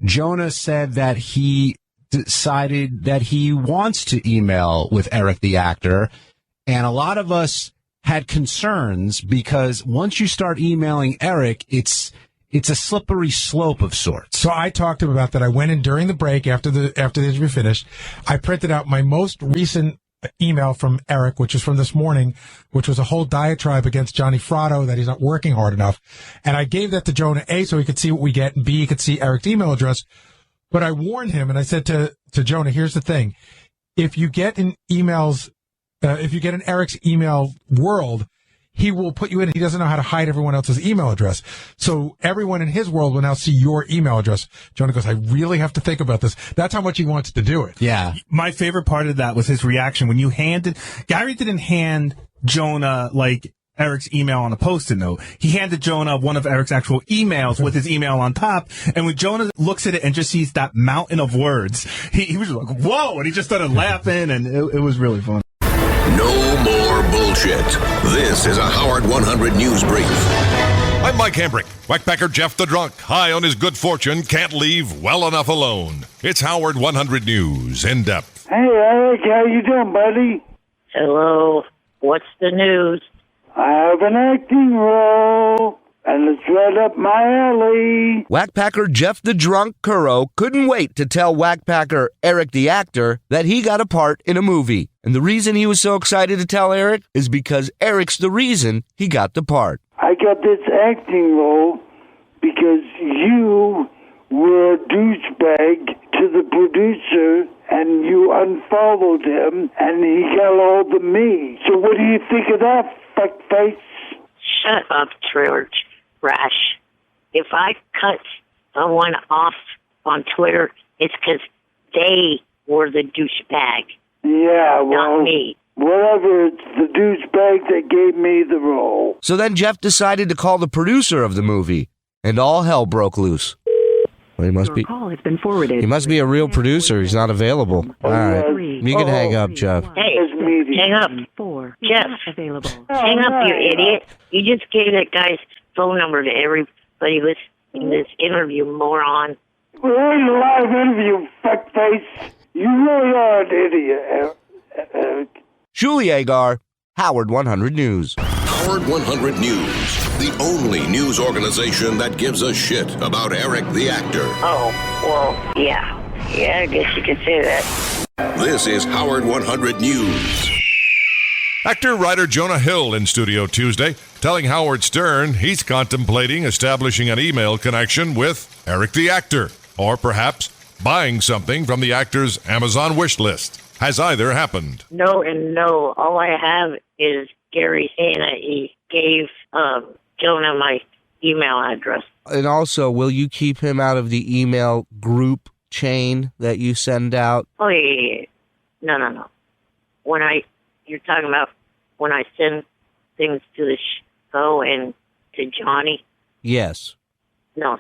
Jonah said that he decided that he wants to email with Eric the actor. And a lot of us had concerns because once you start emailing Eric, it's a slippery slope of sorts. So I talked to him about that. I went in during the break after the interview finished. I printed out my most recent email from Eric, which is from this morning, which was a whole diatribe against Johnny Fratto that he's not working hard enough. And I gave that to Jonah, A, so he could see what we get, and B, he could see Eric's email address. But I warned him, and I said to Jonah, here's the thing. If you get an Eric's email world, he will put you in. He doesn't know how to hide everyone else's email address. So everyone in his world will now see your email address. Jonah goes, I really have to think about this. That's how much he wants to do it. Yeah. My favorite part of that was his reaction when you Gary didn't hand Jonah like Eric's email on a Post-it note. He handed Jonah one of Eric's actual emails with his email on top. And when Jonah looks at it and just sees that mountain of words, he was like, whoa! And he just started laughing, and it was really fun. No more bullshit. This is a Howard 100 News Brief. I'm Mike Hambrick. Whackpacker Jeff the Drunk, high on his good fortune, can't leave well enough alone. It's Howard 100 News, in depth. Hey, Eric, how you doing, buddy? Hello. What's the news? I have an acting role, and it's right up my alley. Whackpacker Jeff the Drunk Curro couldn't wait to tell Whackpacker Eric the actor that he got a part in a movie. And the reason he was so excited to tell Eric is because Eric's the reason he got the part. I got this acting role because you were a douchebag to the producer, and you unfollowed him, and he got all of me. So what do you think of that, fuckface? Shut up, George Rash. If I cut someone off on Twitter, it's because they were the douchebag. Yeah, well, not me. Whatever, it's the douchebag that gave me the role. So then Jeff decided to call the producer of the movie, and all hell broke loose. Well, he must be. Call has been forwarded. He must be a real producer. He's not available. All right, you can hang up, Jeff. Hey, hang up. Jeff, available. Hang up, you idiot. You just gave that guy's phone number to everybody listening to this interview, moron. Well, it ain't a live interview, fuckface. You really are an idiot, Eric. Julie Agar, Howard 100 News. Howard 100 News, the only news organization that gives a shit about Eric the actor. Oh, well, yeah. Yeah, I guess you could say that. This is Howard 100 News. Actor-writer Jonah Hill in studio Tuesday, telling Howard Stern he's contemplating establishing an email connection with Eric the actor, or perhaps buying something from the actor's Amazon wish list. Has either happened? No and no. All I have is Gary saying that he gave Jonah my email address. And also, will you keep him out of the email group chain that you send out? Oh, yeah. No. You're talking about when I send things to the show and to Johnny? Yes. No,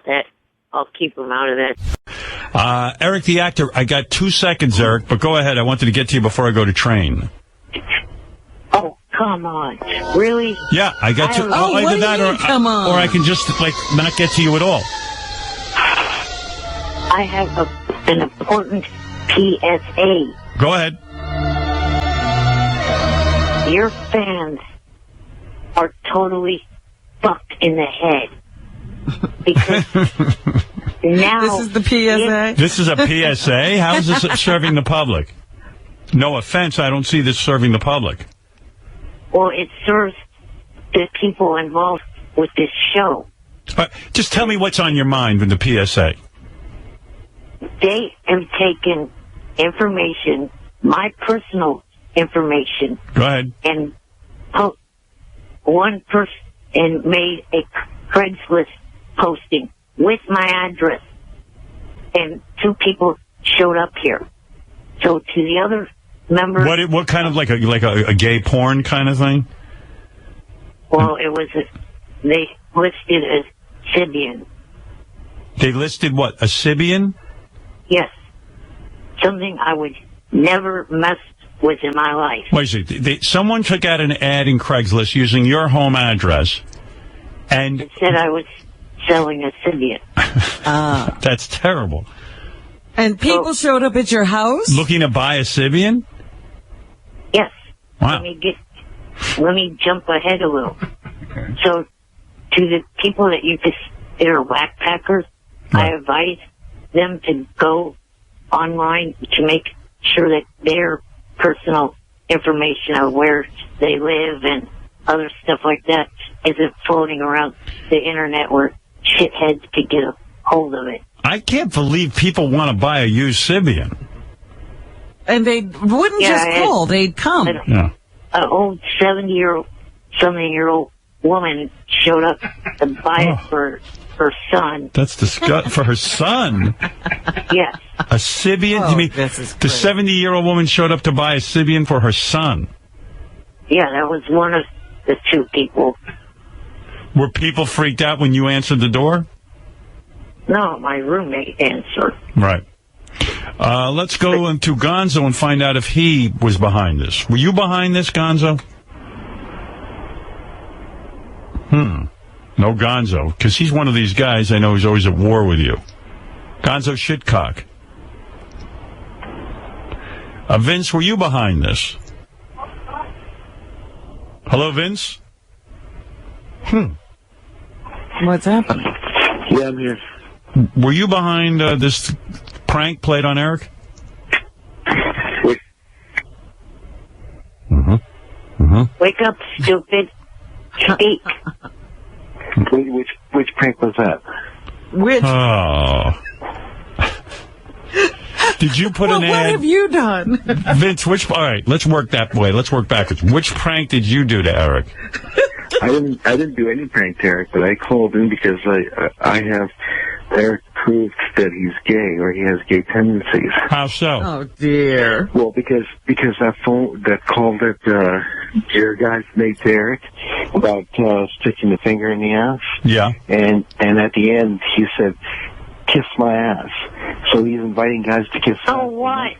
I'll keep him out of that. Eric the actor, I got 2 seconds, Eric, but go ahead. I wanted to get to you before I go to train. Oh, come on. Really? Yeah, I got to. Either that come on. Or I can just, not get to you at all. I have an important PSA. Go ahead. Your fans are totally fucked in the head. Because now... This is the PSA? This is a PSA? How is this serving the public? No offense, I don't see this serving the public. Well, it serves the people involved with this show. Just tell me what's on your mind with the PSA. They have taken information, my personal information. Go ahead. And one person made a Craigslist posting with my address, and 2 people showed up here. So to the other members, what kind of like a gay porn kind of thing? Well, it was they listed as Sibian. They listed what, a Sibian? Yes, something I would never mess with in my life. Wait a second. Someone took out an ad in Craigslist using your home address, and it said I was selling a Sybian. That's terrible. And people showed up at your house? Looking to buy a Sybian? Yes. Wow. Let me jump ahead a little. Okay. So, to the people that you consider whack packers, I advise them to go online to make sure that their personal information of where they live and other stuff like that isn't floating around the internet where shitheads could get a hold of it. I can't believe people want to buy a used Sybian. And they wouldn't just call, they'd come. Yeah. An old 70-year-old woman showed up to buy it for her son. That's disgusting. For her son? Yes. A Sybian? Oh, you mean this is the 70-year-old woman showed up to buy a Sybian for her son? Yeah, that was one of the two people. Were people freaked out when you answered the door? No, my roommate answered. Right. Let's go into Gonzo and find out if he was behind this. Were you behind this, Gonzo? No Gonzo, because he's one of these guys I know who's always at war with you. Gonzo Shitcock. Vince, were you behind this? Hello, Vince? What's happening? Yeah, I'm here. Were you behind this prank played on Eric? Wake up, stupid. Speak. Which prank was that? Which? Oh. Did you put an ad? What have you done? Vince, all right, let's work that way. Let's work backwards. Which prank did you do to Eric? I didn't do any prank to Eric, but I called in because I have Eric proved that he's gay or he has gay tendencies. How so? Oh dear. Well, because that call that your guys made to Eric about sticking the finger in the ass. Yeah. And at the end he said, "Kiss my ass." So he's inviting guys to kiss. So what?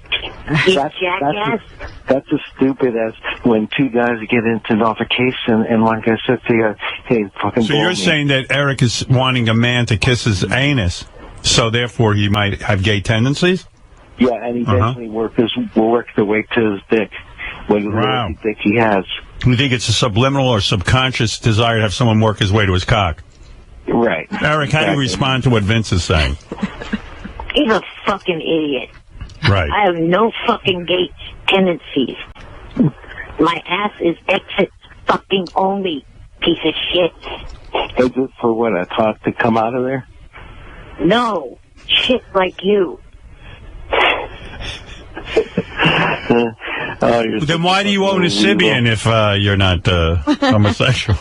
You jackass. That's as stupid as when two guys get into an altercation and one guy says to you, "Hey, fucking." So you're saying that Eric is wanting a man to kiss his anus, so therefore he might have gay tendencies? Yeah, and he definitely will work the way to his dick. Whatever dick he has. You think it's a subliminal or subconscious desire to have someone work his way to his cock? Right. Eric, how do you respond to what Vince is saying? He's a fucking idiot. Right. I have no fucking gay tendencies. My ass is exit fucking only, piece of shit. Is it for what, a cock to come out of there? No. Shit like you. Then why do you own a Sybian if you're not homosexual?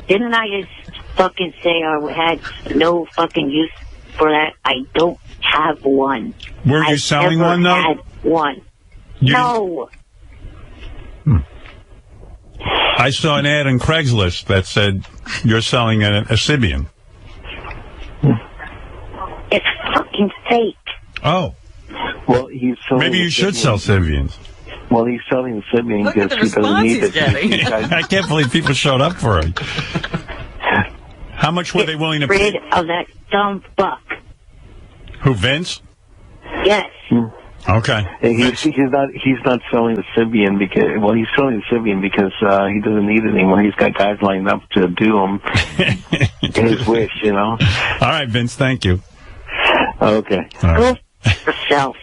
Didn't I just fucking say I had no fucking use for that? I don't have one. Were you selling one, though? I had one. No. I saw an ad on Craigslist that said you're selling a Sybian. It's fucking fake. Oh. Well, he's selling. Maybe you should sell Sybians. Well, he's selling the Sybian because he doesn't need it. I can't believe people showed up for it. How much were they willing to pay? Rid of that dumb fuck. Who, Vince? Yes. Okay. He's not selling the Sybian because he's selling the Sybian because he doesn't need it anymore. He's got guys lined up to do him. His wish, you know. All right, Vince. Thank you. Okay. Go yourself.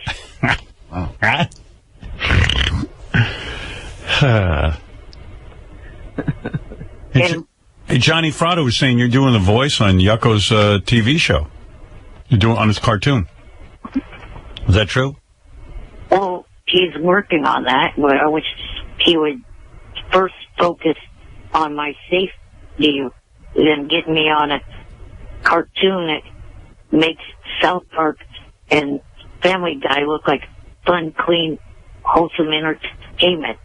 Hey, Johnny Fratto was saying you're doing the voice on Yucko's TV show. You're doing on his cartoon. Is that true? Well, he's working on that, which he would first focus on my safety, then get me on a cartoon that makes South Park and Family Guy look like fun, clean, wholesome entertainment.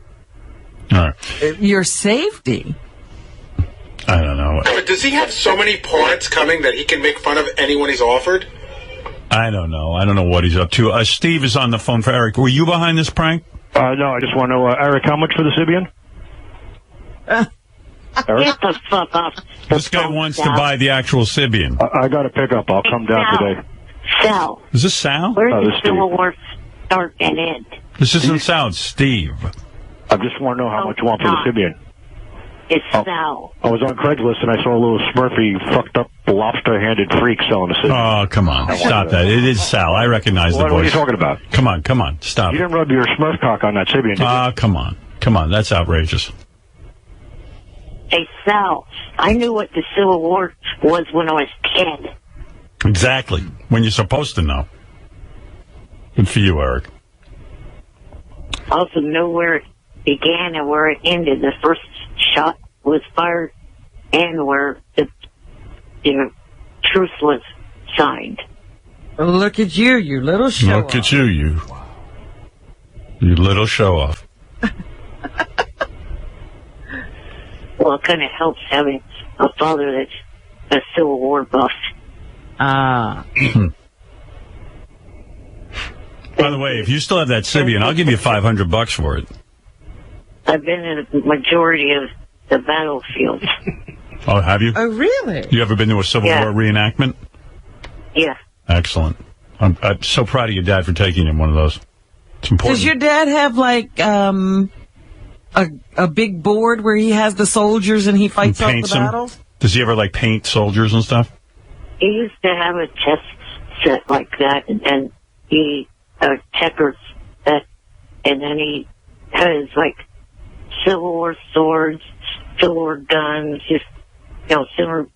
All right. Your safety. I don't know. But does he have so many parts coming that he can make fun of anyone he's offered? I don't know. I don't know what he's up to. Steve is on the phone for Eric. Were you behind this prank? No, I just want to know, Eric, how much for the Sybian? Get the fuck off. This guy wants to buy the actual Sybian. I got to pick up. I'll come down today. Sal. Is this Sal? Where does the Civil War start and end? This isn't Sal, it's Steve. I just want to know how much you want for the Sybian. It's Sal. I was on Craigslist and I saw a little Smurfy, fucked up, lobster-handed freak selling a Sybian. Oh, come on. Stop that. It is Sal. I recognize the voice. What are you talking about? Come on. Stop. You didn't rub your Smurf cock on that Sybian, did you? Come on. Come on. That's outrageous. Hey, Sal, I knew what the Civil War was when I was 10. Exactly. When you're supposed to know. Good for you, Eric. I also know where it began and where it ended. The first shot was fired and where the truce was signed. Look at you, you little show Look at you little show-off. Well, it kind of helps having a father that's a Civil War buff. By the way, if you still have that Sybian, I'll give you $500 for it. I've been in the majority of the battlefields. Oh, have you? Oh, really? You ever been to a Civil War reenactment? Yeah. Excellent. I'm so proud of your dad for taking him one of those. It's important. Does your dad have, like, a big board where he has the soldiers and he fights off the battles? Does he ever, like, paint soldiers and stuff? He used to have a chess set like that, and he checkers set, and then he has like Civil War swords, Civil War guns, just Civil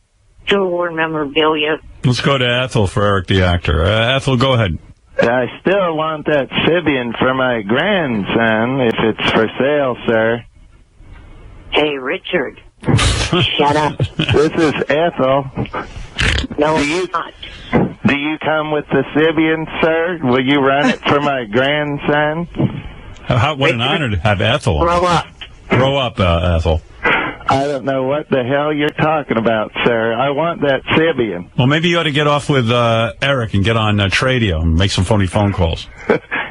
War memorabilia. Let's go to Ethel for Eric the Actor. Ethel, go ahead. I still want that Sybian for my grandson, if it's for sale, sir. Hey, Richard. Shut up. This is Ethel. No, it's not. Do you come with the Sybian, sir? Will you run it for my grandson? What an honor to have Ethel. Grow up. Grow up, Ethel. I don't know what the hell you're talking about, sir. I want that Sybian. Well, maybe you ought to get off with Eric and get on Tradio and make some phony phone calls.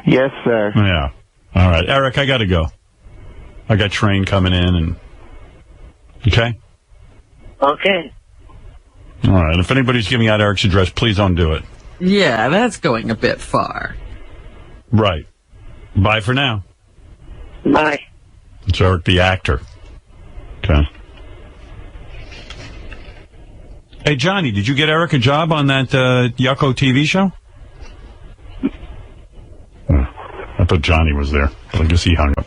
Yes, sir. Yeah. All right. Eric, I got to go. I got train coming in and... Okay? Okay. All right. If anybody's giving out Eric's address, please don't do it. Yeah, that's going a bit far. Right. Bye for now. Bye. It's Eric the Actor. Okay. Hey, Johnny, did you get Eric a job on that Yucko TV show? I thought Johnny was there. I guess he hung up.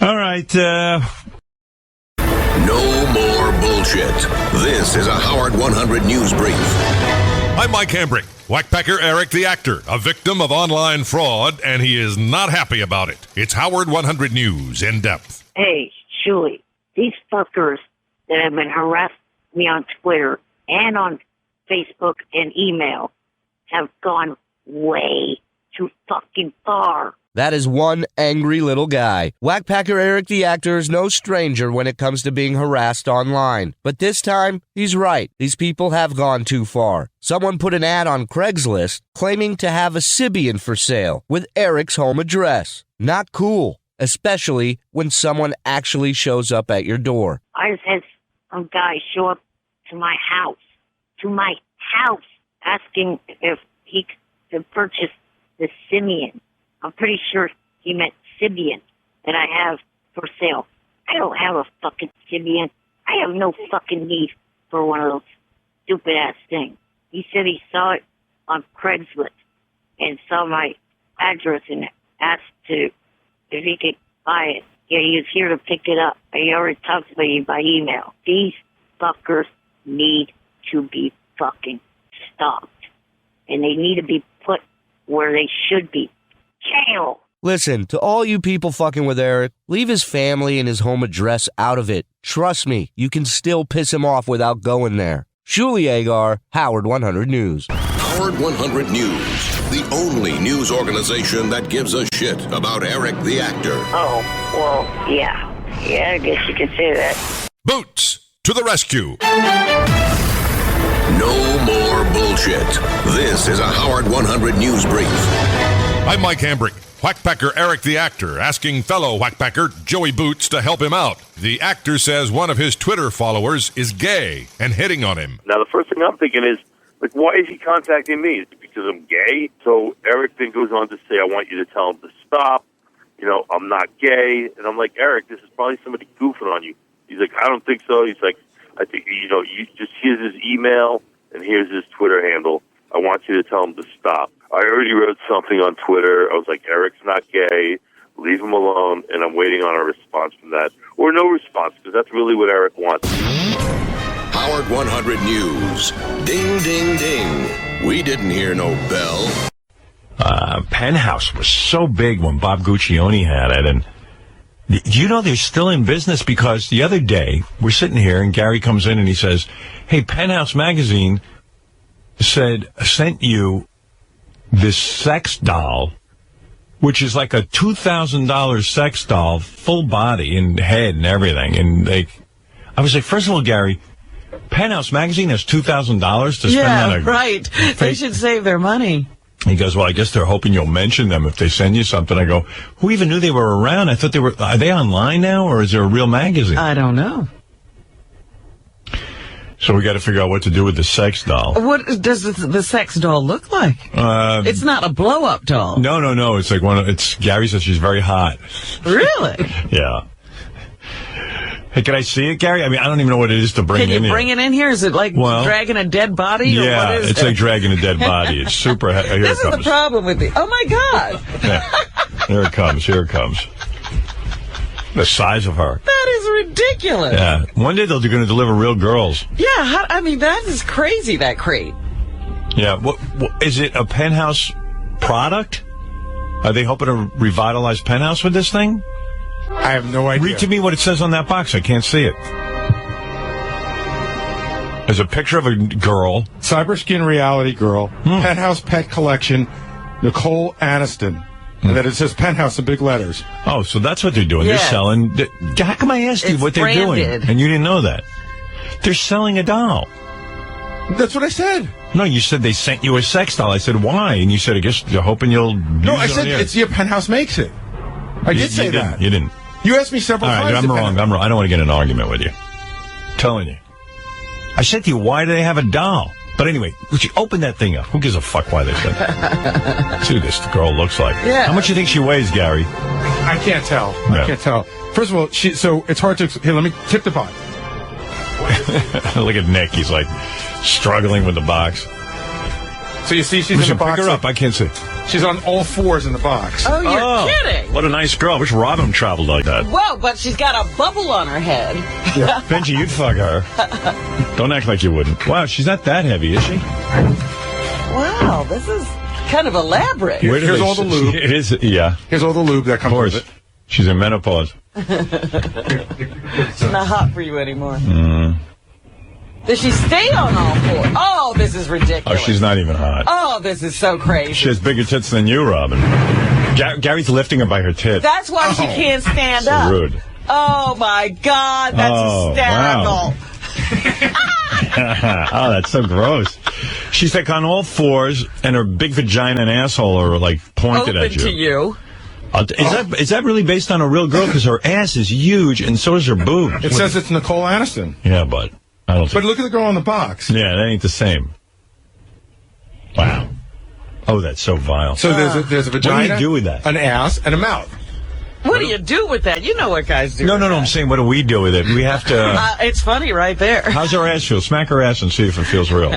All right. No more bullshit. This is a Howard 100 News Brief. I'm Mike Hambrick. Whackpacker Eric the Actor, a victim of online fraud, and he is not happy about it. It's Howard 100 News in depth. Hey, Julie, these fuckers that have been harassing me on Twitter and on Facebook and email have gone way too fucking far. That is one angry little guy. Whackpacker Eric the Actor is no stranger when it comes to being harassed online. But this time, he's right. These people have gone too far. Someone put an ad on Craigslist claiming to have a Sybian for sale with Eric's home address. Not cool, especially when someone actually shows up at your door. I just had some guy show up to my house, asking if he could purchase the Sybian. I'm pretty sure he meant Sybian that I have for sale. I don't have a fucking Sybian. I have no fucking need for one of those stupid ass things. He said he saw it on Craigslist and saw my address and asked if he could buy it. Yeah, he was here to pick it up. I already talked to you by email. These fuckers need to be fucking stopped. And they need to be put where they should be. Jail. Listen, to all you people fucking with Eric, leave his family and his home address out of it. Trust me, you can still piss him off without going there. Shuli Agar, Howard 100 News. Howard 100 News, the only news organization that gives a shit about Eric the Actor. Oh, well, yeah. Yeah, I guess you could say that. Boots to the rescue. No more bullshit. This is a Howard 100 News Brief. I'm Mike Hambrick. Whackpacker Eric the actor asking fellow whackpacker Joey Boots to help him out. The actor says one of his Twitter followers is gay and hitting on him. Now, the first thing I'm thinking is, like, why is he contacting me? Is it because I'm gay? So Eric then goes on to say, I want you to tell him to stop. You know, I'm not gay. And I'm like, Eric, this is probably somebody goofing on you. He's like, I don't think so. He's like, I think, you know, you just, here's his email and here's his Twitter handle. I want you to tell him to stop. I already wrote something on Twitter. I was like, Eric's not gay. Leave him alone. And I'm waiting on a response from that. Or no response, because that's really what Eric wants. Howard 100 News. Ding, ding, ding. We didn't hear no bell. Penthouse was so big when Bob Guccione had it. And do you know they're still in business? Because the other day, we're sitting here and Gary comes in and he says, hey, Penthouse Magazine sent you this sex doll, which is like a $2,000 sex doll, full body and head and everything. And I was like, first of all, Gary, Penthouse Magazine has $2,000 to spend on a right. They should save their money. He goes, well, I guess they're hoping you'll mention them if they send you something. I go, who even knew they were around? I thought are they online now, or is there a real magazine? I don't know. So we got to figure out what to do with the sex doll. What does the sex doll look like? It's not a blow-up doll. No. It's like Gary says she's very hot. Really? Yeah. Hey, can I see it, Gary? I mean, I don't even know what it is to bring in here. Can you bring it in here? Is it like dragging a dead body? Yeah, or what is it's like dragging a dead body. It's super heavy. This is the problem with the... Oh, my God. Yeah. Here it comes. The size of her. That is ridiculous. Yeah. One day they're going to deliver real girls. Yeah, that is crazy, that crate. Yeah. What is it a Penthouse product? Are they hoping to revitalize Penthouse with this thing? I have no idea. Read to me what it says on that box. I can't see it. There's a picture of a girl. Cyberskin reality girl. Penthouse pet collection. Nicole Aniston. And then it says Penthouse in big letters. Oh, so that's what they're doing. Yes. They're selling. How come I asked you what they're doing? And you didn't know that? They're selling a doll. That's what I said. No, you said they sent you a sex doll. I said, why? And you said, I guess you're hoping you'll... No, I said it's your Penthouse makes it. I did say that. You didn't. You asked me several times. I'm wrong. I don't want to get in an argument with you. I'm telling you. I said to you, why do they have a doll? But anyway, would you open that thing up? Who gives a fuck why they said that? See who this girl looks like. Yeah. How much do you think she weighs, Gary? I can't tell. Yeah. I can't tell. First of all, so it's hard to... Here, let me tip the box. Look at Nick. He's like struggling with the box. So you see she's in the box. Pick her up. I can't see. She's on all fours in the box. Oh, you're kidding. What a nice girl. I wish Robin traveled like that. Whoa, but she's got a bubble on her head. Yeah. Benji, you'd fuck her. Don't act like you wouldn't. Wow, she's not that heavy, is she? Wow, this is kind of elaborate. Here's all the lube. It is, yeah. Here's all the lube that comes with it. She's in menopause. It's not hot for you anymore. Mm. Does she stay on all four? Oh, this is ridiculous. Oh, she's not even hot. Oh, this is so crazy. She has bigger tits than you, Robin. Gary's lifting her by her tits. That's why she can't stand so up. Rude. Oh, my God. That's hysterical. Wow. Oh, that's so gross. She's like on all fours, and her big vagina and asshole are like pointed Open at you. to you. Is that really based on a real girl? Because her ass is huge, and so is her boobs. It says it's Nicole Aniston. Yeah, but I don't. But look at the girl on the box. Yeah, that ain't the same. Wow. Oh, that's so vile. So there's a vagina. What do you do with that? An ass and a mouth. What do you do with that? You know what guys do. No. I'm saying, what do we do with it? We have to. It's funny right there. How's her ass feel? Smack her ass and see if it feels real.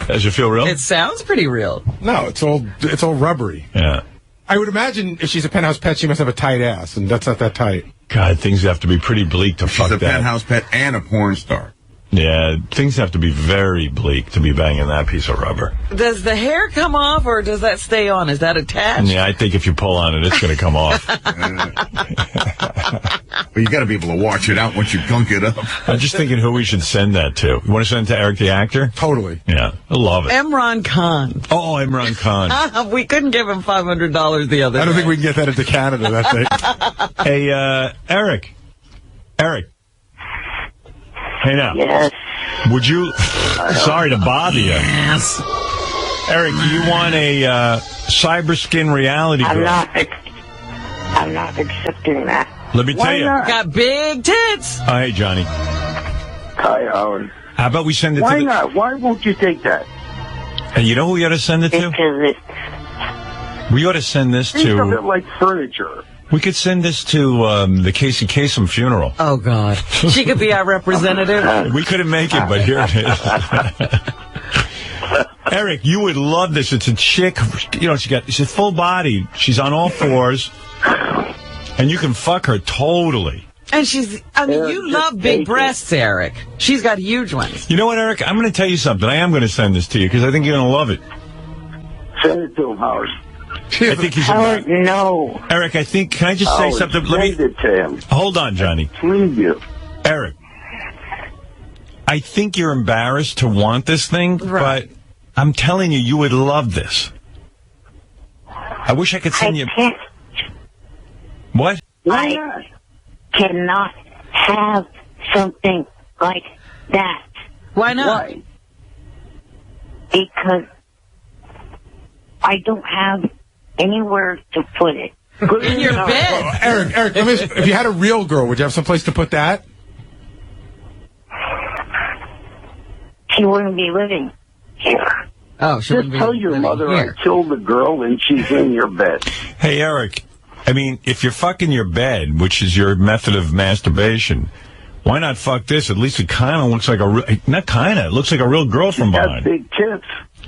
Does it feel real? It sounds pretty real. No, it's all rubbery. Yeah. I would imagine if she's a Penthouse pet, she must have a tight ass, and that's not that tight. God, things have to be pretty bleak to fuck that. She's a Penthouse pet and a porn star. Yeah, things have to be very bleak to be banging that piece of rubber. Does the hair come off, or does that stay on? Is that attached? Yeah, I think if you pull on it, it's going to come off. But you got to be able to wash it out once you gunk it up. I'm just thinking who we should send that to. You want to send it to Eric the actor? Totally. Yeah, I love it. Imran Khan. Oh, Imran Khan. We couldn't give him $500 the other day. I don't think we can get that into Canada, that thing. Hey, Eric. Hey, now. Yes. Would you... Sorry to bother you. Yes. Eric, you want Cyber Skin Reality Girl. I'm not accepting that. Let me tell you. Got big tits. Oh, hey, Johnny. Hi, Howard. How about we send it Why to not? Why won't you take that? And you know who we ought to send it to? We ought to send this Think of it to... like furniture. We could send this to the Casey Kasem funeral. Oh, God. She could be our representative. We couldn't make it, but here it is. Eric, you would love this. It's a chick. You know, she's full body. She's on all fours. And you can fuck her totally. And you love big breasts, Eric. She's got huge ones. You know what, Eric? I'm going to tell you something. I am going to send this to you because I think you're going to love it. Send it to him, Howard. I think he's Howard, no. Eric, I think, can I just say something? Send it to him. Hold on, Johnny. Please you. Eric, I think you're embarrassed to want this thing, but I'm telling you, you would love this. I wish I could send you... Can't. What? I cannot have something like that. Why not? Why? Because I don't have anywhere to put it. Put it in your bed. Oh, Eric, if you had a real girl, would you have some place to put that? She wouldn't be living here. Oh, she Just tell your mother I killed the girl and she's in your bed. Hey, Eric, I mean, if you're fucking your bed, which is your method of masturbation, why not fuck this? At least it kind of looks like it looks like a real girl from behind. Big tits.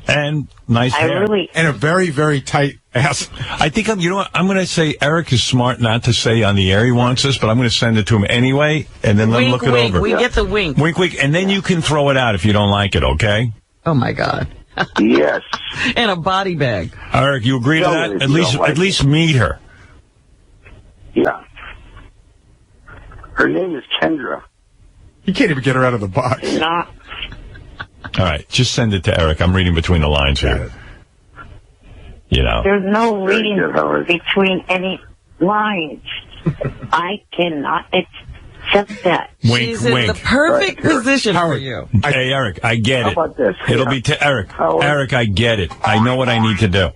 And nice hair. And a very, very tight ass. I think you know what? I'm going to say Eric is smart not to say on the air he wants this, but I'm going to send it to him anyway, and then let him look it over. We get the wink. Wink, wink, and then you can throw it out if you don't like it, okay? Oh, my God. Yes. And a body bag. Eric, you agree to that? At least meet her. Yeah. Her name is Kendra. You can't even get her out of the box. Not. All right, just send it to Eric. I'm reading between the lines here. You know. There's no reading between any lines. I cannot accept that. Wink, She's wink. in the perfect position for you. Hey, Eric, I get it. How about this? It'll be to Eric. Eric, I get it. I know what I need to do.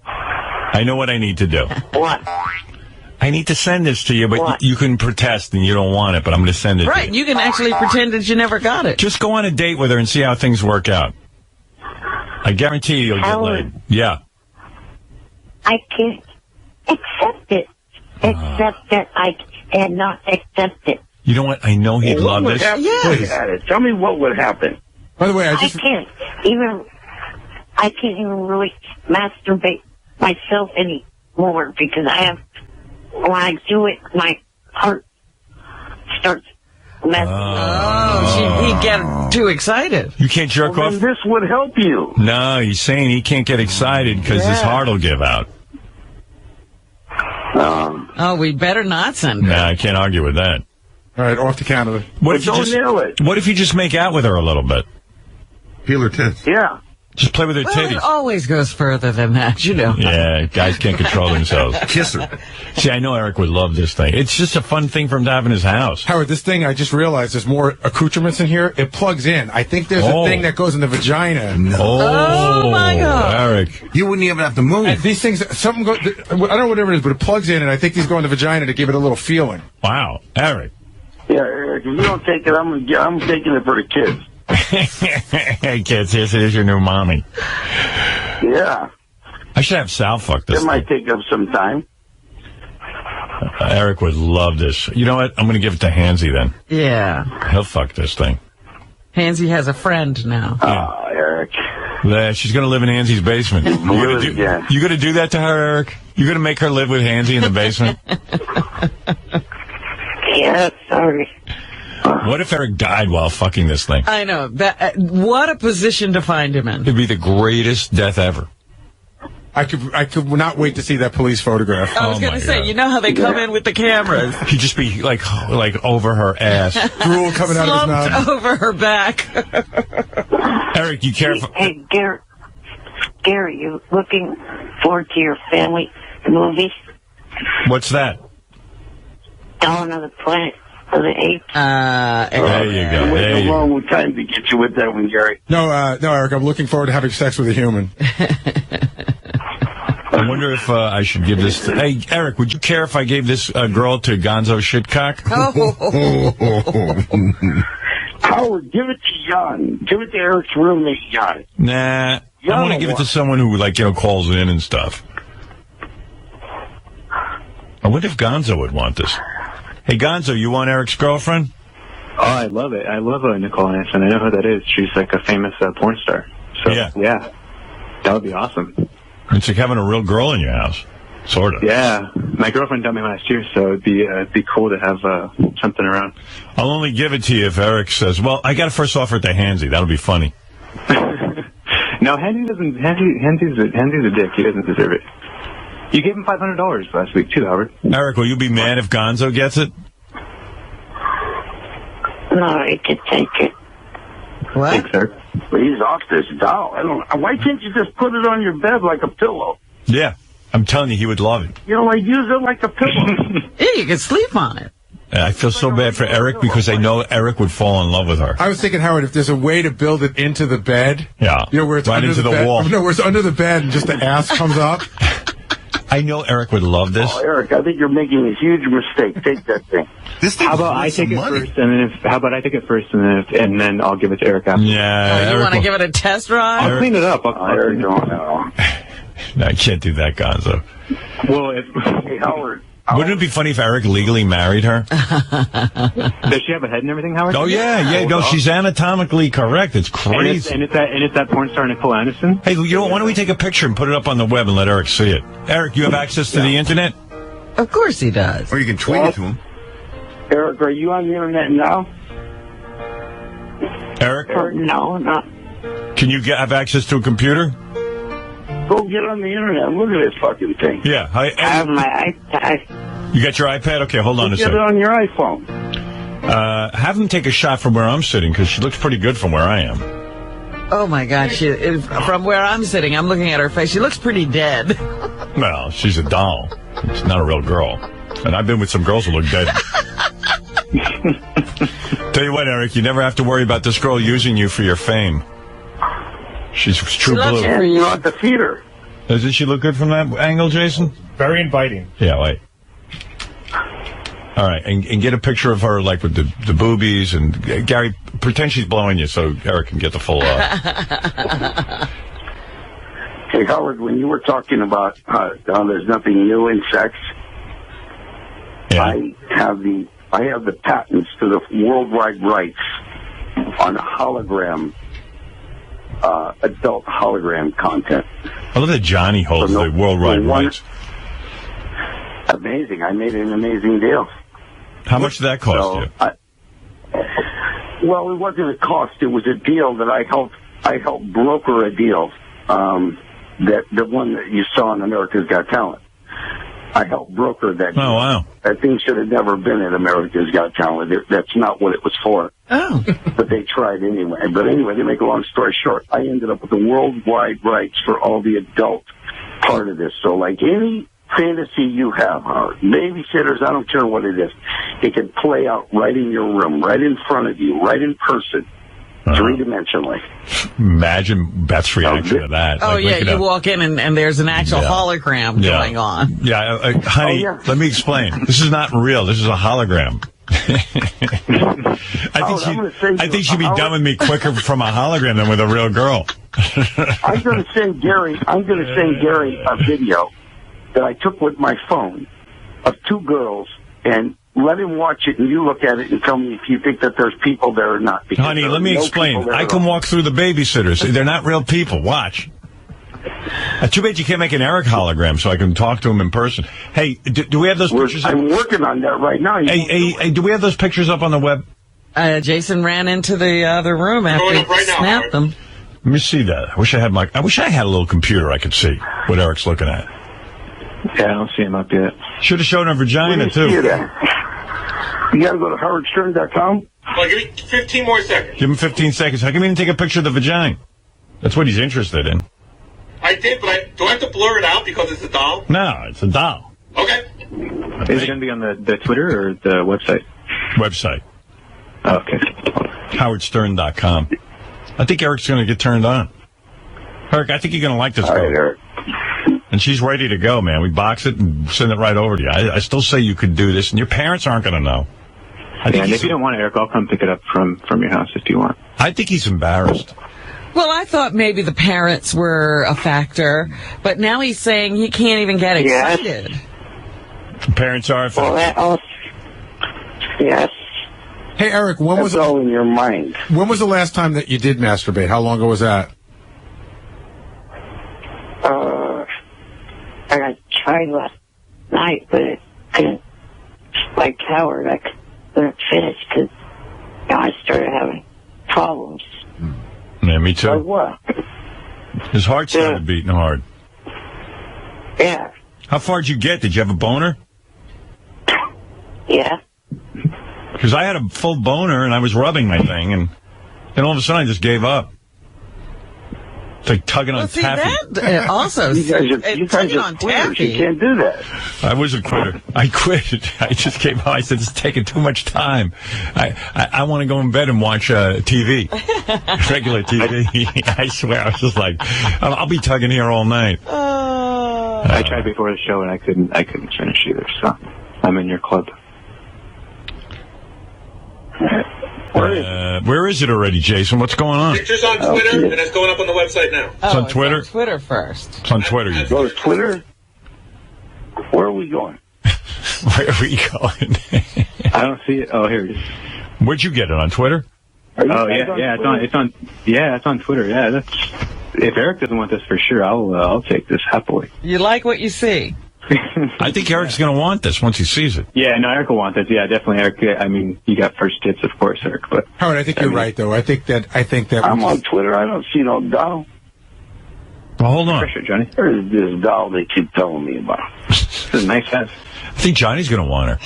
I know what I need to do. What? I need to send this to you, but you can protest and you don't want it, but I'm going to send it to you. Right, you can actually pretend that you never got it. Just go on a date with her and see how things work out. I guarantee you'll get laid. Yeah. I can't accept it. Except that I cannot accept it. You know what? I know he'd love this. Yes. Tell me what would happen. By the way, I can't even really masturbate myself anymore because when I do it, my heart starts messing. He'd get too excited. You can't jerk off? Then this would help you. No, he's saying he can't get excited because his heart will give out. We better not send her. Nah, I can't argue with that. All right, off to Canada. What if you just make out with her a little bit? Peel her tits. Yeah. Just play with her Well, titties. it always goes further than that, you know. Yeah, guys can't control themselves. Kiss her. See, I know Eric would love this thing. It's just a fun thing for him to have in his house. Howard, this thing, I just realized there's more accoutrements in here. It plugs in. I think there's a thing that goes in the vagina. Oh, my God. Eric. You wouldn't even have to move. And these things, something go, I don't know whatever it is, but it plugs in, and I think these go in the vagina to give it a little feeling. Wow. Eric. Yeah, Eric, if you don't take it, I'm taking it for the kids. Hey, kids, here's your new mommy. Yeah. I should have Sal fuck this It might take up some time. Eric would love this. You know what? I'm going to give it to Hansy then. Yeah. He'll fuck this thing. Hansy has a friend now. Oh, Eric. Yeah, she's going to live in Hansy's basement. You going to do that to her, Eric? You going to make her live with Hansy in the basement? Yeah, sorry. What if Eric died while fucking this thing? I know. What a position to find him in. It'd be the greatest death ever. I could not wait to see that police photograph. I was going to say, you know how they come in with the cameras. He'd just be like over her ass. Drool coming out of his mouth. Over her back. Eric, you careful. Hey, Gary, you looking forward to your family movie? What's that? Dawn of the Planet of the Apes. There you go. Waiting a long time to get you with that one, Gary. No, Eric, I'm looking forward to having sex with a human. I wonder if I should give this to... Hey, Eric, would you care if I gave this girl to Gonzo Shitcock? Howard, give it to Jan. Give it to Eric's roommate, Jan. Nah, I want to give it to someone who, like, calls in and stuff. I wonder if Gonzo would want this. Hey, Gonzo, you want Eric's girlfriend? Oh, I love it. I love Nicole Anderson. I know who that is. She's like a famous porn star. So, yeah, that would be awesome. It's like having a real girl in your house, sort of. Yeah, my girlfriend dumped me last year, so it'd be cool to have something around. I'll only give it to you if Eric says, well, I got to first offer it to Hansy. That'll be funny. No, Hansy's a dick. He doesn't deserve it. You gave him $500 last week, too, Howard. Eric, will you be mad if Gonzo gets it? No, I can take it. What? Thanks, Eric. But he's off this doll. Why can't you just put it on your bed like a pillow? Yeah, I'm telling you, he would love it. Like use it like a pillow. Yeah, you can sleep on it. I feel so bad for Eric because I know Eric would fall in love with her. I was thinking, Howard, if there's a way to build it into the bed. Yeah. Where it's right under into the bed. wall. No, where it's under the bed and just the ass comes up. I know Eric would love this. Oh, Eric, I think you're making a huge mistake. Take that thing. How about I take it first, and then I'll give it to Eric after. Yeah. You want to give it a test ride? I'll clean it up. Eric, no. No, I can't do that, Gonzo. Well, hey, Howard. Wouldn't it be funny if Eric legally married her? Does she have a head and everything, Howard? Oh, yeah. No, she's anatomically correct. It's crazy. And it's that porn star Nicole Anderson? Hey, why don't we take a picture and put it up on the web and let Eric see it? Eric, you have access to the internet? Of course he does. Or you can tweet it to him. Eric, are you on the internet now? Eric? No, not. Can you have access to a computer? Go get on the internet. Look at this fucking thing. Yeah. I have my iPad. You got your iPad? Okay, hold on a second. Get it on your iPhone. Have them take a shot from where I'm sitting, because she looks pretty good from where I am. Oh, my God. From where I'm sitting, I'm looking at her face. She looks pretty dead. Well, she's a doll. She's not a real girl. And I've been with some girls who look dead. Tell you what, Eric, you never have to worry about this girl using you for your fame. She's true blue. And you don't have to feed her. Doesn't she look good from that angle, Jason? Very inviting. Yeah, wait. All right, and get a picture of her, like, with the boobies, and Gary, pretend she's blowing you so Eric can get the full... Hey, Howard, when you were talking about there's nothing new in sex, I have the patents to the worldwide rights on hologram, adult hologram content. I love that Johnny holds the worldwide rights. Amazing. I made an amazing deal. How much did that cost you? Well, it wasn't a cost. It was a deal that I helped broker a deal. That the one that you saw on America's Got Talent. I helped broker that deal. Oh, wow. That thing should have never been at America's Got Talent. That's not what it was for. Oh. But they tried anyway. But anyway, to make a long story short, I ended up with the worldwide rights for all the adult part of this. So like any fantasy you have, Howard, babysitters, I don't care what it is, it can play out right in your room, right in front of you, right in person. Three-dimensionally. Imagine Beth's reaction to that. Oh, yeah, you walk in and there's an actual hologram going on. Yeah, honey, let me explain. This is not real. This is a hologram. I think she'd be done with me quicker from a hologram than with a real girl. I'm going to send Gary a video that I took with my phone of two girls, and let him watch it, and you look at it and tell me if you think that there's people there or not. Honey, let me explain. I can walk through the babysitters. They're not real people. Watch. Too bad you can't make an Eric hologram so I can talk to him in person. Hey, do we have those pictures? I'm working on that right now. Hey, do we have those pictures up on the web? Jason ran into the other room after he snapped them. Let me see that. I wish I had a little computer I could see what Eric's looking at. Yeah, I don't see him up yet. Should have shown her vagina, too. You got to go to howardstern.com. Well, give me 15 more seconds. Give him 15 seconds. How come he didn't take a picture of the vagina? That's what he's interested in. I did, but do I have to blur it out because it's a doll? No, it's a doll. Okay. Is it going to be on the Twitter or the website? Website. Oh, okay. howardstern.com. I think Eric's going to get turned on. Eric, I think you're going to like this All girl. right, Eric. And she's ready to go, man. We box it and send it right over to you. I still say you could do this, and your parents aren't going to know. And if you don't want it, Eric, I'll come pick it up from your house if you want. I think he's embarrassed. Well, I thought maybe the parents were a factor, but now he's saying he can't even get excited. Parents are a factor. Well, that also, yes. Hey, Eric, when was all in your mind? When was the last time that you did masturbate? How long ago was that? I tried last night, but it couldn't. Like Howard, I couldn't finish because I started having problems. Yeah, me too. Like what? His heart started beating hard. Yeah. How far did you get? Did you have a boner? Yeah. Because I had a full boner, and I was rubbing my thing, and then all of a sudden I just gave up. It's like tugging on taffy. That also, you guys are on quitters. taffy. You can't do that. I was a quitter. I quit. I just gave up. I said, it's taking too much time. I want to go in bed and watch TV. Regular TV. I swear. I was just like, I'll be tugging here all night. I tried before the show, and I couldn't finish either, so I'm in your club. Where is it already, Jason? What's going on? Pictures on Twitter, and it's going up on the website now. It's on Twitter? Twitter first. It's on Twitter. You go to Twitter? Where are we going? Where are we going? I don't see it. Oh, here it is. Where'd you get it? On Twitter? It's on Twitter. Yeah, that's. If Eric doesn't want this for sure, I'll take this happily. You like what you see? I think Eric's going to want this once he sees it. Yeah, no, Eric will want this. Yeah, definitely, Eric. I mean, you got first hits, of course, Eric. But Howard, I think you're right, though. I think that. I'm on Twitter. I don't see no doll. Well, hold on. Pressure, Johnny. Where's this doll they keep telling me about? It's a nice ass. I think Johnny's going to want her.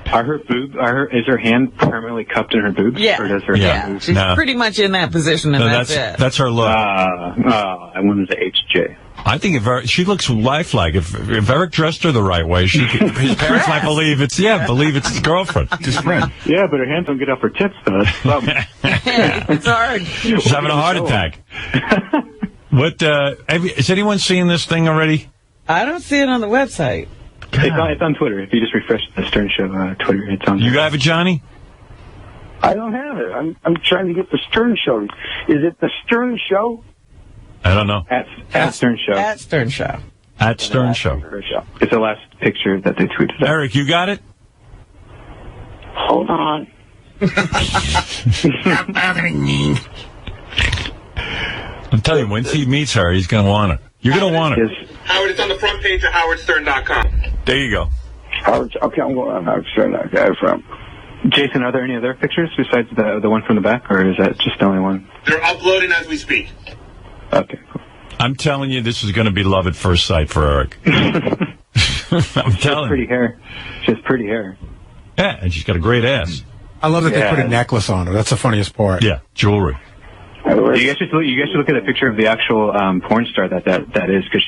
Is her hand permanently cupped in her boobs? Yeah. Or does her hand move? She's pretty much in that position, and that's it. That's her look. I wanted the HJ. I think if she looks lifelike. If Eric dressed her the right way, his parents might believe it's his girlfriend, his friend. Yeah, but her hands don't get up her tits, though. It's hard. She's having a heart attack. What? Has anyone seen this thing already? I don't see it on the website. It's on Twitter. If you just refresh the Stern Show Twitter, it's on. You have it, Johnny? I don't have it. I'm trying to get the Stern Show. Is it the Stern Show? I don't know. At Stern Show. At Stern Show. At Stern Show. It's the last picture that they tweeted out. Eric, you got it? Hold on. I'm telling you, once he meets her, he's going to want her. You're going to want her. Howard, it's on the front page of howardstern.com. There you go. Okay, I'm going on howardstern.com. Jason, are there any other pictures besides the one from the back, or is that just the only one? They're uploading as we speak. Okay, cool. I'm telling you, this is going to be love at first sight for Eric. I'm telling you. Pretty hair. She has pretty hair. Yeah, and she's got a great ass. I love that they put a necklace on her. That's the funniest part. Yeah, jewelry. You guys should look at a picture of the actual porn star that is, because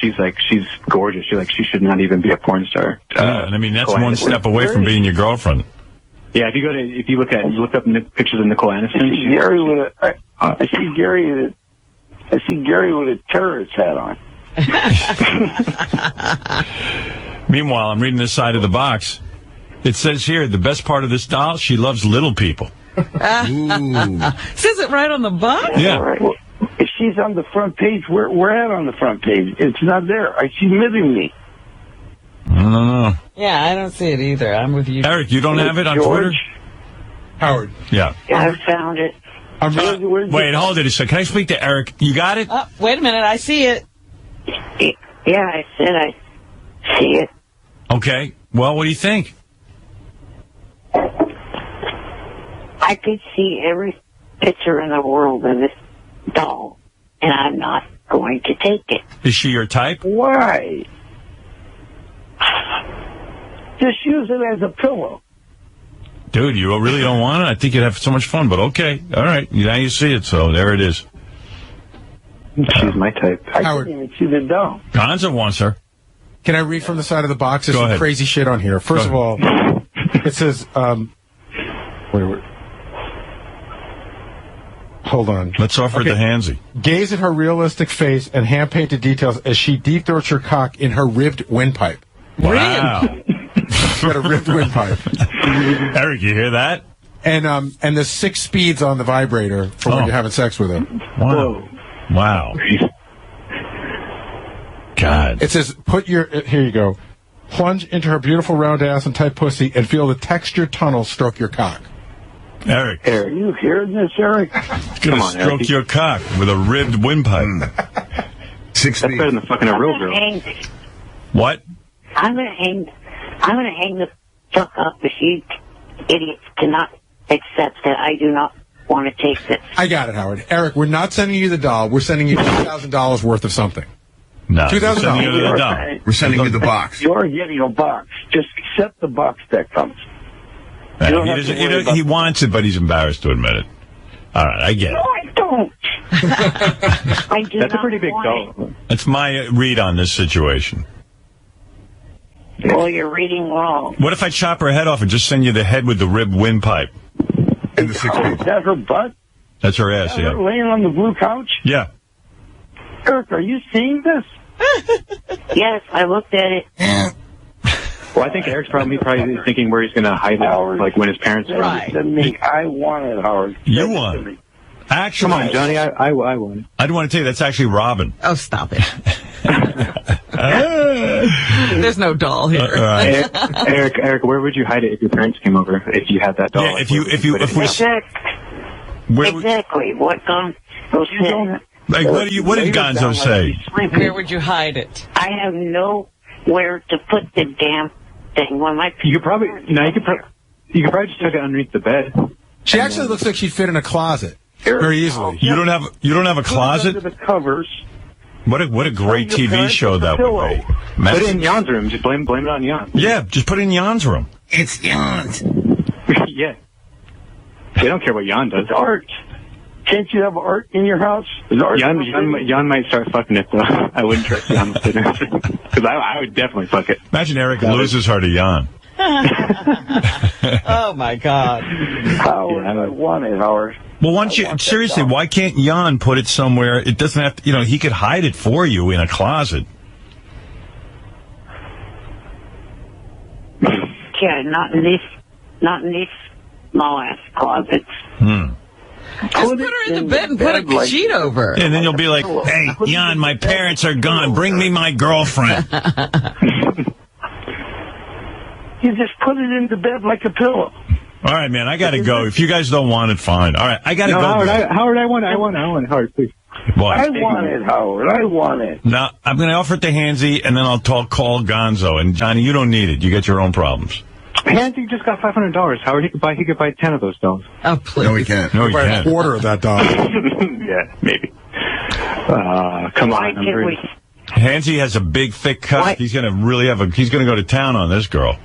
she's gorgeous. She should not even be a porn star. And I mean, that's one step away from being your girlfriend. Yeah, if you look up pictures of Nicole Aniston. I see Gary with a terrorist hat on. Meanwhile, I'm reading this side of the box. It says here, the best part of this doll, she loves little people. Says it right on the box? Yeah. Right. Well, if she's on the front page, we're at on the front page. It's not there. I see missing me. I don't know. Yeah, I don't see it either. I'm with you. Eric, you don't have it on Twitter? Howard. Yeah. I found it. Wait, hold it a second. Can I speak to Eric? You got it? Wait a minute. I see it. Yeah, I said I see it. Okay. Well, what do you think? I could see every picture in the world of this doll, and I'm not going to take it. Is she your type? Why? Just use it as a pillow. Dude, you really don't want it? I think you'd have so much fun, but okay. All right. Now you see it, so there it is. She's my type. I can't even see the doll. Gonza wants her. Can I read from the side of the box? There's Go some ahead. crazy shit on here. First of all, it says, Hold on. Let's offer it to Hansy. Gaze at her realistic face and hand-painted details as she deep-throats her cock in her ribbed windpipe. Wow. She got a ribbed windpipe. Eric, you hear that? And there's 6 speeds on the vibrator for when you're having sex with her. Wow. Wow. God. It says, here you go. Plunge into her beautiful round ass and tight pussy and feel the textured tunnel stroke your cock. Eric. Are you hearing this, Eric? Come on, stroke Eric. Your cock with a ribbed windpipe. 6 feet. That's better than fucking a real girl. What? I'm gonna hang the fuck up if you idiots cannot accept that I do not want to take this. I got it, Howard. Eric, we're not sending you the doll. We're sending you $2,000 worth of something. No, $2,000. We're sending you the box. You're getting a box. Just accept the box that comes. He wants it, but he's embarrassed to admit it. All right, I get it. No, I don't. I do That's not a pretty big want doll. That's my read on this situation. it. Well, you're reading wrong. What if I chop her head off and just send you the head with the ribbed windpipe? And the 6 feet. Is that her butt? That's her ass, Her laying on the blue couch? Yeah. Eric, are you seeing this? Yes, I looked at it. Well, I think Eric's probably thinking where he's going to hide it, like when his parents. Right. To me, I want it, Howard. You want it. Actually, come on, Johnny. I want it. I want to tell you that's actually Robin. Oh, stop it. There's no doll here. Eric, where would you hide it if your parents came over? If you had that doll? Yeah, Exactly. What Gonzo said. Like, what did Gonzo say? Where would you hide it? I have nowhere to put the damn thing. When you could probably just tuck it underneath the bed. She actually looks like she'd fit in a closet very easily. You don't have a closet? Under the covers. What a great TV show that would be. Put it in Jan's room. Just blame it on Jan. Yeah, just put it in Jan's room. It's Jan's. Yeah. They don't care what Jan does. Art. Can't you have art in your house? Jan might start fucking it, though. I wouldn't trust Jan with it. Because I would definitely fuck it. Imagine Eric loses her to Jan. Oh, my God. Howard, I want it, Howard. Well, seriously, why can't Jan put it somewhere? It doesn't have to, he could hide it for you in a closet. Yeah, not in these small-ass closets. Just put her in the bed and put a sheet over. And then you'll be like, hey, Jan, my parents are gone. Bring me my girlfriend. You just put it in the bed like a pillow. All right, man, I got to go. If you guys don't want it, fine. All right, I got to go. Howard, I want it. Howard, please. What? I want it, Howard. I want it. No, I'm going to offer it to Hansy, and then I'll call Gonzo. And Johnny, you don't need it. You got your own problems. Hansy just got $500. Howard, he could buy 10 of those dolls. Oh, please. No, he can't. No, he can't. A quarter of that doll. Yeah, maybe. Come on. Hansy has a big, thick cut. What? He's going to he's going to go to town on this girl.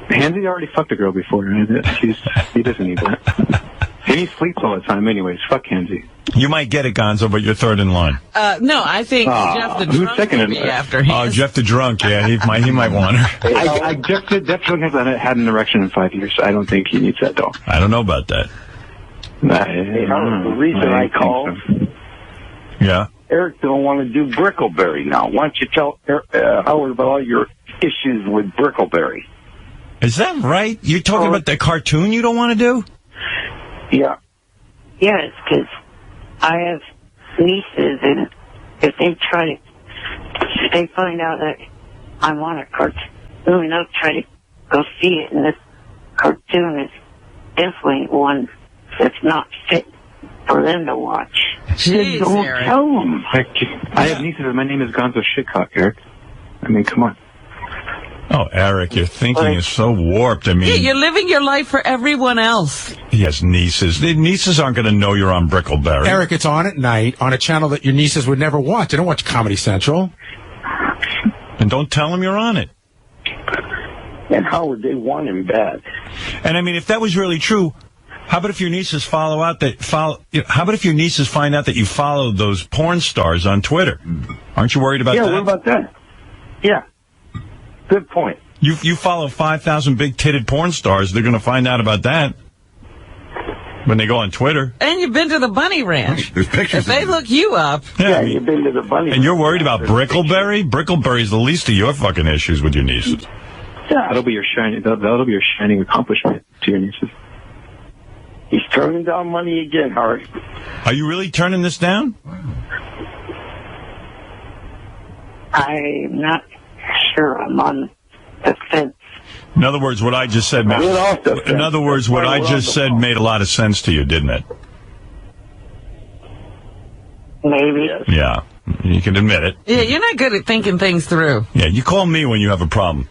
Hansy already fucked a girl before. He doesn't need that. And he sleeps all the time anyways. Fuck Hansy. You might get it, Gonzo, but you're third in line. No, I think Jeff the drunk would be after him. Oh, Jeff the drunk, yeah, he might want her. Jeff hasn't had an erection in 5 years. I don't think he needs that doll. I don't know about that. The reason I called, yeah, Eric don't want to do Brickleberry now. Why don't you tell Howard about all your issues with Brickleberry? Is that right? You're talking about the cartoon you don't want to do? Yeah. Yes, because I have nieces, and if they find out that I'm on a cartoon, they'll try to go see it, and this cartoon is definitely one that's not fit for them to watch. Jeez, Don't Eric. tell them. I have nieces, and my name is Gonzo Shitcock, Eric. I mean, come on. Oh, Eric, your thinking is so warped. I mean, Yeah, you're living your life for everyone else. he has nieces. The nieces aren't going to know you're on Brickleberry. Eric, it's on at night on a channel that your nieces would never watch. They don't watch Comedy Central. And don't tell them you're on it. And Howard, they want him bad. And I mean, if that was really true, how about if your nieces how about if your nieces find out that you follow those porn stars on Twitter? Aren't you worried about that? Yeah, what about that? Yeah. Good point. You follow 5,000 big-titted porn stars. They're going to find out about that. When they go on Twitter. And you've been to the Bunny Ranch. There's pictures. If they look you up. Yeah, you've been to the bunny. And you're worried about Brickleberry? Brickleberry's the least of your fucking issues with your nieces. Yeah. That'll be your shining accomplishment to your nieces. He's turning down money again, Howard. Are you really turning this down? I'm not sure. I'm on the fence. In other words, what I just said made, in other words, what I just said made a lot of sense to you, didn't it? Maybe. Yeah. You can admit it. Yeah, you're not good at thinking things through. Yeah, you call me when you have a problem.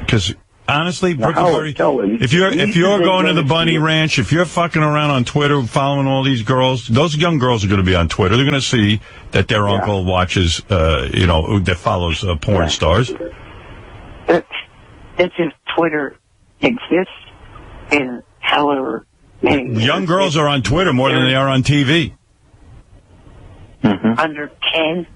Because honestly, Brickleberry, if you're going to the Bunny Ranch, if you're fucking around on Twitter following all these girls, those young girls are going to be on Twitter. They're going to see that their uncle watches, that follows porn stars. That's if Twitter exists in however many. Young girls are on Twitter more than they are on TV. Under 10.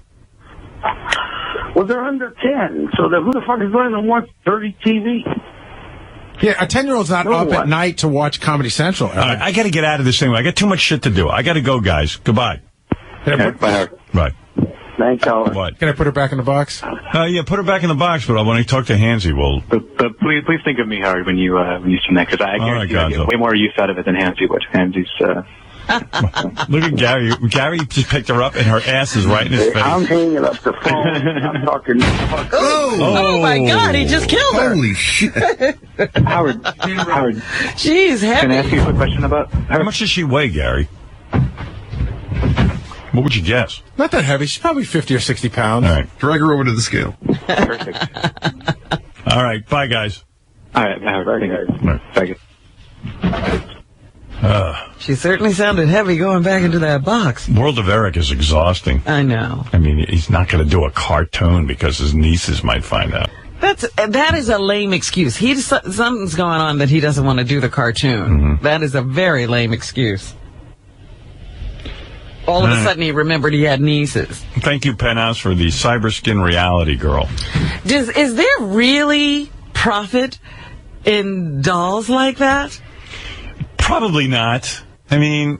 Well, they're under 10, so who the fuck is going to watch dirty TV? Yeah, a 10-year-old's not up at night to watch Comedy Central. All right, I got to get out of this thing. I got too much shit to do. I got to go, guys. Goodbye. Bye. Thanks, Howard. What? Can I put her back in the box? Yeah, put her back in the box, but when I talk to Hansy, But please think of me, Howard, when you send that, because I guarantee I get way more use out of it than Hansy would. Hansy's... Look at Gary. Gary just picked her up, and her ass is right in his face. I'm hanging up the phone. I'm talking. Oh, my God, he just killed her. Holy shit. Howard. She's heavy. Can I ask you a quick question about her? How much does she weigh, Gary? What would you guess? Not that heavy. She's probably 50 or 60 pounds. All right. Drag her over to the scale. Perfect. All right. Bye, guys. All right, Howard. Thank you. She certainly sounded heavy going back into that box. World of Eric is exhausting. I know. I mean, he's not going to do a cartoon because his nieces might find out. That is a lame excuse. Something's going on that he doesn't want to do the cartoon. That is a very lame excuse. All of a sudden he remembered he had nieces. Thank you, Penthouse, for the Cyberskin reality girl. Is there really profit in dolls like that? Probably not. I mean,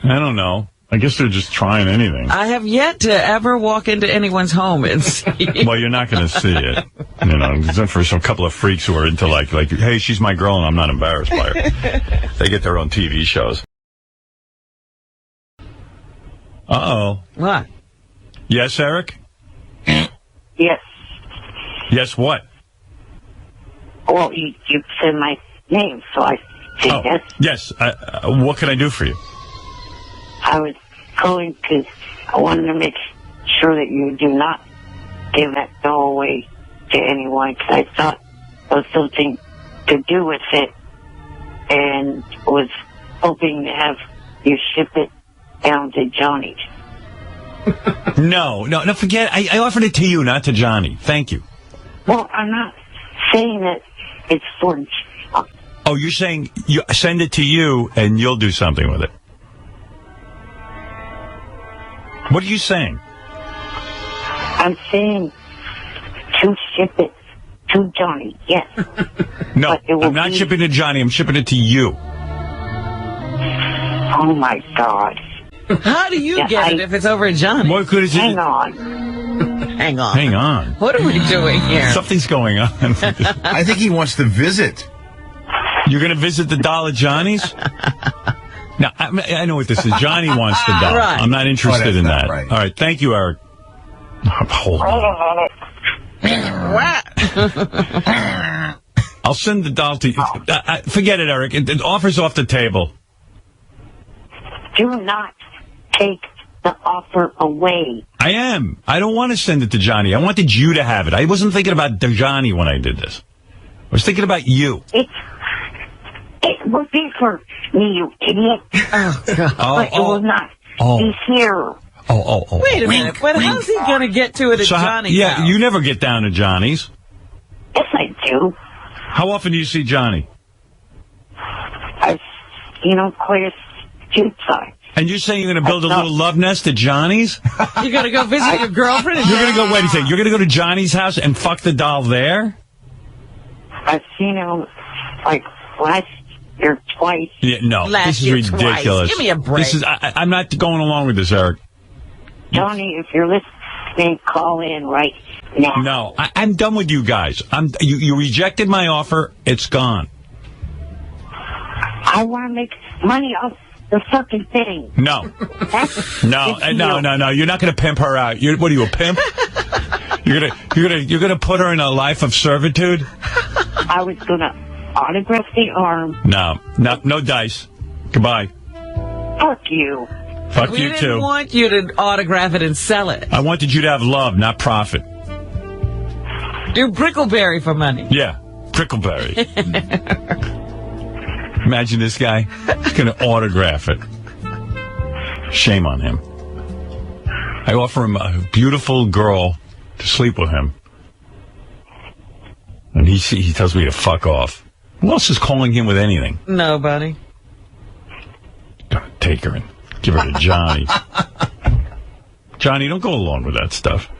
I don't know. I guess they're just trying anything. I have yet to ever walk into anyone's home and see. Well, you're not going to see it. Except for some couple of freaks who are into like, hey, she's my girl and I'm not embarrassed by her. They get their own TV shows. Uh-oh. What? Yes, Eric? Yes. Yes, what? Well, you said my name, so I said yes. Yes. What can I do for you? I was calling because I wanted to make sure that you do not give that doll away to anyone, because I thought there was something to do with it and was hoping to have you ship it down to Johnny's. No, forget it. I offered it to you, not to Johnny. Thank you. Well, I'm not saying that it's for... Oh, you're saying you send it to you and you'll do something with it. What are you saying? I'm saying to ship it to Johnny, yes. No, I'm not shipping it to Johnny. I'm shipping it to you. Oh, my God. How do you get it if it's over at Johnny? What good is it? Hang on. Hang on. What are we doing here? Something's going on. I think he wants to visit. You're going to visit the doll at Johnny's? Now, I know what this is. Johnny wants the doll. Right. I'm not interested in that. Right. All right. Thank you, Eric. Hold on. I'll send the doll to you. Forget it, Eric. The offer's off the table. Do not take the offer away. I am. I don't want to send it to Johnny. I wanted you to have it. I wasn't thinking about Johnny when I did this. I was thinking about you. It would be for me, you idiot. Oh, God. But it will not be here. Wait a minute. But how's he going to get to it at Johnny's house? You never get down to Johnny's. Yes, I do. How often do you see Johnny? Quite a few times. And you're saying you're going to build a little love nest at Johnny's? You're going to go visit your girlfriend? You're going to go, wait a second, you're going to go to Johnny's house and fuck the doll there? I've seen him, when I year twice. Yeah, no, Last this is year ridiculous. twice. Give me a break. This is. I'm not going along with this, Eric. Tony, if you're listening, call in right now. No, I'm done with you guys. You rejected my offer. It's gone. I want to make money off the fucking thing. No. No. You're not going to pimp her out. What are you, a pimp? You're gonna put her in a life of servitude? I was going to autograph the arm. No dice. Goodbye. Fuck you. Fuck we you didn't too. want you to autograph it and sell it. I wanted you to have love, not profit. Do Brickleberry for money. Yeah, Brickleberry. Imagine this guy. He's going to autograph it. Shame on him. I offer him a beautiful girl to sleep with him. And he tells me to fuck off. Who else is calling him with anything? Nobody. Gonna take her and give her to Johnny. Johnny, don't go along with that stuff.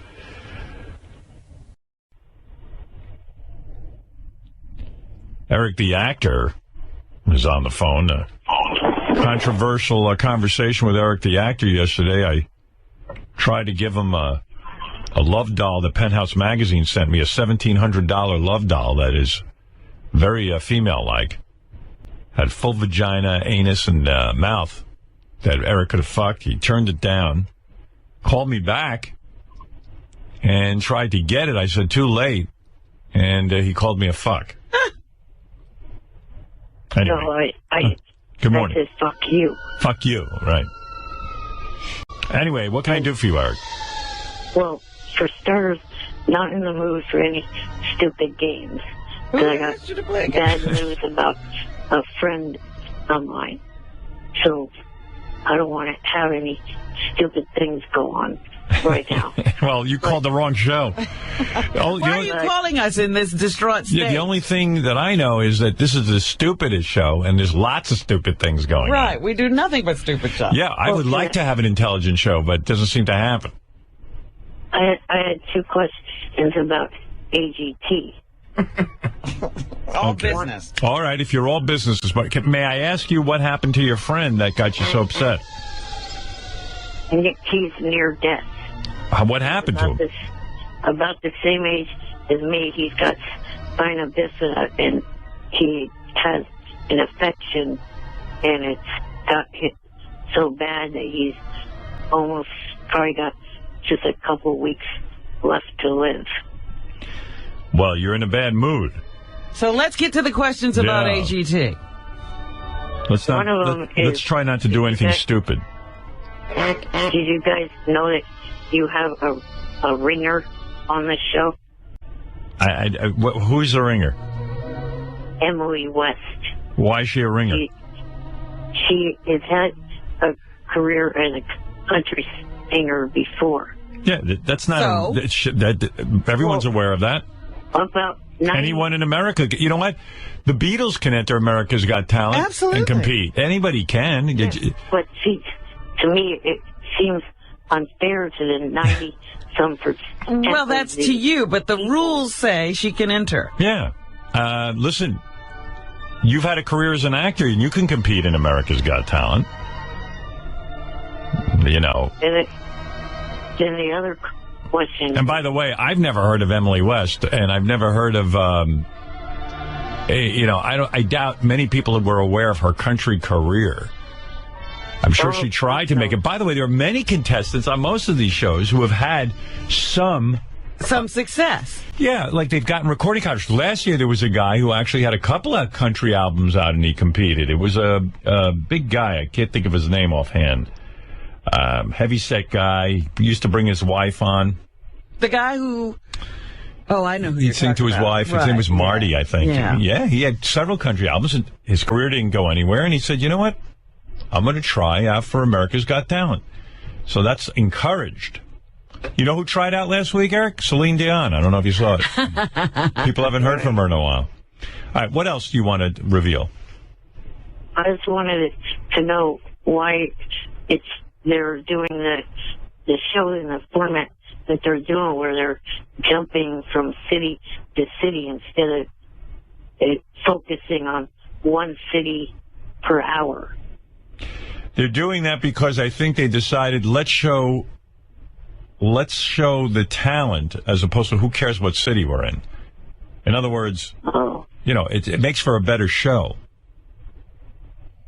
Eric the actor is on the phone. A controversial conversation with Eric the actor yesterday. I tried to give him a love doll that Penthouse Magazine sent me, a $1,700 love doll that is very female-like. Had full vagina, anus, and mouth that Eric could have fucked. He turned it down, called me back, and tried to get it. I said, too late. And he called me a fuck. Anyway. No, Good morning. I said, fuck you. Fuck you, right. Anyway, what can I do for you, Eric? Well, for starters, not in the mood for any stupid games. Because I got bad news about a friend of mine. So I don't want to have any stupid things go on right now. Well, you called the wrong show. Why are you calling us in this distraught state? Yeah, the only thing that I know is that this is the stupidest show, and there's lots of stupid things going on. Right, we do nothing but stupid stuff. Yeah, I would like to have an intelligent show, but it doesn't seem to happen. I had two questions about AGT. All business. All right, if you're all business, may I ask you what happened to your friend that got you so upset? He's near death. What happened to him? About the same age as me. He's got spina bifida, and he has an infection, and it's got hit so bad that he's almost probably got just a couple weeks left to live. Well, you're in a bad mood. So let's get to the questions about Yeah. AGT. Let's try not to do anything stupid. Did you guys know that you have a ringer on the show? Who's the ringer? Emily West. Why is she a ringer? She has had a career as a country singer before. Yeah, that's not. Everyone's aware of that. About anyone in America, you know what? The Beatles can enter America's Got Talent and compete. Anybody can. Yeah. But see, to me, it seems unfair to the 90-some%. Well, that's to you, but the rules say she can enter. Yeah. Listen, you've had a career as an actor, and you can compete in America's Got Talent. You know. And then the other question. And by the way, I've never heard of Emily West, and I've never heard of, I doubt many people were aware of her country career. I'm sure she tried to make it. By the way, there are many contestants on most of these shows who have had some success. Yeah, like they've gotten recording contracts. Last year, there was a guy who actually had a couple of country albums out, and he competed. It was a big guy. I can't think of his name offhand. Heavyset guy. He used to bring his wife on. The guy who... Oh, I know who He'd sing to his wife. His name was Marty, I think. Yeah. He had several country albums, and his career didn't go anywhere. And he said, you know what? I'm going to try out for America's Got Talent. So that's encouraged. You know who tried out last week, Eric? Celine Dion. I don't know if you saw it. People haven't heard from her in a while. All right, what else do you want to reveal? I just wanted to know why they're doing the show in the format that they're doing, where they're jumping from city to city instead of focusing on one city per hour. They're doing that because I think they decided let's show the talent as opposed to who cares what city we're in. In other words, it makes for a better show.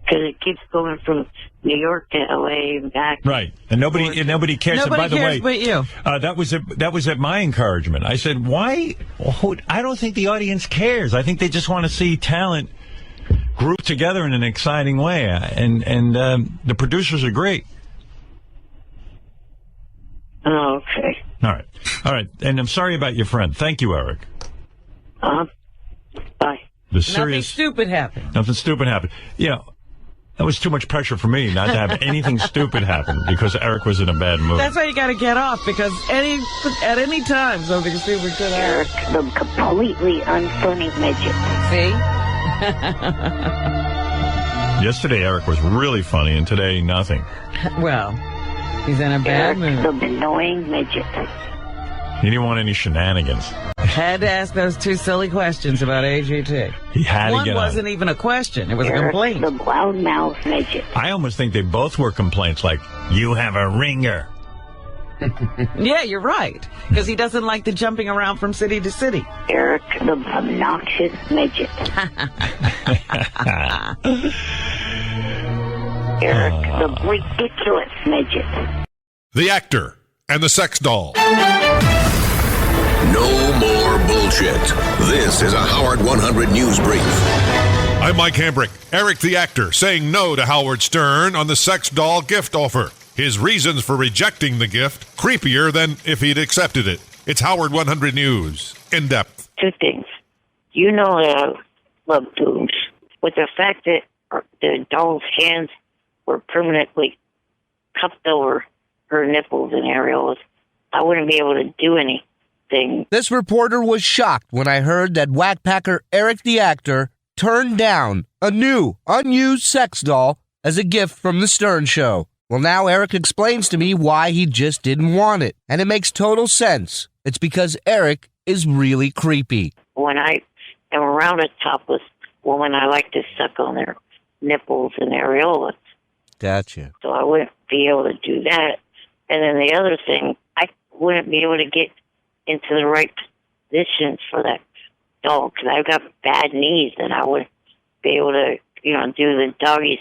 Because it keeps going from New York to L.A. and back. Right, and nobody cares. Nobody and by the cares way, but you. That was at my encouragement. I said, why? I don't think the audience cares. I think they just want to see talent grouped together in an exciting way, and the producers agree. Oh, okay. All right, and I'm sorry about your friend. Thank you, Eric. Bye. Nothing stupid happened. Nothing stupid happened. That was too much pressure for me not to have anything stupid happen because Eric was in a bad mood. That's why you got to get off, because at any time something stupid could happen. Eric, the completely unfunny midget. See? Yesterday, Eric was really funny, and today, nothing. Well, he's in a bad mood. The annoying midget. He didn't want any shenanigans. Had to ask those two silly questions about AGT. He had to get One wasn't even a question. It was a complaint. The loudmouth midget. I almost think they both were complaints like, you have a ringer. Yeah, you're right. Because he doesn't like the jumping around from city to city. Eric, the obnoxious midget. Eric, the ridiculous midget. The actor and the sex doll. No more bullshit. This is a Howard 100 News Brief. I'm Mike Hambrick. Eric the actor saying no to Howard Stern on the sex doll gift offer. His reasons for rejecting the gift creepier than if he'd accepted it. It's Howard 100 News. In depth. Two things. You know that I love boobs. With the fact that the doll's hands were permanently cupped over her nipples and areolas, I wouldn't be able to do anything. This reporter was shocked when I heard that whackpacker Eric the actor turned down a new, unused sex doll as a gift from the Stern Show. Well, now Eric explains to me why he just didn't want it, and it makes total sense. It's because Eric is really creepy. When I am around a topless woman, I like to suck on their nipples and areolas. Gotcha. So I wouldn't be able to do that. And then the other thing, I wouldn't be able to get into the right positions for that doll because I've got bad knees and I wouldn't be able to, do the doggy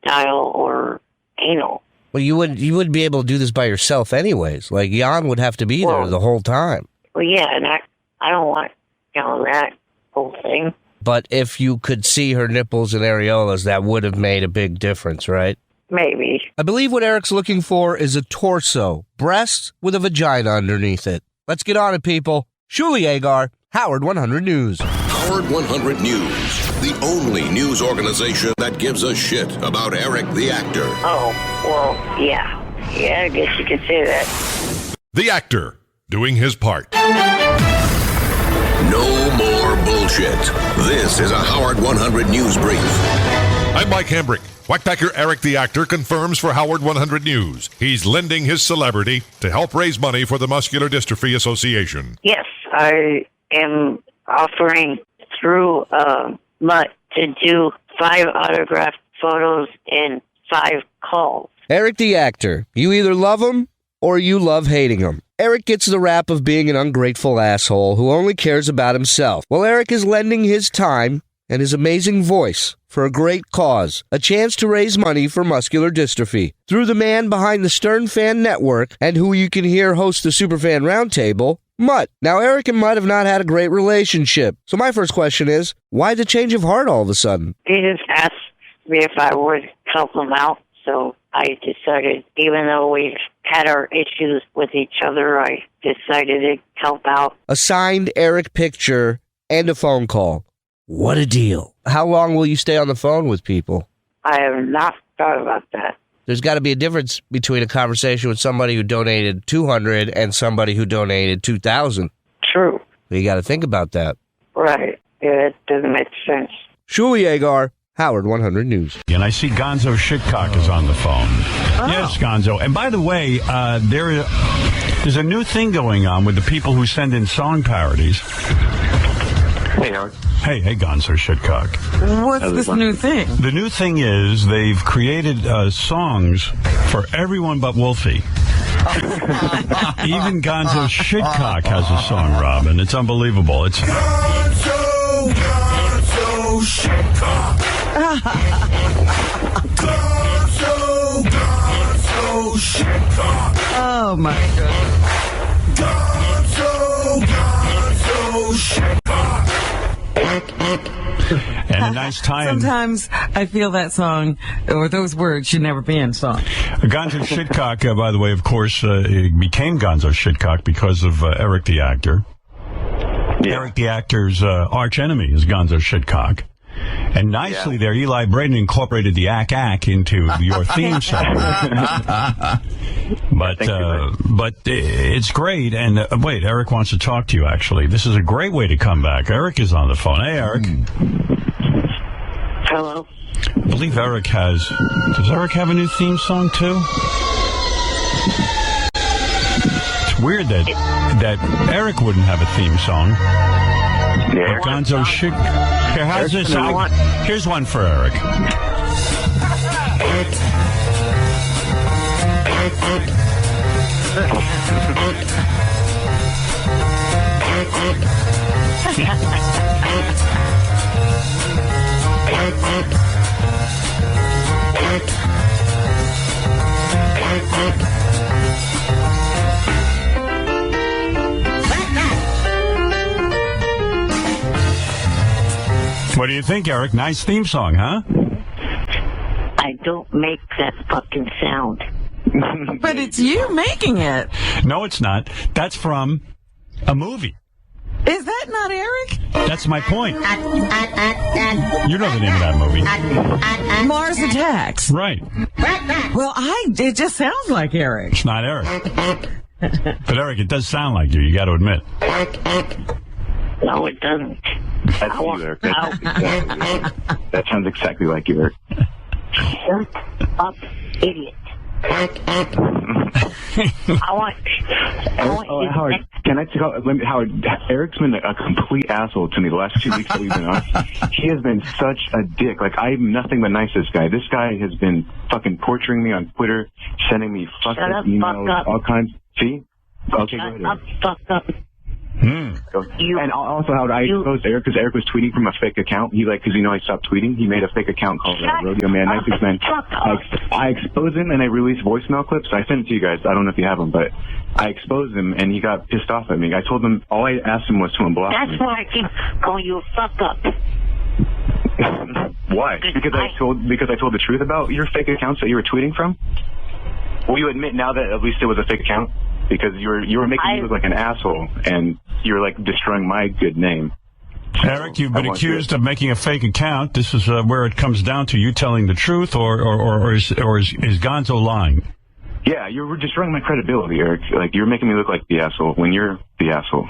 style or anal. Well, you wouldn't be able to do this by yourself anyways. Like, Jan would have to be there the whole time. Well, yeah, and I don't want, that whole thing. But if you could see her nipples and areolas, that would have made a big difference, right? Maybe. I believe what Eric's looking for is a torso, breasts with a vagina underneath it. Let's get on it, people. Shuli Agar, Howard 100 News. Howard 100 News, the only news organization that gives a shit about Eric the actor. Oh, well, yeah. Yeah, I guess you could say that. The actor doing his part. No more bullshit. This is a Howard 100 News Brief. I'm Mike Hambrick. Whackpacker Eric the actor confirms for Howard 100 News he's lending his celebrity to help raise money for the Muscular Dystrophy Association. Yes, I am offering through Mutt to do 5 autographed photos and 5 calls. Eric the actor, you either love him or you love hating him. Eric gets the rap of being an ungrateful asshole who only cares about himself. Well, Eric is lending his time and his amazing voice for a great cause, a chance to raise money for muscular dystrophy. Through the man behind the Stern Fan Network and who you can hear host the Superfan Roundtable, Mutt. Now, Eric and Mutt have not had a great relationship. So my first question is, why the change of heart all of a sudden? He just asked me if I would help him out, so I decided, even though we've had our issues with each other, I decided to help out. A signed Eric picture and a phone call. What a deal. How long will you stay on the phone with people? I have not thought about that. There's got to be a difference between a conversation with somebody who donated $200 and somebody who donated $2,000. True. You got to think about that. Right. Yeah, it doesn't make sense. Shuli Agar, Howard 100 News. And I see Gonzo Shitcock is on the phone. Oh. Yes, Gonzo. And by the way, there's a new thing going on with the people who send in song parodies. Hey, Howard. Hey, Gonzo Shitcock. What's this new thing? The new thing is they've created songs for everyone but Wolfie. Even Gonzo Shitcock has a song, Robin. It's unbelievable. It's Gonzo Shitcock. Gonzo Shitcock. Oh my goodness. Gonzo Shitcock. and a nice tie-in. Sometimes I feel that song or those words should never be in song. Gonzo Shitcock, by the way, of course, it became Gonzo Shitcock because of Eric the Actor. Yeah. Eric the Actor's arch enemy is Gonzo Shitcock. And nicely there, Eli Braden incorporated the ack into your theme song. But it's great. And wait, Eric wants to talk to you, actually. This is a great way to come back. Eric is on the phone. Hey, Eric. Hello. I believe Eric has... Does Eric have a new theme song, too? It's weird that Eric wouldn't have a theme song. Yeah. Gonzo Shit... Here, how's this? Here's one for Eric. What do you think, Eric? Nice theme song, huh? I don't make that fucking sound. But it's you making it. No, it's not. That's from a movie. Is that not Eric? That's my point. You know the name of that movie. Mars Attacks. Right. Well, it just sounds like Eric. It's not Eric. But Eric, it does sound like you. You got to admit. No, it doesn't. That's you, Eric. That sounds exactly like you, Eric. Shut up, idiot. Howard, can I tell Howard, Eric's been a complete asshole to me the last 2 weeks that we've been on. He has been such a dick. Like, I'm nothing but nice to this guy. This guy has been fucking torturing me on Twitter, sending me fucked up emails, all kinds. See? Okay, go ahead. Fuck up. And also, Howard, I exposed Eric because Eric was tweeting from a fake account. Because I stopped tweeting. He made a fake account called Rodeo Man, Nicest Man. I exposed him and I released voicemail clips. I sent it to you guys. I don't know if you have them, but I exposed him and he got pissed off at me. I told him all I asked him was to unblock me. That's why I keep calling you a fuck up. Why? Because I told the truth about your fake accounts that you were tweeting from. Will you admit now that at least it was a fake account? Because you were making me look like an asshole, and you were like destroying my good name. Eric, you've been accused of making a fake account. This is where it comes down to you telling the truth, or is Gonzo lying? Yeah, you're destroying my credibility, Eric. Like, you're making me look like the asshole when you're the asshole.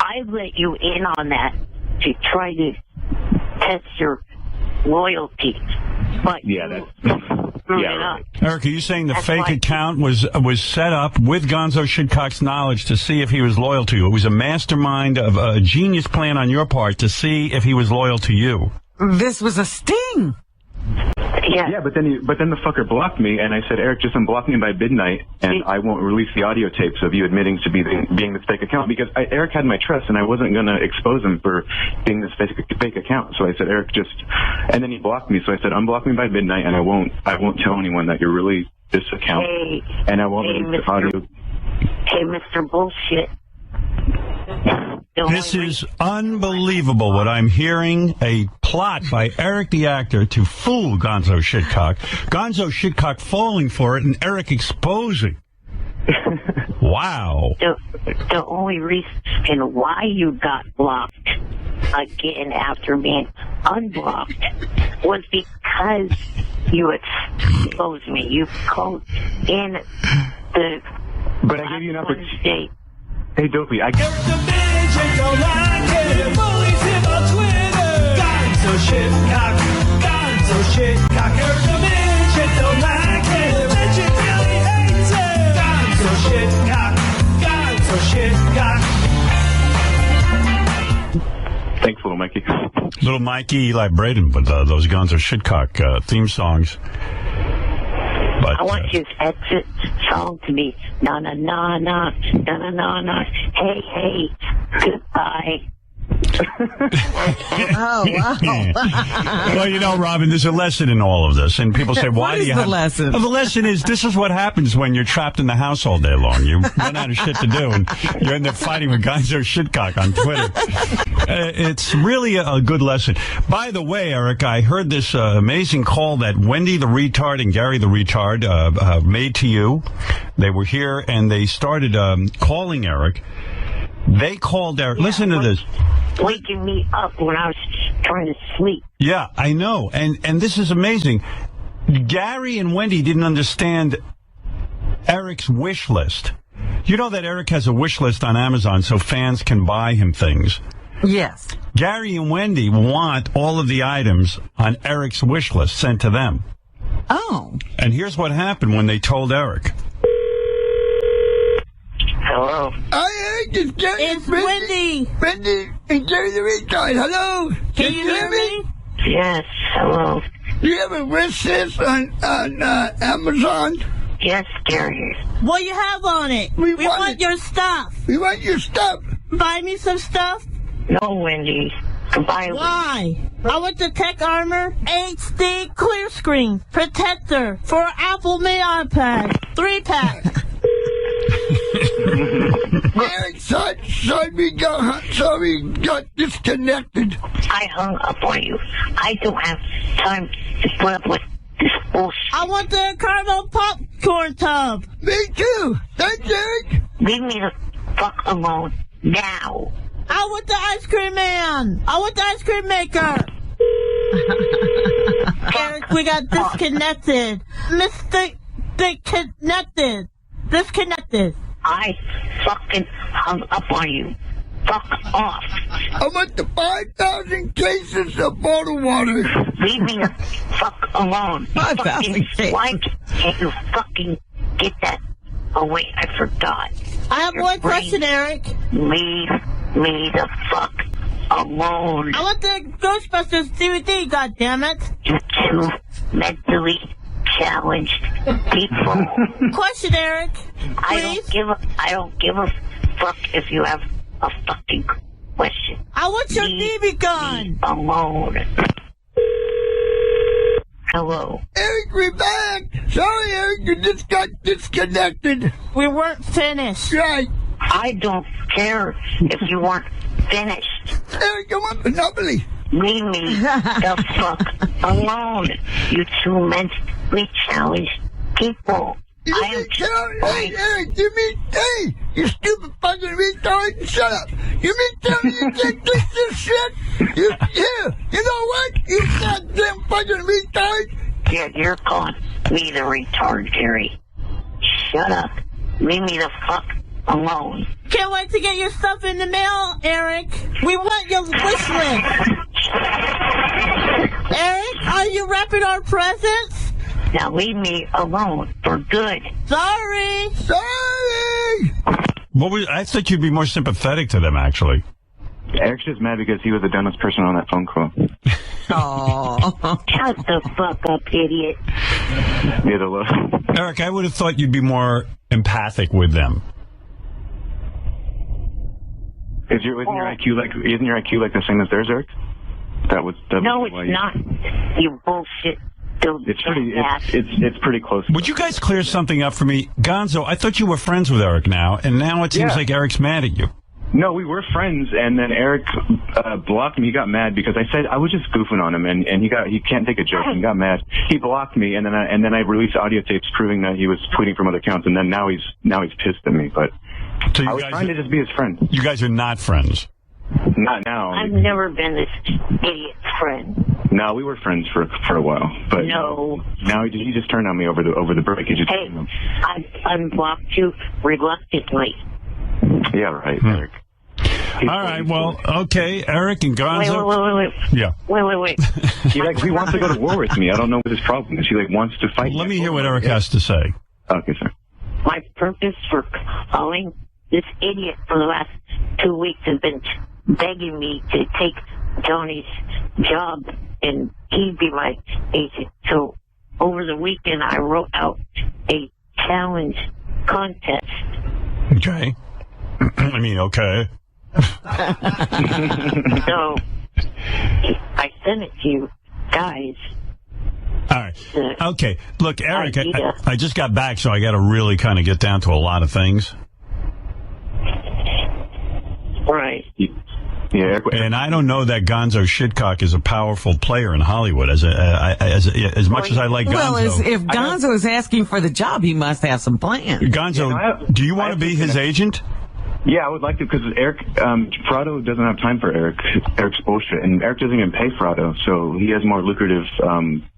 I let you in on that to try to test your loyalty, but right. Eric, are you saying the fake account was set up with Gonzo Shitcock's knowledge to see if he was loyal to you? It was a mastermind of a genius plan on your part to see if he was loyal to you. This was a sting. Yeah, but then the fucker blocked me, and I said, Eric, just unblock me by midnight, and I won't release the audio tapes of you admitting to being this fake account, because Eric had my trust, and I wasn't going to expose him for being this fake account. So I said, Eric, and then he blocked me. So I said, unblock me by midnight, and I won't tell anyone that you're really this account, and I won't release the audio. Hey, Mr. Bullshit. This is unbelievable what I'm hearing. A plot by Eric the Actor to fool Gonzo Shitcock. Gonzo Shitcock falling for it and Eric exposing. Wow. The only reason why you got blocked again after being unblocked was because you exposed me. You called in the... But I gave you an opportunity. Hey, Dopey, I... Thanks, Little Mikey. Little Mikey, Eli Braden with those Gonzo Shitcock theme songs. But, I want his exit song to be na na na na na na na na. Hey hey, goodbye. Oh, wow. Well, you know, Robin, there's a lesson in all of this. And people say, why What do is you the have... lesson? Well, the lesson is this is what happens when you're trapped in the house all day long. You run out of shit to do, and you end up fighting with Gonzo Shitcock on Twitter. It's really a good lesson. By the way, Eric, I heard this amazing call that Wendy the Retard and Gary the Retard made to you. They were here, and they started calling Eric. They called Eric. Listen to this. Waking me up when I was trying to sleep. Yeah, I know. And this is amazing. Gary and Wendy didn't understand Eric's wish list. You know that Eric has a wish list on Amazon so fans can buy him things. Yes. Gary and Wendy want all of the items on Eric's wish list sent to them. Oh. And here's what happened when they told Eric. Hello. Hi, Eric. It's Gary. It's Wendy. Wendy and Gary the Retard. Hello. Can you hear me? Yes, hello. Do you have a wish list on Amazon? Yes, Gary. What do you have on it? We want your stuff. We want your stuff. Buy me some stuff? No, Wendy. Goodbye. Why? I want the Tech Armor HD Clear Screen Protector for Apple Mini iPad 3-pack. Eric, sorry we got disconnected. I hung up on you. I don't have time to put up with this bullshit. I want the caramel popcorn tub. Me too. Thanks, Eric. Leave me the fuck alone now. I want the ice cream man. I want the ice cream maker. Eric, we got disconnected. Disconnected. I fucking hung up on you. Fuck off. I want the 5,000 cases of bottled water. Leave me the fuck alone. 5,000 cases. Why can't you fucking get that? Oh, wait, I forgot. I have one question, Eric. Leave me the fuck alone. I want the Ghostbusters DVD, goddammit. You two mentally challenged people. Question, Eric. I don't give a fuck if you have a fucking question. I want your BB gun. Me alone. Hello. Eric, we're back. Sorry, Eric, you just got disconnected. We weren't finished. Right. I don't care if you weren't finished. Eric, I want Monopoly. Leave me the fuck alone. You two mentally challenged people. Hey, Eric, you mean, hey, you stupid fucking retard, shut up. You mean tell me you can't click this shit? You know what? You goddamn fucking retard. Yeah, you're calling me the retard, Gary. Shut up. Leave me the fuck alone. Can't wait to get your stuff in the mail, Eric. We want your wish list. Eric, are you wrapping our presents? Now leave me alone for good. Sorry. I thought you'd be more sympathetic to them, actually. Eric's just mad because he was the dumbest person on that phone call. Oh. Shut the fuck up, idiot. Eric, I would have thought you'd be more empathic with them. Isn't your IQ like the same as theirs, Eric? No, it's not. You bullshit. It's pretty close. Would you guys clear something up for me? Gonzo, I thought you were friends with Eric now, and now it seems like Eric's mad at you. No, we were friends, and then Eric blocked me. He got mad because I said I was just goofing on him, and he can't take a joke. He got mad. He blocked me, and then I released audio tapes proving that he was tweeting from other accounts, and then now he's pissed at me. But so I was trying to just be his friend. You guys are not friends. Not now. I've never been this idiot's friend. No, we were friends for a while, but no. Now he just turned on me over the break. Hey, I unblocked you reluctantly. Yeah, right, Eric. All right, well, okay, Eric and Gonzo. Wait. Yeah. Wait. He wants to go to war with me. I don't know what his problem is. He wants to fight. Let me hear what Eric has to say. Okay, sir. My purpose for calling this idiot for the last 2 weeks has been begging me to take Tony's job and he'd be my agent. So over the weekend, I wrote out a challenge contest. Okay. I mean, okay. So I sent it to you guys. All right. Okay. Look, Eric, I just got back, so I got to really kind of get down to a lot of things. Right. Yeah. And I don't know that Gonzo Shitcock is a powerful player in Hollywood. As much as I like Gonzo. Well, if Gonzo is asking for the job, he must have some plans. Gonzo, do you want to be his agent? Yeah, I would like to, because Eric, Fraudo doesn't have time for Eric's bullshit, and Eric doesn't even pay Fraudo, so he has more lucrative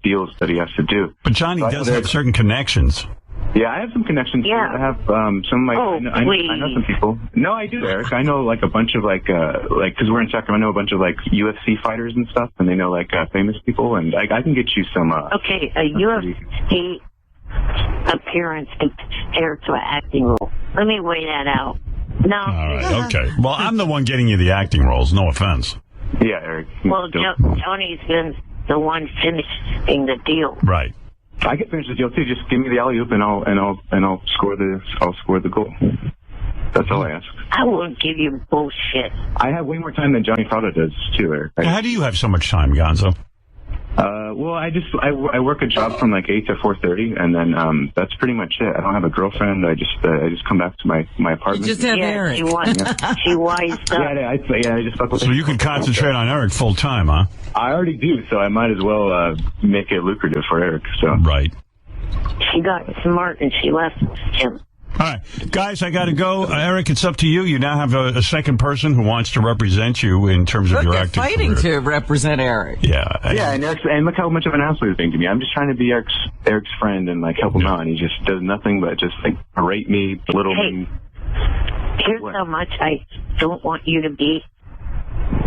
deals that he has to do. But Johnny does have certain connections. Yeah, I have some connections. Yeah. I have some of my. I know some people. No, I do, Eric. I know like a bunch of like because we're in Sacramento, a bunch of like UFC fighters and stuff, and they know like famous people, and I can get you some. Okay, a UFC appearance compared to an acting role. Let me weigh that out. No. All right. Okay. Well, I'm the one getting you the acting roles. No offense. Yeah, Eric. Well, Tony's been the one finishing the deal. Right. I can finish the deal too. Just give me the alley oop, and I'll score the goal. That's all I ask. I won't give you bullshit. I have way more time than Johnny Fraudo does too, Eric. How do you have so much time, Gonzo? Well, I work a job from like 8 to 4:30, and then that's pretty much it. I don't have a girlfriend. I just come back to my apartment. You just have Eric. She wised up. I just fuck with So you can concentrate on Eric full time, huh? I already do, so I might as well make it lucrative for Eric. So right. She got smart and she left him. All right, guys, I got to go. Eric, it's up to you. You now have a second person who wants to represent you in terms of your acting fighting career. to represent Eric. Yeah. And look how much of an asshole he's being to me. I'm just trying to be Eric's friend and like help him out, and he just does nothing but just like berate me, belittle me. Here's how much I don't want you to be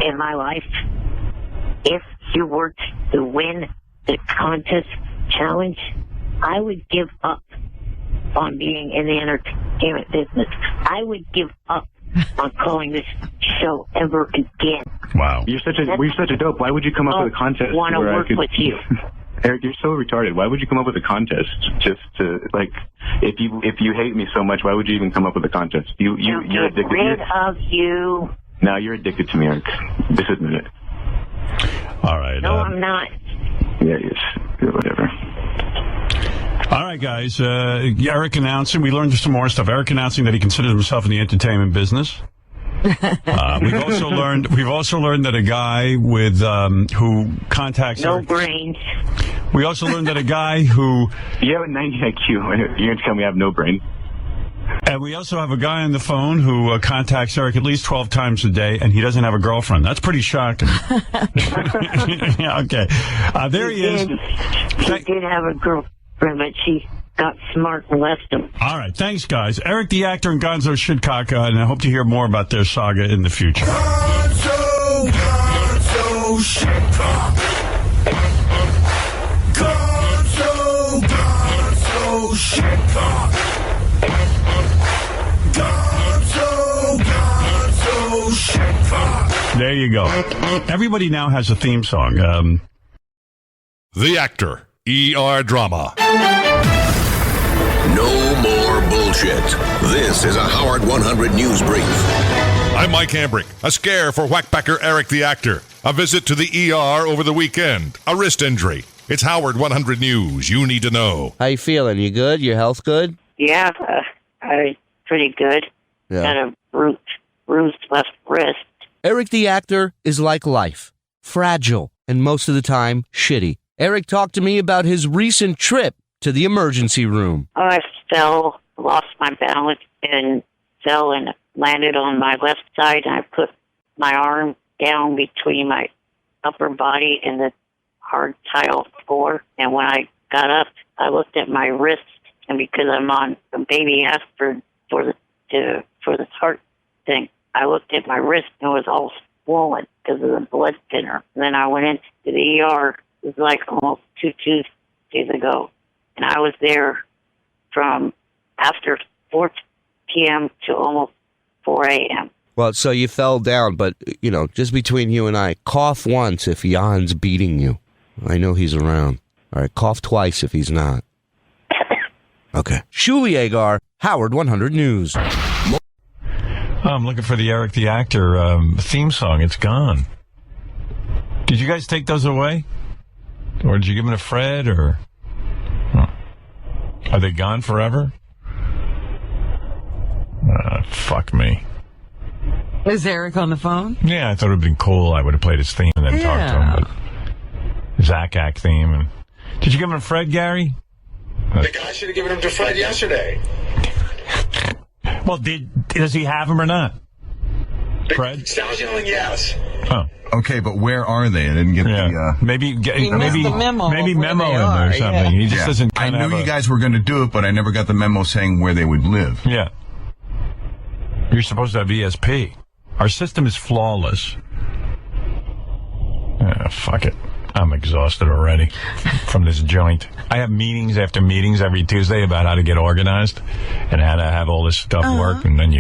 in my life. If you were to win the contest challenge, I would give up on being in the entertainment business. I would give up on calling this show ever again. Wow. You're such a dope. Why would you come up with a contest? Want to work with you. Eric, you're so retarded. Why would you come up with a contest just to like? If you hate me so much, why would you even come up with a contest? You're addicted. Get rid of you. No, you're addicted to me, Eric. Just admit it. All right. No, I'm not. Yeah, yes. Whatever. All right, guys. Eric announcing. We learned some more stuff. Eric announcing that he considers himself in the entertainment business. We've also learned that a guy with who contacts no brains. We also learned that a guy who you have a 90 IQ. You're going to tell me I have no brain. And we also have a guy on the phone who contacts Eric at least 12 times a day, and he doesn't have a girlfriend. That's pretty shocking. Yeah, okay. There he is. He did have a girlfriend, but she got smart and left him. All right. Thanks, guys. Eric the actor and Gonzo Shitcock, and I hope to hear more about their saga in the future. Gonzo Shitcock. Gonzo Shitcock. Gonzo Shitcock. There you go. Everybody now has a theme song. The Actor. ER drama. No more bullshit. This is a Howard 100 News Brief. I'm Mike Hambrick. A scare for whackpacker Eric the Actor. A visit to the ER over the weekend. A wrist injury. It's Howard 100 News. You need to know. How you feeling? You good? Your health good? Yeah, I'm pretty good. Yeah. Got a bruised left wrist. Eric the Actor is like life. Fragile, and most of the time, shitty. Eric talked to me about his recent trip to the emergency room. I fell, lost my balance, and fell and landed on my left side. And I put my arm down between my upper body and the hard tile floor. And when I got up, I looked at my wrist, and because I'm on a baby aspirin for the heart thing, I looked at my wrist and it was all swollen because of the blood thinner. And then I went into the ER. It was like almost 2 Tuesdays ago. And I was there from after 4 p.m. to almost 4 a.m. Well, so you fell down, but, just between you and I, cough once if Jan's beating you. I know he's around. All right, cough twice if he's not. Okay. Shuli Agar, Howard 100 News. I'm looking for the Eric the Actor theme song. It's gone. Did you guys take those away? Or did you give them to Fred? Or are they gone forever? Fuck me. Is Eric on the phone? Yeah, I thought it would have been cool. I would have played his theme and then talked to him. But Zach theme. And did you give him to Fred, Gary? The guy should have given him to Fred yesterday. Well, does he have him or not? Fred? Sal's yelling yes. Oh. Okay, but where are they? I didn't get the... Maybe the memo memo in there or something. He just doesn't I knew you guys were going to do it, but I never got the memo saying where they would live. Yeah. You're supposed to have ESP. Our system is flawless. Fuck it. I'm exhausted already from this joint. I have meetings after meetings every Tuesday about how to get organized and how to have all this stuff work, and then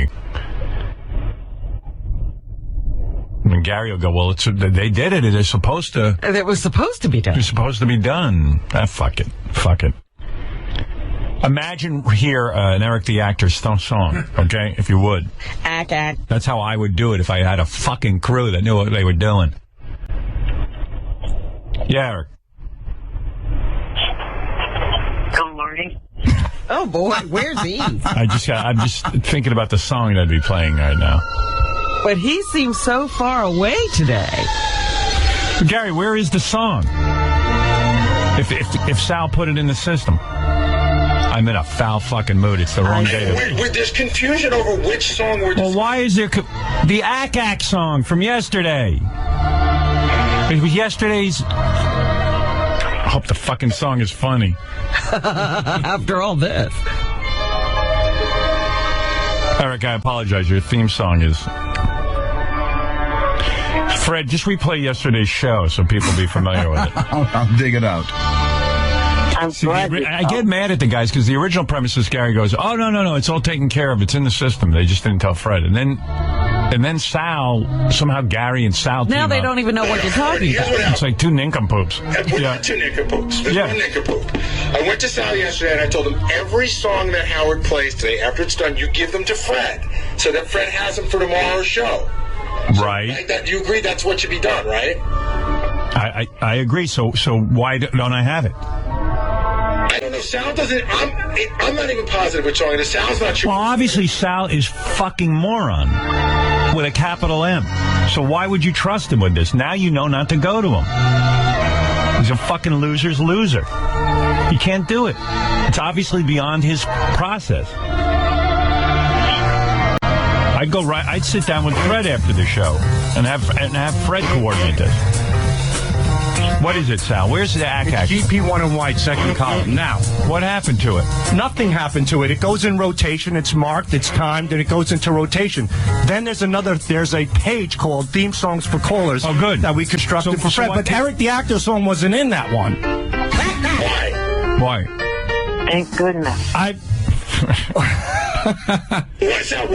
and Gary will go, well, they did it. They're supposed to. It was supposed to be done. It was supposed to be done. Fuck it. Fuck it. Imagine here an Eric the Actor song, okay, if you would. Act. That's how I would do it if I had a fucking crew that knew what they were doing. Yeah, Eric. Good morning. Oh, boy, where's he? I'm just thinking about the song that'd be playing right now. But he seems so far away today. Gary, where is the song? If Sal put it in the system. I'm in a foul fucking mood. It's the wrong day. There's confusion over which song we're... Well, why is there... the Ack song from yesterday. It was yesterday's... I hope the fucking song is funny. After all this. Eric, I apologize. Your theme song is... Fred, just replay yesterday's show so people be familiar with it. I'll dig it out. I get mad at the guys because the original premise is Gary goes, oh, no, it's all taken care of. It's in the system. They just didn't tell Fred. And then Sal, somehow Gary and Sal now they don't even know what you're talking about. It's like two nincompoops. We're not two nincompoops. There's one nincompoop. I went to Sal yesterday and I told him every song that Howard plays today, after it's done, you give them to Fred so that Fred has them for tomorrow's show. Right. Do you agree that's what should be done, right? I agree. So why don't I have it? I don't know. Sal doesn't... I'm not even positive which song it is. Sal's not sure. Well, obviously Sal is fucking moron with a capital M. So why would you trust him with this? Now you know not to go to him. He's a fucking loser's loser. He can't do it. It's obviously beyond his process. I'd sit down with Fred after the show and have Fred coordinate this. What is it, Sal? Where's the Ack? GP1 and white, second column. Now, what happened to it? Nothing happened to it. It goes in rotation. It's marked. It's timed, and it goes into rotation. Then there's a page called Theme Songs for Callers. Oh, good. That we constructed for Fred. But Eric the Actor song wasn't in that one. Why? Thank goodness. I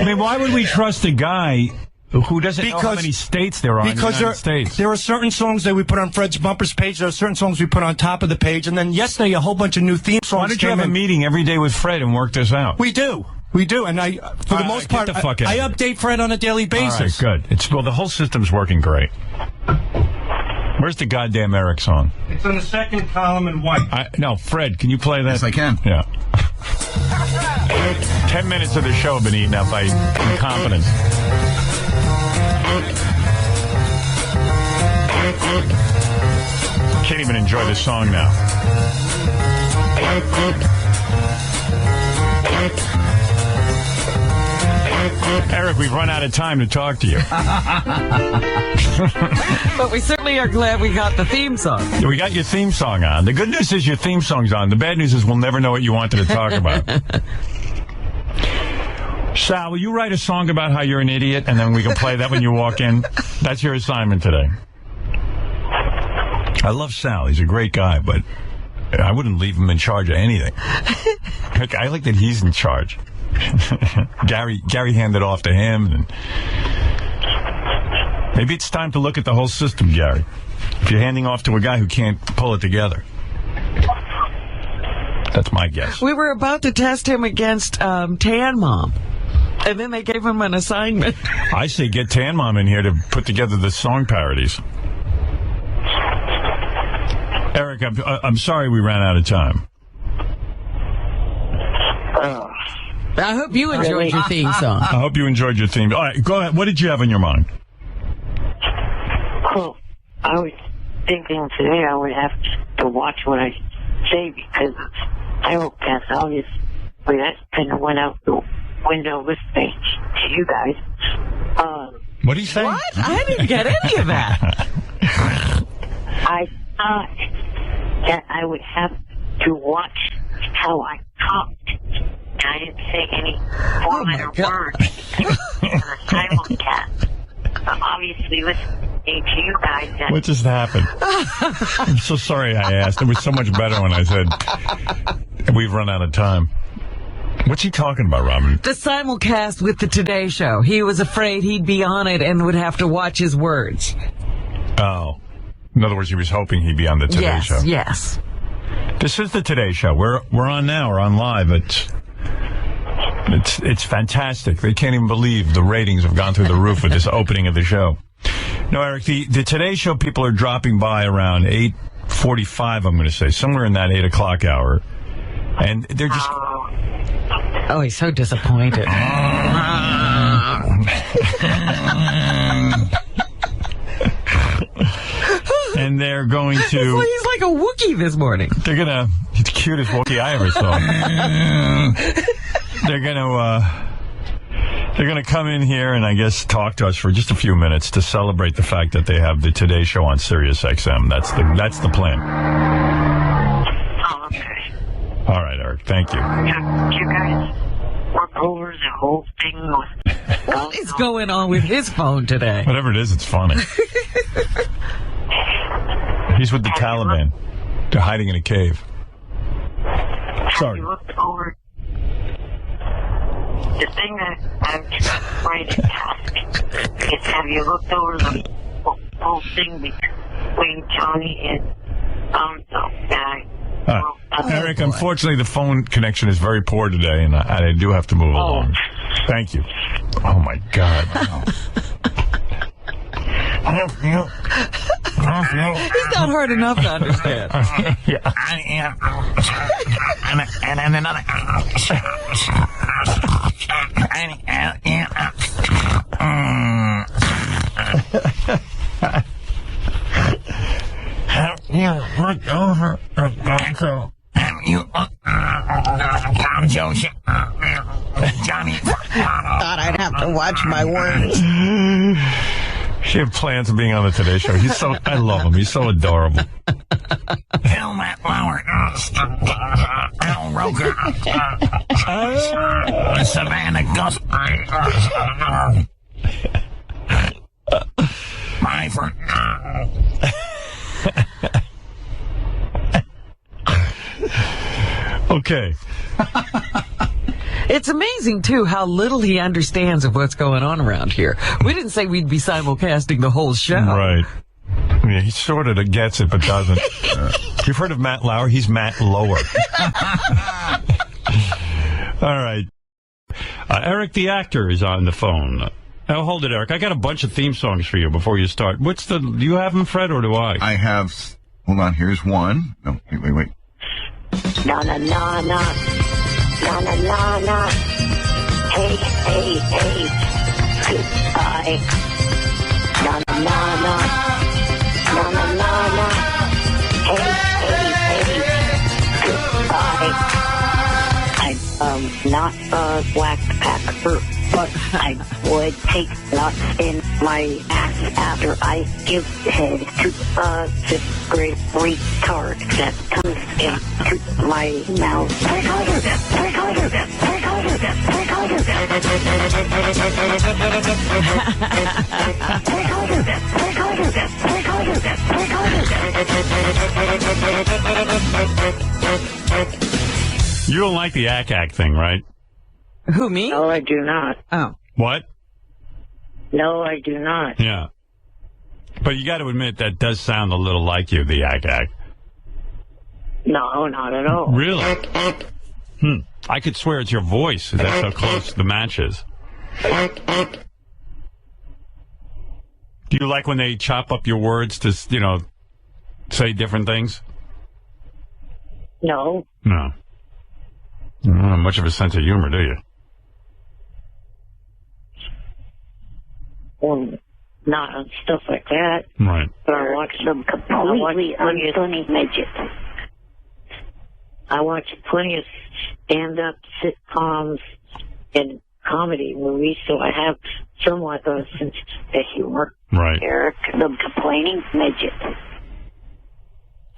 mean, why would we trust a guy who doesn't know how many states there are in the United States? There are certain songs that we put on Fred's bumpers page. There are certain songs we put on top of the page. And then yesterday, a whole bunch of new theme songs. Why don't you have a meeting every day with Fred and work this out? We do. And for the most part, I update Fred on a daily basis. All right, good. Well, the whole system's working great. Where's the goddamn Eric song? It's in the second column in white. No, Fred, can you play that? Yes, I can. Yeah. 10 minutes of the show have been eaten up by incompetence. Can't even enjoy this song now. Eric, we've run out of time to talk to you. But we certainly are glad we got the theme song. We got your theme song on. The good news is your theme song's on. The bad news is we'll never know what you wanted to talk about. Sal, will you write a song about how you're an idiot, and then we can play that when you walk in? That's your assignment today. I love Sal. He's a great guy, but I wouldn't leave him in charge of anything. I like that he's in charge. Gary handed off to him, and Maybe it's time to look at the whole system, Gary. If you're handing off to a guy who can't pull it together. That's my guess. We were about to test him against Tan Mom. And then they gave him an assignment. I say get Tan Mom in here to put together the song parodies. Eric, I'm sorry we ran out of time. I hope you enjoyed your theme song. I hope you enjoyed your theme. All right, go ahead. What did you have on your mind? Well, I was thinking today I would have to watch what I say because simulcast, obviously, that kind of went out the window listening to you guys. What do you say? What? I didn't get any of that. I thought that I would have to watch how I talked. And I didn't say any four-letter words in the simulcast. Obviously, listening to you guys. What just happened? I'm so sorry I asked. It was so much better when I said we've run out of time. What's he talking about, Robin? The simulcast with the Today Show. He was afraid he'd be on it and would have to watch his words. Oh. In other words, he was hoping he'd be on the Today Show. Yes. This is the Today Show. We're on now. We're on live. It's fantastic. They can't even believe the ratings have gone through the roof with this opening of the show. No, Eric, the Today Show people are dropping by around 8:45, I'm going to say, somewhere in that 8 o'clock hour. And they're just... Oh, he's so disappointed. And they're going to... He's like a Wookiee this morning. They're going to... He's the cutest Wookiee I ever saw. They're going to come in here and I guess talk to us for just a few minutes to celebrate the fact that they have the Today Show on Sirius XM. That's the plan. Oh, okay. All right, Eric. Thank you. You guys work over the whole thing with... What is going on with his phone today? Whatever it is, it's funny. He's with the Taliban. They're hiding in a cave. Sorry. Have you looked over the thing that I'm trying to ask is, have you looked over the whole thing between Johnny and the guy? Eric, unfortunately, the phone connection is very poor today, and I do have to move along. Thank you. Oh, my God. He's not hard enough to understand. And another. You look over so you Johnny Thought I'd have to watch my words. She had plans of being on the Today Show. I love him. He's so adorable. Matt Lauer, Al Roker, Savannah Gus, my friend. Okay. It's amazing, too, how little he understands of what's going on around here. We didn't say we'd be simulcasting the whole show. Right. Yeah, he sort of gets it, but doesn't. You've heard of Matt Lauer? He's Matt Lower. All right. Eric the actor is on the phone. Oh, hold it, Eric. I got a bunch of theme songs for you before you start. Do you have them, Fred, or do I? I have, hold on, here's one. No, wait. Na na na na. Na na na na. Hey, hey, hey. Goodbye. Na na na na. Na na na na. Hey, hey, hey. Goodbye. I'm not a black packer, but I would take nuts in my ass after I give head to a 5th grade retard that comes into my mouth. You don't like the ack thing, right? Who, me? No, I do not. Oh. What? No, I do not. Yeah. But you got to admit that does sound a little like you, the yak. No, not at all. Really? I could swear it's your voice. That's how close the match is. Do you like when they chop up your words to, say different things? No. No. You don't have much of a sense of humor, do you? Well, not on stuff like that. Right. But I watch them completely unfunny midget. I watch plenty of stand-up sitcoms and comedy movies, so I have somewhat of a sense of humor. Right. Eric, the complaining midget.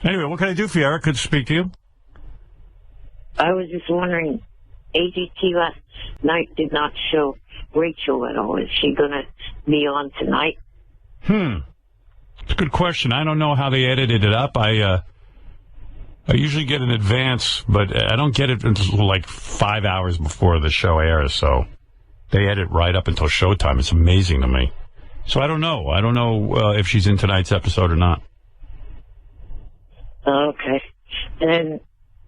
Anyway, what can I do for you, Eric? Good to speak to you. I was just wondering, AGT last night did not show Rachel at all. Is she going to be on tonight? It's a good question. I don't know how they edited it up. I usually get an advance, but I don't get it until like 5 hours before the show airs, so they edit right up until showtime. It's amazing to me. So I don't know. I don't know if she's in tonight's episode or not. Okay. And then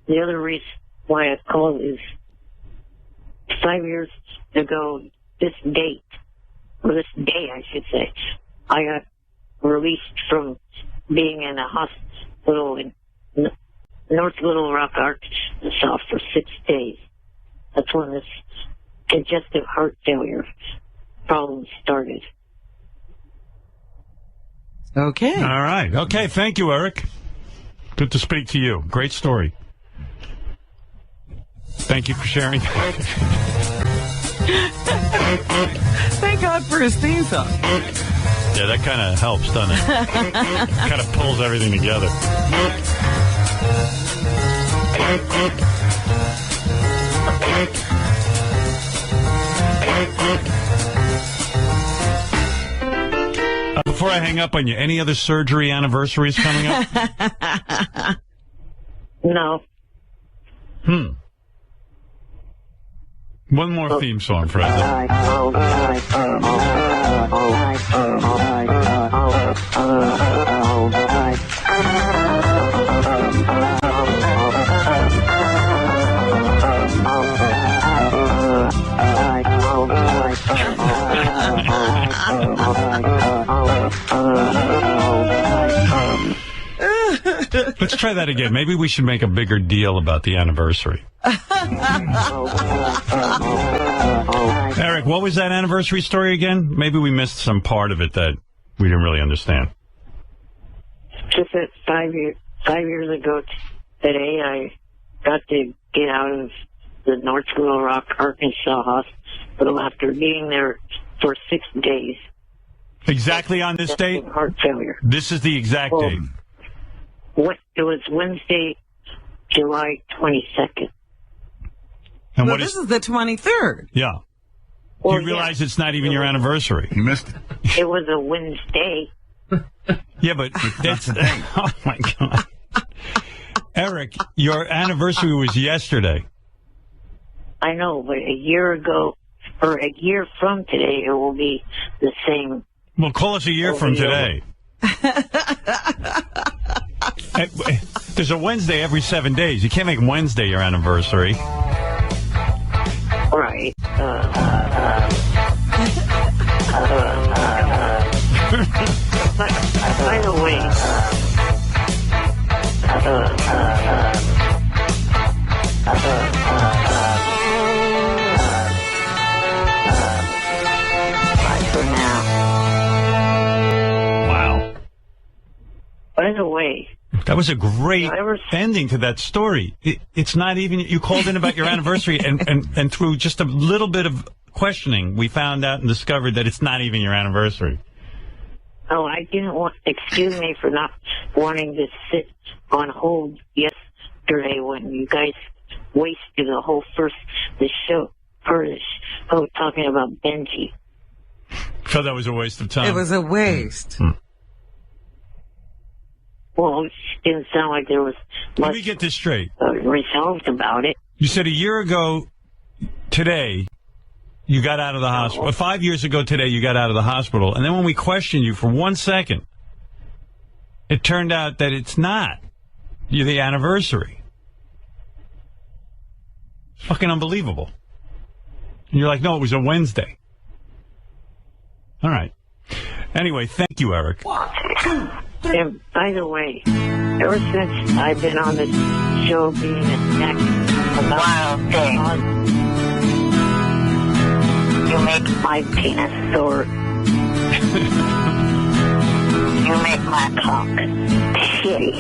the other reason why I called is 5 years ago, this day, I should say, I got released from being in a hospital in North Little Rock, Arkansas for 6 days. That's when this congestive heart failure problem started. Okay. All right. Okay, thank you, Eric. Good to speak to you. Great story. Thank you for sharing. Thank God for his theme song. Yeah, that kind of helps, doesn't it? Kind of pulls everything together. Before I hang up on you, any other surgery anniversaries coming up? No. One more theme song, Fred. Let's try that again. Maybe we should make a bigger deal about the anniversary. Eric, what was that anniversary story again? Maybe we missed some part of it that we didn't really understand. Just that 5 years ago today, I got to get out of the North Little Rock, Arkansas hospital after being there for 6 days. Exactly on this date? Heart failure. This is the exact date. It was Wednesday, July 22nd. And well, this is the 23rd. Yeah. Well, you realize it's not even your anniversary. You missed it. It was a Wednesday. Yeah, but that's... Oh, my God. Eric, your anniversary was yesterday. I know, but a year ago, or a year from today, it will be the same. Well, call us a year from today. There's a Wednesday every 7 days. You can't make Wednesday your anniversary. Right. By the way, bye for now. Wow. By the way, that was a great ending to that story. It's not even, you called in about your anniversary, and through just a little bit of questioning, we found out and discovered that it's not even your anniversary. Oh, I didn't want, excuse me for not wanting to sit on hold yesterday when you guys wasted the whole the show talking about Benji. So that was a waste of time. It was a waste. Well, it didn't sound like there was much. Let me get this straight. Resolved about it. You said a year ago today you got out of the hospital. 5 years ago today you got out of the hospital. And then when we questioned you for 1 second, It turned out that it's not. You're the anniversary. It's fucking unbelievable. And you're like, no, it was a Wednesday. All right. Anyway, thank you, Eric. 1, 2, 3. And by the way, ever since I've been on the show being attacked about wild thing, you make my penis sore. You make my cock shitty.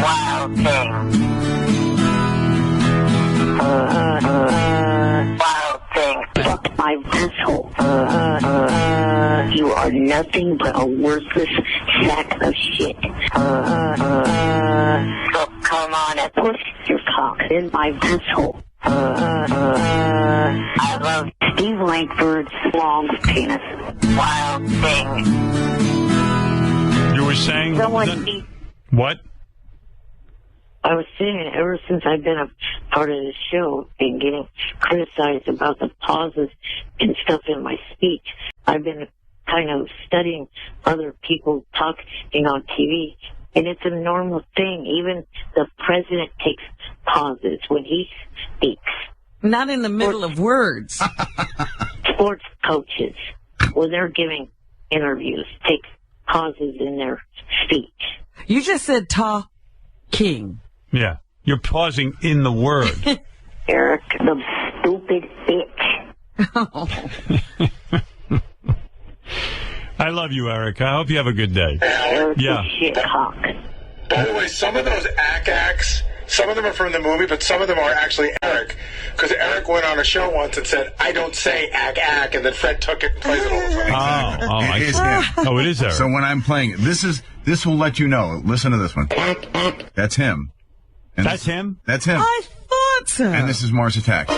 Wild thing. Wild thing. Fuck my asshole. You are nothing but a worthless sack of shit. So come on and push your cock in my asshole. I love Steve Langford's long penis. Wild thing. You were saying... What? I was saying, ever since I've been a part of the show and getting criticized about the pauses and stuff in my speech, I've been kind of studying other people talking on TV, and it's a normal thing. Even the president takes pauses when he speaks. Not in the middle of words. Sports coaches, when they're giving interviews, take pauses in their speech. You just said talking. Yeah. You're pausing in the word. Eric, the stupid bitch. I love you, Eric. I hope you have a good day. Eric, yeah. Shit cock. By the way, some of those acts, some of them are from the movie, but some of them are actually Eric. Because Eric went on a show once and said, I don't say ack, and then Fred took it and plays it all the time. It is him. Oh, it is Eric. So when I'm playing it, this will let you know. Listen to this one. That's him. And that's him? That's him. I thought so. And this is Mars Attacks.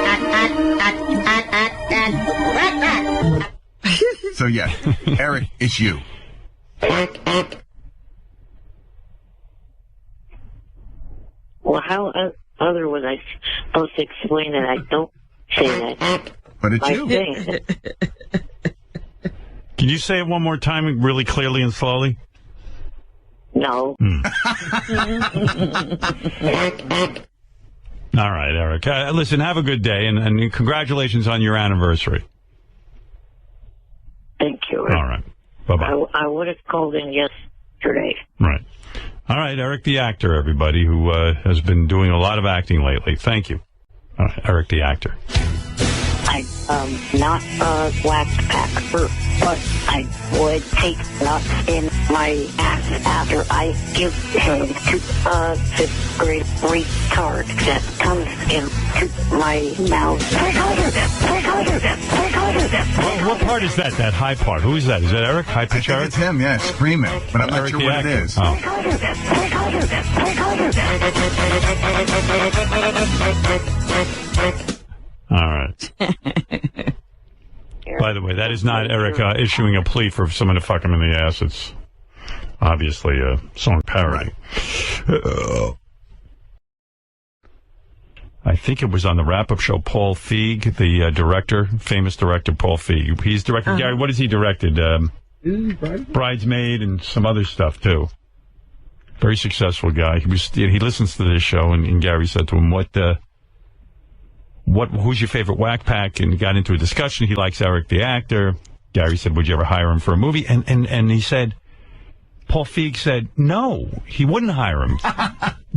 So yeah, Eric, it's you. Well, how other was I supposed to explain that I don't say that? But it's I you. say Can you say it one more time really clearly and slowly? no. All right, Eric. Listen, have a good day, and congratulations on your anniversary. Thank you. All right. Bye-bye. I would have called in yesterday. Right. All right, Eric the actor, everybody, who has been doing a lot of acting lately. Thank you. All right, Eric the actor. I'm not a whack packer, but I would take nuts in my ass after I give him to a 5th grade retard that comes into my mouth. What part is that? That high part? Who is that? Is that Eric? High pitch Eric? It's him, yeah, screaming. But I'm not Eric sure the what actor. it is. All right. By the way, that is not Eric issuing a plea for someone to fuck him in the ass. It's obviously a song parody. I think it was on the wrap-up show, Paul Feig, the director, famous director Paul Feig. He's directed, Gary, what has he directed? Bridesmaid and some other stuff, too. Very successful guy. He listens to this show, and Gary said to him, who's your favorite whack pack? And got into a discussion. He likes Eric the actor. Gary said, would you ever hire him for a movie? And he said, Paul Feig said, no, he wouldn't hire him.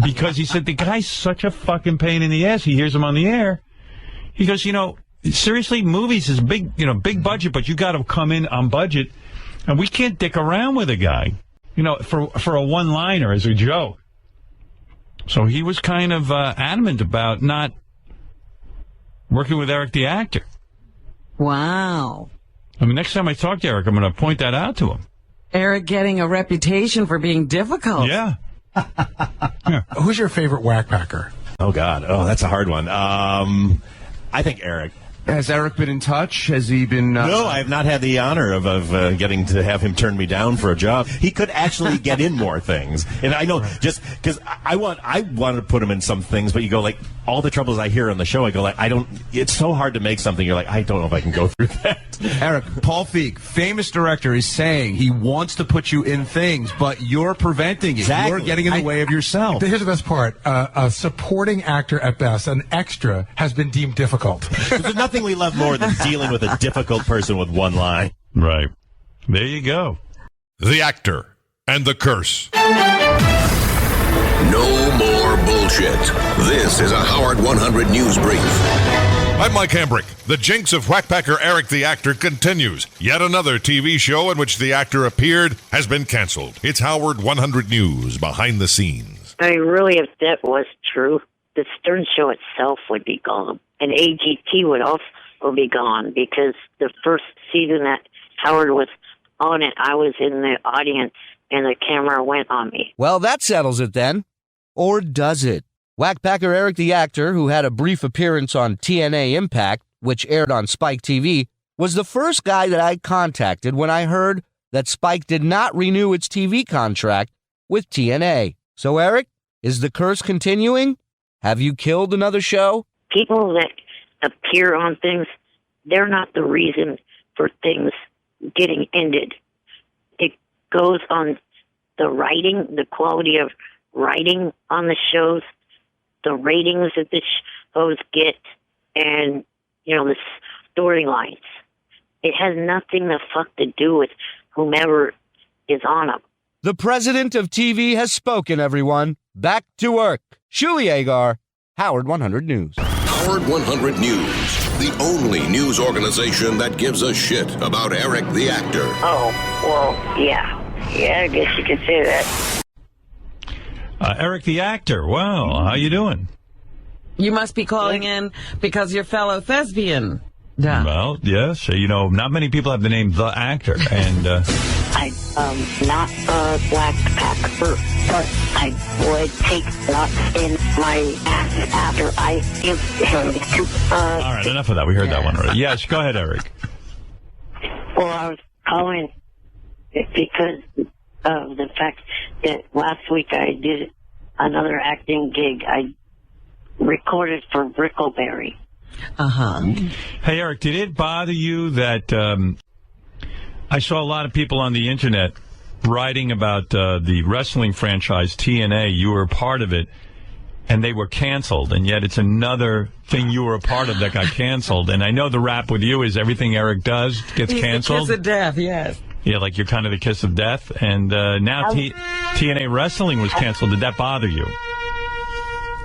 Because he said, the guy's such a fucking pain in the ass. He hears him on the air. He goes, seriously, movies is big budget, but you got to come in on budget. And we can't dick around with a guy, for a one-liner as a joke. So he was kind of adamant about not working with Eric the actor. Wow. I mean, next time I talk to Eric, I'm going to point that out to him. Eric getting a reputation for being difficult. Yeah. Who's your favorite whack packer? Oh, God. Oh, that's a hard one. I think Eric. Has Eric been in touch? Has he been... No, I have not had the honor of getting to have him turn me down for a job. He could actually get in more things. And I know, just because I want to put him in some things, but you go, like, all the troubles I hear on the show, I go, like, it's so hard to make something. You're like, I don't know if I can go through that. Eric, Paul Feig, famous director, is saying he wants to put you in things, but you're preventing it. Exactly. You're getting in the way of yourself. Here's the best part. A supporting actor at best, an extra, has been deemed difficult. There's nothing we love more than dealing with a difficult person with one line. Right. There you go. The Actor and the Curse. No more bullshit. This is a Howard 100 News Brief. I'm Mike Hambrick. The jinx of Whackpacker Eric the Actor continues. Yet another TV show in which the actor appeared has been canceled. It's Howard 100 News behind the scenes. I mean, really, if that was true, the Stern Show itself would be gone. And AGT would also be gone, because the first season that Howard was on it, I was in the audience and the camera went on me. Well, that settles it then. Or does it? Whackpacker Eric the Actor, who had a brief appearance on TNA Impact, which aired on Spike TV, was the first guy that I contacted when I heard that Spike did not renew its TV contract with TNA. So, Eric, is the curse continuing? Have you killed another show? People that appear on things, they're not the reason for things getting ended. It goes on the writing, the quality of writing on the shows, the ratings that the shows get, and, the storylines. It has nothing to do with whomever is on them. The president of TV has spoken, everyone. Back to work. Shuli Agar, Howard 100 News. Howard 100 News, the only news organization that gives a shit about Eric the Actor. Oh, well, yeah. Yeah, I guess you could say that. Eric the Actor, wow, how you doing? You must be calling in because your fellow thespian. Well, yes, not many people have the name The Actor, and I'm not a Whackpacker, but I would take nuts in my ass after I give him to, all right, enough of that. We heard that one already. Yes, go ahead, Eric. Well, I was calling because of the fact that last week I did another acting gig. I recorded for Brickleberry. Hey, Eric, did it bother you that I saw a lot of people on the internet writing about the wrestling franchise TNA? You were a part of it, and they were canceled, and yet it's another thing you were a part of that got canceled. And I know the rap with you is everything Eric does gets canceled. He's the kiss of death, yes. Yeah, like you're kind of the kiss of death. And now TNA Wrestling was canceled. Did that bother you?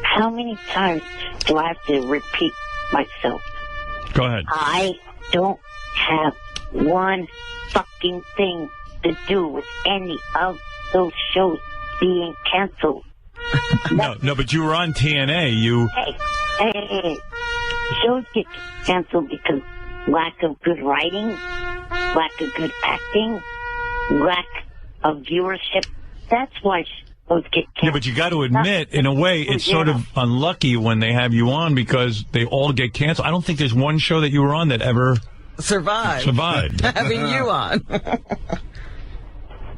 How many times do I have to repeat myself? Go ahead. I don't have one fucking thing to do with any of those shows being canceled. No, but you were on TNA. Hey. Shows get canceled because lack of good writing, lack of good acting, lack of viewership. That's why shows get canceled. Yeah, but you got to admit, in a way, it's sort of unlucky when they have you on because they all get canceled. I don't think there's one show that you were on that ever survived. Having you on.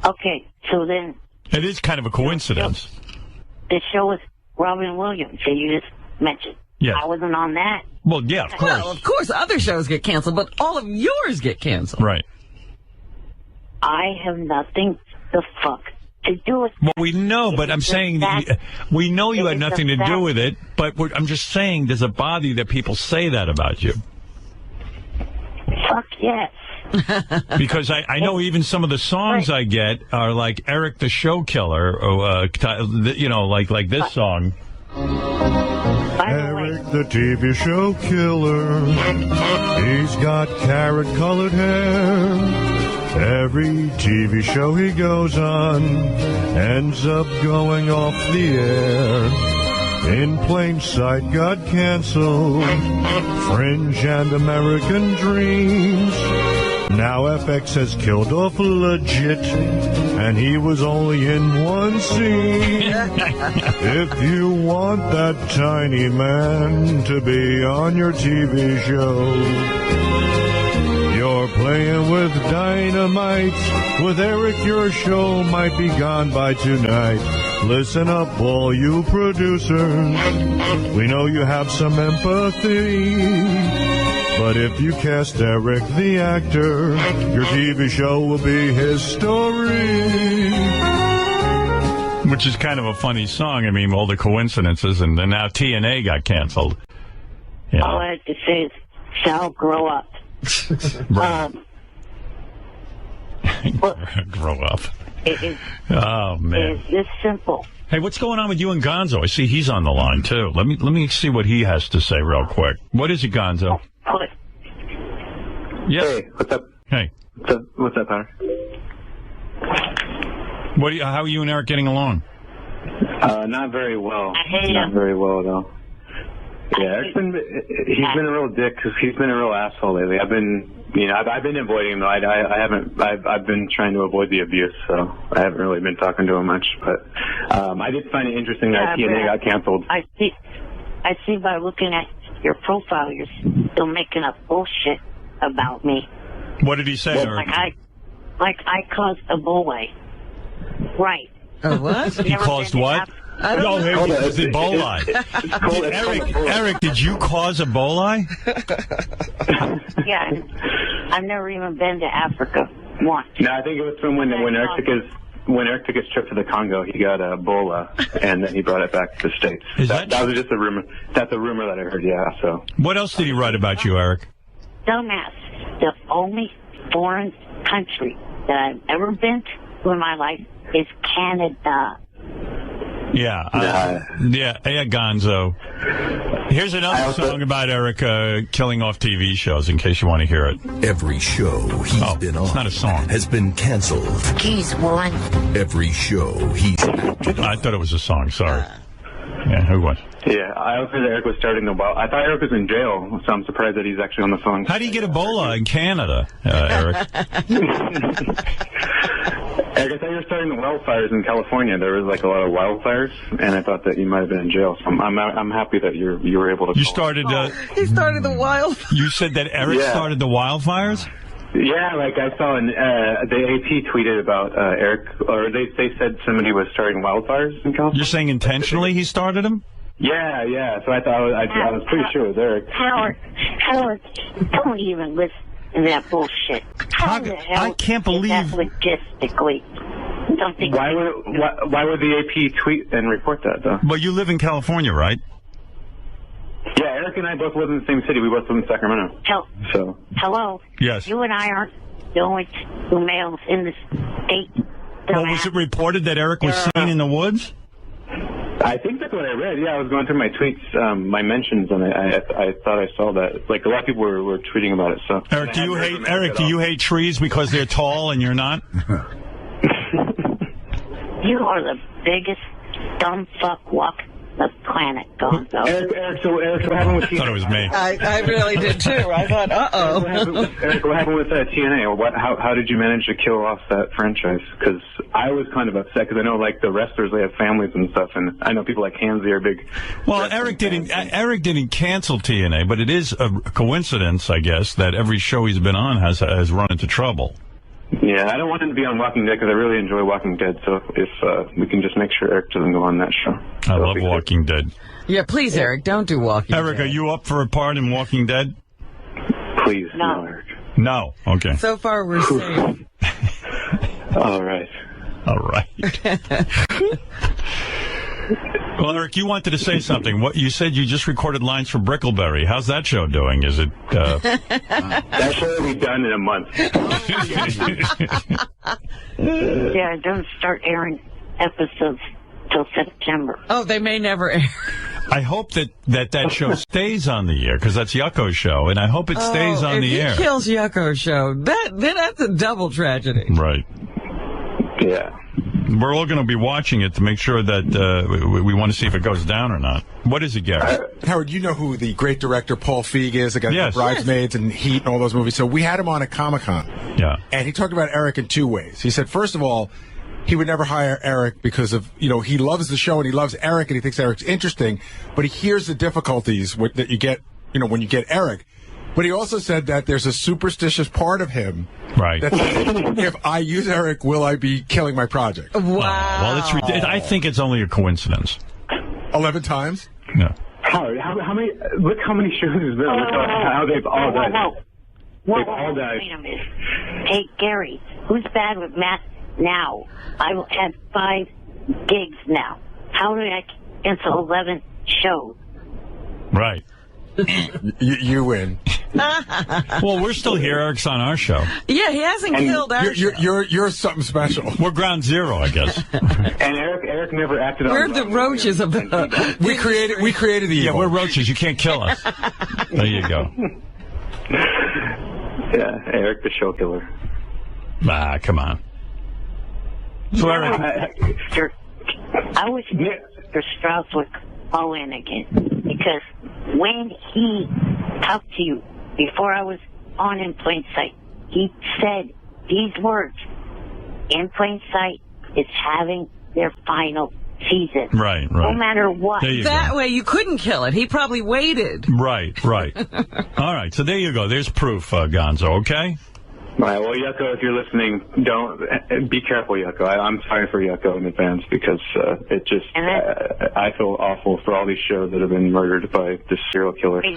Okay, so then... It is kind of a coincidence. The show was Robin Williams that you just mentioned. Yeah. I wasn't on that. Well, yeah, of course. Well, of course, other shows get canceled, but all of yours get canceled. Right. I have nothing the fuck to do with Well, we know, but I'm saying we know you had nothing to do with it, but I'm just saying, does it bother you that people say that about you? Fuck yes. Because I know even some of the songs I get are like Eric the Show Killer, or, like this song. Eric the TV show killer. He's got carrot-colored hair. Every TV show he goes on ends up going off the air. In Plain Sight got canceled. Fringe and American Dreams Now FX has killed off legit, and he was only in one scene. If you want that tiny man to be on your TV show, you're playing with dynamite. With Eric, your show might be gone by tonight. Listen up, all you producers. We know you have some empathy, but if you cast Eric the actor, your TV show will be his story. Which is kind of a funny song. I mean, all the coincidences, and then now TNA got canceled. Yeah. All I have to say is, Sal, grow up. Grow up. It is. Oh man. It is this simple. Hey, what's going on with you and Gonzo? I see he's on the line too. Let me see what he has to say real quick. What is it, Gonzo? Yes. Hey, what's up? Hey. What's up, Howard? How are you and Eric getting along? Not very well. Not very well at all. Yeah, he's been a real dick because he's been a real asshole lately. I've been avoiding him. I've been trying to avoid the abuse, so I haven't really been talking to him much. But I did find it interesting that TNA got canceled. I see by looking at your profile, you're still making up bullshit about me. What did he say, Eric? Like I caused Ebola. Right. What? He caused what? I don't know. It's Ebola. Eric, did you cause Ebola? Yeah, I've never even been to Africa once. No, I think it was from when Eric took his trip to the Congo, he got Ebola, and then he brought it back to the States. That was just a rumor. That's a rumor that I heard. Yeah. So. What else did he write about you, Eric? Dumbass. The only foreign country that I've ever been to in my life is Canada. Yeah, Gonzo. Here's another song about Eric killing off TV shows, in case you want to hear it. Every show he's been on, it's not a song, has been canceled. He's one. Every show he's acted on. I thought it was a song, sorry. Yeah, who was? Yeah, I also heard Eric was starting the well. I thought Eric was in jail, so I'm surprised that he's actually on the phone. How do you get Ebola in Canada, Eric? Eric, I thought you were starting the wildfires in California. There was like a lot of wildfires, and I thought that you might have been in jail. So I'm happy that you were able to. You started. He started the wildfires. You said that Eric started the wildfires. Yeah, like I saw the AP tweeted about Eric, or they said somebody was starting wildfires in California. You're saying intentionally he started them? Yeah. So I thought I was pretty sure it was Eric. Howard, don't even listen to that bullshit. How the hell I can't believe is that logistically? Don't think why would the AP tweet and report that though? Well, you live in California, right? Yeah, Eric and I both live in the same city. We both live in Sacramento. Hello? Yes. You and I aren't the only two males in the state. Well, was it reported that Eric was seen in the woods? I think that's what I read. Yeah, I was going through my tweets, my mentions, and I thought I saw that. Like, a lot of people were tweeting about it. So, Eric, do you hate trees because they're tall and you're not? You are the biggest dumb fuck walk the planet, Gonzo. Eric, what happened with TNA? I thought it was me. I really did too. I thought, Eric, what happened with TNA? Or how did you manage to kill off that franchise? Because I was kind of upset because I know like the wrestlers, they have families and stuff, and I know people like Hansy are big. Well, Eric didn't cancel TNA, but it is a coincidence, I guess, that every show he's been on has run into trouble. Yeah, I don't want him to be on Walking Dead because I really enjoy Walking Dead. So if we can just make sure Eric doesn't go on that show. I love Walking Dead. Yeah, please, Eric, don't do Walking Eric, Dead. are you up for a part in Walking Dead? Please, no, Eric. No, okay. So far, we're safe. All right. Well, Eric, you wanted to say something. What you said you just recorded lines for Brickleberry. How's that show doing? Is it? That show will be done in a month. Yeah, don't start airing episodes till September. Oh, they may never air. I hope that show stays on the air because that's Yucko's show, and I hope it stays on the air. If he kills Yucko's show, that's a double tragedy. Right. Yeah. We're all going to be watching it to make sure that we want to see if it goes down or not. What is it, Gary? Howard, you know who the great director Paul Feig is, the guy from Bridesmaids and Heat and all those movies. So we had him on at Comic-Con. Yeah. And he talked about Eric in two ways. He said, first of all, he would never hire Eric because of, he loves the show and he loves Eric and he thinks Eric's interesting, but he hears the difficulties that you get, when you get Eric. But he also said that there's a superstitious part of him. Right. That says, if I use Eric, will I be killing my project? Wow. Well, I think it's only a coincidence. 11 times? No. Howard, how many? Look how many shows there's been. Look how they've all died. They've all died. Wait a minute. Hey, Gary, who's bad with math now? I have 5 gigs now. How do I cancel 11 shows? Right. You win. Well, we're still here. Eric's on our show. Yeah, he hasn't killed our show. You're something special. We're ground zero, I guess. And Eric never acted on. We're the roaches of the. We created the evil. Yeah, we're roaches. You can't kill us. There you go. Yeah, Eric the show killer. Ah, come on. So Eric, I wish Mr. Strauss would call in again, because when he talked to you before I was on In Plain Sight, he said these words: In Plain Sight is having their final season. Right. No matter what. That way you couldn't kill it. He probably waited. Right. All right, so there you go. There's proof, Gonzo, okay? All right, well, Yucko, if you're listening, don't be careful, Yucko. I'm sorry for Yucko in advance, because it just I feel awful for all these shows that have been murdered by this serial killer. Hey,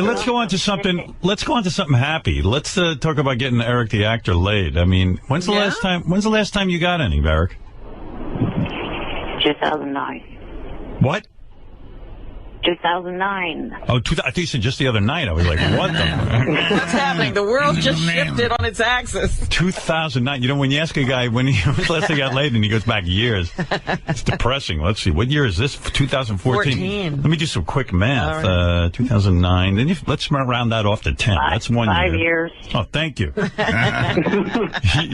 let's go on to something. Let's go on to something happy. Let's talk about getting Eric the actor laid. I mean, when's the last time you got any, Eric? 2009. What? 2009. Oh, I think you said just the other night. I was like, what the? What's happening? The world just shifted on its axis. 2009. When you ask a guy when he was last he got laid, and he goes back years, it's depressing. Let's see. What year is this? 2014. Let me do some quick math. Right. 2009. Then let's round that off to 10. That's 1 year. 5 years. Oh, thank you.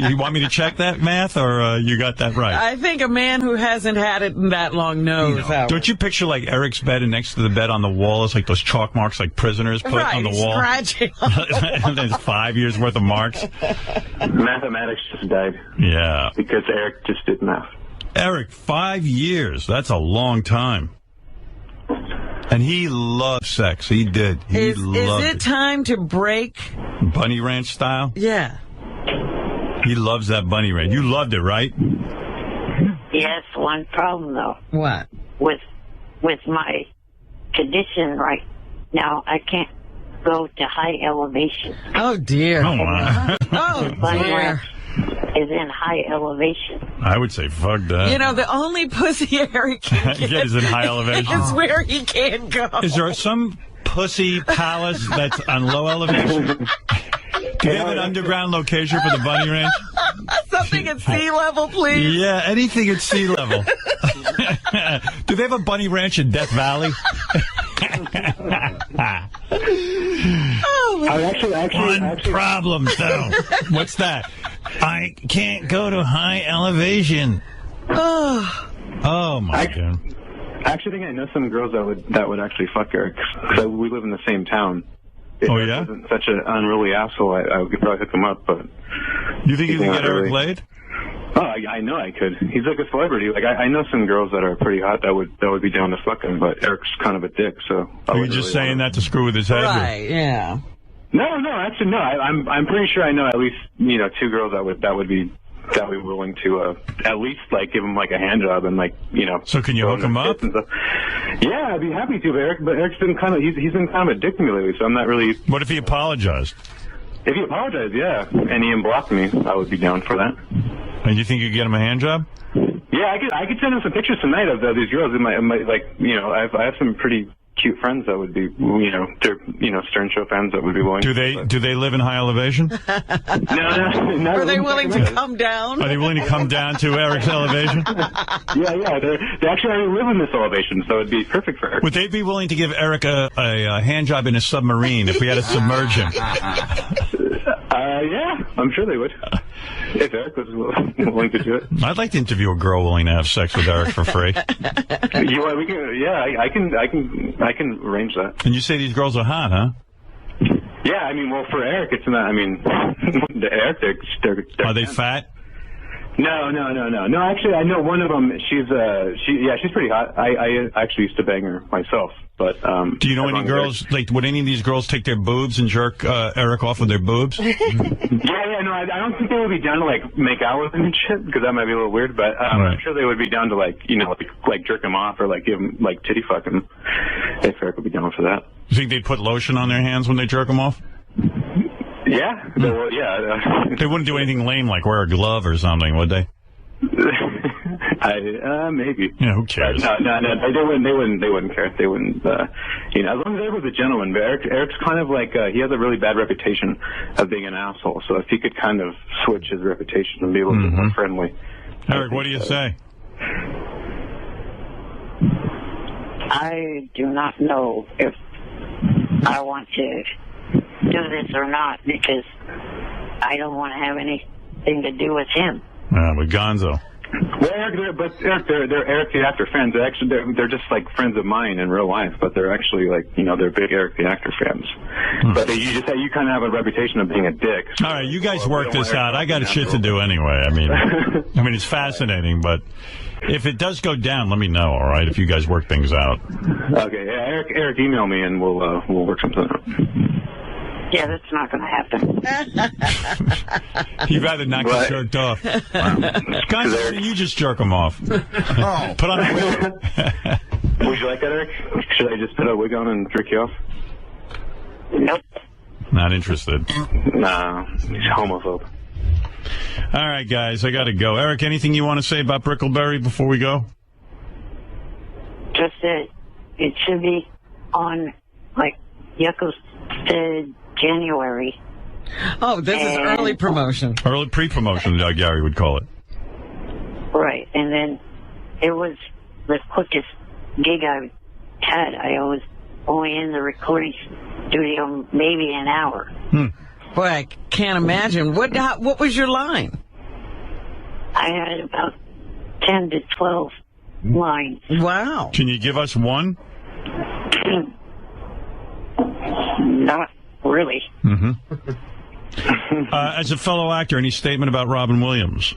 You want me to check that math, or you got that right? I think a man who hasn't had it in that long knows. Don't you picture like Eric's bed, and next to the bed on the wall is like those chalk marks like prisoners put on the wall? Scratching. And there's 5 years worth of marks. Mathematics just died. Yeah. Because Eric just did math. Eric, 5 years. That's a long time. And he loved sex. He did. Is it time to break? Bunny Ranch style? Yeah. He loves that Bunny Ranch. You loved it, right? Yes, one problem though. What? With my condition right now, I can't go to high elevation. Oh dear. Oh my. Oh dear. Is in high elevation. I would say fuck that. You know, the only pussy Eric can get is in high elevation. is where he can't go. Is there some pussy palace that's on low elevation? Do you have an underground location for the Bunny Ranch? Something at sea level, please. Yeah, anything at sea level. Do they have a Bunny Ranch in Death Valley? One problem, though. What's that? I can't go to high elevation. Oh my God. I actually think I know some girls that would actually fuck Eric, because we live in the same town. If oh yeah? Wasn't such an unruly asshole, I could probably hook him up. But you think you can get Eric laid? Oh, I know I could. He's like a celebrity. Like I know some girls that are pretty hot that would be down to fuck him, but Eric's kind of a dick. So are you just saying that to screw with his head? Right? Yeah. No. Actually, no. I'm pretty sure I know at least 2 girls that would be willing to at least like give him like a hand job and like So can you hook him up? Yeah, I'd be happy to. But Eric's been he's been kind of a dick to me lately, so I'm not really. What if he apologized? If he apologized, yeah, and he unblocked me, I would be down for that. And you think you could get him a hand job? Yeah, I could send him some pictures tonight of these girls. It might like I have some pretty cute friends that would be they're Stern Show fans that would be willing. Do they live in high elevation? No. Are they willing to come down? Are they willing to come down to Eric's elevation? Yeah. They actually already live in this elevation, so it'd be perfect for Eric. Would they be willing to give Eric a hand job in a submarine if we had to submerge him? Yeah, I'm sure they would. If Eric was willing to do it. I'd like to interview a girl willing to have sex with Eric for free. I can arrange that. And you say these girls are hot, huh? Yeah, I mean, well, for Eric, it's not. I mean, the Eric, they're Are they fat? No. Actually, I know one of them. She's pretty hot. I actually used to bang her myself. But do you know any girls? Like, would any of these girls take their boobs and jerk Eric off with their boobs? No. I don't think they would be down to like make out with him and shit, because that might be a little weird. But I'm sure they would be down to like jerk him off or like give him like titty fuck him. If Eric would be down for that. You think they'd put lotion on their hands when they jerk them off? Yeah. They wouldn't do anything lame like wear a glove or something, would they? Maybe. Yeah, who cares? No, they wouldn't care. They wouldn't, as long as Eric was a gentleman. But Eric's kind of like, he has a really bad reputation of being an asshole. So if he could kind of switch his reputation and be a little bit more friendly. Eric, what do you say? I do not know if I want to do this or not, because I don't want to have anything to do with him. With Gonzo. Well, Eric, they're Eric the Actor fans. They're just like friends of mine in real life, but they're actually like, they're big Eric the Actor fans. But you kind of have a reputation of being a dick. So, all right, you guys work this out. I got shit to do anyway. I mean, it's fascinating, but if it does go down, let me know. All right, if you guys work things out. Okay, yeah, Eric, email me and we'll work something out. Yeah, that's not going to happen. You'd rather not get jerked off. Guys, you just jerk them off. Put on a wig. Would you like that, Eric? Should I just put a wig on and jerk you off? Nope. Not interested. Nah, he's homophobe. All right, guys, I got to go. Eric, anything you want to say about Brickleberry before we go? Just that it should be on, like Yucko said, January. Oh, this is early promotion. Early pre-promotion, Gary would call it. Right, and then it was the quickest gig I had. I was only in the recording studio maybe an hour. Boy, I can't imagine. What was your line? I had about 10 to 12 lines. Wow. Can you give us one? Not really. As a fellow actor, any statement about Robin Williams?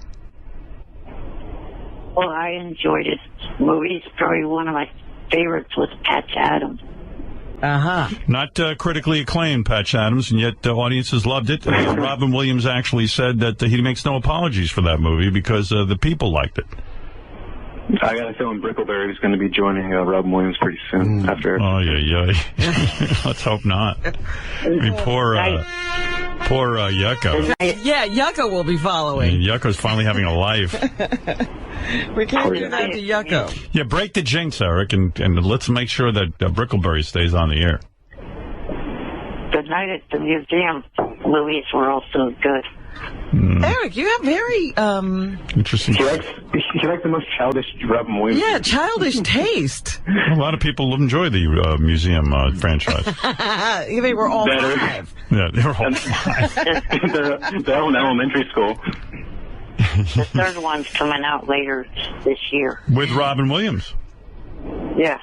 Well, I enjoyed his movies. Probably one of my favorites was Patch Adams. Not critically acclaimed, Patch Adams, and yet audiences loved it. Robin Williams actually said that he makes no apologies for that movie because the people liked it. I got a feeling Brickleberry is going to be joining Robin Williams pretty soon after. Oh, yeah. Let's hope not. I mean, poor Yucko. Yeah, Yucko will be following. Yucko's finally having a life. We can't do that to Yucko. Yeah, break the jinx, Eric, and let's make sure that Brickleberry stays on the air. The Night at the Museum movies were also good. Eric, you have very interesting. She likes the most childish Robin Williams. Yeah, childish taste. A lot of people enjoy the museum franchise. They were all five. Yeah, they were all five. They're all in elementary school. The third one's coming out later this year. With Robin Williams. Yeah.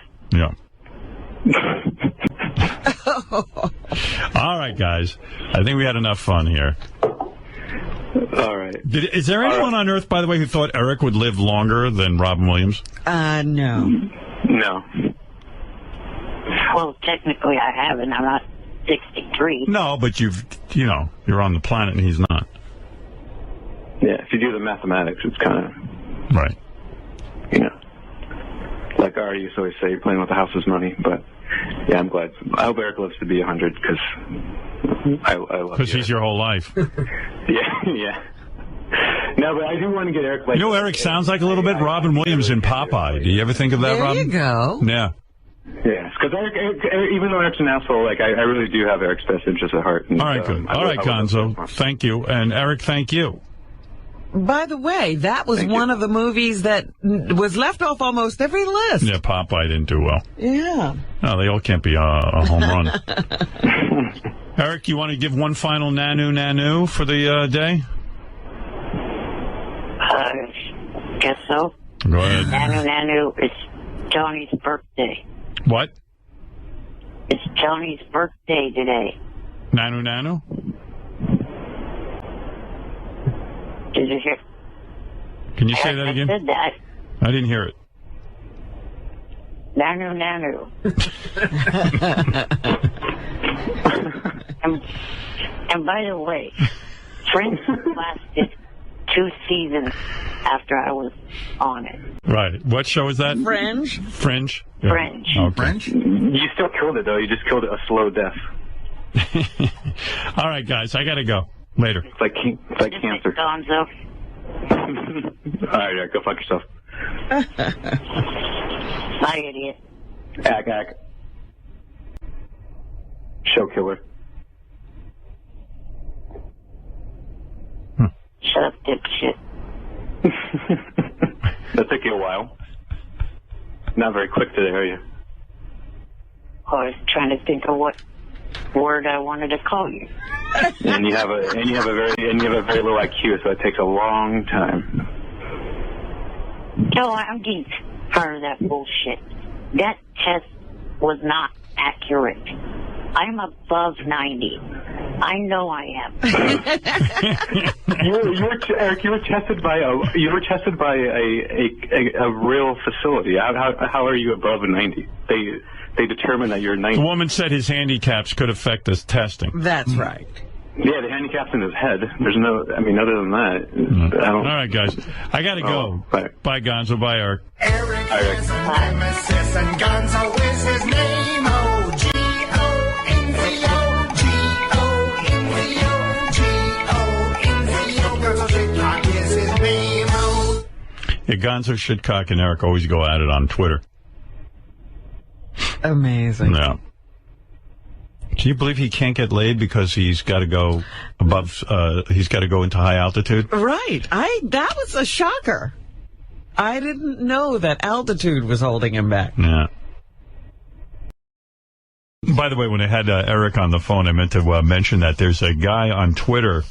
All right, guys. I think we had enough fun here. All right. Is there anyone on Earth, by the way, who thought Eric would live longer than Robin Williams? No. No. Well, technically I haven't. I'm not 63. No, but you're on the planet and he's not. Yeah, if you do the mathematics, it's kind of... Right. Like Ari used to always say, you're playing with the house's money, but... Yeah, I'm glad. I hope Eric lives to be 100 because I love you. Because he's your whole life. Yeah. No, but I do want to get Eric. Eric sounds like a little bit Robin Williams in Popeye. Do you ever think of that, Robin? There you go. Yeah. Yeah, because Eric, even though Eric's an asshole, I really do have Eric's best interest at heart. And, all right, good. All right, Gonzo. Thank you. And Eric, thank you. By the way, that was one of the movies that was left off almost every list. Yeah, Popeye didn't do well. Yeah. No, they all can't be a home run. Eric, you want to give one final nanu for the day? Guess so. Go ahead. Nanu, it's Tony's birthday. What? It's Tony's birthday today. Nanu? Did you hear? Can you say that again? I said that. I didn't hear it. Nanu. and by the way, Friends lasted 2 seasons after I was on it. Right. What show is that? Fringe. Fringe? Fringe. Okay. French? You still killed it, though. You just killed it a slow death. All right, guys. I got to go. Later. It's like cancer. Gonzo. All right, Eric, go fuck yourself. Bye, idiot. Ack. Show killer. Shut up, dipshit. That took you a while. Not very quick today, are you? I was trying to think of what word I wanted to call you. And you have a very low IQ, so it takes a long time. No, I'm getting tired of that bullshit. That test was not accurate. I'm above 90. I know I am. Eric, you were tested by a real facility. How are you above 90? They determined that you're 90. The woman said his handicaps could affect his testing. That's right. Yeah, the handicap's in his head. There's no, I mean, other than that, I don't. All right, guys. I got to go. Bye, Gonzo. Bye, Eric. Eric is a nemesis and Gonzo is his name. Yeah, Gonzo, Shitcock, and Eric always go at it on Twitter. Amazing. Yeah. Can you believe he can't get laid because he's got to go above, he's got to go into high altitude? Right. That was a shocker. I didn't know that altitude was holding him back. Yeah. By the way, when I had Eric on the phone, I meant to mention that there's a guy on Twitter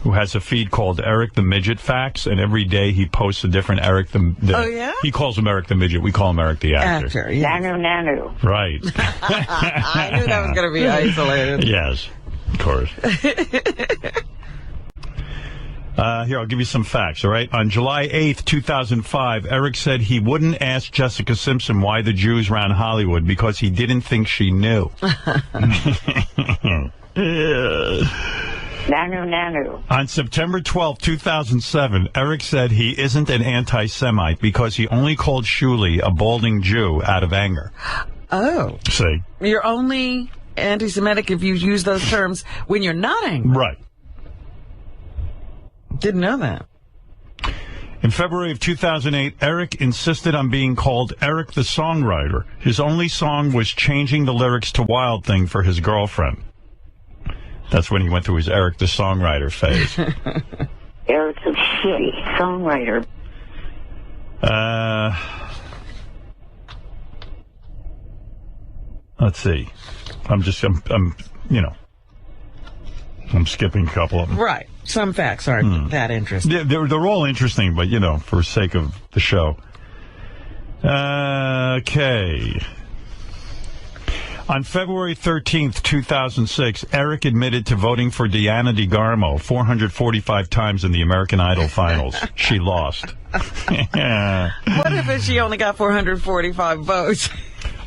who has a feed called Eric the Midget Facts, and every day he posts a different Eric the Oh, yeah? He calls him Eric the Midget. We call him Eric the Actor. Yeah. Nanu. Right. I knew that was going to be isolated. Yes, of course. Here, I'll give you some facts, all right? On July 8th, 2005, Eric said he wouldn't ask Jessica Simpson why the Jews ran Hollywood because he didn't think she knew. Nanu. On September 12, 2007, Eric said he isn't an anti-Semite because he only called Shuli a balding Jew out of anger. Oh. See? You're only anti-Semitic if you use those terms when you're not angry. Right. Didn't know that. In February of 2008, Eric insisted on being called Eric the Songwriter. His only song was changing the lyrics to Wild Thing for his girlfriend. That's when he went through his Eric the Songwriter phase. Eric's a shitty songwriter. Let's see. I'm skipping a couple of them. Right. Some facts aren't that interesting. They're all interesting, but, for sake of the show. Okay. On February 13th, 2006, Eric admitted to voting for Diana DeGarmo 445 times in the American Idol finals. She lost. What if she only got 445 votes?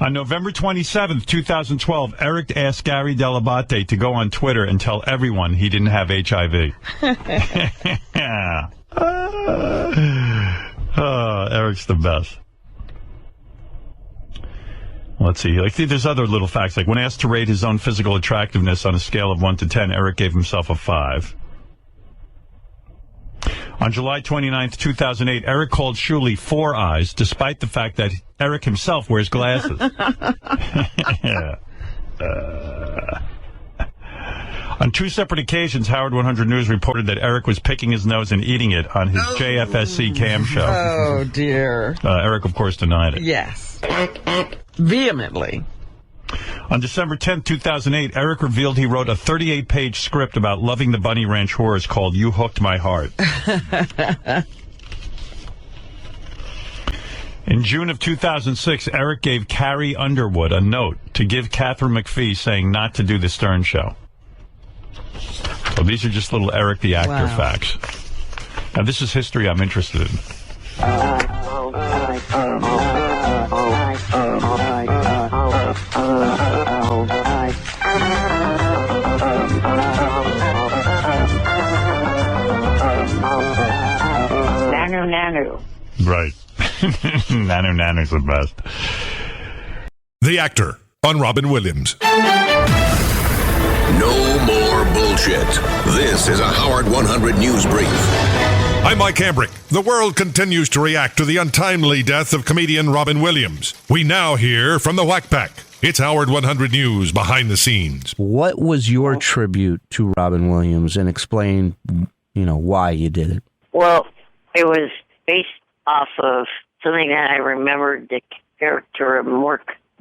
On November 27th, 2012, Eric asked Gary Dell'Abate to go on Twitter and tell everyone he didn't have HIV. Eric's the best. Let's see. There's other little facts. Like, when asked to rate his own physical attractiveness on a scale of 1 to 10, Eric gave himself a 5. On July 29th, 2008, Eric called Shuli Four Eyes, despite the fact that Eric himself wears glasses. On 2 separate occasions, Howard 100 News reported that Eric was picking his nose and eating it on his JFSC cam show. Oh, dear. Eric, of course, denied it. Yes. Vehemently. On December 10th, 2008, Eric revealed he wrote a 38-page script about loving the Bunny Ranch whores called You Hooked My Heart. In June of 2006, Eric gave Carrie Underwood a note to give Catherine McPhee saying not to do the Stern Show. Well, these are just little Eric the Actor Wow. facts. Now, this is history I'm interested in. Nanu. Right. Nanu's the best. The Actor on Robin Williams. No more bullshit. This is a Howard 100 News Brief. I'm Mike Hambrick. The world continues to react to the untimely death of comedian Robin Williams. We now hear from the Whack Pack. It's Howard 100 News behind the scenes. What was your tribute to Robin Williams, and explain, why you did it? Well, it was based off of something that I remembered the character of Mork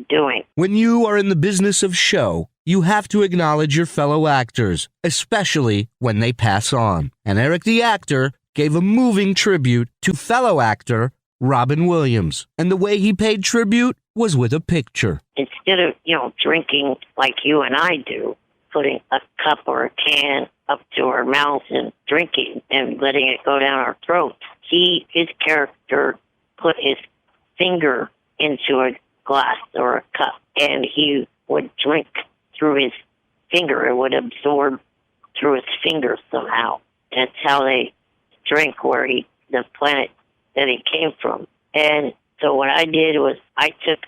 doing. When you are in the business of show, you have to acknowledge your fellow actors, especially when they pass on. And Eric the Actor gave a moving tribute to fellow actor Robin Williams. And the way he paid tribute was with a picture. Instead of, drinking like you and I do, putting a cup or a can up to our mouths and drinking and letting it go down our throats, his character put his finger into a glass or a cup, and he would drink through his finger. It would absorb through his finger somehow. That's how they drank the planet that he came from. And so what I did was I took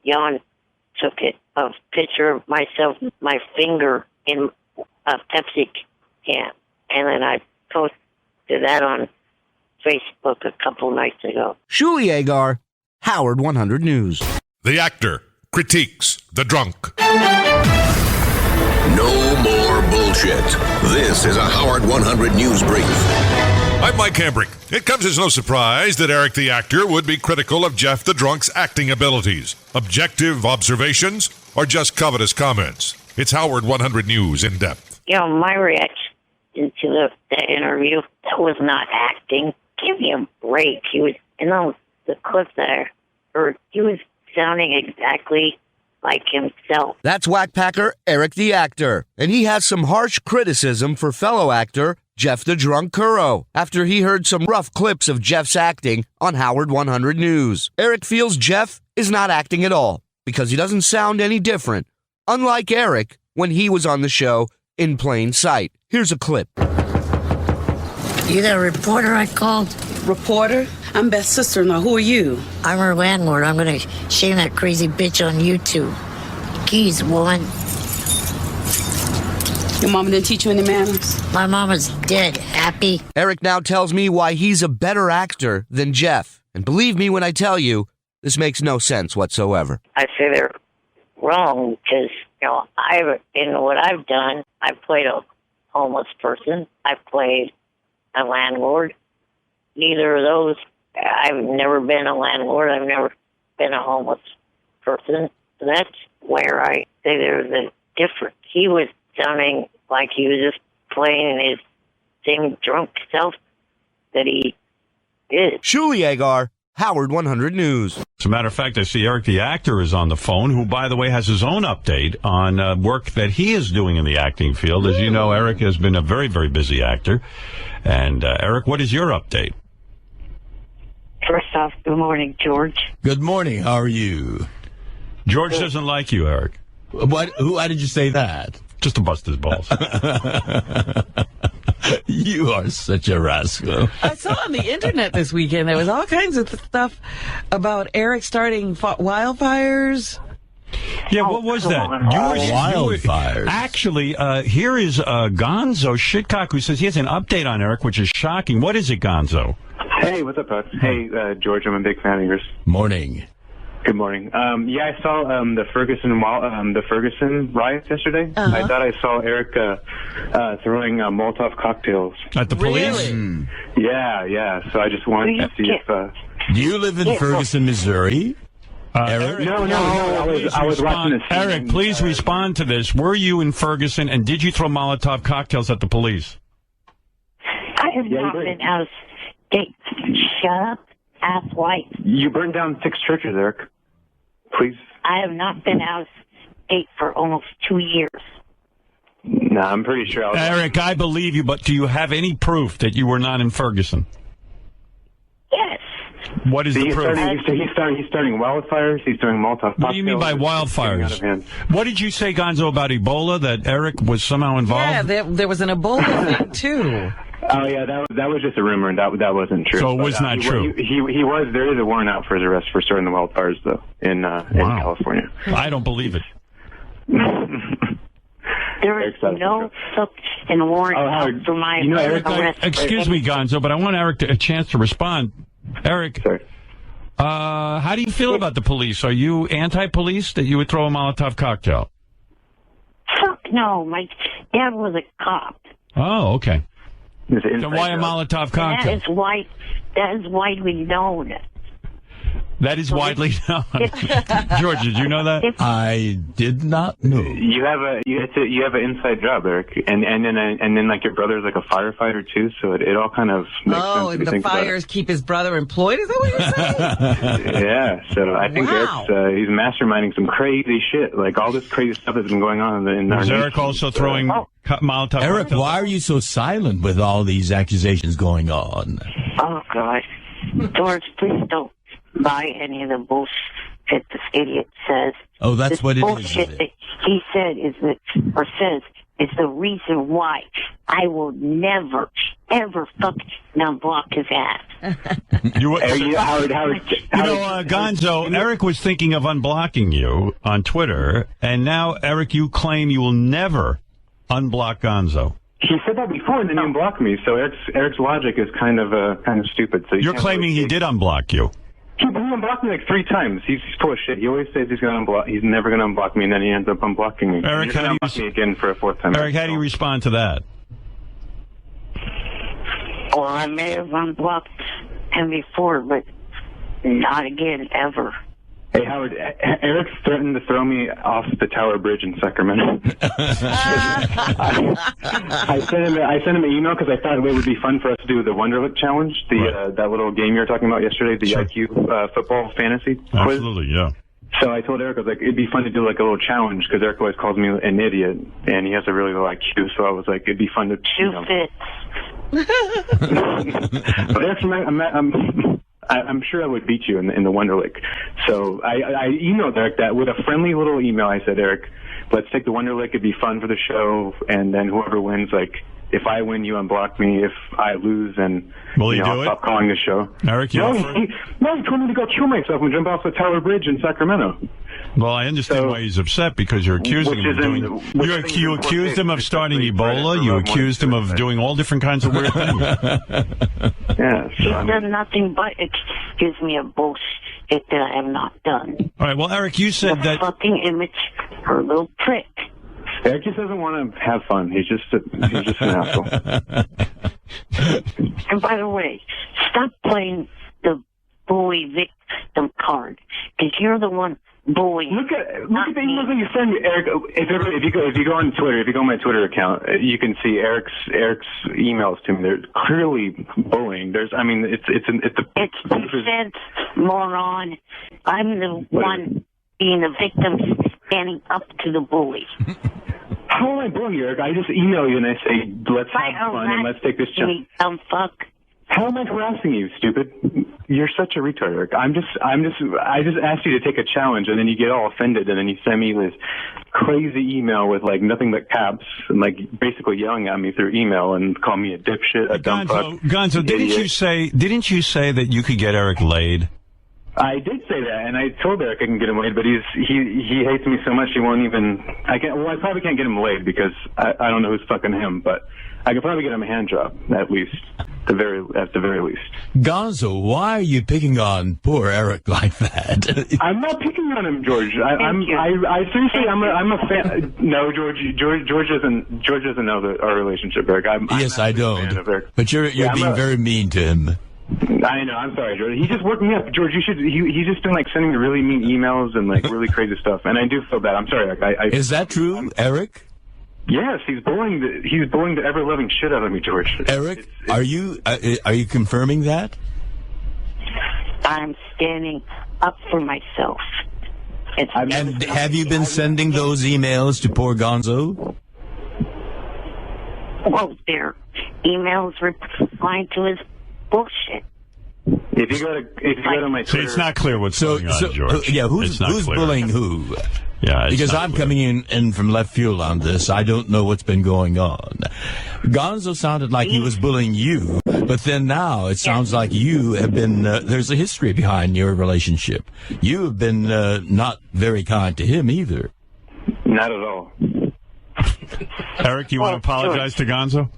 Jan took a picture of myself, my finger in a Pepsi can, and then I posted that on Facebook a couple nights ago. Shuli Agar, Howard 100 News. The Actor critiques the drunk. No more bullshit. This is a Howard 100 News Brief. I'm Mike Hambrick. It comes as no surprise that Eric the Actor would be critical of Jeff the Drunk's acting abilities. Objective observations or just covetous comments? It's Howard 100 News in depth. My reaction to the interview, that was not acting. Give me a break. He was, the clip that I heard, he was sounding exactly like himself. That's Whackpacker Eric the Actor, and he has some harsh criticism for fellow actor Jeff the Drunk Curro after he heard some rough clips of Jeff's acting on Howard 100 News. Eric feels Jeff is not acting at all because he doesn't sound any different, unlike Eric when he was on the show in plain sight. Here's a clip. You the reporter I called? Reporter? I'm Beth's sister-in-law. Who are you? I'm her landlord. I'm going to shame that crazy bitch on YouTube. Keys, woman. Your mama didn't teach you any manners? My mama's dead. Happy? Eric now tells me why he's a better actor than Jeff. And believe me when I tell you, this makes no sense whatsoever. I say they're wrong because, in what I've done, I've played a homeless person. I've played a landlord. Neither of those, I've never been a landlord. I've never been a homeless person. So that's where I say there's a difference. He was sounding like he was just playing his same drunk self that he is. Shuli Agar, Howard 100 News. As a matter of fact, I see Eric the Actor is on the phone, who, by the way, has his own update on work that he is doing in the acting field. As you know, Eric has been a very, very busy actor. And, Eric, what is your update? First off, good morning, George. Good morning. How are you? George doesn't like you, Eric. What? Why did you say that? Just to bust his balls. You are such a rascal. I saw on the internet this weekend there was all kinds of stuff about Eric starting wildfires. Yeah, what was that? Wildfires. Actually, here is Gonzo Shitcock, who says he has an update on Eric, which is shocking. What is it, Gonzo? Hey, what's up, Bud? Hey, George, I'm a big fan of yours. Morning. Good morning. Yeah, I saw the Ferguson riots yesterday. Uh-huh. I thought I saw Eric throwing Molotov cocktails at the police. Really? Yeah. So I just wanted to see if. Do you live in Ferguson, Missouri? Eric? No. I was watching this. Eric, please respond to this. Were you in Ferguson, and did you throw Molotov cocktails at the police? I have not been out of state. Shut up, asswipe. You burned down 6 churches, Eric. Please. I have not been out of state for almost 2 years. No, I'm pretty sure. Eric, I believe you, but do you have any proof that you were not in Ferguson? Yes. What is the proof? He's starting wildfires. He's doing Molotov. What do you mean by wildfires? What did you say, Gonzo, about Ebola? That Eric was somehow involved? Yeah, there was an Ebola thing too. Oh yeah, that was just a rumor, and that wasn't true. So it was not true. He was. There is a warrant out for his arrest for starting the wildfires, though, in California. I don't believe it. There is no such warrant out for my arrest. Excuse me, Gonzo, but I want Eric a chance to respond. Eric, how do you feel about the police? Are you anti-police that you would throw a Molotov cocktail? Fuck no, my dad was a cop. Oh, okay. So why a Molotov cocktail? That is widely known. That is widely known. George, did you know that? I did not know. You have an inside job, Eric, and then like your brother's like a firefighter too, so it all kind of makes sense. And the fires keep his brother employed. Is that what you're saying? Yeah. So I think Eric's he's masterminding some crazy shit, like all this crazy stuff that's been going on in our Is nation. Eric also throwing Molotov? Eric, why are you so silent with all these accusations going on? Oh God, George, please don't buy any of the bullshit this idiot says. Oh, that's this what it bullshit is. That he said is the reason why I will never, ever fucking unblock his ass. Gonzo, Eric was thinking of unblocking you on Twitter, and now, Eric, you claim you will never unblock Gonzo. He said that before, and then he unblocked me. So Eric's logic is kind of stupid. So you're claiming he did unblock you. He unblocked me like 3 times. He's full of shit. He always says he's going to unblock. He's never going to unblock me, and then he ends up unblocking me. Eric, how do you unblock me again for a 4th time? Eric, how do you respond to that? Well, I may have unblocked him before, but not again, ever. Hey, Howard, Eric's threatened to throw me off the Tower Bridge in Sacramento. I sent him an email because I thought it would be fun for us to do the Wonderlic Challenge, that little game you were talking about yesterday, the IQ football fantasy quiz. Absolutely, yeah. So I told Eric, I was like, it'd be fun to do like a little challenge because Eric always calls me an idiot, and he has a really low IQ. So I was like, it'd be fun to. But Eric's, I'm sure I would beat you in the Wonderlic. So I emailed Eric that with a friendly little email. I said, Eric, let's take the Wonderlic. It'd be fun for the show, and then whoever wins, like, if I win, you unblock me. If I lose, then I'll stop calling the show. Eric, he told me to go kill myself and jump off the Tower Bridge in Sacramento. Well, I understand why he's upset because you're accusing him of doing. You accused him of starting Ebola. You accused him of doing all different kinds of weird things. Yeah, he's done nothing but excuse me of bullshit that I have not done. All right. Well, Eric, you said that fucking image, her little prick. Eric just doesn't want to have fun. He's just an asshole. And by the way, stop playing the bully victim card because you're the one bullying. Look at the emails that you send me, Eric. If you go on Twitter, if you go on my Twitter account, you can see Eric's emails to me. They're clearly bullying. It's defense, moron. I'm the one being the victim, standing up to the bully. How am I bullying you, Eric? I just email you and I say, let's have fun and let's take this chance. Dumb fuck. How am I harassing you, stupid? You're such a retard, Eric. I just asked you to take a challenge and then you get all offended and then you send me this crazy email with like nothing but caps and like basically yelling at me through email and call me a dipshit, a dumb fuck. Gonzo, didn't you say that you could get Eric laid? I did say that, and I told Eric I can get him laid, but he hates me so much he won't even. I probably can't get him laid because I don't know who's fucking him, but I could probably get him a hand job at least, at the very least. Gonzo, why are you picking on poor Eric like that? I'm not picking on him, George. I seriously, I'm a fan. No, George doesn't know our relationship, Eric. Yes, I don't. But you're being very mean to him. I know. I'm sorry, George. He just worked me up, George. He's just been like sending me really mean emails and like really crazy stuff, and I do feel bad. I'm sorry, Eric. Is that true, Eric? Yes, he's bullying the ever loving shit out of me, George. Eric, are you confirming that? I'm standing up for myself. And have you been sending those emails to poor Gonzo? their emails replying to his bullshit. If you go to my Twitter, it's not clear what's going on, George. Who's clear. bullying who? Yeah, because I'm coming in from left field on this. I don't know what's been going on. Gonzo sounded like he was bullying you, but then now it sounds like you have been. There's a history behind your relationship. You have been not very kind to him either. Not at all. Eric, you want to apologize to Gonzo?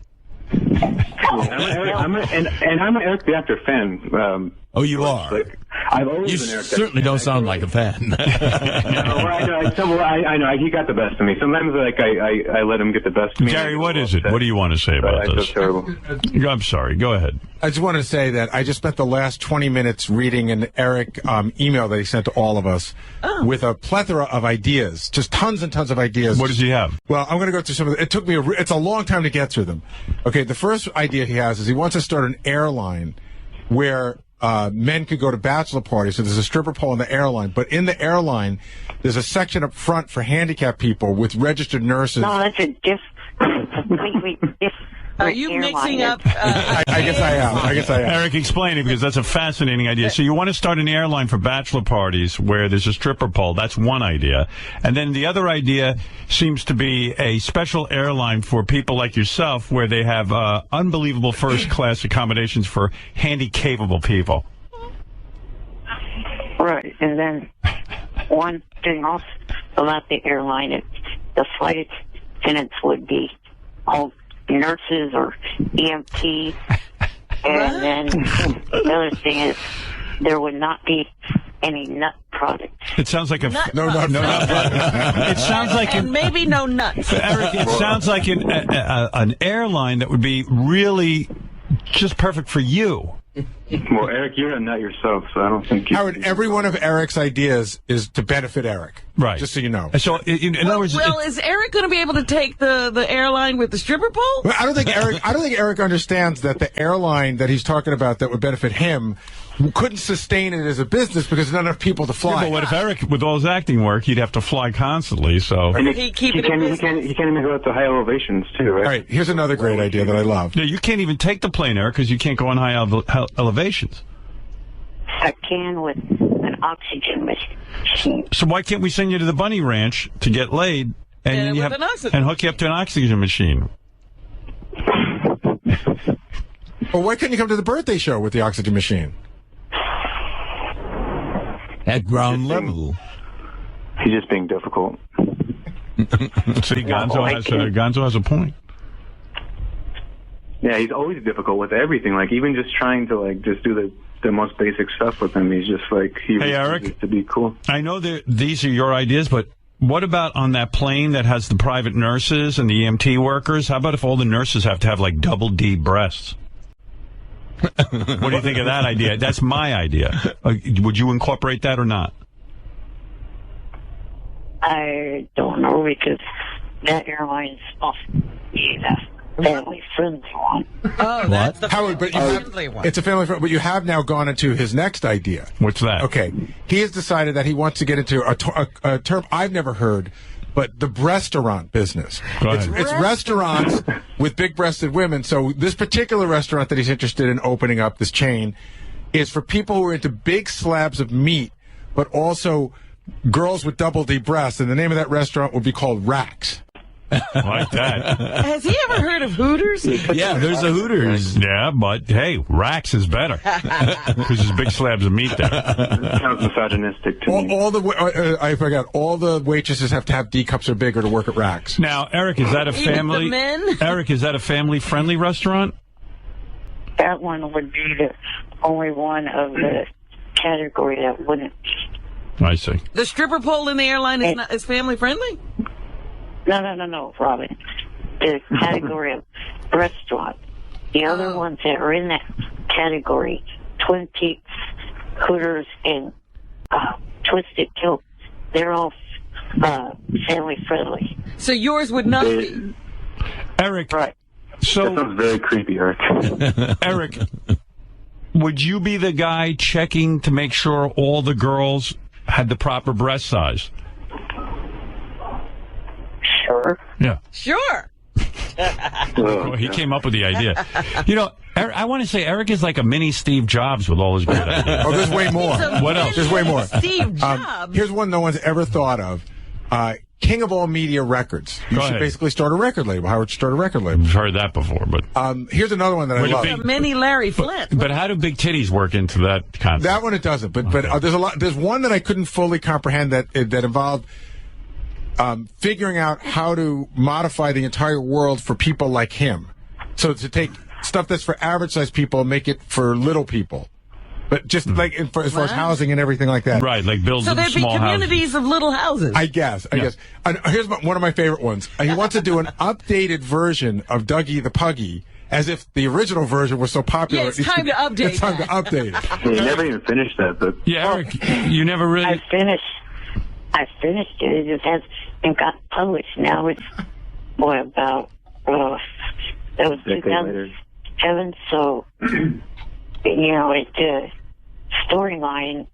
I'm an Eric the Actor fan. You are? I've always you been Eric. certainly don't sound like a fan. I know. He got the best of me. Sometimes, I let him get the best of me. Gary, what is it? What do you want to say about I feel this? terrible. I'm sorry. Go ahead. I just want to say that I just spent the last 20 minutes reading an Eric email that he sent to all of us with a plethora of ideas, just tons and tons of ideas. What does he have? Well, I'm going to go through some of them. It took me it's a long time to get through them. Okay, the first idea he has is he wants to start an airline where men could go to bachelor parties. So there's a stripper pole in the airline, but in the airline, there's a section up front for handicapped people with registered nurses. No, that's a completely different. Are you mixing up? I guess I am. Eric, explain it, because that's a fascinating idea. So you want to start an airline for bachelor parties where there's a stripper pole. That's one idea. And then the other idea seems to be a special airline for people like yourself where they have unbelievable first-class accommodations for handy-capable people. Right. And then one thing also about the airline, the flight attendants would be all nurses or EMT, and then the other thing is there would not be any nut products. It sounds like no nut. It sounds like maybe no nuts. Eric, it sounds like an airline that would be really just perfect for you. Well, Eric, you're a nut yourself, so I don't think you... Howard, every one of Eric's ideas is to benefit Eric. Right. Just so you know. So, in other words... Well, is Eric going to be able to take the airline with the stripper pole? Well, I don't think Eric understands that the airline that he's talking about that would benefit him couldn't sustain it as a business because there's not enough people to fly. Yeah, but what if Eric, with all his acting work, he'd have to fly constantly, so... And he can't even go up to high elevations, too, right? All right, here's another great idea that I love. Yeah, you can't even take the plane, Eric, because you can't go on high elevations. I can with an oxygen machine. So why can't we send you to the Bunny Ranch to get laid and hook you up to an oxygen machine? Well, why couldn't you come to the birthday show with the oxygen machine? At ground level. He's just being difficult. See, Gonzo has a point. Yeah, he's always difficult with everything. Like, even just trying to, just do the most basic stuff with him. He's just hey, Eric, to be cool. I know that these are your ideas, but what about on that plane that has the private nurses and the EMT workers? How about if all the nurses have to have, double D breasts? What do you think of that idea? That's my idea. Would you incorporate that or not? I don't know, because that airline's supposed to be the family-friendly one. Oh, that's the Howard, but family one. It's a family friend, but you have now gone into his next idea. What's that? Okay. He has decided that he wants to get into a term I've never heard, but the breastaurant business. It's restaurants with big-breasted women. So this particular restaurant that he's interested in opening up, this chain, is for people who are into big slabs of meat, but also girls with double D breasts. And the name of that restaurant would be called Racks. Like that. Has he ever heard of Hooters? Yeah, there's a Hooters. Yeah, but hey, Racks is better because there's big slabs of meat there. Sounds misogynistic to me. I forgot. All the waitresses have to have D cups or bigger to work at Racks. Now, Eric, is that a family? The men? Eric, is that a family-friendly restaurant? That one would be the only one of the category that wouldn't. I see. The stripper pole in the airline is family-friendly? No, Robin. The category of restaurant. The other ones that are in that category, Twin Peaks, Hooters, and Twisted Kilt, they're all family-friendly. So yours would not be? Eric, right. So that sounds very creepy, Eric. Eric, would you be the guy checking to make sure all the girls had the proper breast size? Sure. Yeah. Sure. Well, he came up with the idea. You know, I want to say Eric is like a mini Steve Jobs with all his great ideas. Oh, there's way more. What else? There's way more. Steve Jobs. Here's one no one's ever thought of. King of all media records. You Go should ahead. basically start a record label. Howard should start a record label. I've heard that before, but here's another one that I love. A mini Larry Flint. But how do big titties work into that concept? That one it doesn't. But there's a lot. There's one that I couldn't fully comprehend that involved figuring out how to modify the entire world for people like him. So to take stuff that's for average sized people and make it for little people. But just like as far as housing and everything like that. Right, like build So there'd be small communities of little houses. I guess. And here's one of my favorite ones. He wants to do an updated version of Dougie the Puggy, as if the original version was so popular. Yeah, it's time to update It's time to update it. You never even finished that, but Yeah, Eric, you never really. I finished it. It has been got published now. It's about that was 2007. So it storyline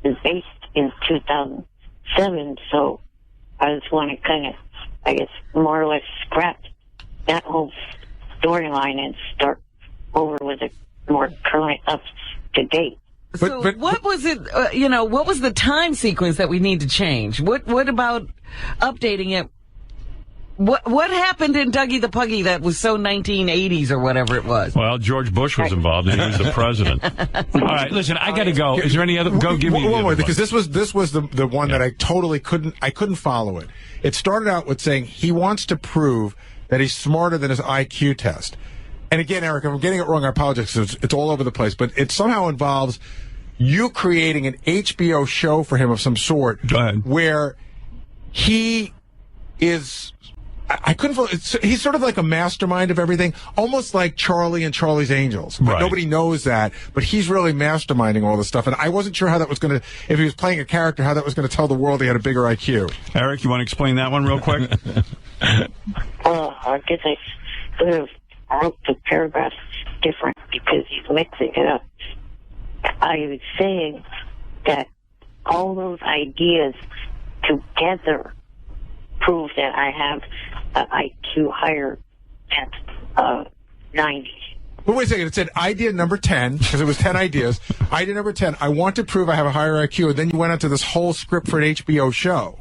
is based in 2007. So I just want to kind of, I guess, more or less scrap that whole storyline and start over with a more current, up to date. So what was it, what was the time sequence that we need to change? What about updating it? What happened in Dougie the Puggy that was so 1980s or whatever it was? Well, George Bush was involved, and he was the president. All right, listen, I got to go. Is there any other? Go give me one more, the because this was the one that I totally couldn't follow it. It started out with saying he wants to prove that he's smarter than his IQ test. And again, Eric, if I'm getting it wrong, I apologize. It's all over the place, but it somehow involves you creating an HBO show for him of some sort. Go ahead. Where he is. I couldn't. He's sort of like a mastermind of everything, almost like Charlie and Charlie's Angels. But Right. nobody knows that, but he's really masterminding all this stuff. And I wasn't sure how that was going to, if he was playing a character, how that was going to tell the world he had a bigger IQ. Eric, you want to explain that one real quick? I guess I sort of wrote the paragraphs different because he's mixing it up. I was saying that all those ideas together prove that I have an IQ higher than 90. But wait a second, it said idea number 10, because it was 10 ideas. Idea number 10, I want to prove I have a higher IQ. And then you went into this whole script for an HBO show.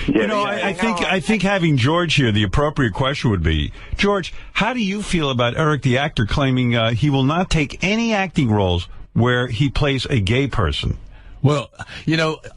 I think having George here, the appropriate question would be, George, how do you feel about Eric the actor claiming he will not take any acting roles where he plays a gay person? Well,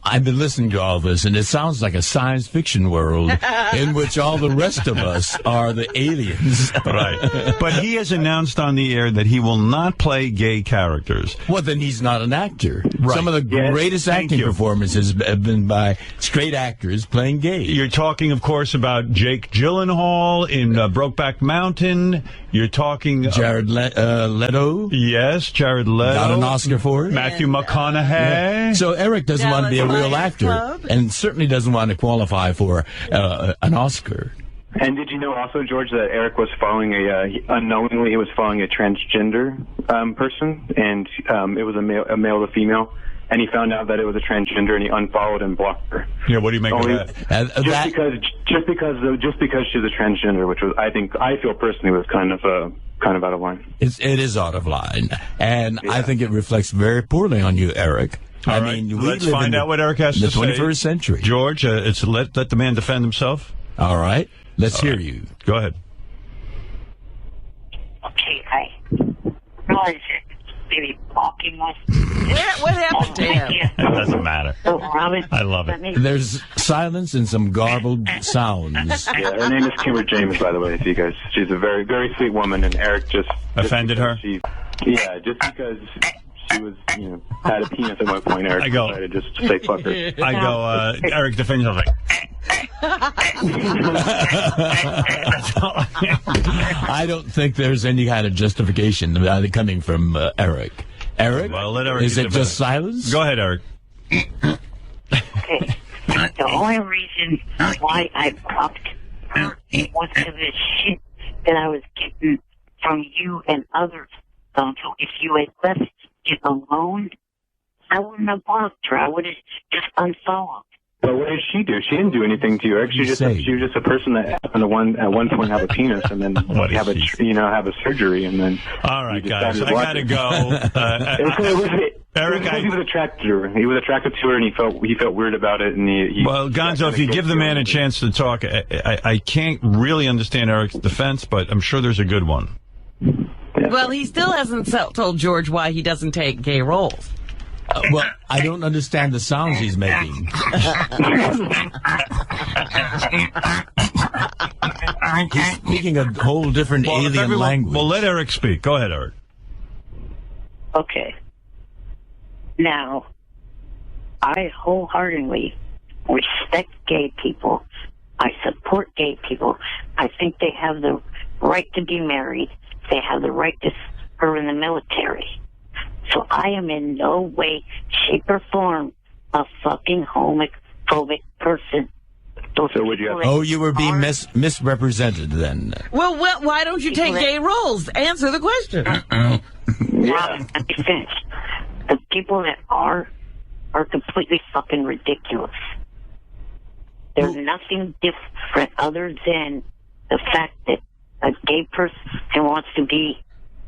I've been listening to all this, and it sounds like a science fiction world in which all the rest of us are the aliens. Right. But he has announced on the air that he will not play gay characters. Well, then he's not an actor. Right. Some of the greatest acting performances have been by straight actors playing gay. You're talking, of course, about Jake Gyllenhaal in Brokeback Mountain. You're talking... Jared Leto. Yes, Jared Leto. Got an Oscar for it. Matthew McConaughey. Yeah. So Eric doesn't want to be a real actor, and certainly doesn't want to qualify for an Oscar. And did you know also, George, that Eric was following unknowingly he was following a transgender person, and it was a male to female, and he found out that it was a transgender, and he unfollowed and blocked her. Yeah, what do you make of that? Just because she's a transgender, which was I feel personally was kind of out of line. It is out of line, and I think it reflects very poorly on you, Eric. All right, let's find out what Eric has to say. The 21st century. George, it's let the man defend himself. All right. Let's hear you. Go ahead. Okay, I realize that maybe blocking was... What happened to him? It doesn't matter. So, Robin, I love it. There's silence and some garbled sounds. Yeah, her name is Kimber James, by the way, to you guys. She's a very, very sweet woman, and Eric just... Offended her? Just because she was, had a penis at one point, Eric decided just to say fuck her. I go, Eric, defend yourself. I don't think there's any kind of justification coming from Eric. Eric? Well, let Eric is it just silence? Go ahead, Eric. Okay. The only reason why I blocked her was because of the shit that I was getting from you and others. So if you had left it alone, I wouldn't have blocked her. I would have just unfollowed. But what did she do? She didn't do anything to you, Eric. She was just a person that happened to at one point have a penis and then have a surgery and then. All right, guys, I gotta go. Eric, he was attracted to her. He was attracted to her, and he felt weird about it. And well, Gonzo, if you give the man a chance to talk, I can't really understand Eric's defense, but I'm sure there's a good one. Well, he still hasn't told George why he doesn't take gay roles. Well, I don't understand the sounds he's making. He's speaking a whole different alien language. Well, let Eric speak. Go ahead, Eric. Okay. Now, I wholeheartedly respect gay people. I support gay people. I think they have the right to be married. They have the right to serve in the military. So I am in no way, shape, or form a fucking homophobic person. You were being misrepresented then. Well, why don't you take gay roles? Answer the question. The people that are completely fucking ridiculous. There's nothing different other than the fact that a gay person wants to be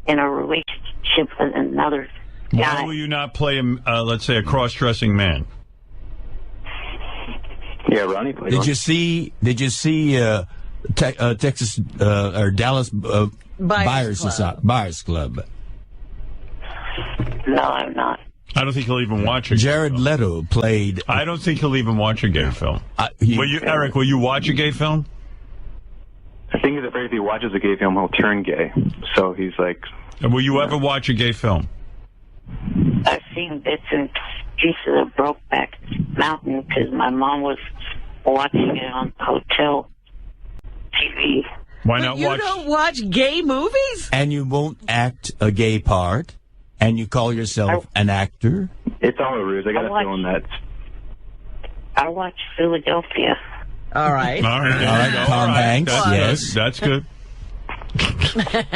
in a relationship with another guy. Why will you not play let's say, a cross-dressing man? Yeah, Ronnie played one. Did you see Texas or Dallas Buyers Club? No, I'm not. I don't think he'll even watch it. Jared Leto played. I don't think he'll even watch a gay film. Eric, will you watch a gay film? I think he's afraid if he watches a gay film, he'll turn gay. So he's like... Will you ever watch a gay film? I've seen bits and pieces of Brokeback Mountain because my mom was watching it on hotel TV. Why not watch... You don't watch gay movies? And you won't act a gay part? And you call yourself an actor? It's all a ruse. I got a feeling that. I watch Philadelphia. All right. All right. Tom Hanks. Yes. That's good.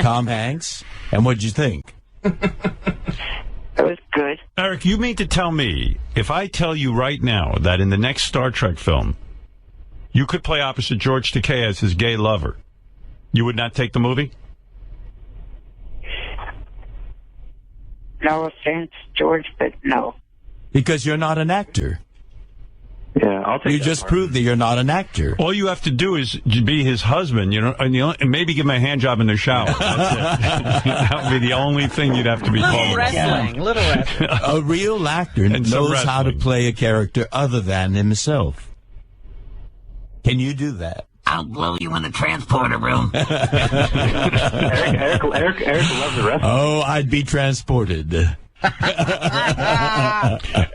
Tom Hanks. And what'd you think? It was good. Eric, you mean to tell me, if I tell you right now that in the next Star Trek film, you could play opposite George Takei as his gay lover, you would not take the movie? No offense, George, but no. Because you're not an actor. Yeah, I'll take You just proved that you're not an actor. All you have to do is be his husband, and maybe give him a hand job in the shower. That's it. That would be the only thing you'd have to be called. Little wrestling. A real actor knows how to play a character other than himself. Can you do that? I'll blow you in the transporter room. Eric loves the wrestling. Oh, I'd be transported.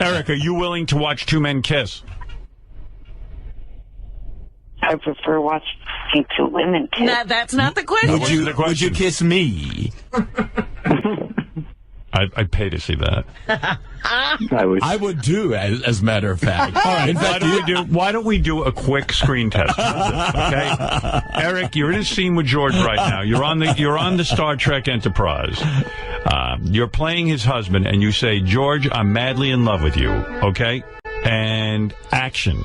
Eric, are you willing to watch two men kiss? I prefer watching two women kiss. No, that's not the question. Would you kiss me? I'd pay to see that. I would too, as a matter of fact. All right, why don't we do a quick screen test? Okay, Eric, you're in a scene with George right now. You're on the Star Trek Enterprise. You're playing his husband, and you say, "George, I'm madly in love with you." Okay, and action.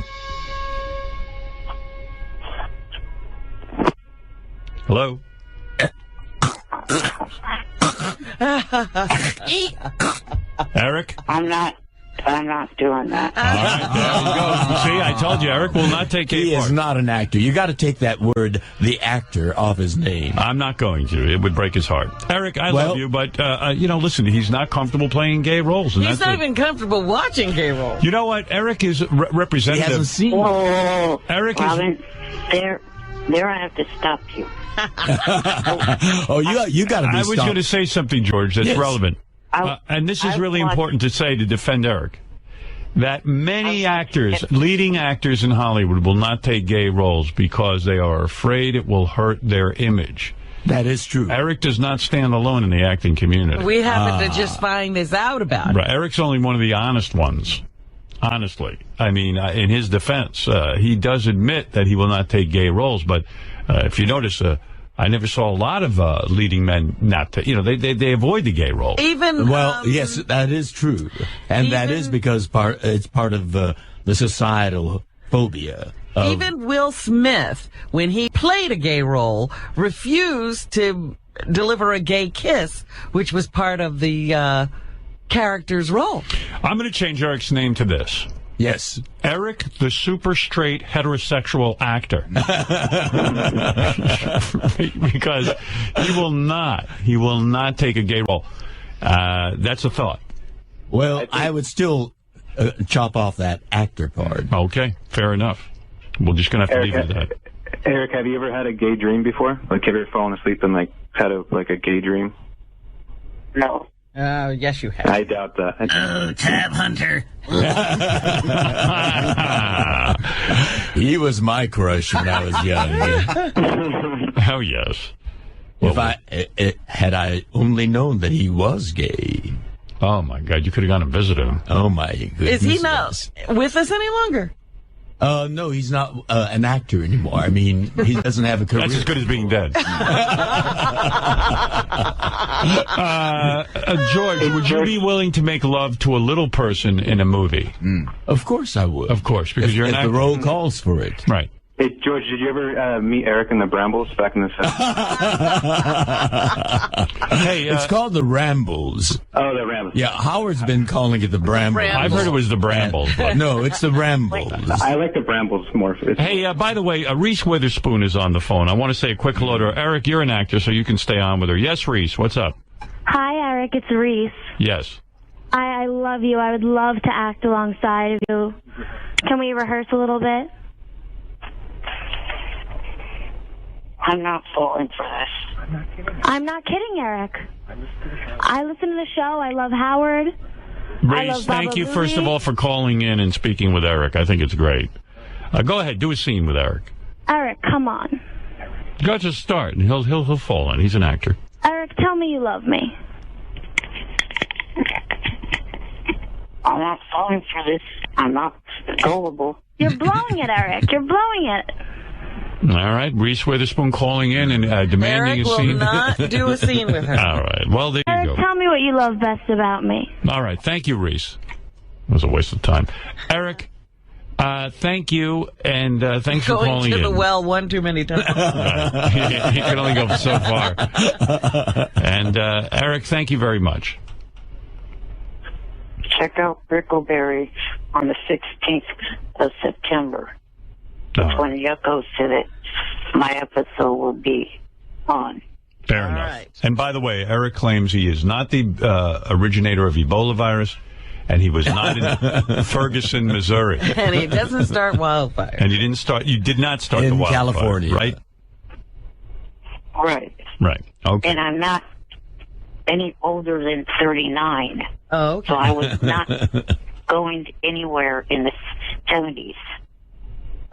Hello. Eric? I'm not doing that. All right, there you go. See, I told you, Eric will not take He is not an actor. You got to take that word, the actor, off his name. I'm not going to. It would break his heart. Eric, I love you, but, listen, he's not comfortable playing gay roles. And he's not even comfortable watching gay roles. You know what? Eric is representative. He hasn't seen it. Eric is... There I have to stop you. You got to be I was going to say something, George, that's relevant. And this is really important to say to defend Eric. That many actors, leading actors in Hollywood, will not take gay roles because they are afraid it will hurt their image. That is true. Eric does not stand alone in the acting community. We happen to just find this out about it. Right. Eric's only one of the honest ones. Honestly. I mean, in his defense, he does admit that he will not take gay roles, but if you notice, I never saw a lot of leading men not to, they avoid the gay role. Even yes, that is true, and that is because it's part of the societal phobia. Even Will Smith, when he played a gay role, refused to deliver a gay kiss, which was part of the character's role. I'm going to change Eric's name to this. Yes. Eric, the super straight heterosexual actor. Because he will not take a gay role. That's a thought. Well, I would still chop off that actor part. Okay, fair enough. We're just going to have to leave it at that. Eric, have you ever had a gay dream before? Like, have you ever fallen asleep and, like, had a gay dream? No. Yes, you have. I doubt that. Oh, Tab Hunter. He was my crush when I was young. Oh, yes. Had I only known that he was gay. Oh, my God, you could have gone and visited him. Oh, my goodness. Is he not with us any longer? No, he's not an actor anymore. I mean, he doesn't have a career. That's as good as being dead. George, would you be willing to make love to a little person in a movie? Of course I would. Of course, because you're an actor. The role calls for it. Right. Hey, George, did you ever meet Eric in the Brambles back in the 70s? Hey, it's called the Rambles. Oh, the Rambles. Yeah, Howard's been calling it the Brambles. I've heard it was the Brambles. But... No, it's the Rambles. I like the Brambles more. Hey, by the way, Reese Witherspoon is on the phone. I want to say a quick hello to her. Eric, you're an actor, so you can stay on with her. Yes, Reese, what's up? Hi, Eric. It's Reese. Yes. I love you. I would love to act alongside of you. Can we rehearse a little bit? I'm not falling for this. I'm not kidding, Eric. I listen to the show. I love Howard. Reese, thank you, first of all, for calling in and speaking with Eric. I think it's great. Go ahead, do a scene with Eric. Eric, come on. Go to start, and he'll fall in. He's an actor. Eric, tell me you love me. I'm not falling for this. I'm not gullible. You're blowing it, Eric. You're blowing it. All right, Reese Witherspoon calling in and demanding Eric a scene. will not do a scene with her. All right, well, there you Eric, go. tell me what you love best about me. All right, thank you, Reese. It was a waste of time. Eric, thank you, and thanks for calling in. Going to the well one too many times. Right. He can only go so far. And, Eric, thank you very much. Check out Brickleberry on the 16th of September. That's when Yucko said that my episode will be on. Fair enough. Right. And by the way, Eric claims he is not the originator of Ebola virus, and he was not in Ferguson, Missouri. And he doesn't start wildfires. And you did not start in the wildfire. California. Right? Right. Right. Okay. And I'm not any older than 39. Oh, okay. So I was not going anywhere in the 70s.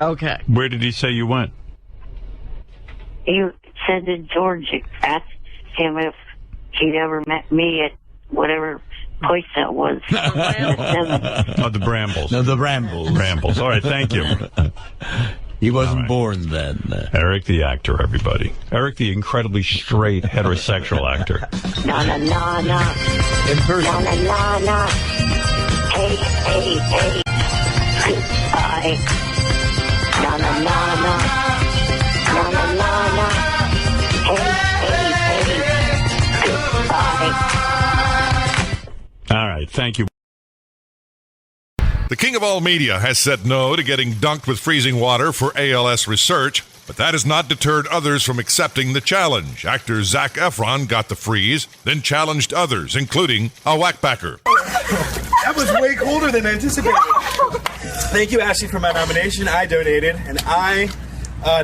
Okay. Where did he say you went? He said that George asked him if he'd ever met me at whatever place that was. In the 70s. Oh, the Brambles. No, the Rambles. Brambles. All right, thank you. He wasn't born then. Eric the actor, everybody. Eric the incredibly straight heterosexual actor. Na na na na. In person. Na na na na. Hey, hey, hey. Goodbye. Na na na na. Na na na na. Hey, hey, hey. Goodbye. All right, thank you. The king of all media has said no to getting dunked with freezing water for ALS research, but that has not deterred others from accepting the challenge. Actor Zac Efron got the freeze, then challenged others, including a whackbacker. That was way colder than anticipated. Thank you, Ashley, for my nomination. I donated, and I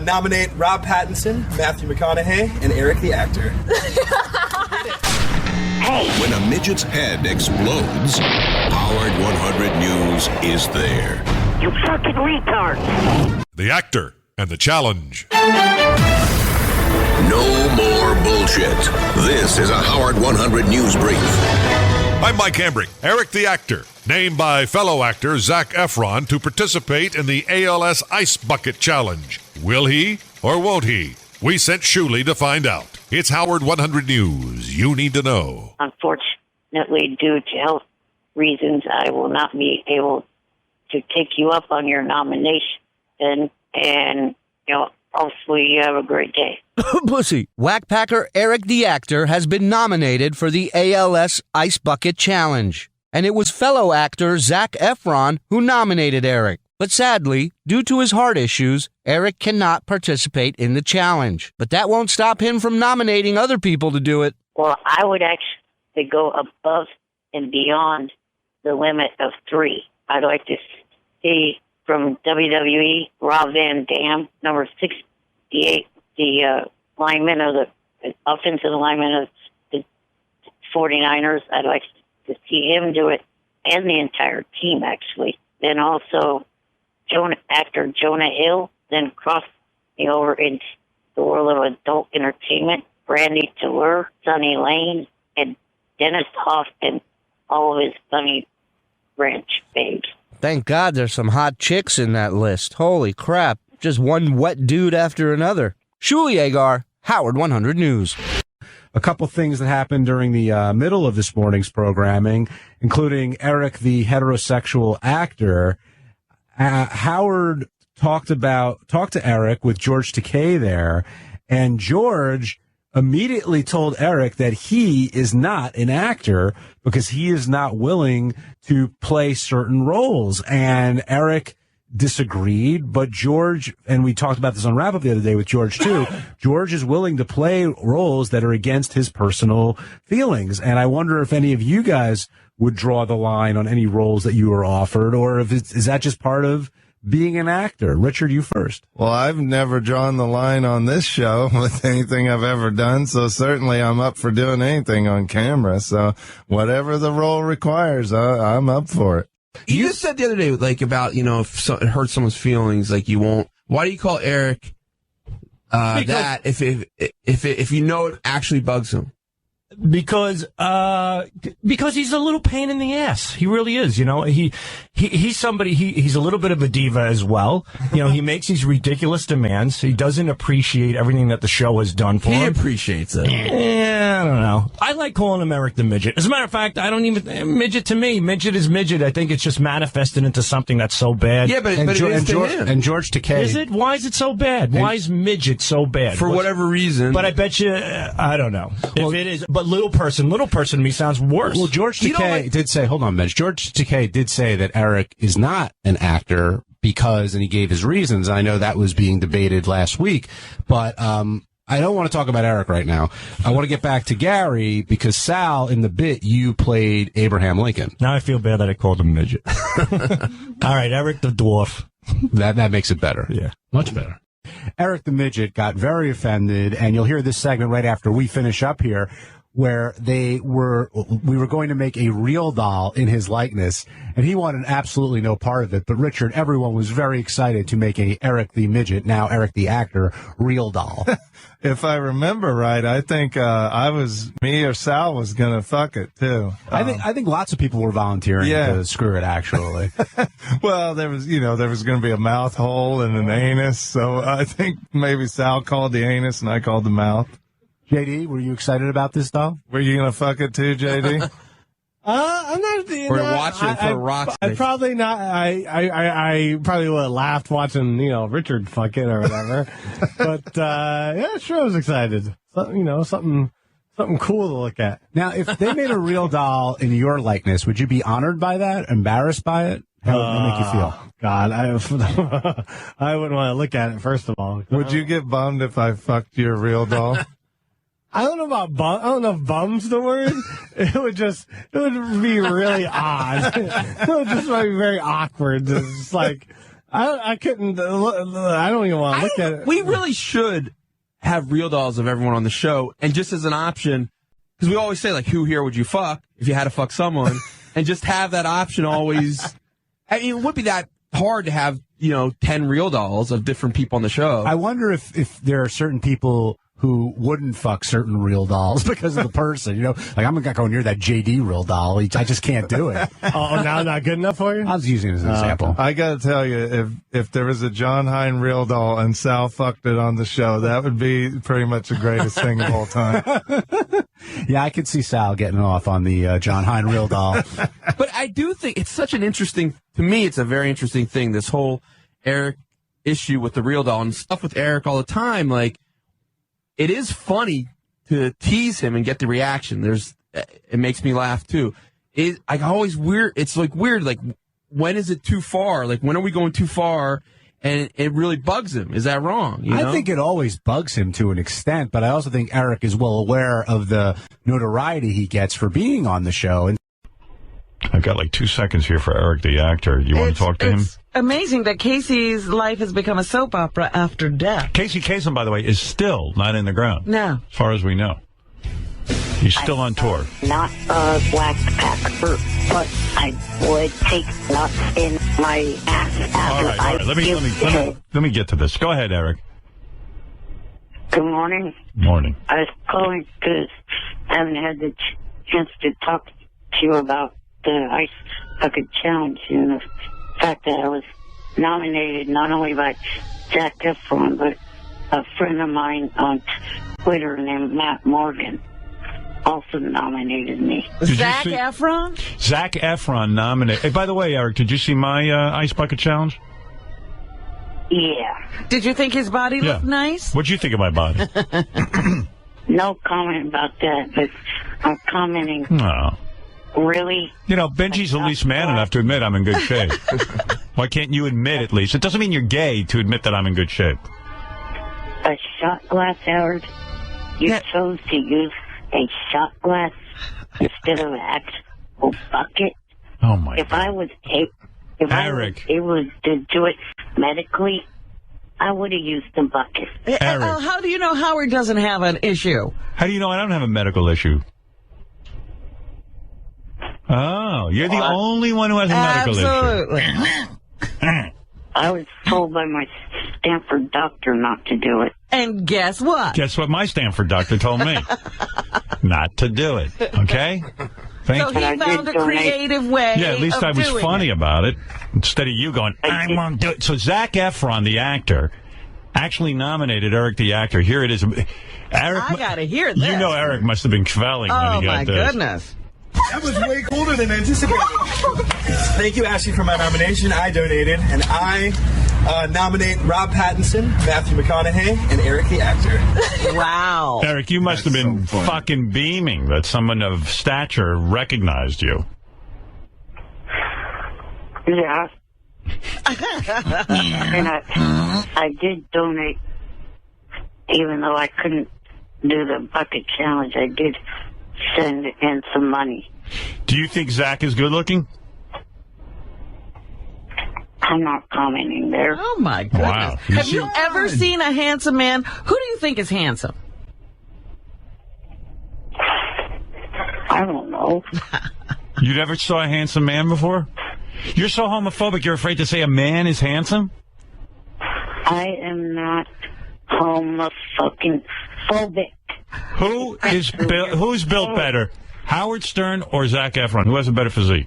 nominate Rob Pattinson, Matthew McConaughey, and Eric the actor. When a midget's head explodes, Howard 100 News is there. You fucking retard. The actor and the challenge. No more bullshit. This is a Howard 100 News Brief. I'm Mike Hambrick. Eric the actor, named by fellow actor Zac Efron to participate in the ALS Ice Bucket Challenge. Will he or won't he? We sent Shuley to find out. It's Howard 100 News. You need to know. Unfortunately, due to health reasons, I will not be able to take you up on your nomination. And hopefully you have a great day. Pussy. Whackpacker Eric the Actor has been nominated for the ALS Ice Bucket Challenge. And it was fellow actor Zac Efron who nominated Eric. But sadly, due to his heart issues, Eric cannot participate in the challenge. But that won't stop him from nominating other people to do it. Well, I would actually go above and beyond the limit of 3. I'd like to see from WWE, Rob Van Dam, number 68, the lineman of the offensive lineman of the 49ers. I'd like to see him do it, and the entire team, actually. Then also actor Jonah Hill, then cross me over into the world of adult entertainment. Brandy Tallur, Sonny Lane, and Dennis Hoffman, all of his Bunny Ranch babes. Thank God there's some hot chicks in that list. Holy crap. Just one wet dude after another. Shuli Agar, Howard 100 News. A couple things that happened during the middle of this morning's programming, including Eric, the heterosexual actor. Howard talked to Eric with George Takei there, and George immediately told Eric that he is not an actor because he is not willing to play certain roles. And Eric disagreed, but George, and we talked about this on Wrap Up the other day with George too, George is willing to play roles that are against his personal feelings. And I wonder if any of you guys would draw the line on any roles that you were offered, or if is that just part of being an actor? Richard, you first. Well, I've never drawn the line on this show with anything I've ever done, so certainly I'm up for doing anything on camera. So whatever the role requires, I'm up for it. You just said the other day, like, about, if it hurts someone's feelings, like, you won't. Why do you call Eric that if you know it actually bugs him? Because he's a little pain in the ass. He really is. He's somebody, he's a little bit of a diva as well. He makes these ridiculous demands. He doesn't appreciate everything that the show has done for him. He appreciates it. Yeah, I don't know. I like calling him Eric the Midget. As a matter of fact, I don't even, midget to me, midget is midget. I think it's just manifested into something that's so bad. Yeah, but it is to him. And George Takei. Is it? Why is it so bad? Why is midget so bad? For whatever reason. But I bet you, I don't know. If it is, but little person to me sounds worse. Well, George Takei did say, hold on, Mitch. George Takei did say that Eric is not an actor because, and he gave his reasons. I know that was being debated last week, but I don't want to talk about Eric right now. I want to get back to Gary because Sal, in the bit, you played Abraham Lincoln. Now I feel bad that I called him midget. All right, Eric the dwarf. That makes it better. Yeah, much better. Eric the midget got very offended, and you'll hear this segment right after we finish up here, where we were going to make a real doll in his likeness, and he wanted absolutely no part of it. But Richard, everyone was very excited to make a Eric the Midget, now Eric the Actor, real doll. If I remember right, I think me or Sal was gonna fuck it too. I think lots of people were volunteering to screw it. Actually, well, there was gonna be a mouth hole and an anus, so I think maybe Sal called the anus and I called the mouth. JD, were you excited about this doll? Were you gonna fuck it too, JD? I'm not. We're watching for rocks. I probably not. I probably would have laughed watching Richard fuck it or whatever. But yeah, sure, I was excited. Something cool to look at. Now, if they made a real doll in your likeness, would you be honored by that? Embarrassed by it? How would that make you feel? God, I wouldn't want to look at it. First of all, would you get bummed if I fucked your real doll? I don't know about bum. I don't know if bum's the word. It would be really odd. It would just be very awkward. It's like, I couldn't, I don't even want to look at it. We really should have real dolls of everyone on the show. And just as an option, because we always say, like, who here would you fuck if you had to fuck someone? And just have that option always. I mean, it would be that hard to have, 10 real dolls of different people on the show. I wonder if there are certain people who wouldn't fuck certain real dolls because of the person. You know, like I'm not going near that JD real doll. I just can't do it. Oh, now not good enough for you? I was using it as an example. I got to tell you, if there was a John Hine real doll and Sal fucked it on the show, that would be pretty much the greatest thing of all time. Yeah, I could see Sal getting off on the John Hine real doll. But I do think it's such an interesting, to me, it's a very interesting thing, this whole Eric issue with the real doll and stuff with Eric all the time. Like, it is funny to tease him and get the reaction. It makes me laugh too. It's like weird. Like, when is it too far? Like, when are we going too far? And it really bugs him. Is that wrong? You know? I think it always bugs him to an extent, but I also think Eric is well aware of the notoriety he gets for being on the show. And I've got like 2 seconds here for Eric the actor. You want to talk to him? It's amazing that Casey's life has become a soap opera after death. Casey Kasem, by the way, is still not in the ground. No. As far as we know. He's still on tour. Not a black packer, but I would take nuts in my ass after All right. Let me get to this. Go ahead, Eric. Good morning. Morning. I was calling because I haven't had the chance to talk to you about the Ice Bucket Challenge and the fact that I was nominated not only by Zac Efron, but a friend of mine on Twitter named Matt Morgan also nominated me. Zac Efron? Zac Efron nominated. Hey, by the way, Eric, did you see my Ice Bucket Challenge? Yeah. Did you think his body looked nice? What'd you think of my body? No comment about that, but I'm commenting. No. Really? You know, Benji's at least man enough to admit I'm in good shape. Why can't you admit at least? It doesn't mean you're gay to admit that I'm in good shape. A shot glass, Howard? You chose to use a shot glass instead of an actual bucket? Oh, my If I was able to do it medically, I would have used the bucket. Eric. How do you know Howard doesn't have an issue? How do you know I don't have a medical issue? Oh, you're the only one who has a medical issue. Absolutely. I was told by my Stanford doctor not to do it. And guess what? Guess what my Stanford doctor told me? Not to do it. Okay? Thank So you. he found a creative way. Yeah, at least I was funny about it. Instead of you going, I won't do it. So Zac Efron, the actor, actually nominated Eric the actor. Here it is. Eric, I gotta hear this. You know Eric must have been kvelling when he got this. Oh, my goodness. That was way cooler than anticipated. Thank you, Ashley, for my nomination. I donated, and I nominate Rob Pattinson, Matthew McConaughey, and Eric the actor. Wow. Eric, you must have been fucking beaming that someone of stature recognized you. Yeah. And I did donate, even though I couldn't do the bucket challenge. I did send in some money. Do you think Zach is good looking? I'm not commenting there. Oh, my goodness. Wow. Have you ever seen a handsome man? Who do you think is handsome? I don't know. You never saw a handsome man before? You're so homophobic you're afraid to say a man is handsome? I am not homophobic. Who's built better, Howard Stern or Zac Efron? Who has a better physique?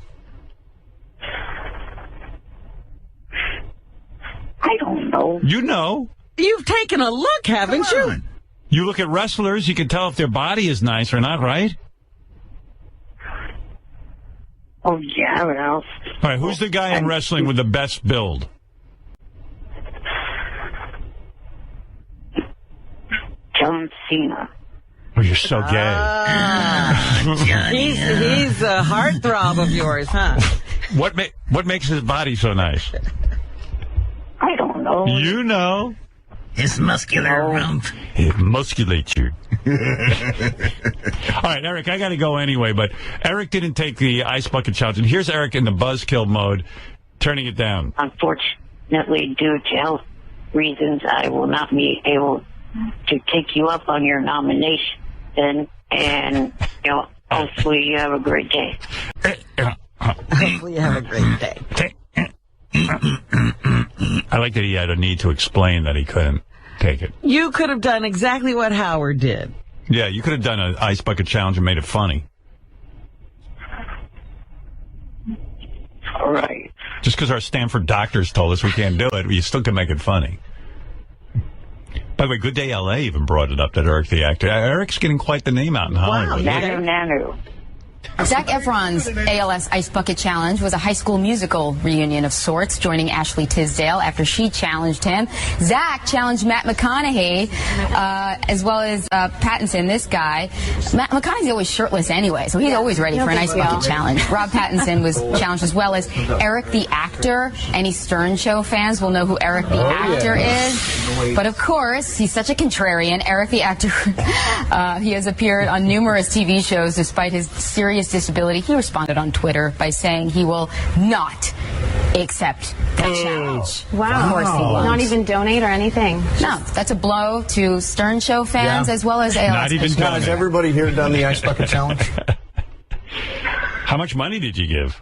I don't know. You know. You've taken a look, haven't you? You look at wrestlers, you can tell if their body is nice or not, right? Oh, yeah, what else? All right, who's the guy in wrestling with the best build? John Cena. Oh, you're so gay. He's a heartthrob of yours, huh? What makes his body so nice? I don't know. You know. His muscular rump. It musculates you. All right, Eric, I got to go anyway, but Eric didn't take the Ice Bucket Challenge. And here's Eric in the buzzkill mode, turning it down. Unfortunately, due to health reasons, I will not be able to take you up on your nomination. And hopefully you have a great day. Hopefully you have a great day. I like that he had a need to explain that he couldn't. take it. You could have done exactly what Howard did. Yeah, you could have done an ice bucket challenge and made it funny. All right. Just because our Stanford doctors told us we can't do it, you still can make it funny. By the way, Good Day LA even brought it up that Eric the actor. Eric's getting quite the name out in Hollywood. Nanu. Zac Efron's ALS Ice Bucket Challenge was a high school musical reunion of sorts, joining Ashley Tisdale after she challenged him. Zac challenged Matt McConaughey, as well as Pattinson, this guy. Matt McConaughey's always shirtless anyway, so he's always ready for an ice bucket challenge. Rob Pattinson was challenged as well as Eric the actor. Any Stern Show fans will know who Eric the actor is. But of course, he's such a contrarian. Eric the actor, he has appeared on numerous TV shows despite his serious disability. He responded on Twitter by saying he will not accept the challenge. Wow. Of course he won't. Not even donate or anything? No, that's a blow to Stern Show fans as well as ALS. Not even donate. Has everybody here done the Ice Bucket Challenge? How much money did you give?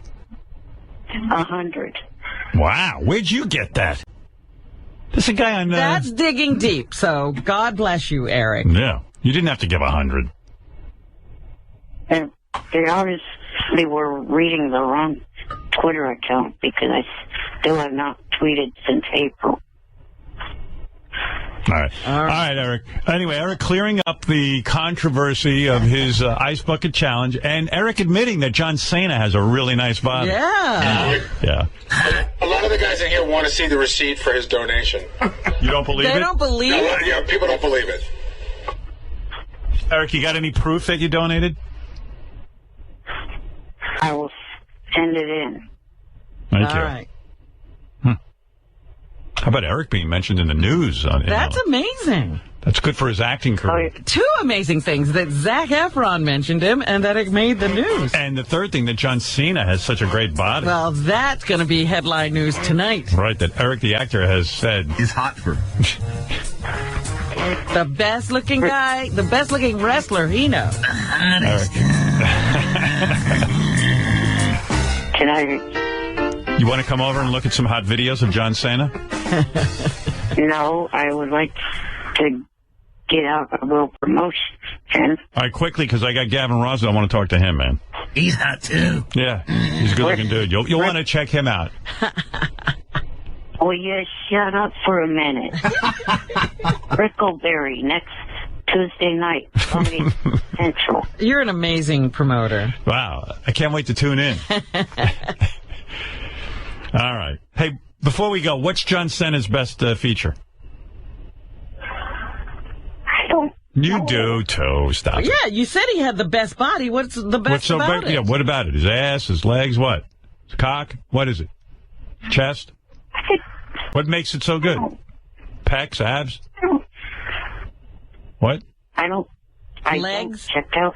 100. Wow, where'd you get that? There's a guy on... That's digging deep, so God bless you, Eric. Yeah, you didn't have to give 100. And they obviously were reading the wrong Twitter account because I still have not tweeted since April. All right, Eric. Anyway, Eric clearing up the controversy of his Ice Bucket Challenge, and Eric admitting that John Cena has a really nice body. Yeah. Yeah. A lot of the guys in here want to see the receipt for his donation. You don't believe it? They don't believe it? Yeah, people don't believe it. Eric, you got any proof that you donated? I will send it in. Thank you. All right. How about Eric being mentioned in the news? That's amazing. That's good for his acting career. Two amazing things, that Zac Efron mentioned him and that it made the news. And the third thing, that John Cena has such a great body. Well, that's going to be headline news tonight. Right, that Eric the actor has said. He's hot for... The best looking guy, the best looking wrestler he knows. Eric. Can I... You want to come over and look at some hot videos of John Cena? No, I would like to get out a little promotion. All right, quickly, because I got Gavin Rosdell. I want to talk to him, man. He's hot, too. Yeah, he's a good-looking dude. You'll want to check him out. Will you shut up for a minute? Brickleberry next Tuesday night, Comedy Central. You're an amazing promoter. Wow, I can't wait to tune in. All right. Hey, before we go, what's John Cena's best feature? I don't You do, too. Stop it. Yeah, you said he had the best body. What's the best about it? Yeah, what about it? His ass, his legs, what? His cock? What is it? Chest? What makes it so good? Pecs, abs? What? I don't check out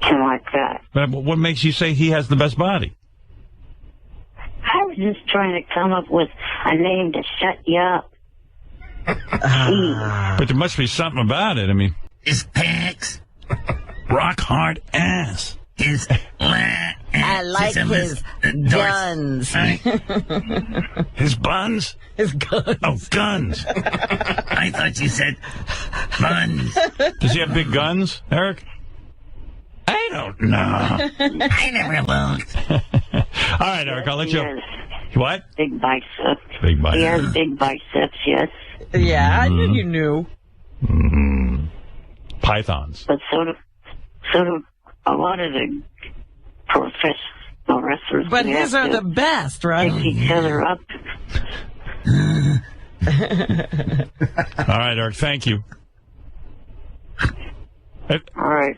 him like that. But what makes you say he has the best body? I was just trying to come up with a name to shut you up. But there must be something about it. I mean, his pecs, rock hard ass. His I like his guns. His buns? His guns. Oh, guns. I thought you said buns. Does he have big guns, Eric? I don't know. I never looked. All right, Eric, I'll let you. What? Big biceps. Big biceps. He has big biceps, yes. Yeah, I knew you knew. Mm-hmm. Pythons. But so do a lot of the professional wrestlers. But his are the best, right? Pick each other up. All right, Eric, thank you. All right.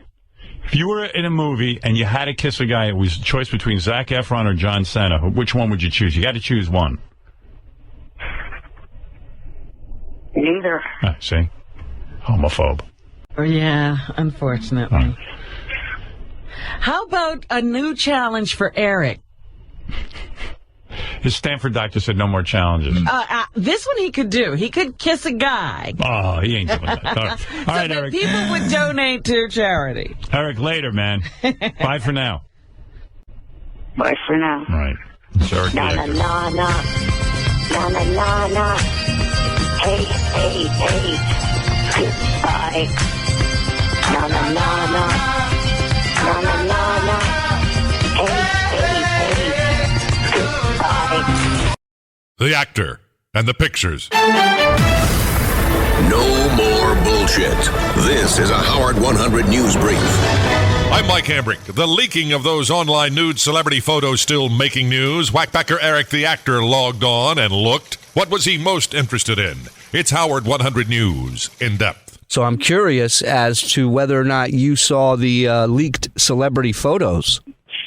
If you were in a movie and you had to kiss a guy, it was a choice between Zac Efron or John Cena. Which one would you choose? You got to choose one. Neither. See? Homophobe. Oh, yeah, unfortunately. How about a new challenge for Eric? His Stanford doctor said no more challenges. This one he could do. He could kiss a guy. Oh, he ain't doing that. All right, So All right, that Eric. people would donate to charity. Eric, later, man. Bye for now. Bye for now. All right. It's Eric the Na na actor. na na. Na na na na. hey, hey, hey, goodbye. Na na na na, na na na na, hey, hey, hey, goodbye. The Actor and the pictures. No more bullshit. This is a Howard 100 News Brief. I'm Mike Hambrick. The leaking of those online nude celebrity photos still making news. Whackpacker Eric the Actor logged on and looked. What was he most interested in? It's Howard 100 News in depth. So I'm curious as to whether or not you saw the leaked celebrity photos.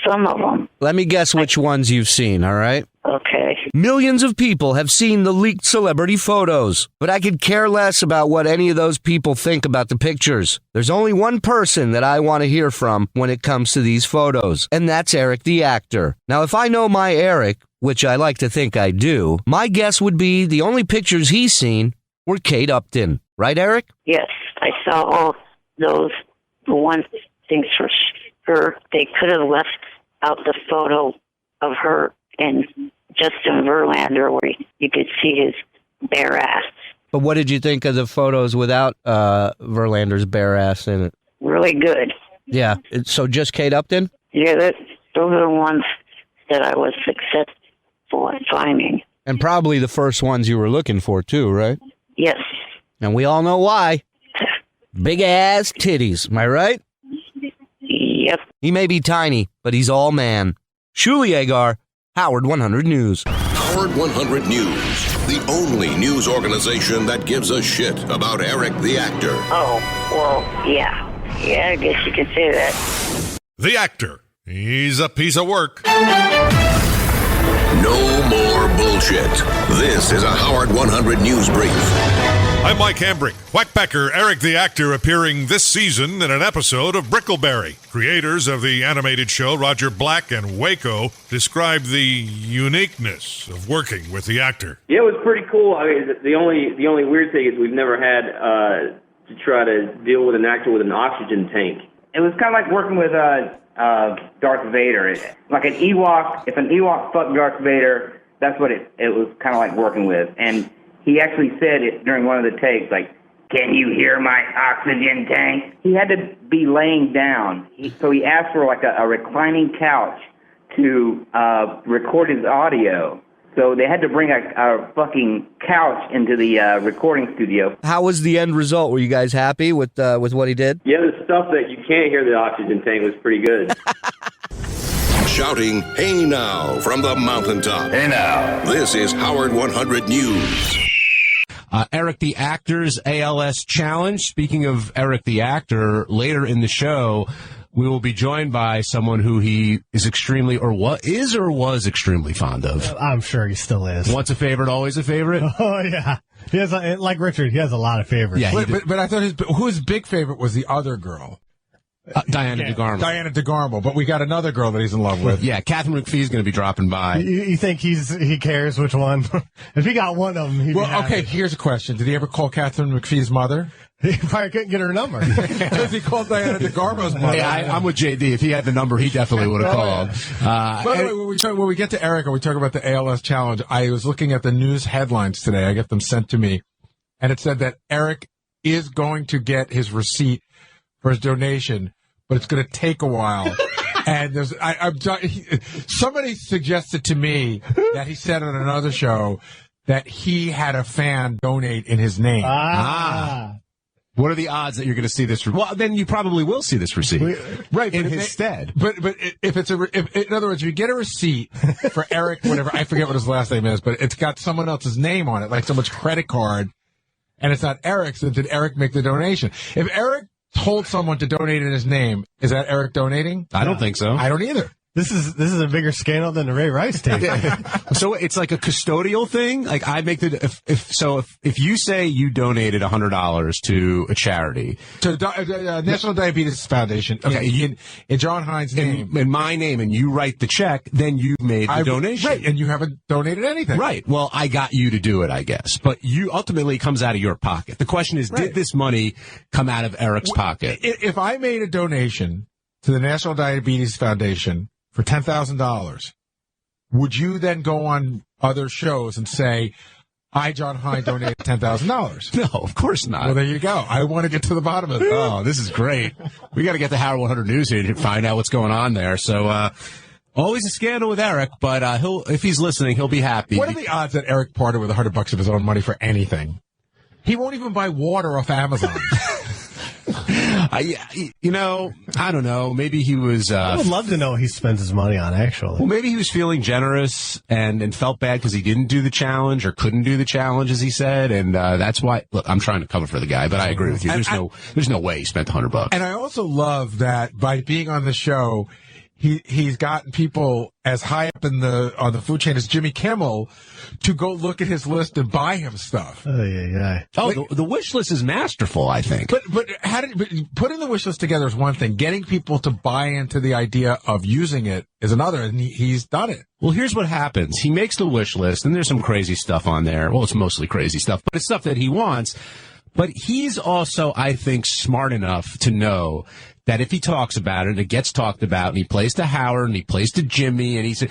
Some of them. Let me guess which ones you've seen, all right? Okay. Millions of people have seen the leaked celebrity photos, but I could care less about what any of those people think about the pictures. There's only one person that I want to hear from when it comes to these photos, and that's Eric the Actor. Now, if I know my Eric, which I like to think I do, my guess would be the only pictures he's seen were Kate Upton. Right, Eric? Yes, I saw all those. The one things for sure, they could have left out the photo of her and Justin Verlander where you could see his bare ass. But what did you think of the photos without Verlander's bare ass in it? Really good. Yeah. So just Kate Upton? Yeah, those are the ones that I was successful at finding. And probably the first ones you were looking for, too, right? Yes. And we all know why. Big ass titties, am I right? Yep. He may be tiny, but he's all man. Shuli Agar, Howard 100 News. Howard 100 News, the only news organization that gives a shit about Eric the Actor. Oh, well, yeah. Yeah, I guess you could say that. The Actor. He's a piece of work. No more bullshit. This is a Howard 100 News Brief. I'm Mike Hambrick. Whackpacker Eric the Actor appearing this season in an episode of Brickleberry. Creators of the animated show, Roger Black and Waco, described the uniqueness of working with the actor. Yeah, it was pretty cool. I mean, the only weird thing is we've never had to try to deal with an actor with an oxygen tank. It was kind of like working with Darth Vader. Like an Ewok, if an Ewok fucked Darth Vader, that's what it was kind of like working with. And he actually said it during one of the takes, like, "Can you hear my oxygen tank?" He had to be laying down. So he asked for like a reclining couch to record his audio. So they had to bring a fucking couch into the recording studio. How was the end result? Were you guys happy with what he did? Yeah, the stuff that you can't hear the oxygen tank was pretty good. Shouting, "Hey now," from the mountaintop. Hey now. This is Howard 100 News. Eric the Actor's ALS Challenge. Speaking of Eric the Actor, later in the show, we will be joined by someone who he is extremely, or was extremely fond of. I'm sure he still is. Once a favorite, always a favorite? Oh, yeah. He has, like Richard, he has a lot of favorites. Yeah, but I thought his big favorite was the other girl. Diana DeGarmo. Diana DeGarmo, but we got another girl that he's in love with. Yeah, Catherine McPhee's going to be dropping by. You think he cares which one? If he got one of them, he'd be happy. Okay, here's a question. Did he ever call Catherine McPhee's mother? He probably couldn't get her number. Because he called Diana DeGarmo's mother. Hey, I'm with JD. If he had the number, he definitely would have called. By the way, when we get to Eric and we talk about the ALS Challenge, I was looking at the news headlines today. I get them sent to me. And it said that Eric is going to get his receipt for his donation, but it's going to take a while. And somebody suggested to me that he said on another show that he had a fan donate in his name. What are the odds that you're going to see this? Well, then you probably will see this receipt, right? In his stead. But if it's in other words, if you get a receipt for Eric, whatever, I forget what his last name is, but it's got someone else's name on it, like someone's credit card, and it's not Eric's. Then did Eric make the donation? If Eric told someone to donate in his name, is that Eric donating? I don't think so. I don't either. This is a bigger scandal than the Ray Rice tape. So it's like a custodial thing. Like I make if you say you donated $100 to a charity, to National Diabetes Foundation, okay, in John Hines' name, in my name, and you write the check, then you've made the donation, right? And you haven't donated anything, right? Well, I got you to do it, I guess, but you ultimately it comes out of your pocket. The question is, did this money come out of Eric's pocket? If I made a donation to the National Diabetes Foundation for $10,000, would you then go on other shows and say, I, John Hine, donated $10,000. No, of course not. Well, there you go. I want to get to the bottom of it. Oh, this is great. We got to get the Howard 100 News here to find out what's going on there. So, always a scandal with Eric, but if he's listening, he'll be happy. What are the odds that Eric parted with $100 of his own money for anything? He won't even buy water off Amazon. I don't know. Maybe he was. I would love to know what he spends his money on, actually. Well, maybe he was feeling generous and felt bad because he didn't do the challenge or couldn't do the challenge, as he said, and that's why. Look, I'm trying to cover for the guy, but I agree with you. There's no way he spent $100. And I also love that by being on the show, he's gotten people as high up on the food chain as Jimmy Kimmel to go look at his list and buy him stuff. The wish list is masterful, I think. But putting the wish list together is one thing. Getting people to buy into the idea of using it is another, and he's done it. Well, here's what happens. He makes the wish list, and there's some crazy stuff on there. Well, it's mostly crazy stuff, but it's stuff that he wants. But he's also, I think, smart enough to know that if he talks about it, and it gets talked about, and he plays to Howard, and he plays to Jimmy, and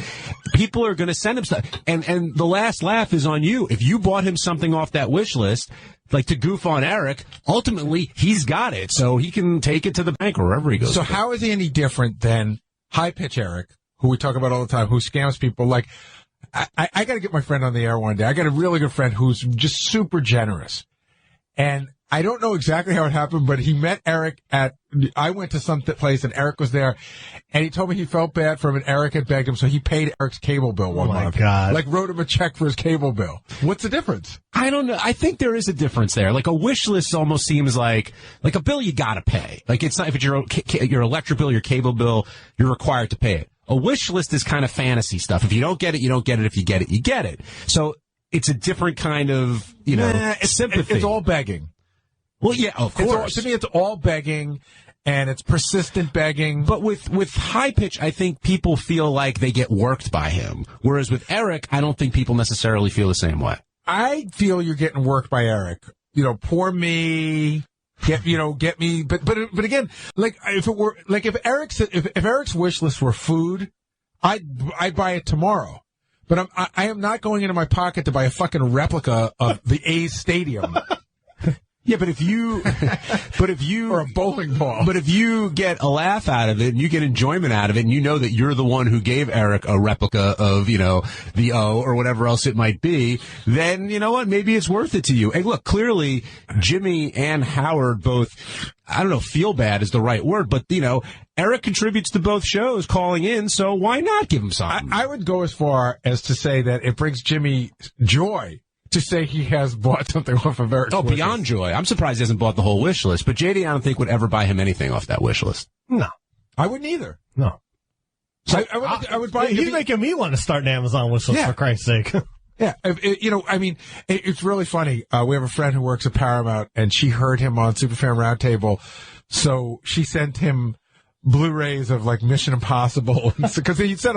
people are going to send him stuff. And the last laugh is on you. If you bought him something off that wish list, like to goof on Eric, ultimately, he's got it. So he can take it to the bank or wherever he goes. So how is he any different than High Pitch Eric, who we talk about all the time, who scams people? Like, I got to get my friend on the air one day. I got a really good friend who's just super generous. And I don't know exactly how it happened, but he met Eric I went to some place and Eric was there, and he told me he felt bad for him and Eric had begged him, so he paid Eric's cable bill one month. Oh, my God. Like, wrote him a check for his cable bill. What's the difference? I don't know. I think there is a difference there. Like, a wish list almost seems like a bill you gotta pay. Like, it's not, if it's your electric bill, your cable bill, you're required to pay it. A wish list is kind of fantasy stuff. If you don't get it, you don't get it. If you get it, you get it. So it's a different kind of, sympathy. It's all begging. Well, yeah, of course. To me, it's all begging, and it's persistent begging. But with High Pitch, I think people feel like they get worked by him. Whereas with Eric, I don't think people necessarily feel the same way. I feel you're getting worked by Eric. Poor me. Get me. But again, like, if Eric's wish list were food, I'd buy it tomorrow. But I am not going into my pocket to buy a fucking replica of the A's stadium. Yeah, but if you or a bowling ball, but if you get a laugh out of it and you get enjoyment out of it, and you know that you're the one who gave Eric a replica of the O or whatever else it might be, then you know what? Maybe it's worth it to you. And look, clearly Jimmy and Howard both, I don't know, feel bad is the right word, but Eric contributes to both shows calling in, so why not give him something? I would go as far as to say that it brings Jimmy joy to say he has bought something off of Eric's wish beyond list. joy. I'm surprised he hasn't bought the whole wish list, but JD, I don't think would ever buy him anything off that wish list. No. I wouldn't either. No. So I would buy. He's making me want to start an Amazon wish list, for Christ's sake. Yeah. It's really funny. We have a friend who works at Paramount, and she heard him on Superfan Roundtable, so she sent him Blu-rays of like Mission Impossible, because he said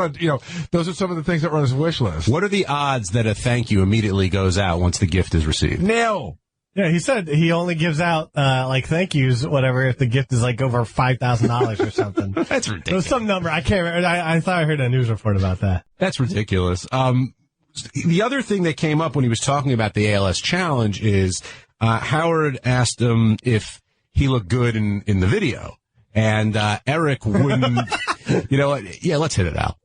those are some of the things that were on his wish list. What are the odds that a thank you immediately goes out once the gift is received? Nil. Yeah, he said he only gives out thank yous, whatever, if the gift is like over $5,000 or something. That's ridiculous. There was some number I can't remember. I thought I heard a news report about that. That's ridiculous. The other thing that came up when he was talking about the ALS challenge is Howard asked him if he looked good in the video. And Eric wouldn't, yeah, let's hit it out.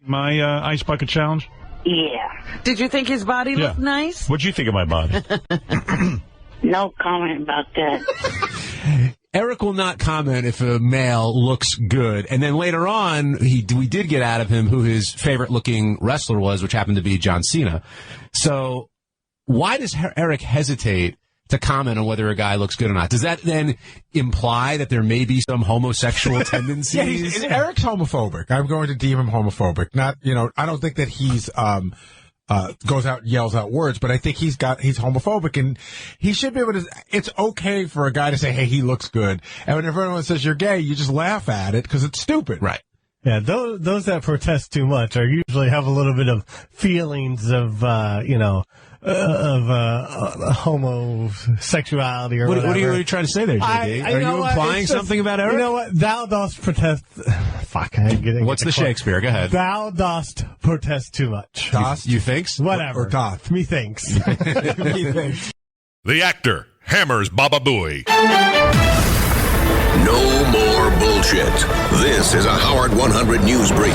My Ice Bucket Challenge? Yeah. Did you think his body looked nice? What'd you think of my body? No comment about that. Eric will not comment if a male looks good. And then later on, we did get out of him who his favorite looking wrestler was, which happened to be John Cena. So why does Eric hesitate to comment on whether a guy looks good or not? Does that then imply that there may be some homosexual tendencies? Yeah, Eric's homophobic. I'm going to deem him homophobic. Not, I don't think that he's goes out and yells out words, but I think he's homophobic, and he should be able to. It's okay for a guy to say, "Hey, he looks good," and when everyone says you're gay, you just laugh at it because it's stupid. Right. Yeah, those that protest too much are usually have a little bit of feelings of, homosexuality or whatever. What are you trying to say there, JD? Are you implying something about Eric? You know what? Thou dost protest. Fuck, I ain't getting. What's the Shakespeare? Go ahead. Thou dost protest too much. You thinks? Whatever. Or doth? Me thinks. Me thinks. The actor hammers Baba Booey. No more bullshit. This is a Howard 100 News Brief.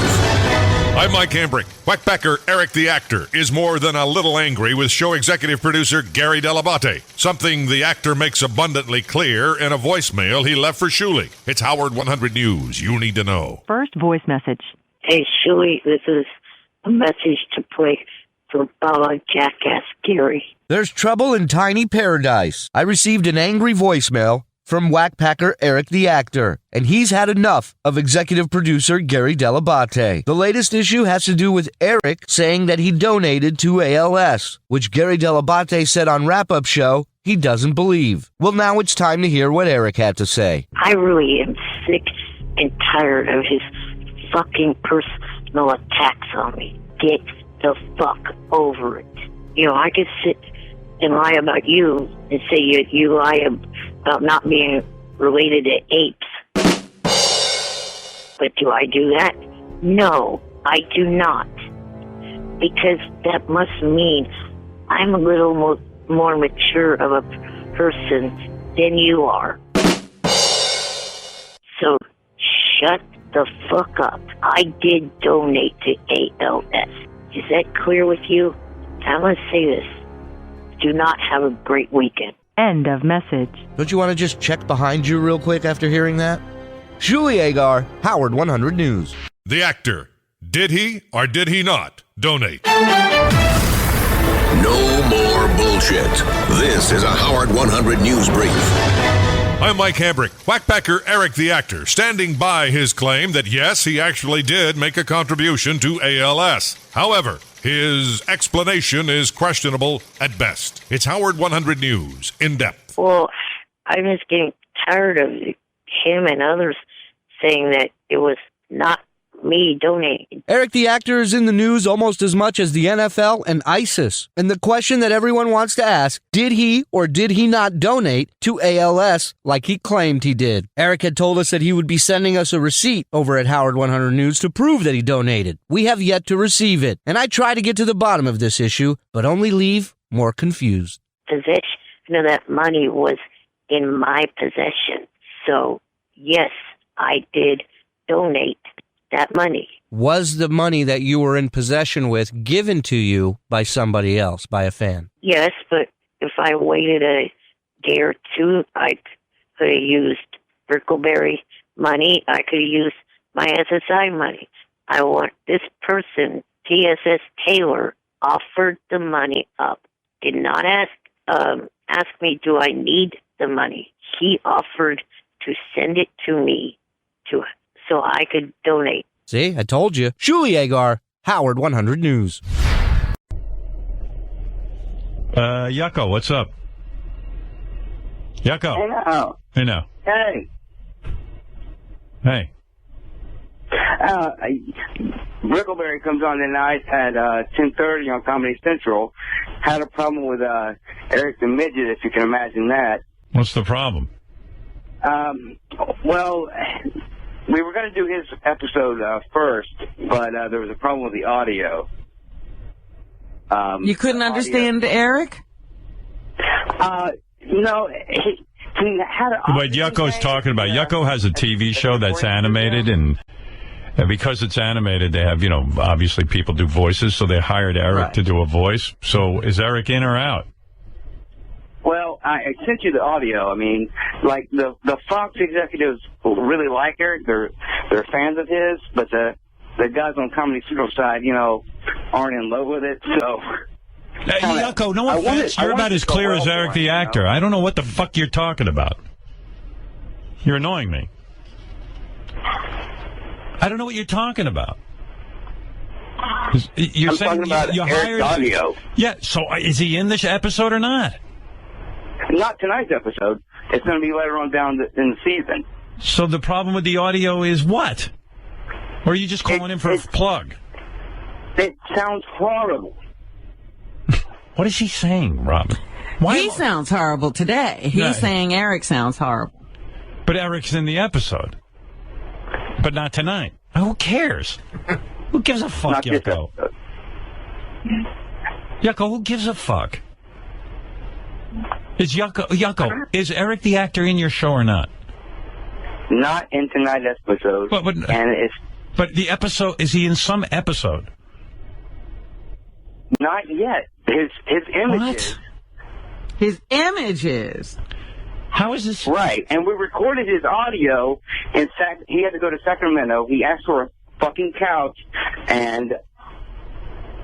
I'm Mike Hambrick. Whackpacker Eric the actor is more than a little angry with show executive producer Gary Dell'Abate, something the actor makes abundantly clear in a voicemail he left for Shuli. It's Howard 100 News. You need to know. First voice message. Hey, Shuli, this is a message to play for Baba Jackass Gary. There's trouble in Tiny Paradise. I received an angry voicemail from Whackpacker Eric the actor, and he's had enough of executive producer Gary Dell'Abate. The latest issue has to do with Eric saying that he donated to ALS, which Gary Dell'Abate said on Wrap-Up Show he doesn't believe. Well, now it's time to hear what Eric had to say. I really am sick and tired of his fucking personal attacks on me. Get the fuck over it. I could sit and lie about you and say you lie about not being related to apes. But do I do that? No, I do not. Because that must mean I'm a little more mature of a person than you are. So shut the fuck up. I did donate to ALS. Is that clear with you? I want to say this. Do not have a great weekend. End of message. Don't you want to just check behind you real quick after hearing that? Shuli Agar, Howard 100 News. The actor, did he or did he not donate? No more bullshit. This is a Howard 100 News Brief. I'm Mike Hambrick. Whackpacker Eric the actor, standing by his claim that yes, he actually did make a contribution to ALS. However, his explanation is questionable at best. It's Howard 100 News, in depth. Well, I'm just getting tired of him and others saying that it was not me donating. Eric the actor is in the news almost as much as the NFL and ISIS. And the question that everyone wants to ask, did he or did he not donate to ALS like he claimed he did? Eric had told us that he would be sending us a receipt over at Howard 100 News to prove that he donated. We have yet to receive it. And I try to get to the bottom of this issue, but only leave more confused. Possession of that money was in my possession. So, yes, I did donate that money. Was the money that you were in possession with given to you by somebody else, by a fan? Yes, but if I waited a day or two, I could have used Brickleberry money. I could have used my SSI money. I want this person, TSS Taylor, offered the money up. Did not ask me, do I need the money? He offered to send it to me so I could donate. See, I told you. Shuli Agar, Howard 100 News. Yucko, what's up? Yucko. Hey Hey now. now. Hey. Hey. Brickleberry comes on tonight at 10:30 on Comedy Central. Had a problem with Eric the Midget, if you can imagine that. What's the problem? Well, we were going to do his episode first, but there was a problem with the audio. You couldn't understand Eric? No, he had an... What Yucko's talking about, Yucko has a TV show that's animated, and because it's animated, they have, obviously people do voices, so they hired Eric to do a voice. So is Eric in or out? Well, I sent you the audio. I mean, like the Fox executives really like Eric. They're fans of his, but the guys on Comedy Central side, aren't in love with it. So, Yucko, no offense. You're about as clear as Eric the actor. I don't know what the fuck you're talking about. You're annoying me. I don't know what you're talking about. You're saying talking about you hired audio. Yeah. So is he in this episode or not? Not tonight's episode. It's going to be later on down in the season. So the problem with the audio is what? Or are you just calling in for a plug? It sounds horrible. What is he saying, Robin? He sounds horrible today. He's Yeah. saying Eric sounds horrible. But Eric's in the episode. But not tonight. Who cares? Who gives a fuck, Yucko? Yucko, who gives a fuck? Is Yucko, is Eric the actor in your show or not? Not in tonight's episode. But the episode, is he in some episode? Not yet. His images. His images. How is this? Right. And we recorded his audio. In fact, he had to go to Sacramento. He asked for a fucking couch, and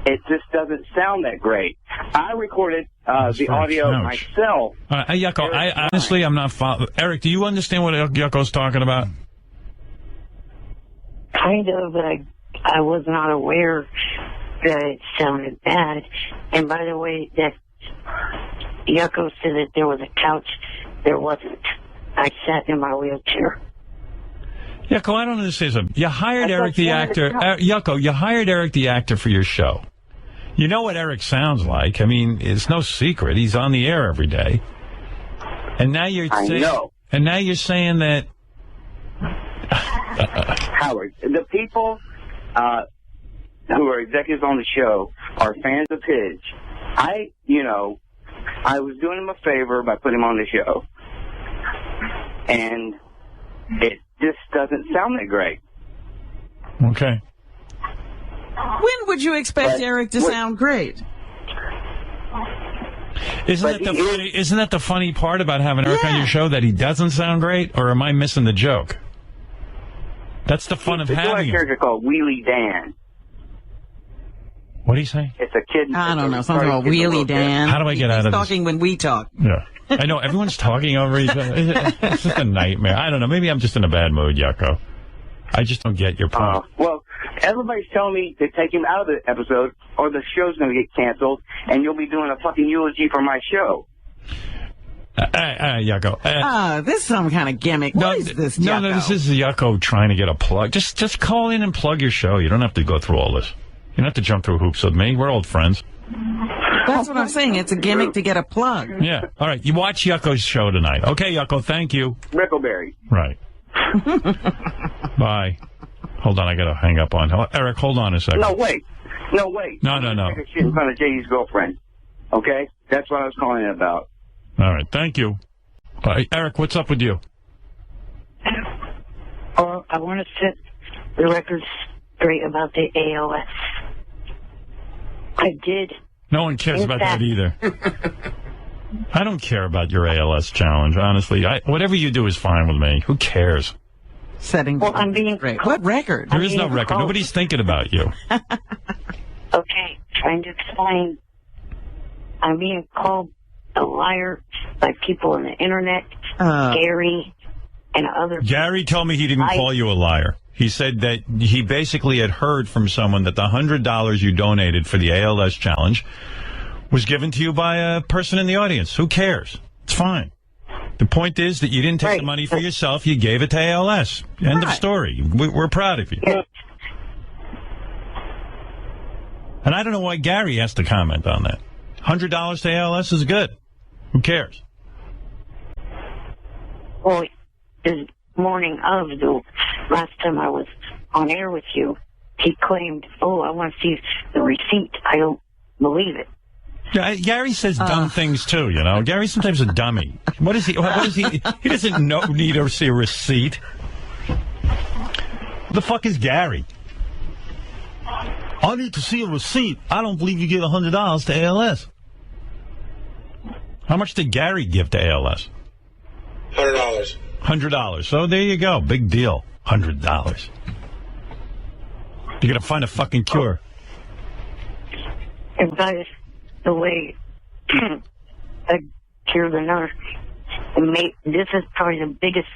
it just doesn't sound that great. I recorded the audio myself. Yucko, I honestly, I'm not following. Eric, do you understand what Yucko's talking about? Kind of, but I was not aware that it sounded bad. And by the way, that Yucko said that there was a couch. There wasn't. I sat in my wheelchair. Yucko, I don't understand something. You hired Eric the actor. Yucko, you hired Eric the actor for your show. You know what Eric sounds like. I mean, it's no secret. He's on the air every day. And now you're saying that Howard, the people who are executives on the show are fans of his. I was doing him a favor by putting him on the show. And it just doesn't sound that great. Okay. When would you expect Eric to sound great? Isn't that the funny part about having Eric on your show, that he doesn't sound great? Or am I missing the joke? That's the fun of There's having a him. character called Wheelie Dan. What do you say? It's a kid. I don't know. Something about Wheelie Dan. How do I get out of this? He's talking when we talk. Yeah. I know, everyone's talking over each other. It's just a nightmare. I don't know. Maybe I'm just in a bad mood, Yucko. I just don't get your point. Well, everybody's telling me to take him out of the episode or the show's going to get canceled and you'll be doing a fucking eulogy for my show. Yucko. This is some kind of gimmick. What is this, No, Yucko? this is Yucko trying to get a plug. Just call in and plug your show. You don't have to go through all this. You don't have to jump through hoops with me. We're old friends. That's what I'm saying. It's a gimmick to get a plug. Yeah. All right. You watch Yucko's show tonight. Okay, Yucko. Thank you. Brickleberry. Right. Bye. Hold on. I got to hang up on. Eric, hold on a second. No, wait. No. Take a shit in front of JD's girlfriend. Okay? That's what I was calling it about. All right. Thank you. Eric, what's up with you? Oh, I want to set the record straight about the ALS. I did. No one cares In about fact- that either. I don't care about your ALS challenge, honestly. Whatever you do is fine with me. Who cares? Setting. Well, I'm being. What record? There is no record. Nobody's thinking about you. Okay, trying to explain. I'm being called a liar by people on the internet, Gary, and other. Gary told me he didn't call you a liar. He said that he basically had heard from someone that the $100 you donated for the ALS challenge was given to you by a person in the audience. Who cares? It's fine. The point is that you didn't take the money for yourself. You gave it to ALS. End of story. We're proud of you. And I don't know why Gary has to comment on that. $100 to ALS is good. Who cares? Well, the morning of the last time I was on air with you, he claimed, "Oh, I want to see the receipt." I don't believe it. Yeah, Gary says dumb things too, you know. Gary's sometimes a dummy. What is he? He doesn't need to see a receipt. What the fuck is Gary? I need to see a receipt. I don't believe you give $100 to ALS. How much did Gary give to ALS? $100. $100. So there you go. Big deal. $100. You're gonna find a fucking cure. And by the way, I cured another. This is probably the biggest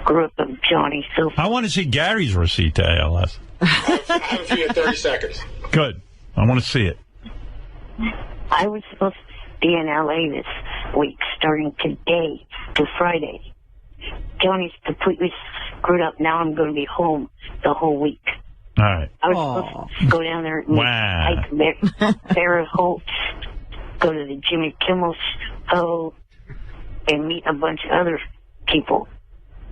group of Johnny. So I want to see Gary's receipt to ALS. I have it for you in 30 seconds. Good. I want to see it. I was supposed to be in LA this week, starting today to Friday. Johnny's completely screwed up. Now I'm going to be home the whole week. All right. I was supposed to go down there and Wow. Ike Barrett Holtz, go to the Jimmy Kimmel show, and meet a bunch of other people.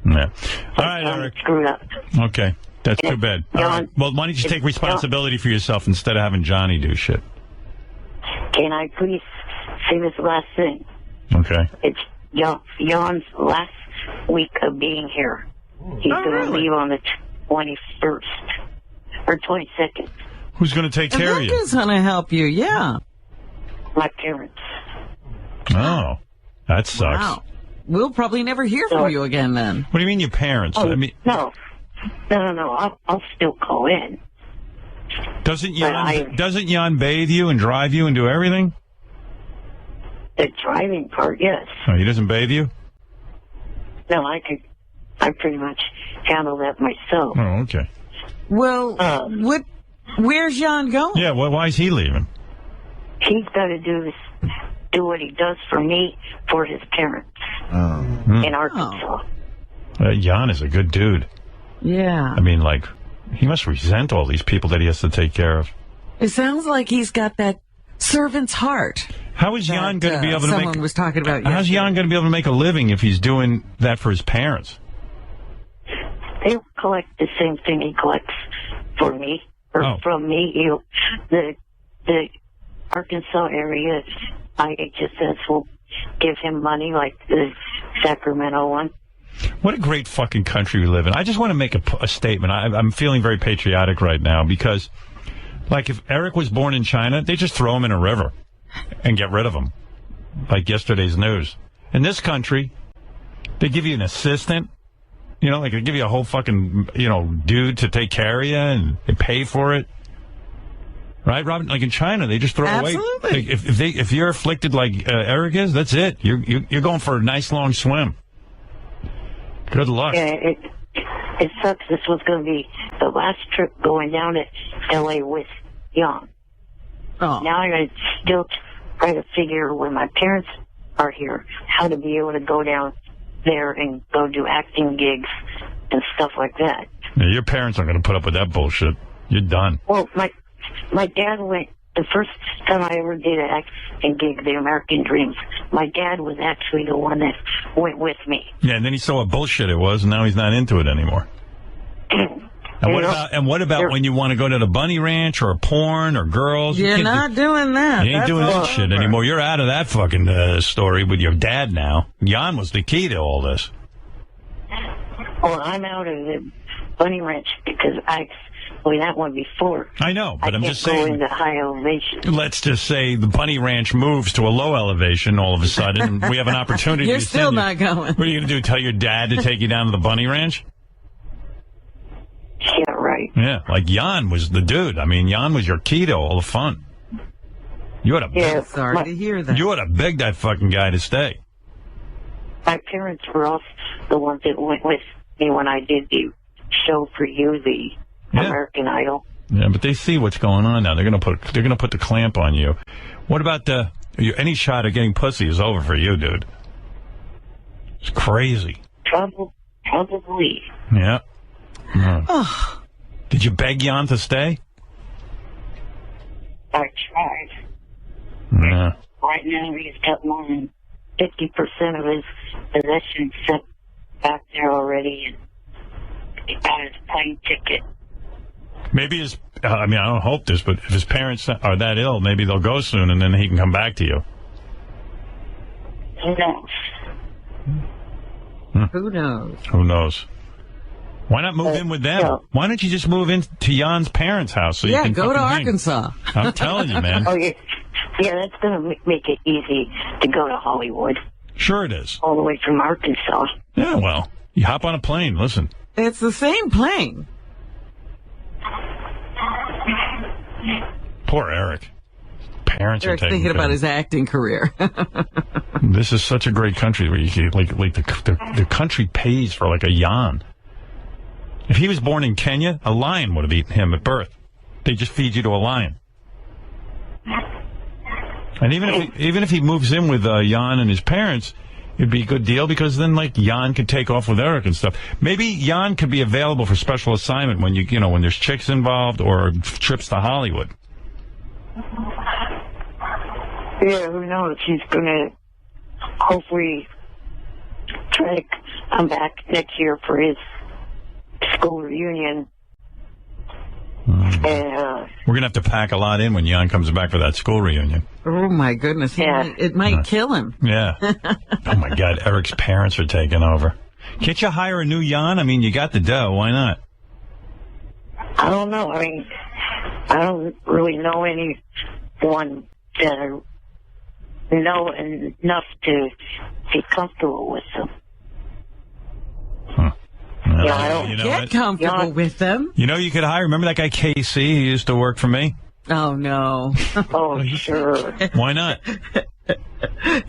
Yeah. All right, Eric. Screwed up. Okay. That's too bad. All right. Well, why don't you take responsibility for yourself instead of having Johnny do shit? Can I please say this last thing? Okay. It's Jan's last week of being here. He's going to leave on the 21st or 22nd. Who's going to take care of you? Who's going to help you? Yeah. My parents. Oh, that sucks. Wow. We'll probably never hear from you again then. What do you mean your parents? Oh, I mean, no. I'll still call in. doesn't Jan bathe you and drive you and do everything? The driving part, yes. Oh, he doesn't bathe you? No, I pretty much handle that myself. Oh, okay. Well, where's Jan going? Yeah, well, why is he leaving? He's got to do what he does for me for his parents in Arkansas. Jan is a good dude. Yeah. I mean, like, he must resent all these people that he has to take care of. It sounds like he's got that servant's heart. How is Jan going to be able to someone was talking about How's yesterday. Jan going to be able to make a living if he's doing that for his parents? They'll collect the same thing he collects for me, or from me. The Arkansas area IHSS will give him money like the Sacramento one. What a great fucking country we live in. I just want to make a statement. I'm feeling very patriotic right now because, like, if Eric was born in China, they just throw him in a river and get rid of him, like yesterday's news. In this country, they give you an assistant, you know, like they give you a whole fucking, you know, dude to take care of you and they pay for it. Right, Robin? Like in China, they just throw away. Like if you're afflicted like Eric is, that's it. You're going for a nice long swim. Good luck. Yeah, it sucks. This was going to be the last trip going down to L.A. with Jan. Oh. Now I got to still try to figure when my parents are here how to be able to go down there and go do acting gigs and stuff like that. Yeah, your parents aren't going to put up with that bullshit. You're done. Well, my dad went, the first time I ever did an acting gig, The American Dreams, my dad was actually the one that went with me. Yeah, and then he saw what bullshit it was, and now he's not into it anymore. And what about when you want to go to the bunny ranch or porn or girls? You're not doing that. You ain't doing that shit anymore. You're out of that fucking story with your dad now. Jan was the key to all this. Well, I'm out of the bunny ranch because I that one before. I know, but I'm just I saying. can't go into high elevation. Let's just say the bunny ranch moves to a low elevation all of a sudden, and we have an opportunity You're to still send you. not going. What are you going to do, tell your dad to take you down to the bunny ranch? Yeah, right. Yeah, like Jan was the dude. I mean, Jan was your key to all the fun. You ought to Sorry to hear that. You ought to beg that fucking guy to stay. My parents were also the ones that went with me when I did the show for you, the American Idol. Yeah, but they see what's going on now. They're gonna put the clamp on you. What about any shot of getting pussy is over for you, dude. It's crazy. Probably. Yeah. Did you beg Jan to stay? I tried. Yeah. Right now, he's got more than 50% of his possessions set back there already, and he got his plane ticket. Maybe I don't hope this, but if his parents are that ill, maybe they'll go soon and then he can come back to you. Who knows? Who knows? Who knows? Why not move in with them? Why don't you just move into Jan's parents' house so you can go to fucking hang? Arkansas. I'm telling you, man. Oh, yeah, that's going to make it easy to go to Hollywood. Sure it is. All the way from Arkansas. Yeah, well, you hop on a plane. Listen. It's the same plane. Poor Eric. Parents are Eric's taking thinking care about of his acting career. This is such a great country where you can, like the country pays for like a Jan. If he was born in Kenya, a lion would have eaten him at birth. They just feed you to a lion. And even if he moves in with Jan and his parents, It'd be a good deal because then, like, Jan could take off with Eric and stuff. Maybe Jan could be available for special assignment when when there's chicks involved or trips to Hollywood. Yeah, who knows? He's gonna hopefully try to come back next year for his school reunion. And, We're going to have to pack a lot in when Jan comes back for that school reunion. Oh, my goodness. It might kill him. Yeah. Oh, my God. Eric's parents are taking over. Can't you hire a new Jan? I mean, you got the dough. Why not? I don't know. I mean, I don't really know anyone that I know enough to be comfortable with them. Yeah, I don't get comfortable with them. You know, you could hire. Remember that guy Casey? He used to work for me. Oh no! Oh sure. Why not?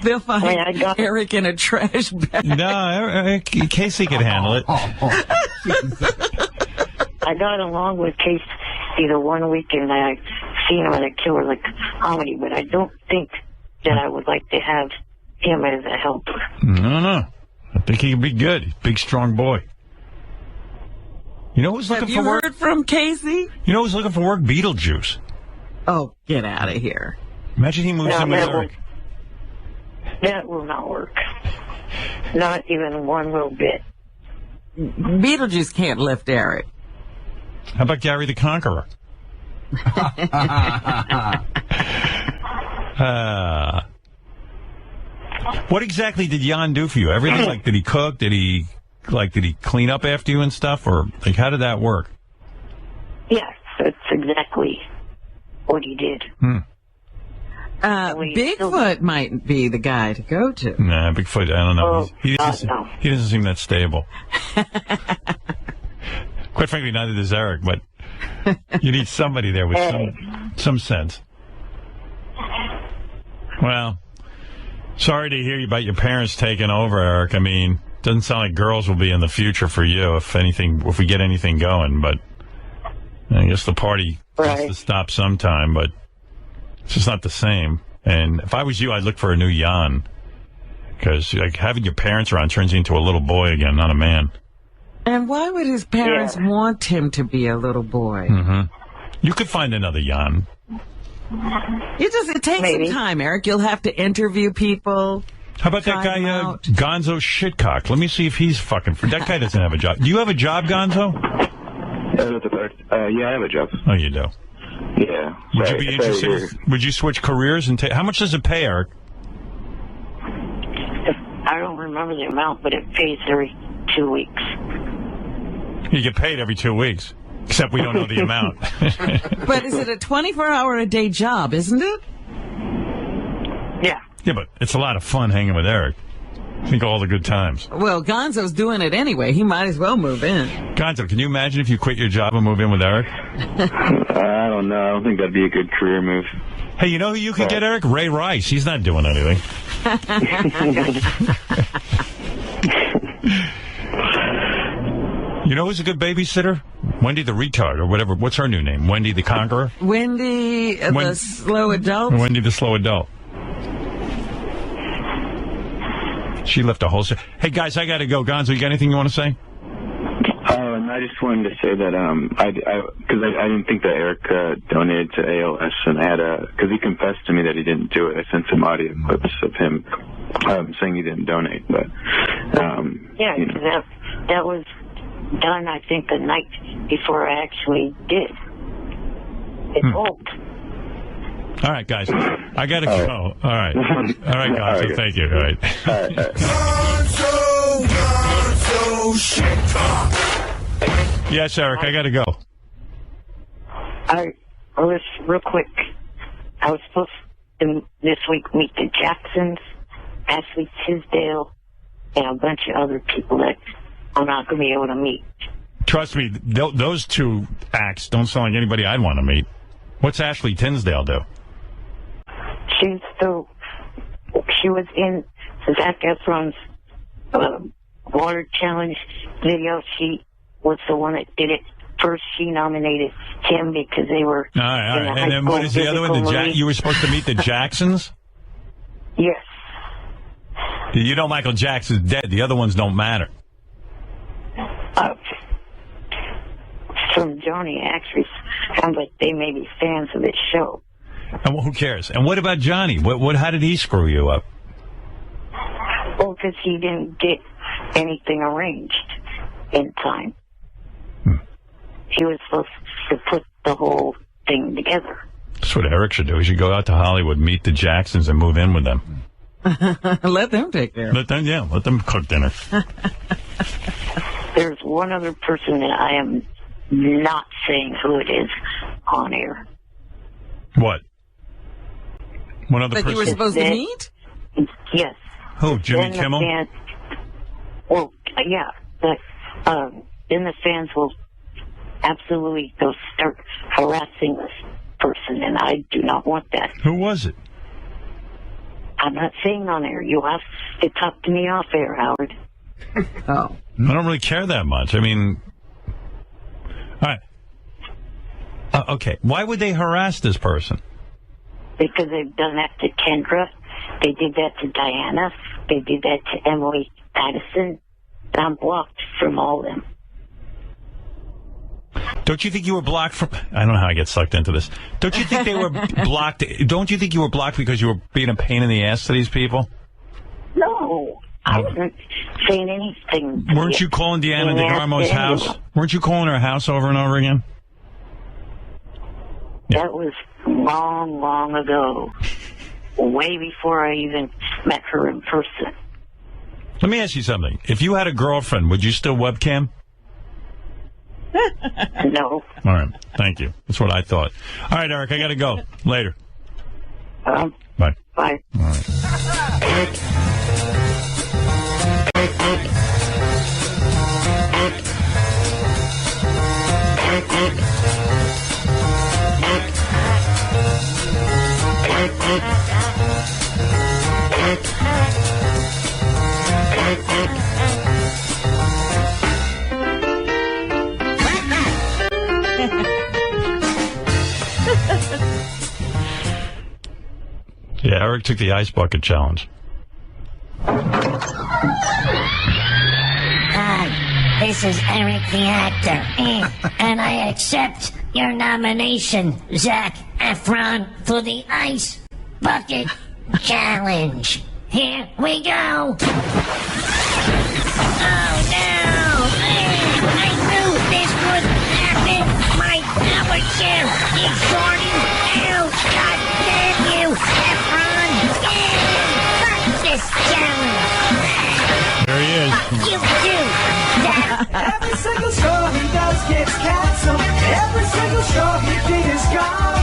They'll find Eric in a trash bag. No, Casey could handle it. I got along with Casey the one weekend I seen him at a Killer Like Comedy, but I don't think that I would like to have him as a helper. No. I think he could be good. He's a big, strong boy. You know who's looking for work? Have you heard from Casey? You know who's looking for work? Beetlejuice. Oh, get out of here. Imagine he moves in with Eric. That will not work. Not even one little bit. Beetlejuice can't lift Eric. How about Gary the Conqueror? What exactly did Jan do for you? Everything? Like, did he cook? Did he clean up after you and stuff? Or, like, how did that work? Yes, that's exactly what he did. Bigfoot might be the guy to go to. Nah, Bigfoot, I don't know. He doesn't seem that stable. Quite frankly, neither does Eric, but you need somebody there with some sense. Well, sorry to hear about your parents taking over, Eric. I mean, doesn't sound like girls will be in the future for you if we get anything going, but I guess the party has to stop sometime, but it's just not the same. And if I was you, I'd look for a new Jan, because like, having your parents around turns you into a little boy again, not a man. And why would his parents want him to be a little boy? Mm-hmm. You could find another Jan. It takes some time, Eric. You'll have to interview people. How about that guy, Gonzo Shitcock? Let me see if he's fucking... That guy doesn't have a job. Do you have a job, Gonzo? Yeah, I have a job. Oh, you do? Yeah. Would you be interested? Would you switch careers and take... How much does it pay, Eric? I don't remember the amount, but it pays every 2 weeks. You get paid every 2 weeks, except we don't know the amount. But is it a 24-hour-a-day job, isn't it? Yeah. Yeah, but it's a lot of fun hanging with Eric. Think of all the good times. Well, Gonzo's doing it anyway. He might as well move in. Gonzo, can you imagine if you quit your job and move in with Eric? I don't know. I don't think that'd be a good career move. Hey, you know who you could get, Eric? Ray Rice. He's not doing anything. You know who's a good babysitter? Wendy the Retard, or whatever. What's her new name? Wendy the Conqueror? Wendy the Slow Adult? Wendy the Slow Adult. She left a whole... Hey, guys, I got to go. Gonzo, you got anything you want to say? And I just wanted to say that because I didn't think that Eric donated to ALS, and I had because he confessed to me that he didn't do it. I sent some audio clips of him saying he didn't donate, but that was done, I think, the night before I actually did. It won't. All right, guys. I got to go. All right. All right, Gonzo. Okay. Thank you. All right. Yes, Eric, I got to go. Real quick. I was supposed to this week meet the Jacksons, Ashley Tisdale, and a bunch of other people that I'm not going to be able to meet. Trust me, those two acts don't sound like anybody I'd want to meet. What's Ashley Tisdale do? She was in Zac Efron's Water Challenge video. She was the one that did it first. She nominated him because they were. All right. And then what is the other one? You were supposed to meet the Jacksons? Yes. You know Michael Jackson's dead. The other ones don't matter. From Johnny actually sounds like they may be fans of this show. And who cares? And what about Johnny? How did he screw you up? Well, because he didn't get anything arranged in time. He was supposed to put the whole thing together. That's what Eric should do. He should go out to Hollywood, meet the Jacksons, and move in with them. Let them take care of it. Let them cook dinner. There's one other person that I am not saying who it is on air. What? One other that person? You were supposed to meet? Yes. Who, Jimmy Kimmel? Well, yeah. But then the fans will absolutely go start harassing this person, and I do not want that. Who was it? I'm not saying on air. You'll have to talk to me off air, Howard. Oh. I don't really care that much. I mean, all right. Okay. Why would they harass this person? Because they've done that to Kendra. They did that to Diana. They did that to Emily Addison. I'm blocked from all of them. Don't you think you were blocked from... I don't know how I get sucked into this. Don't you think they were blocked... Don't you think you were blocked because you were being a pain in the ass to these people? No. I wasn't saying anything. Weren't you calling Deanna DeGarmo's house? Weren't you calling her house over and over again? That was long, long ago. Way before I even met her in person. Let me ask you something. If you had a girlfriend, would you still webcam? No. All right. Thank you. That's what I thought. All right, Eric, I got to go. Later. Bye. Bye. All right. Yeah, Eric took the ice bucket challenge. Hi, this is Eric the actor, and I accept your nomination, Zac Efron, for the Ice Bucket Challenge. Here we go. Oh no! I knew this would happen. My power chair is shorting out. God damn you, Efron! Fuck this challenge. There he is. You too, Zac. Every single show he does gets canceled. Every single show he did is gone.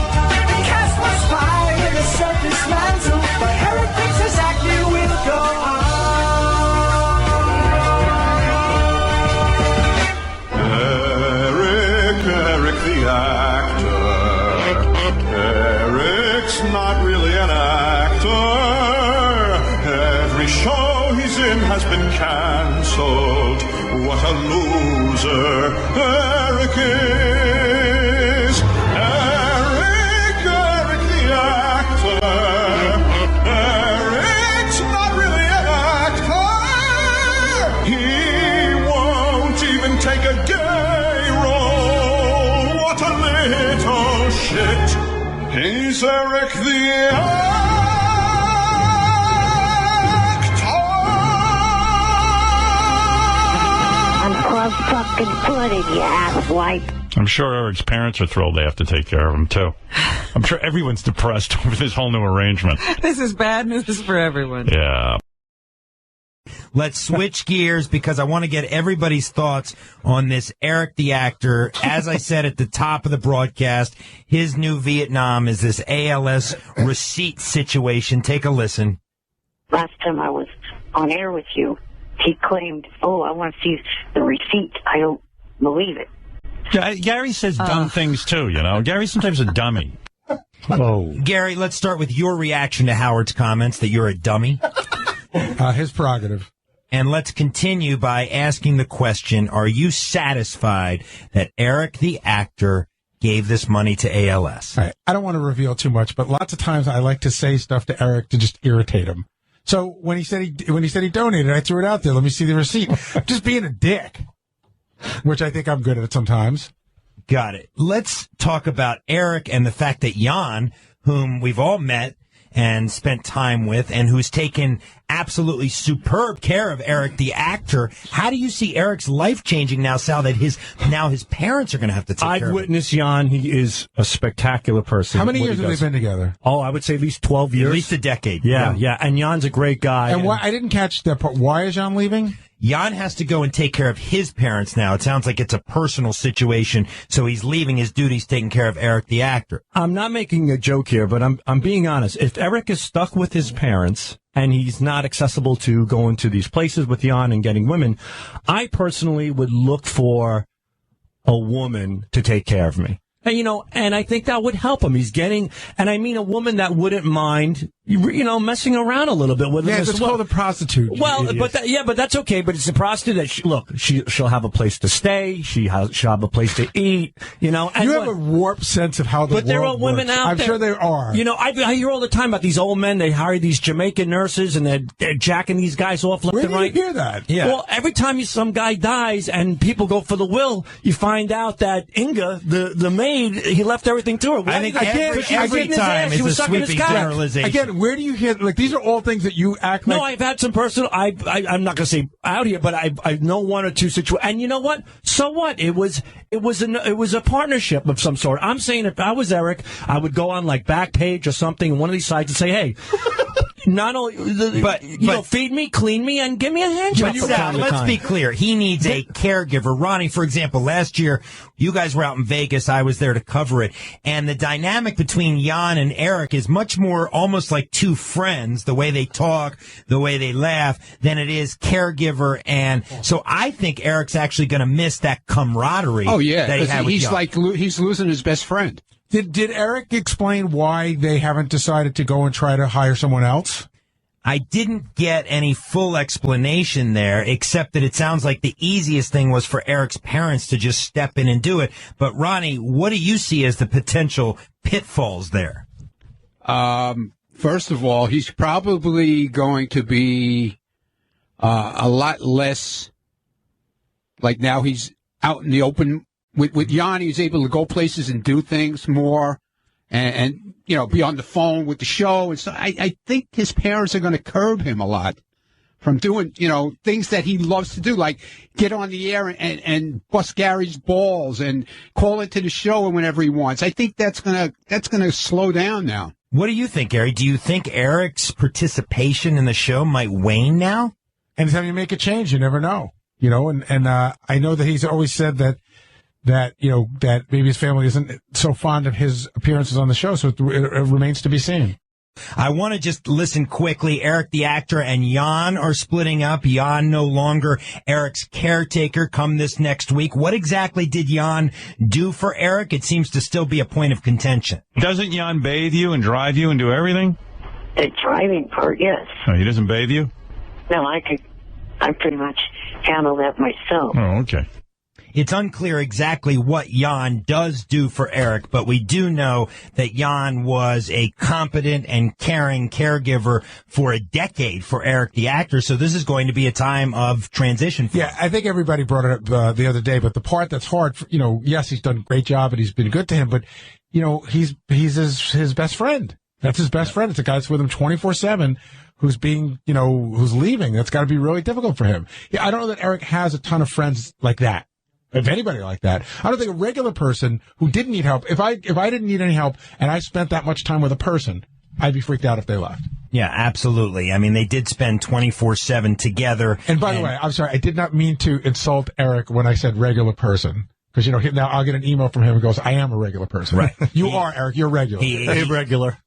The cast was fired and the set dismantled. But Eric thinks his acting will go on. Eric the actor. Eric's not really an actor. Every show he's in has been cancelled. What a loser Eric is. Eric the actor. Eric's not really an actor. He won't even take a gay role. What a little shit. He's Eric the actor. Fucking footed, you asswipe. I'm sure Eric's parents are thrilled they have to take care of him, too. I'm sure everyone's depressed over this whole new arrangement. This is bad news for everyone. Yeah. Let's switch gears because I want to get everybody's thoughts on this Eric the actor. As I said at the top of the broadcast, his new Vietnam is this ALS receipt situation. Take a listen. Last time I was on air with you, he claimed, oh, I want to see the receipt. I don't believe it. Gary says dumb things, too, you know. Gary's sometimes a dummy. Oh. Gary, let's start with your reaction to Howard's comments that you're a dummy. His prerogative. And let's continue by asking the question, are you satisfied that Eric the actor gave this money to ALS? All right. I don't want to reveal too much, but lots of times I like to say stuff to Eric to just irritate him. So when he said he donated, I threw it out there. Let me see the receipt. Just being a dick, which I think I'm good at sometimes. Got it. Let's talk about Eric and the fact that Jan, whom we've all met and spent time with, and who's taken absolutely superb care of Eric the actor. How do you see Eric's life changing now, Sal, that his parents are going to have to take care of I've him? witnessed Jan. He is a spectacular person. How many What years he have does. they been together? Oh, I would say at least 12 years. At least a decade. Yeah. And Jan's a great guy. And why, I didn't catch that part. Why is Jan leaving? Jan has to go and take care of his parents now. It sounds like it's a personal situation, so he's leaving his duties taking care of Eric the actor. I'm not making a joke here, but I'm being honest. If Eric is stuck with his parents and he's not accessible to going to these places with Jan and getting women, I personally would look for a woman to take care of me. And I think that would help him. He's getting, and I mean a woman that wouldn't mind, messing around a little bit with him. Yeah, as it's well. called a prostitute. Well, but that's okay. But it's a prostitute that she'll have a place to stay. She'll have a place to eat. And you have a warped sense of how the world there are women works. out I'm there. sure there are. I hear all the time about these old men. They hire these Jamaican nurses and they're jacking these guys off left Where and do you right. hear that? Yeah. Well, every time some guy dies and people go for the will, you find out that Inga, the maid, he left everything to her. I think every time is a sweeping generalization. Again, where do you hear, these are all things that you act like. No, I've had some personal, I'm not going to say out here, but I know one or two situations. And you know what? So what? It was a partnership of some sort. I'm saying if I was Eric, I would go on like Backpage or something on one of these sites and say, hey, not only, but feed me, clean me, and give me a hand job. But Sal, let's be clear. He needs a caregiver. Ronnie, for example, last year, you guys were out in Vegas. I was there to cover it. And the dynamic between Jan and Eric is much more almost like two friends, the way they talk, the way they laugh, than it is caregiver. And so I think Eric's actually going to miss that camaraderie. Oh, yeah. That he had with He's Jan. he's losing his best friend. Did Eric explain why they haven't decided to go and try to hire someone else? I didn't get any full explanation there, except that it sounds like the easiest thing was for Eric's parents to just step in and do it. But Ronnie, what do you see as the potential pitfalls there? First of all, he's probably going to be a lot less, like now he's out in the open. With Jan, he's able to go places and do things more and be on the phone with the show. And so I think his parents are going to curb him a lot from doing, things that he loves to do, like get on the air and bust Gary's balls and call into the show whenever he wants. I think that's going to slow down now. What do you think, Gary? Do you think Eric's participation in the show might wane now? Anytime you make a change, you never know. And I know that he's always said that maybe his family isn't so fond of his appearances on the show, so it remains to be seen. I want to just listen quickly. Eric the actor and Jan are splitting up. Jan no longer Eric's caretaker come this next week. What exactly did Jan do for Eric? It seems to still be a point of contention. Doesn't Jan bathe you and drive you and do everything? The driving part, yes. Oh, he doesn't bathe you? No, I pretty much handle that myself. Oh, okay. It's unclear exactly what Jan does do for Eric, but we do know that Jan was a competent and caring caregiver for a decade for Eric the actor, so this is going to be a time of transition for him. I think everybody brought it up the other day, but the part that's hard, yes, he's done a great job and he's been good to him, but, he's his best friend. That's his best friend. It's a guy that's with him 24/7. Who's leaving. That's got to be really difficult for him. Yeah, I don't know that Eric has a ton of friends like that. If anybody like that, I don't think a regular person who didn't need help, if I didn't need any help and I spent that much time with a person, I'd be freaked out if they left. Yeah, absolutely. I mean, they did spend 24/7 together. And by the way, I'm sorry, I did not mean to insult Eric when I said regular person. Because, now I'll get an email from him who goes, I am a regular person. Right. You are, Eric. You're regular. Hey, regular.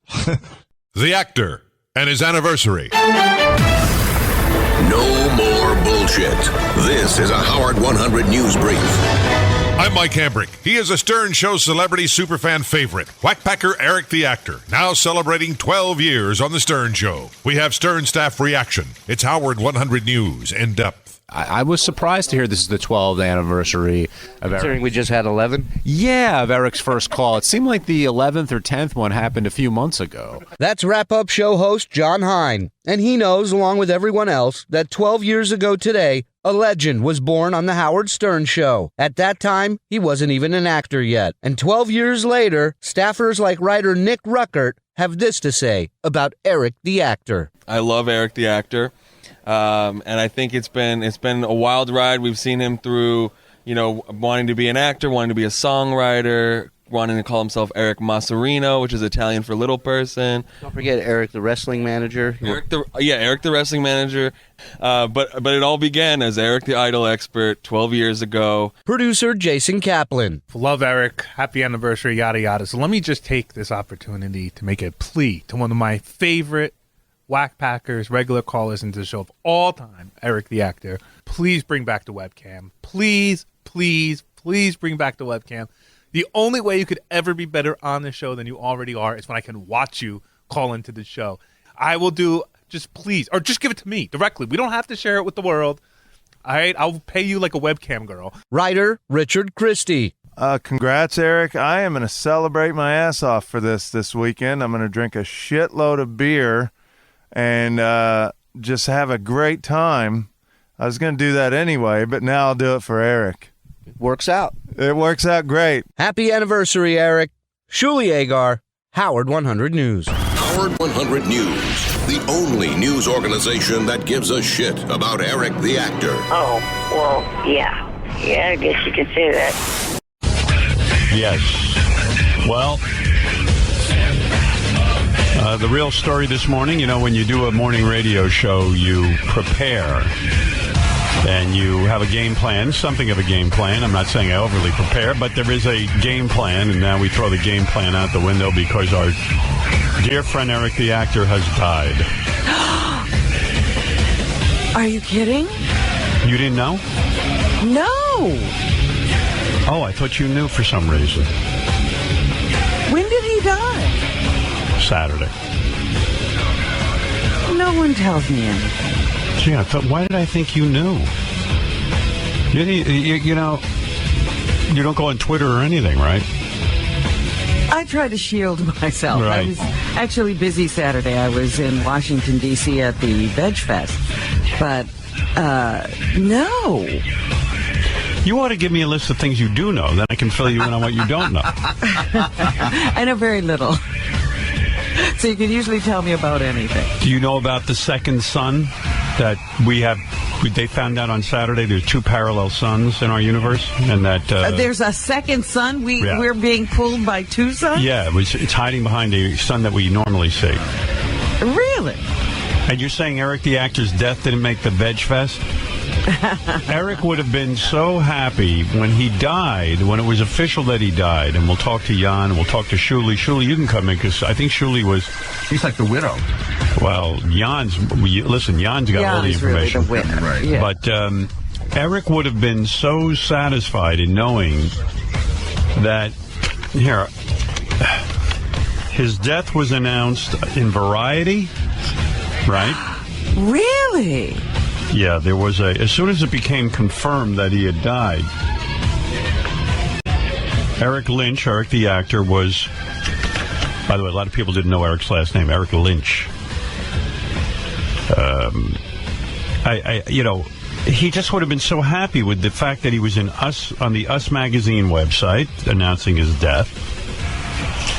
The actor and his anniversary. No more bullshit. This is a Howard 100 News Brief. I'm Mike Hambrick. He is a Stern Show celebrity superfan favorite, Whackpacker Eric the actor, now celebrating 12 years on the Stern Show. We have Stern staff reaction. It's Howard 100 News in depth I was surprised to hear this is the 12th anniversary of Eric. Considering we just had 11? Yeah, of Eric's first call. It seemed like the 11th or 10th one happened a few months ago. That's wrap-up show host John Hein, and he knows, along with everyone else, that 12 years ago today, a legend was born on the Howard Stern Show. At that time, he wasn't even an actor yet. And 12 years later, staffers like writer Nick Ruckert have this to say about Eric the actor. I love Eric the actor, and I think it's been a wild ride. We've seen him through, wanting to be an actor, wanting to be a songwriter, wanting to call himself Eric Masserino, which is Italian for little person. Don't forget Eric the wrestling manager. Eric the wrestling manager. But it all began as Eric the Idol expert 12 years ago. Producer Jason Kaplan. Love Eric. Happy anniversary, yada yada. So let me just take this opportunity to make a plea to one of my favorite Whack Packers regular callers into the show of all time, Eric the actor. Please bring back the webcam. Please, please, please bring back the webcam. The only way you could ever be better on the show than you already are is when I can watch you call into the show. I will do, just please, or just give it to me directly. We don't have to share it with the world. All right? I'll pay you like a webcam girl. Writer Richard Christie. Congrats, Eric. I am going to celebrate my ass off for this weekend. I'm going to drink a shitload of beer and just have a great time. I was going to do that anyway, but now I'll do it for Eric. Works out. It works out great. Happy anniversary, Eric. Shuli Agar, Howard 100 News. Howard 100 News, the only news organization that gives a shit about Eric the actor. Oh, well, yeah. Yeah, I guess you could say that. Yes. Well, the real story this morning, when you do a morning radio show, you prepare. And you have a game plan, something of a game plan. I'm not saying I overly prepare, but there is a game plan, and now we throw the game plan out the window because our dear friend Eric the actor has died. Are you kidding? You didn't know? No. Oh, I thought you knew for some reason. When did he die? Saturday. No one tells me anything. Gee, why did I think you knew? You don't go on Twitter or anything, right? I try to shield myself. Right. I was actually busy Saturday. I was in Washington, D.C. at the Veg Fest. But, no. You ought to give me a list of things you do know. Then I can fill you in on what you don't know. I know very little. So you can usually tell me about anything. Do you know about the second sun that they found out on Saturday? There's two parallel suns in our universe, and that there's a second sun. We're being pulled by two suns. Yeah, it's hiding behind a sun that we normally see. Really? And you're saying Eric the actor's death didn't make the Veg Fest? Eric would have been so happy when he died, when it was official that he died. And we'll talk to Jan, and we'll talk to Shuli. Shuli, you can come in, because I think Shuli was... He's like the widow. Well, Jan's got all the information. Really the winner. Right. Yeah. But Eric would have been so satisfied in knowing that... Here, his death was announced in Variety, right? Really? Yeah, there was as soon as it became confirmed that he had died, Eric the actor, was, by the way, a lot of people didn't know Eric's last name, Eric Lynch. He just would have been so happy with the fact that he was on the Us magazine website announcing his death.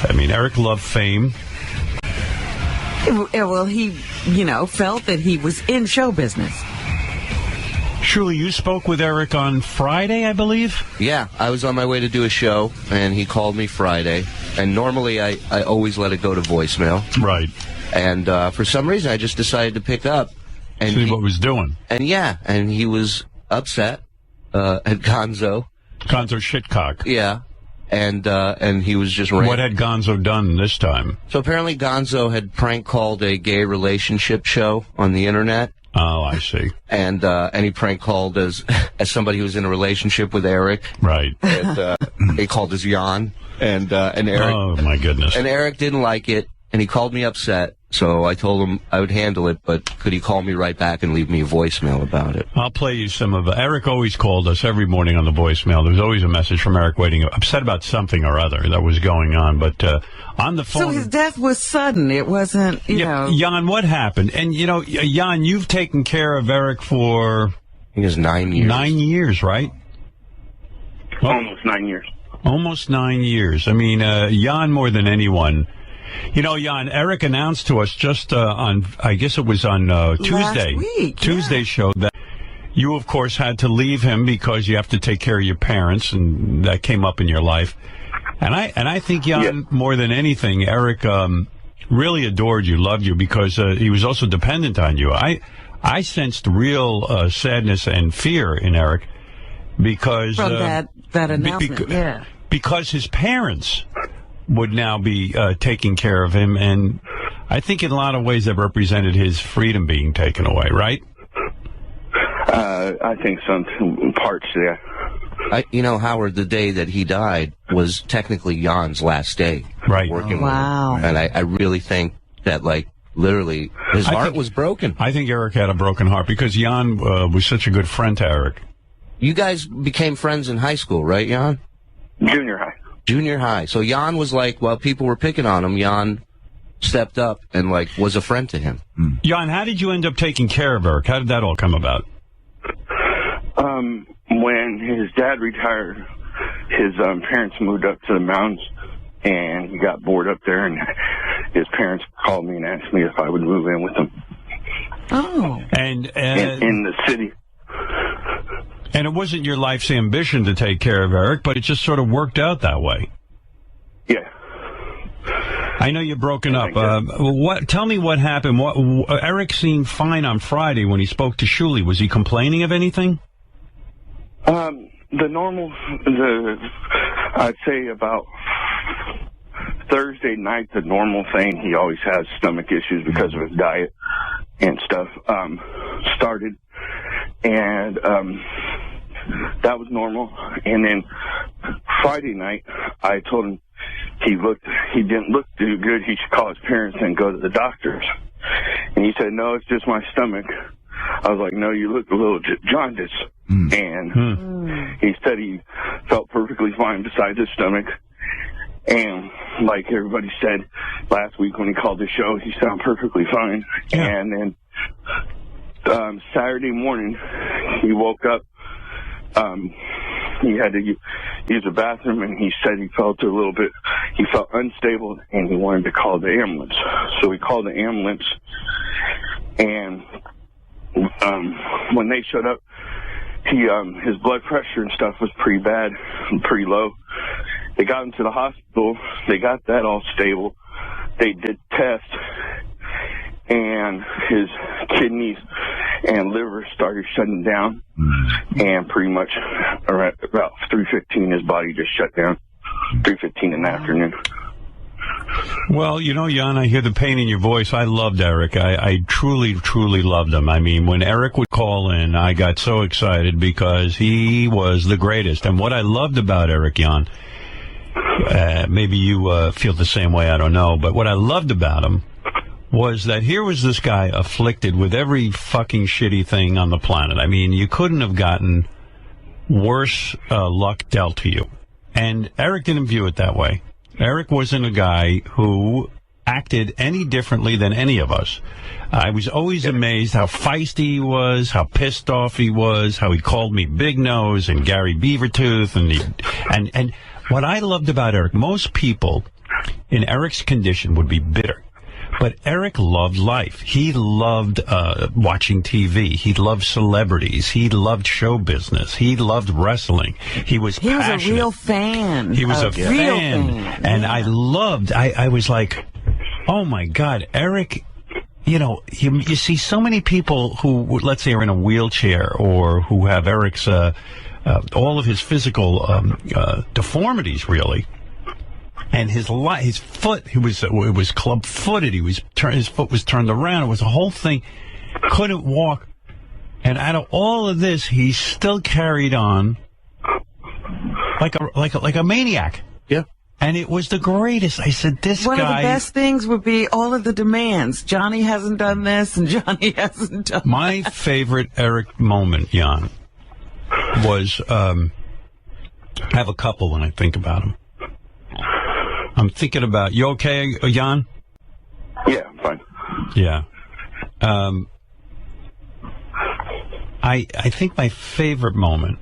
I mean, Eric loved fame. Well, he, felt that he was in show business. Shuli, you spoke with Eric on Friday, I believe? Yeah, I was on my way to do a show, and he called me Friday. And normally I always let it go to voicemail. Right. And for some reason, I just decided to pick up. And see what he was doing. And he was upset at Gonzo. Gonzo Shitcock. Yeah. And he was just What had Gonzo done this time? So apparently Gonzo had prank called a gay relationship show on the internet. Oh, I see. And he prank called as somebody who was in a relationship with Eric. Right. And he called as Jan. And Eric. Oh, my goodness. And Eric didn't like it. and he called me upset. So I told him I would handle it, but could he call me right back and leave me a voicemail about it? I'll play you some of it. Eric always called us every morning on the voicemail. There was always a message from Eric waiting, upset about something or other that was going on. But on the phone... So his death was sudden. It wasn't, you know... Jan, what happened? And, you know, Jan, you've taken care of Eric for... I think it's 9 years. 9 years, right? Well, Almost 9 years. Almost 9 years. I mean, Jan more than anyone... You know, Jan, Eric announced to us just on, I guess it was on Tuesday, last week, Tuesday show that you, of course, had to leave him because you have to take care of your parents, and that came up in your life. And I think, Jan, more than anything, Eric really adored you, loved you, because he was also dependent on you. I sensed real sadness and fear in Eric because... From that announcement, because his parents... would now be taking care of him, and I think in a lot of ways that represented his freedom being taken away, right? I think some parts, yeah. You know, Howard, the day that he died was technically Jan's last day. Right. Working with him. And I really think that, like, literally, his heart was broken. I think Eric had a broken heart because Jan was such a good friend to Eric. You guys became friends in high school, right, Jan? Junior high. Junior high. So Jan was like, while people were picking on him, Jan stepped up and, like, was a friend to him. Jan, how did you end up taking care of Eric? How did that all come about? When his dad retired, his parents moved up to the mountains, and he got bored up there, and his parents called me and asked me if I would move in with them. Oh. And in the city. And it wasn't your life's ambition to take care of Eric, but it just sort of worked out that way. Yeah. I know you're broken up. Tell me what happened. Eric seemed fine on Friday when he spoke to Shuli. Was he complaining of anything? I'd say about Thursday night, the normal thing, he always has stomach issues because of his diet and stuff, started. And that was normal. And then Friday night, I told him he didn't look too good. He should call his parents and go to the doctors. And he said, no, it's just my stomach. I was like, no, you look a little jaundiced. And he said he felt perfectly fine besides his stomach. And like everybody said last week when he called the show, he sounded perfectly fine. Yeah. And then Saturday morning, he woke up. He had to use the bathroom, and he said he felt unstable, and he wanted to call the ambulance. So we called the ambulance, and when they showed up, his blood pressure and stuff was pretty bad, pretty low. They got him to the hospital. They got that all stable. They did tests, and his kidneys and liver started shutting down, and pretty much around about 3:15, his body just shut down. 3:15 in the afternoon. Well, you know, Jan, I hear the pain in your voice. I loved Eric. I truly, truly loved him. I mean, when Eric would call in, I got so excited because he was the greatest. And what I loved about Eric, Jan, maybe you feel the same way, I don't know, but what I loved about him was that here was this guy afflicted with every fucking shitty thing on the planet. I mean, you couldn't have gotten worse luck dealt to you. And Eric didn't view it that way. Eric wasn't a guy who acted any differently than any of us. I was always amazed how feisty he was, how pissed off he was, how he called me Big Nose and Gary Beavertooth. And what I loved about Eric, most people in Eric's condition would be bitter. But Eric loved life. He loved watching TV. He loved celebrities. He loved show business. He loved wrestling. He was passionate. Was a real fan. He was a fan. And I was like, oh, my God, Eric, you know, you see so many people who, let's say, are in a wheelchair or who have Eric's, all of his physical deformities, really. And his foot, it was club-footed. His foot was turned around. It was a whole thing. Couldn't walk. And out of all of this, he still carried on like a maniac. Yeah. And it was the greatest. I said, this One guy... of the best things would be all of the demands. Johnny hasn't done this, and Johnny hasn't done My favorite Eric moment, Jan, was... I have a couple when I think about him. I'm thinking about... You okay, Jan? Yeah, I'm fine. Yeah. I think my favorite moment...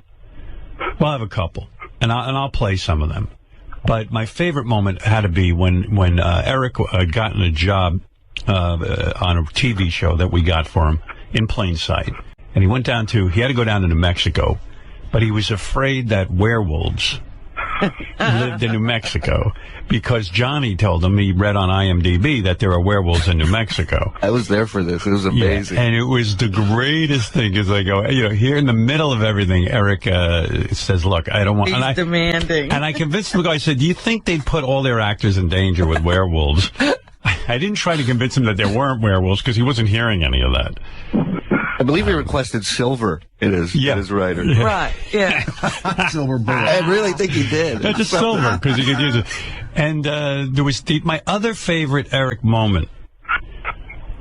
Well, I have a couple, and I'll play some of them. But my favorite moment had to be when Eric had gotten a job on a TV show that we got for him in plain sight. And he had to go down to New Mexico, but he was afraid that werewolves lived in New Mexico because Johnny told him, he read on IMDb, that there are werewolves in New Mexico. I was there for this. It was amazing. Yeah, and it was the greatest thing as I go, here in the middle of everything, Eric says, look, I don't want... He's demanding. And I convinced the guy, I said, do you think they'd put all their actors in danger with werewolves? I didn't try to convince him that there weren't werewolves because he wasn't hearing any of that. I believe he requested silver in his writer. Yeah. Right, yeah. Silver bullet. I really think he did. Just silver, because he could use it. And there was my other favorite Eric moment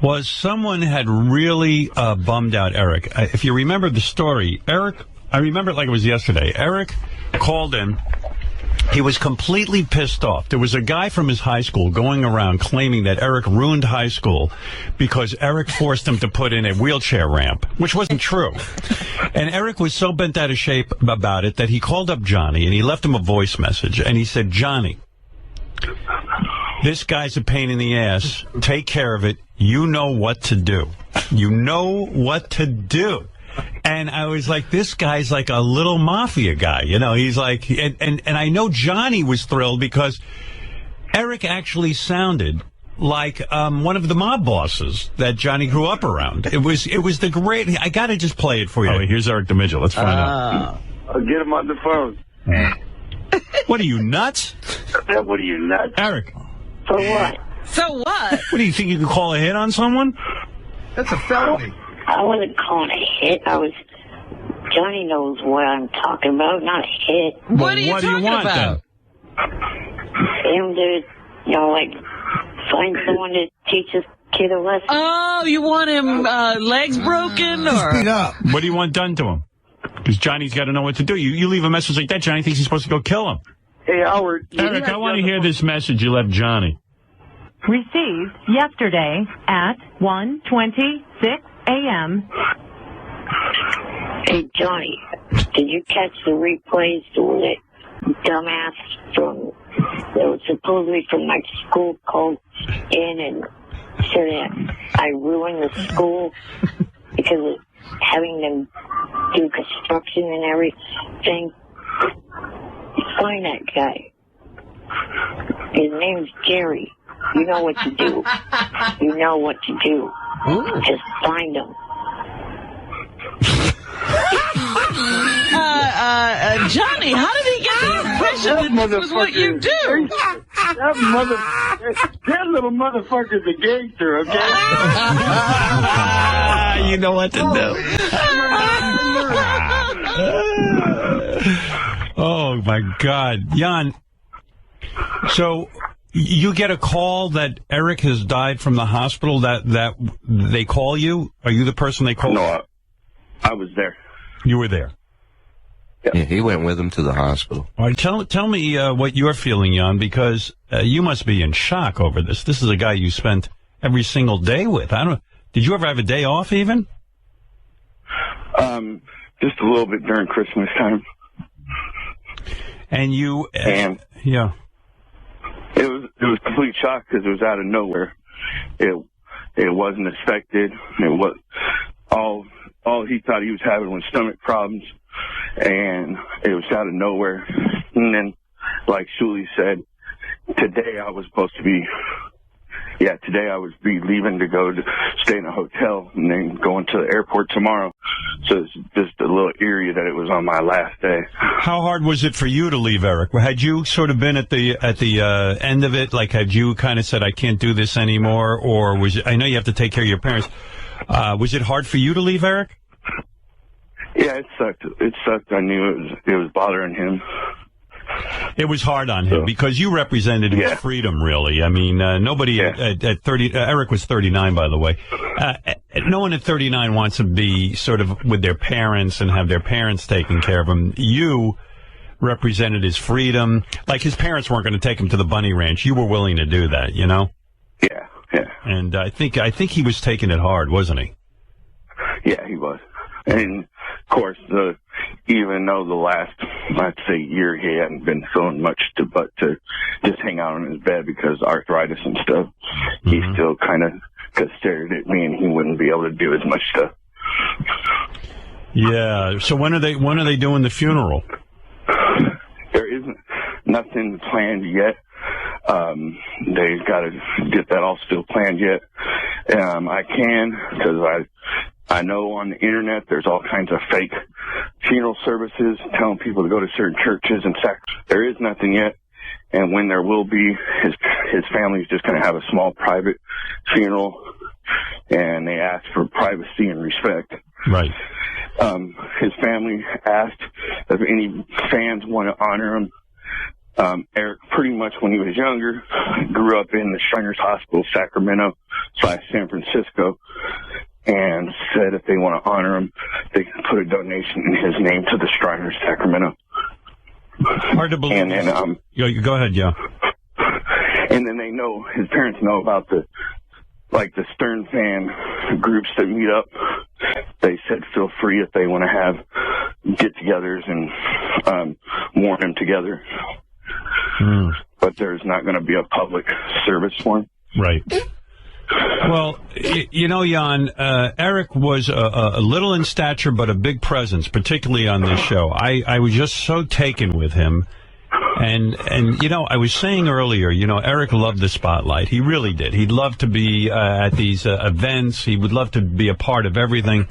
was someone had really bummed out Eric. If you remember the story, I remember it like it was yesterday. Eric called in. He was completely pissed off. There was a guy from his high school going around claiming that Eric ruined high school because Eric forced him to put in a wheelchair ramp, which wasn't true. And Eric was so bent out of shape about it that he called up Johnny and he left him a voice message. And he said, Johnny, this guy's a pain in the ass. Take care of it. You know what to do. You know what to do. And I was like, this guy's like a little mafia guy, he's like, and I know Johnny was thrilled because Eric actually sounded like one of the mob bosses that Johnny grew up around. It was the great, I got to just play it for you. Oh, here's Eric the Midget. Let's find out. I'll get him on the phone. What are you, nuts? What are you, nuts? Eric. For what? So what? What, do you think you could call a hit on someone? That's a felony. I wasn't calling a hit. Johnny knows what I'm talking about, not a hit. What are you talking about? Him to, find someone to teach this kid a lesson. Oh, you want him legs broken or? Beat up. What do you want done to him? Because Johnny's got to know what to do. You leave a message like that, Johnny thinks he's supposed to go kill him. Hey, Howard. Eric, I want to hear this message you left Johnny. Received yesterday at 1:26 a.m. Hey, Johnny, did you catch the replays when that dumbass that was supposedly from my school called in and said that I ruined the school because of having them do construction and everything? Find that guy. His name's Gary. You know what to do. You know what to do. Just find him. Johnny, how did he get the impression that this was what you do? That little motherfucker's a gangster, okay? You know what to do. Oh, my God. Jan, so you get a call that Eric has died from the hospital, that they call you? Are you the person they call? No, I was there. You were there? Yeah, he went with him to the hospital. All right, tell me what you're feeling, Jan, because you must be in shock over this. This is a guy you spent every single day with. Did you ever have a day off even? Just a little bit during Christmas time. And you... yeah. It was complete shock because it was out of nowhere. It wasn't expected. It was all he thought he was having was stomach problems, and it was out of nowhere. And then, like Shuli said, today I was leaving to go to stay in a hotel and then going to the airport tomorrow. So it's just a little eerie that it was on my last day. How hard was it for you to leave, Eric? Had you sort of been at the end of it? Like, had you kind of said, I can't do this anymore? Or I know you have to take care of your parents. Was it hard for you to leave, Eric? Yeah, it sucked. It sucked. I knew it was bothering him. It was hard on him because you represented his freedom, really. I mean, nobody at 30, Eric was 39, by the way. No one at 39 wants to be sort of with their parents and have their parents taking care of them. You represented his freedom. Like, his parents weren't going to take him to the bunny ranch. You were willing to do that, you know? Yeah. And I think he was taking it hard, wasn't he? Yeah, he was. And, of course, even though the last, I'd say, year he hadn't been feeling much but to just hang out on his bed because arthritis and stuff, he still kind of stared at me and he wouldn't be able to do as much stuff. Yeah. So when are they doing the funeral? There isn't nothing planned yet. They've got to get that all still planned yet. I can, because I know on the internet there's all kinds of fake funeral services telling people to go to certain churches and there is nothing yet. And when there will be, his family's just going to have a small private funeral, and they ask for privacy and respect. Right. His family asked if any fans want to honor him. Eric, pretty much when he was younger, grew up in the Shriners Hospital, Sacramento/San Francisco, and said if they want to honor him, they can put a donation in his name to the Shriners Sacramento. Hard to believe. And then, go ahead, yeah. And then his parents know about the Stern fan groups that meet up. They said feel free if they want to have get-togethers and mourn him together. But there's not going to be a public service for him. Right. Well, you know, Jan, Eric was a little in stature, but a big presence, particularly on this show. I was just so taken with him. And you know, I was saying earlier, you know, Eric loved the spotlight. He really did. He'd love to be at these events. He would love to be a part of everything.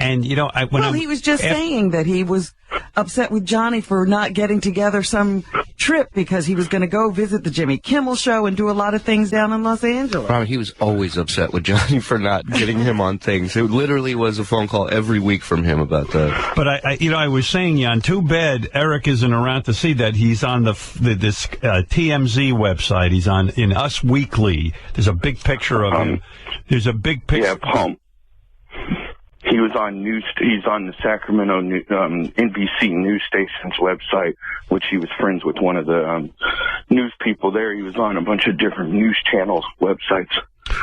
And, you know, he was just saying that he was upset with Johnny for not getting together some trip because he was going to go visit the Jimmy Kimmel show and do a lot of things down in Los Angeles. I mean, he was always upset with Johnny for not getting him on things. It literally was a phone call every week from him about that. But I was saying, Jan, too bad Eric isn't around to see that. He's on this TMZ website. He's in Us Weekly. There's a big picture of him. There's a big picture. Yeah, he was on he's on the Sacramento NBC news station's website, which he was friends with one of the news people there. He was on a bunch of different news channels websites.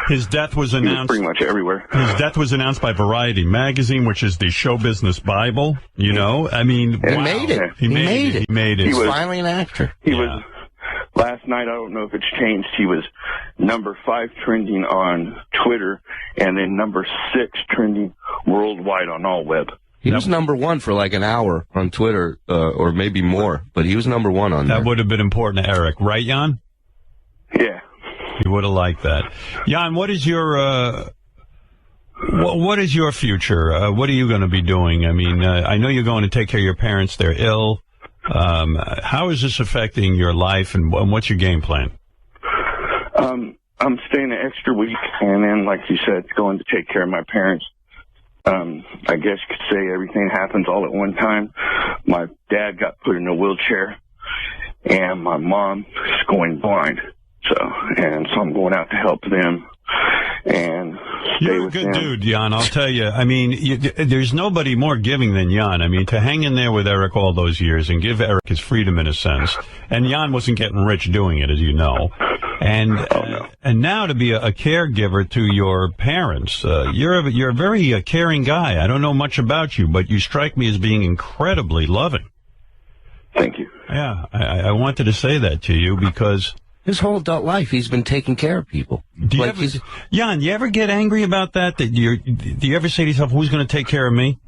His death was announced pretty much everywhere. His death was announced by Variety magazine, which is the show business Bible. You know, I mean, He made it. He made it. He's finally an actor. He was. Last night, I don't know if it's changed, he was number 5 trending on Twitter and then number 6 trending worldwide on all web. He was number 1 for like an hour on Twitter, or maybe more, but he was number 1 on there. That would have been important to Eric, right, Jan? Yeah. He would have liked that. Jan, what is your what is your future? What are you going to be doing? I mean, I know you're going to take care of your parents. They're ill. How is this affecting your life, and what's your game plan? I'm staying an extra week, and then, like you said, going to take care of my parents. I guess you could say everything happens all at one time. My dad got put in a wheelchair, and my mom is going blind. So I'm going out to help them and stay You're a with good them. dude, Jan. I'll tell you. I mean, there's nobody more giving than Jan. I mean, to hang in there with Eric all those years and give Eric his freedom in a sense. And Jan wasn't getting rich doing it, as you know. And and now to be a caregiver to your parents, you're a very caring guy. I don't know much about you, but you strike me as being incredibly loving. Thank you. Yeah, I wanted to say that to you because his whole adult life, he's been taking care of people. Jan, you ever get angry about that? Do you ever say to yourself, "Who's going to take care of me"?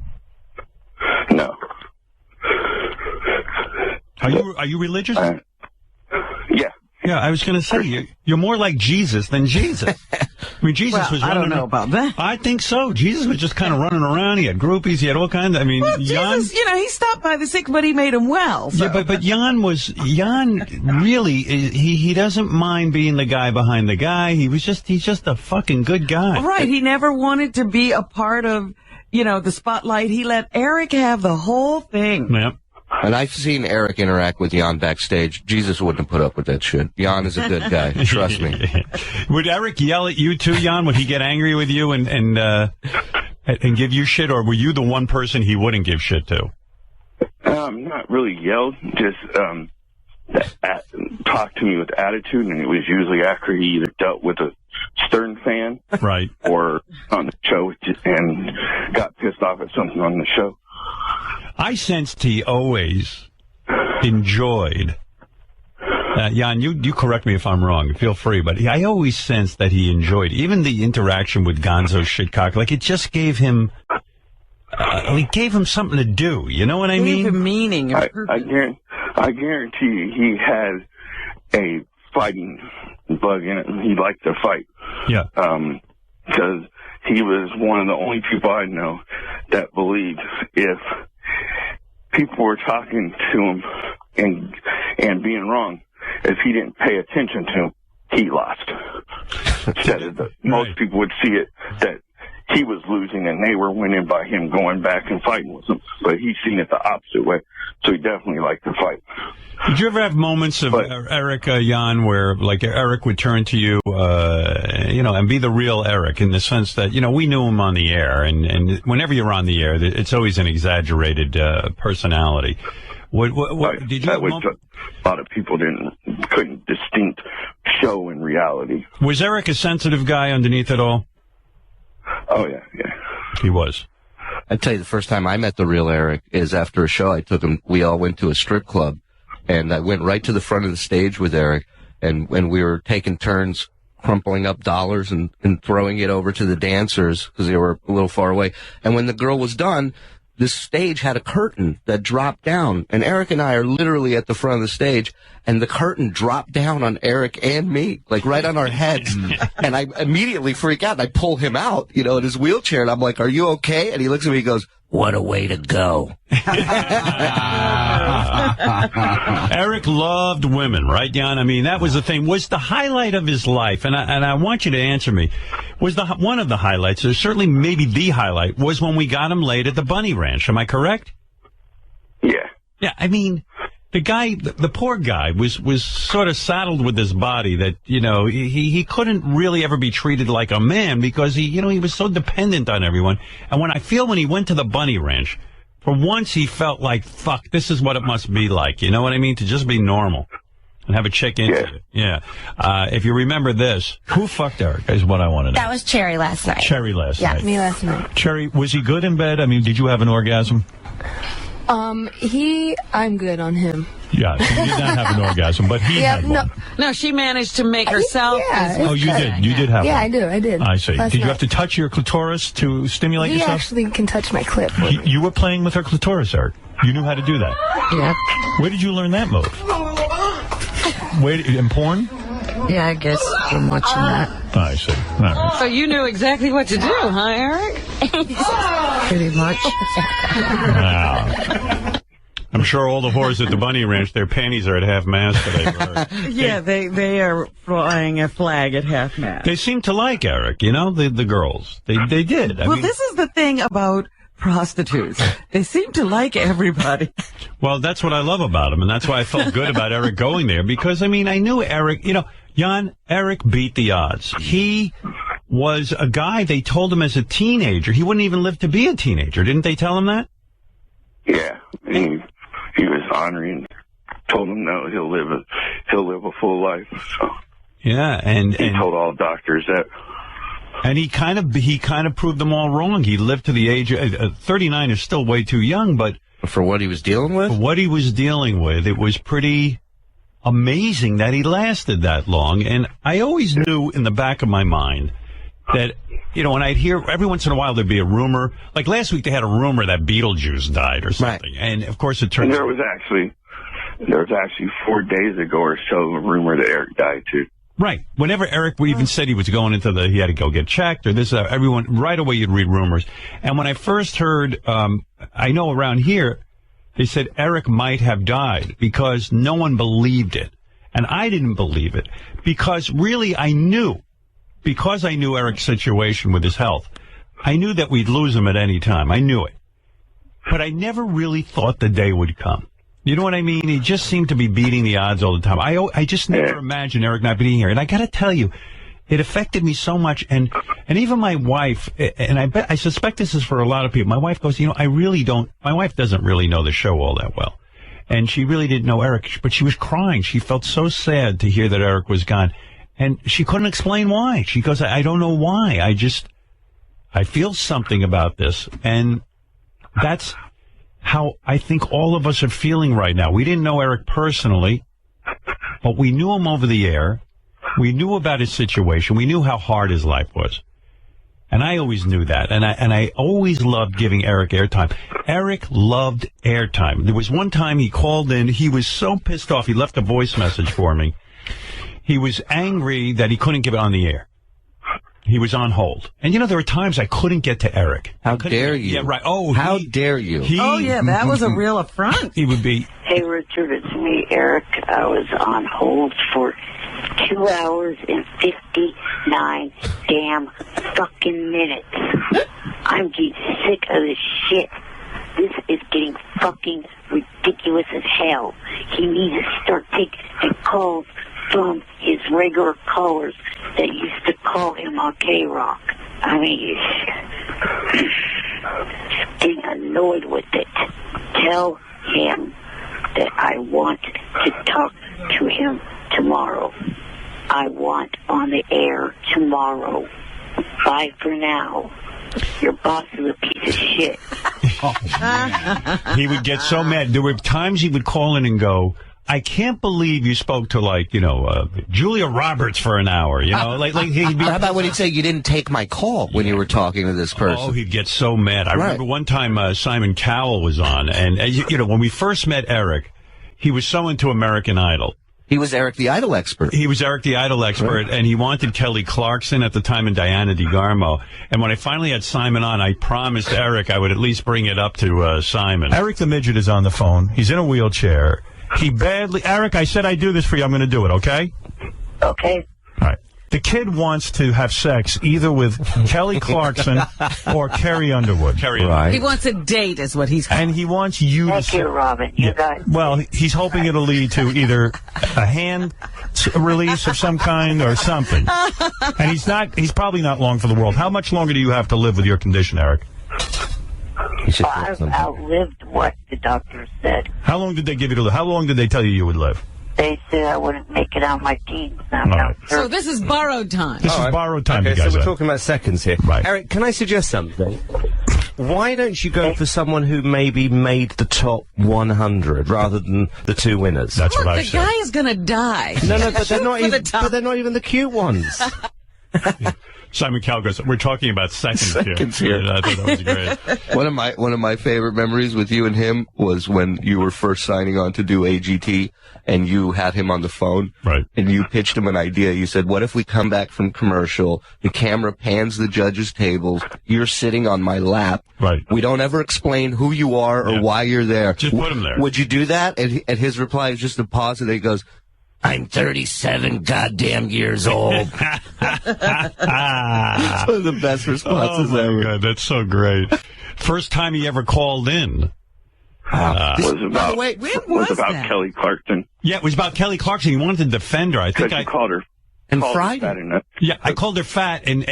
No. Are you religious? Yeah. Yeah, I was going to say you're more like Jesus than Jesus. I mean, Jesus was running. I don't know about that. I think so. Jesus was just kind of running around. He had groupies. He had all kinds of. I mean, Jesus, he stopped by the sick, but he made him well. So. Yeah, but Jan really, he doesn't mind being the guy behind the guy. He's just a fucking good guy. Right. He never wanted to be a part of, the spotlight. He let Eric have the whole thing. Yep. And I've seen Eric interact with Jan backstage. Jesus wouldn't have put up with that shit. Jan is a good guy. Trust me. Would Eric yell at you too, Jan? Would he get angry with you and give you shit, or were you the one person he wouldn't give shit to? Not really yelled, just talked to me with attitude, and it was usually after he either dealt with a Stern fan, right, or on the show and got pissed off at something on the show. I sensed he always enjoyed. Jan, you correct me if I'm wrong. Feel free, but I always sensed that he enjoyed even the interaction with Gonzo Shitcock. Like it just gave him. It gave him something to do. You know what I mean? Gave him meaning. I guarantee you he had a fighting bug in it. He liked to fight. Yeah. Because he was one of the only people I know that believed if people were talking to him and being wrong, if he didn't pay attention to him, he lost. Most people would see it that he was losing and they were winning by him going back and fighting with them. But he's seen it the opposite way, so he definitely liked to fight. Did you ever have moments of Eric, Jan, where like Eric would turn to you, and be the real Eric in the sense that, we knew him on the air, and whenever you're on the air, it's always an exaggerated personality. Did you? That was a lot of people couldn't distinct show in reality. Was Eric a sensitive guy underneath it all? Oh yeah. He was. I'd tell you the first time I met the real Eric is after a show I took him. We all went to a strip club, and I went right to the front of the stage with Eric, and when we were taking turns crumpling up dollars and throwing it over to the dancers because they were a little far away. And when the girl was done, this stage had a curtain that dropped down, and Eric and I are literally at the front of the stage, and the curtain dropped down on Eric and me, like right on our heads. And I immediately freak out, and I pull him out, in his wheelchair, and I'm like, "Are you okay?" And he looks at me and goes, "What a way to go." Eric loved women, right, Jan? I mean, that was the thing. Was the highlight of his life, and I want you to answer me, was one of the highlights, or certainly maybe the highlight, was when we got him laid at the Bunny Ranch. Am I correct? Yeah. Yeah, I mean, the guy, the poor guy, was sort of saddled with this body that, he couldn't really ever be treated like a man because he was so dependent on everyone. And when he went to the Bunny Ranch, for once he felt like, fuck, this is what it must be like. You know what I mean? To just be normal and have a chick into it. Yeah. If you remember this, who fucked Eric is what I want to know. That was Cherry last night. Cherry last night. Yeah, me last night. Cherry, was he good in bed? I mean, did you have an orgasm? I'm good on him. Yeah, so you did not have an orgasm, but he had one. No, she managed to make herself. Oh, you did. You did have one. Yeah, I did. I see. Last Did you night. have to touch your clitoris to stimulate He yourself? actually can touch my clip. You were playing with her clitoris, Eric. You knew how to do that. Yeah. Where did you learn that move? In porn? Yeah, I guess from watching that. I see. All right. So you knew exactly what to do, huh, Eric? Pretty much. Wow. I'm sure all the whores at the Bunny Ranch, their panties are at half-mast today. Yeah, they are flying a flag at half-mast. They seem to like Eric, the girls. They did. This is the thing about prostitutes. They seem to like everybody. Well, that's what I love about him, and that's why I felt good about Eric going there, because, I knew Eric, Jan, Eric beat the odds. He was a guy, they told him as a teenager, he wouldn't even live to be a teenager. Didn't they tell him that? Yeah. He was honoring, told him no, he'll live a full life. So yeah, and he told all doctors that. And he kind of proved them all wrong. He lived to the age of 39 is still way too young, but for what he was dealing with? For what he was dealing with, it was pretty amazing that he lasted that long. And I always knew in the back of my mind that, when I'd hear, every once in a while there'd be a rumor. Like last week they had a rumor that Beetlejuice died or something. Right. And of course it turns out. There was actually 4 days ago or so a rumor that Eric died too. Right. Whenever Eric even said he was going he had to go get checked or this, everyone, right away you'd read rumors. And when I first heard, I know around here, they said Eric might have died because no one believed it. And I didn't believe it because really because I knew Eric's situation with his health, I knew that we'd lose him at any time. I knew it. But I never really thought the day would come. You know what I mean? He just seemed to be beating the odds all the time. I just never imagined Eric not being here. And I got to tell you, it affected me so much. And even my wife, and I suspect this is for a lot of people. My wife goes, my wife doesn't really know the show all that well. And she really didn't know Eric, but she was crying. She felt so sad to hear that Eric was gone. And she couldn't explain why. She goes, I don't know why. I feel something about this. And that's how I think all of us are feeling right now. We didn't know Eric personally, but we knew him over the air. We knew about his situation. We knew how hard his life was. And I always knew that. And I always loved giving Eric airtime. Eric loved airtime. There was one time he called in. He was so pissed off. He left a voice message for me. He was angry that he couldn't give it on the air. He was on hold. And, there were times I couldn't get to Eric. How dare you? Yeah, right. Oh, how dare you? That was a real affront. He would be. Hey, Richard, it's me, Eric. I was on hold for 2 hours and 59 damn fucking minutes. I'm getting sick of this shit. This is getting fucking ridiculous as hell. He needs to start taking calls from his regular callers that used to call him on K-Rock. I mean, getting annoyed with it. Tell him that I want to talk to him tomorrow. I want on the air tomorrow. Bye for now. Your boss is a piece of shit. He would get so mad. There were times he would call in and go, I can't believe you spoke to Julia Roberts for an hour. How about when he'd say you didn't take my call when you were talking to this person? Oh, he'd get so mad. I remember one time Simon Cowell was on, and when we first met Eric, he was so into American Idol. He was Eric the Idol expert. And he wanted Kelly Clarkson at the time and Diana DeGarmo. And when I finally had Simon on, I promised Eric I would at least bring it up to Simon. Eric the Midget is on the phone. He's in a wheelchair. Eric, I said I'd do this for you. I'm going to do it, okay? Okay. All right. The kid wants to have sex either with Kelly Clarkson or Carrie Underwood. He wants a date, is what he's calling. And he wants you to... Thank you, Robin. You guys... Well, he's hoping it'll lead to either a hand release of some kind or something. And he's probably not long for the world. How much longer do you have to live with your condition, Eric? I've outlived what the doctor said. How long did they give you to live? How long did they tell you would live? They said I wouldn't make it out my teens. So this is borrowed time. This is borrowed time, okay, you guys. So we're talking about seconds here. Right. Eric, can I suggest something? Why don't you go for someone who maybe made the top 100 rather than the two winners? That's what I said. The guy is going to die. No, but they're not even the cute ones. Simon Cowell goes, we're talking about seconds here. Yeah, I thought that was great. One of my favorite memories with you and him was when you were first signing on to do AGT and you had him on the phone. Right. And you pitched him an idea. You said, what if we come back from commercial, the camera pans the judges' tables, you're sitting on my lap. Right. We don't ever explain who you are or why you're there. Just put him there. Would you do that? And his reply is just a pause and he goes, I'm 37 goddamn years old. That's one of the best responses ever. God, that's so great. First time he ever called in. was about Kelly Clarkson. Yeah, it was about Kelly Clarkson. He wanted to defend her. I think I called her. And Friday. Yeah, I called her fat, and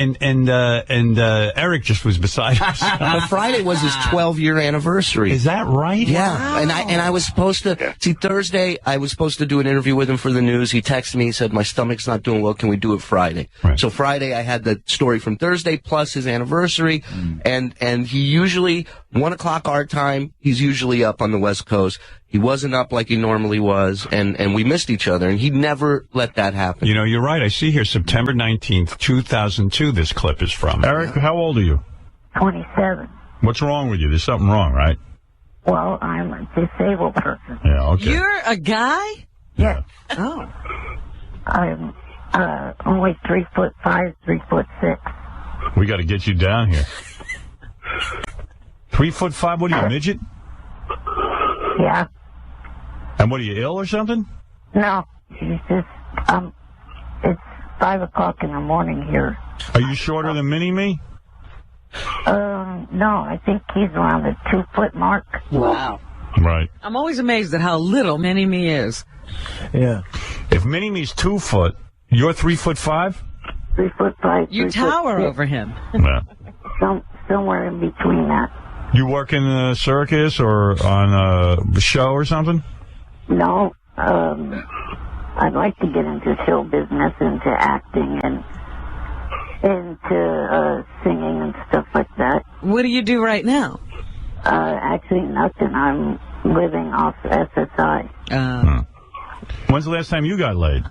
Eric just was beside himself. But Friday was his 12-year anniversary. Is that right? Yeah, wow. and I was supposed to see Thursday. I was supposed to do an interview with him for the news. He texted me. He said, "My stomach's not doing well. Can we do it Friday?" Right. So Friday, I had the story from Thursday plus his anniversary, and he usually 1:00 our time. He's usually up on the West Coast. He wasn't up like he normally was, and we missed each other, and he never let that happen. You know, you're right. I see here September 19th, 2002, this clip is from. Eric, how old are you? 27. What's wrong with you? There's something wrong, right? Well, I'm a disabled person. Yeah, okay. You're a guy? Yes. Oh. I'm only 3'5", 3'6". We got to get you down here. 3'5"? What are you, a midget? Yeah. And what, are you ill or something? No. It's just, it's 5 o'clock in the morning here. Are you shorter than Mini-Me? No, I think he's around the 2 foot mark. Wow. Right. I'm always amazed at how little Mini-Me is. Yeah. If Mini-Me's 2 foot, you're 3'5"? 3'5". You 3'6". tower over him. Yeah. Somewhere in between that. You work in a circus or on a show or something? No, I'd like to get into show business, into acting, and into singing and stuff like that. What do you do right now? Actually, nothing. I'm living off SSI. When's the last time you got laid?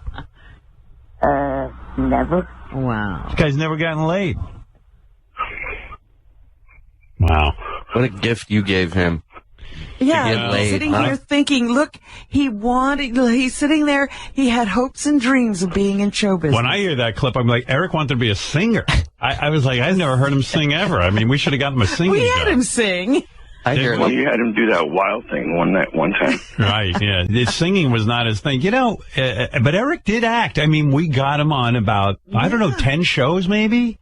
Never. Wow. This guy's never gotten laid. Wow. What a gift you gave him. Yeah, get laid, sitting huh? here thinking, look, he's sitting there, he had hopes and dreams of being in show business. When I hear that clip, I'm like, Eric wanted to be a singer. I was like, I've never heard him sing ever. I mean, we should have gotten him a singing We had job. him sing. Well, you had him do that wild thing one time. Right, yeah. His singing was not his thing. You know, but Eric did act. I mean, we got him on about, I don't know, 10 shows maybe?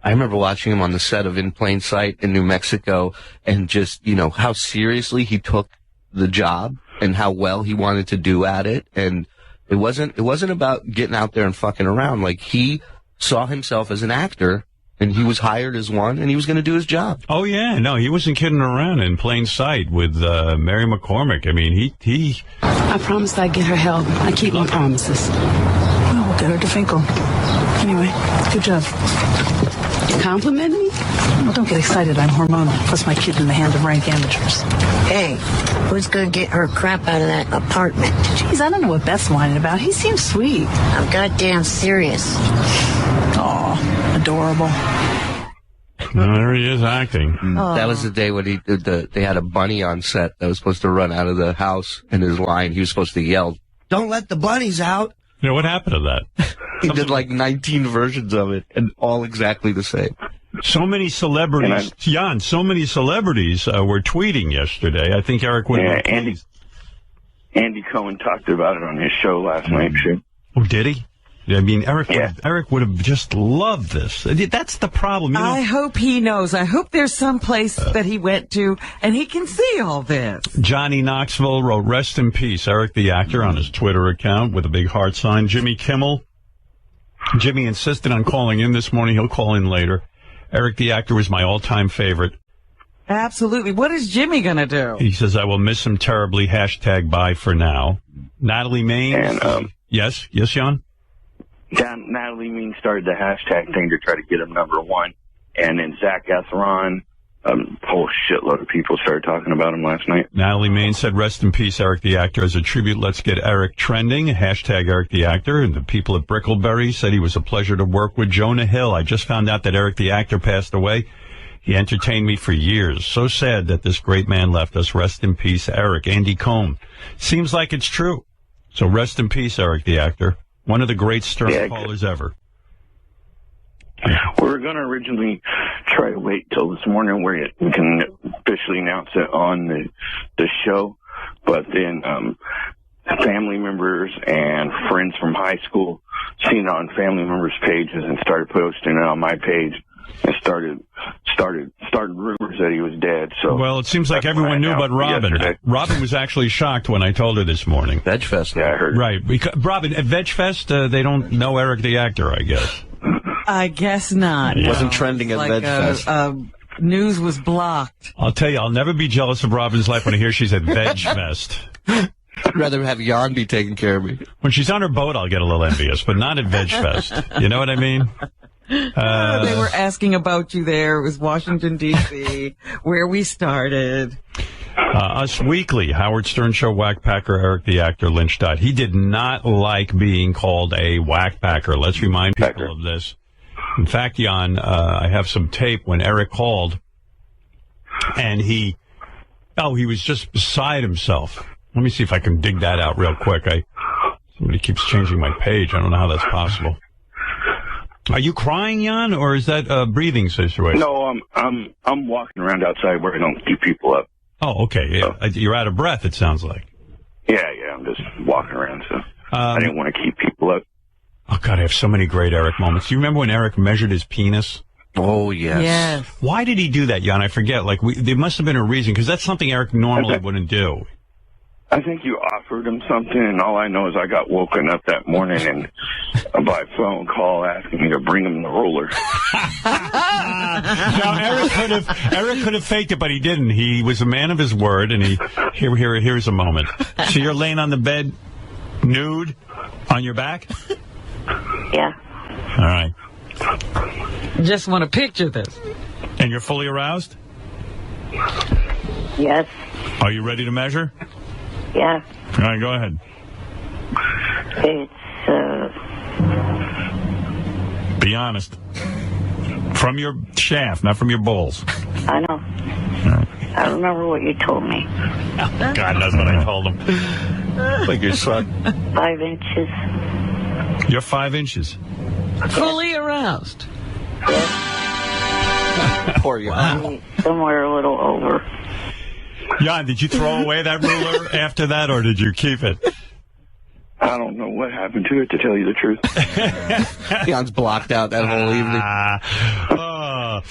I remember watching him on the set of In Plain Sight in New Mexico and just, how seriously he took the job and how well he wanted to do at it. And it wasn't about getting out there and fucking around. Like, he saw himself as an actor and he was hired as one and he was going to do his job. Oh, yeah. No, he wasn't kidding around. In Plain Sight with Mary McCormick. I mean, he... I promised I'd get her help. I keep my promises. Well, we'll get her to Finkel. Anyway, good job. You compliment me? Well, don't get excited. I'm hormonal. Plus, my kid's in the hand of rank amateurs. Hey, who's gonna get her crap out of that apartment? Jeez, I don't know what Beth's whining about. He seems sweet. I'm goddamn serious. Aw, adorable. No, there he is acting. That was the day when they had a bunny on set that was supposed to run out of the house, and his line, he was supposed to yell, "Don't let the bunnies out." You know, what happened to that? He did like 19 versions of it, and all exactly the same. So many celebrities, Jan, so many celebrities were tweeting yesterday. I think Eric would have been pleased. Andy Cohen talked about it on his show last night, too. Oh, did he? I mean, Eric would have just loved this. That's the problem. I hope he knows. I hope there's some place that he went to and he can see all this. Johnny Knoxville wrote, "Rest in peace, Eric the actor," on his Twitter account with a big heart sign. Jimmy Kimmel. Jimmy insisted on calling in this morning. He'll call in later. Eric the actor was my all-time favorite. Absolutely. What is Jimmy going to do? He says, "I will miss him terribly. # bye for now." Natalie Maine. And, yes, Jan? Natalie Mean started the hashtag thing to try to get him #1. And then Zach Efron, a whole shitload of people started talking about him last night. Natalie Maine said, "Rest in peace, Eric the actor. As a tribute, let's get Eric trending. # Eric the actor." And the people at Brickleberry said he was a pleasure to work with. Jonah Hill, "I just found out that Eric the actor passed away. He entertained me for years. So sad that this great man left us. Rest in peace, Eric." Andy Cohen. Seems like it's true. So rest in peace, Eric the actor. One of the great Stern callers ever. We were going to originally try to wait till this morning where we can officially announce it on the show, but then family members and friends from high school seen it on family members' pages and started posting it on my page and started rumors that he was dead. So well, it seems like everyone knew but Robin. Yesterday. Robin was actually shocked when I told her this morning. VegFest. Yeah, I heard. Right. Because, Robin, at VegFest, they don't know Eric the actor, I guess. I guess not. It wasn't trending at like VegFest. News was blocked. I'll tell you, I'll never be jealous of Robin's life when I hear she's at VegFest. I'd rather have Jan be taking care of me. When she's on her boat, I'll get a little envious, but not at VegFest. You know what I mean? They were asking about you there. It was Washington, D.C., where we started. Us Weekly, Howard Stern Show whackpacker Eric the actor Lynch died. He did not like being called a whackpacker. Let's remind people of this. In fact, Jan, I have some tape when Eric called, and he was just beside himself. Let me see if I can dig that out real quick. Somebody keeps changing my page. I don't know how that's possible. Are you crying, Jan, or is that a breathing situation? No, I'm walking around outside where I don't keep people up. Oh, okay. Yeah. You're out of breath, it sounds like. Yeah, I'm just walking around, so I didn't want to keep people up. Oh, God, I have so many great Eric moments. Do you remember when Eric measured his penis? Oh, yes. Yes. Why did he do that, Jan? I forget. Like, there must have been a reason, because that's something Eric normally wouldn't do. I think you offered him something, and all I know is I got woken up that morning and by phone call asking me to bring him the ruler. Now, Eric could have faked it, but he didn't. He was a man of his word, and here's a moment. So you're laying on the bed, nude, on your back? Yeah. All right. Just want to picture this. And you're fully aroused? Yes. Are you ready to measure? Yeah. All right, go ahead. It's, Be honest. From your shaft, not from your balls. I know. I remember what you told me. God knows what I told him. Like your son. 5 inches. You're 5 inches. Fully aroused. Poor Jan. Somewhere a little over. Jan, did you throw away that ruler after that, or did you keep it? I don't know what happened to it, to tell you the truth. Jan's blocked out that whole evening. Well,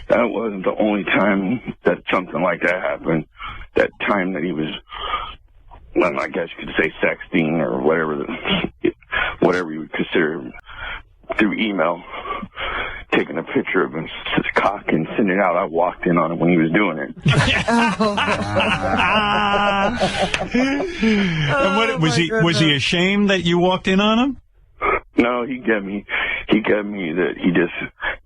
that wasn't the only time that something like that happened. That time that he was, well, I guess you could say sexting or whatever you would consider through email, taking a picture of his cock and sending it out. I walked in on him when he was doing it. And what, was he ashamed that you walked in on him? No, he got me that he just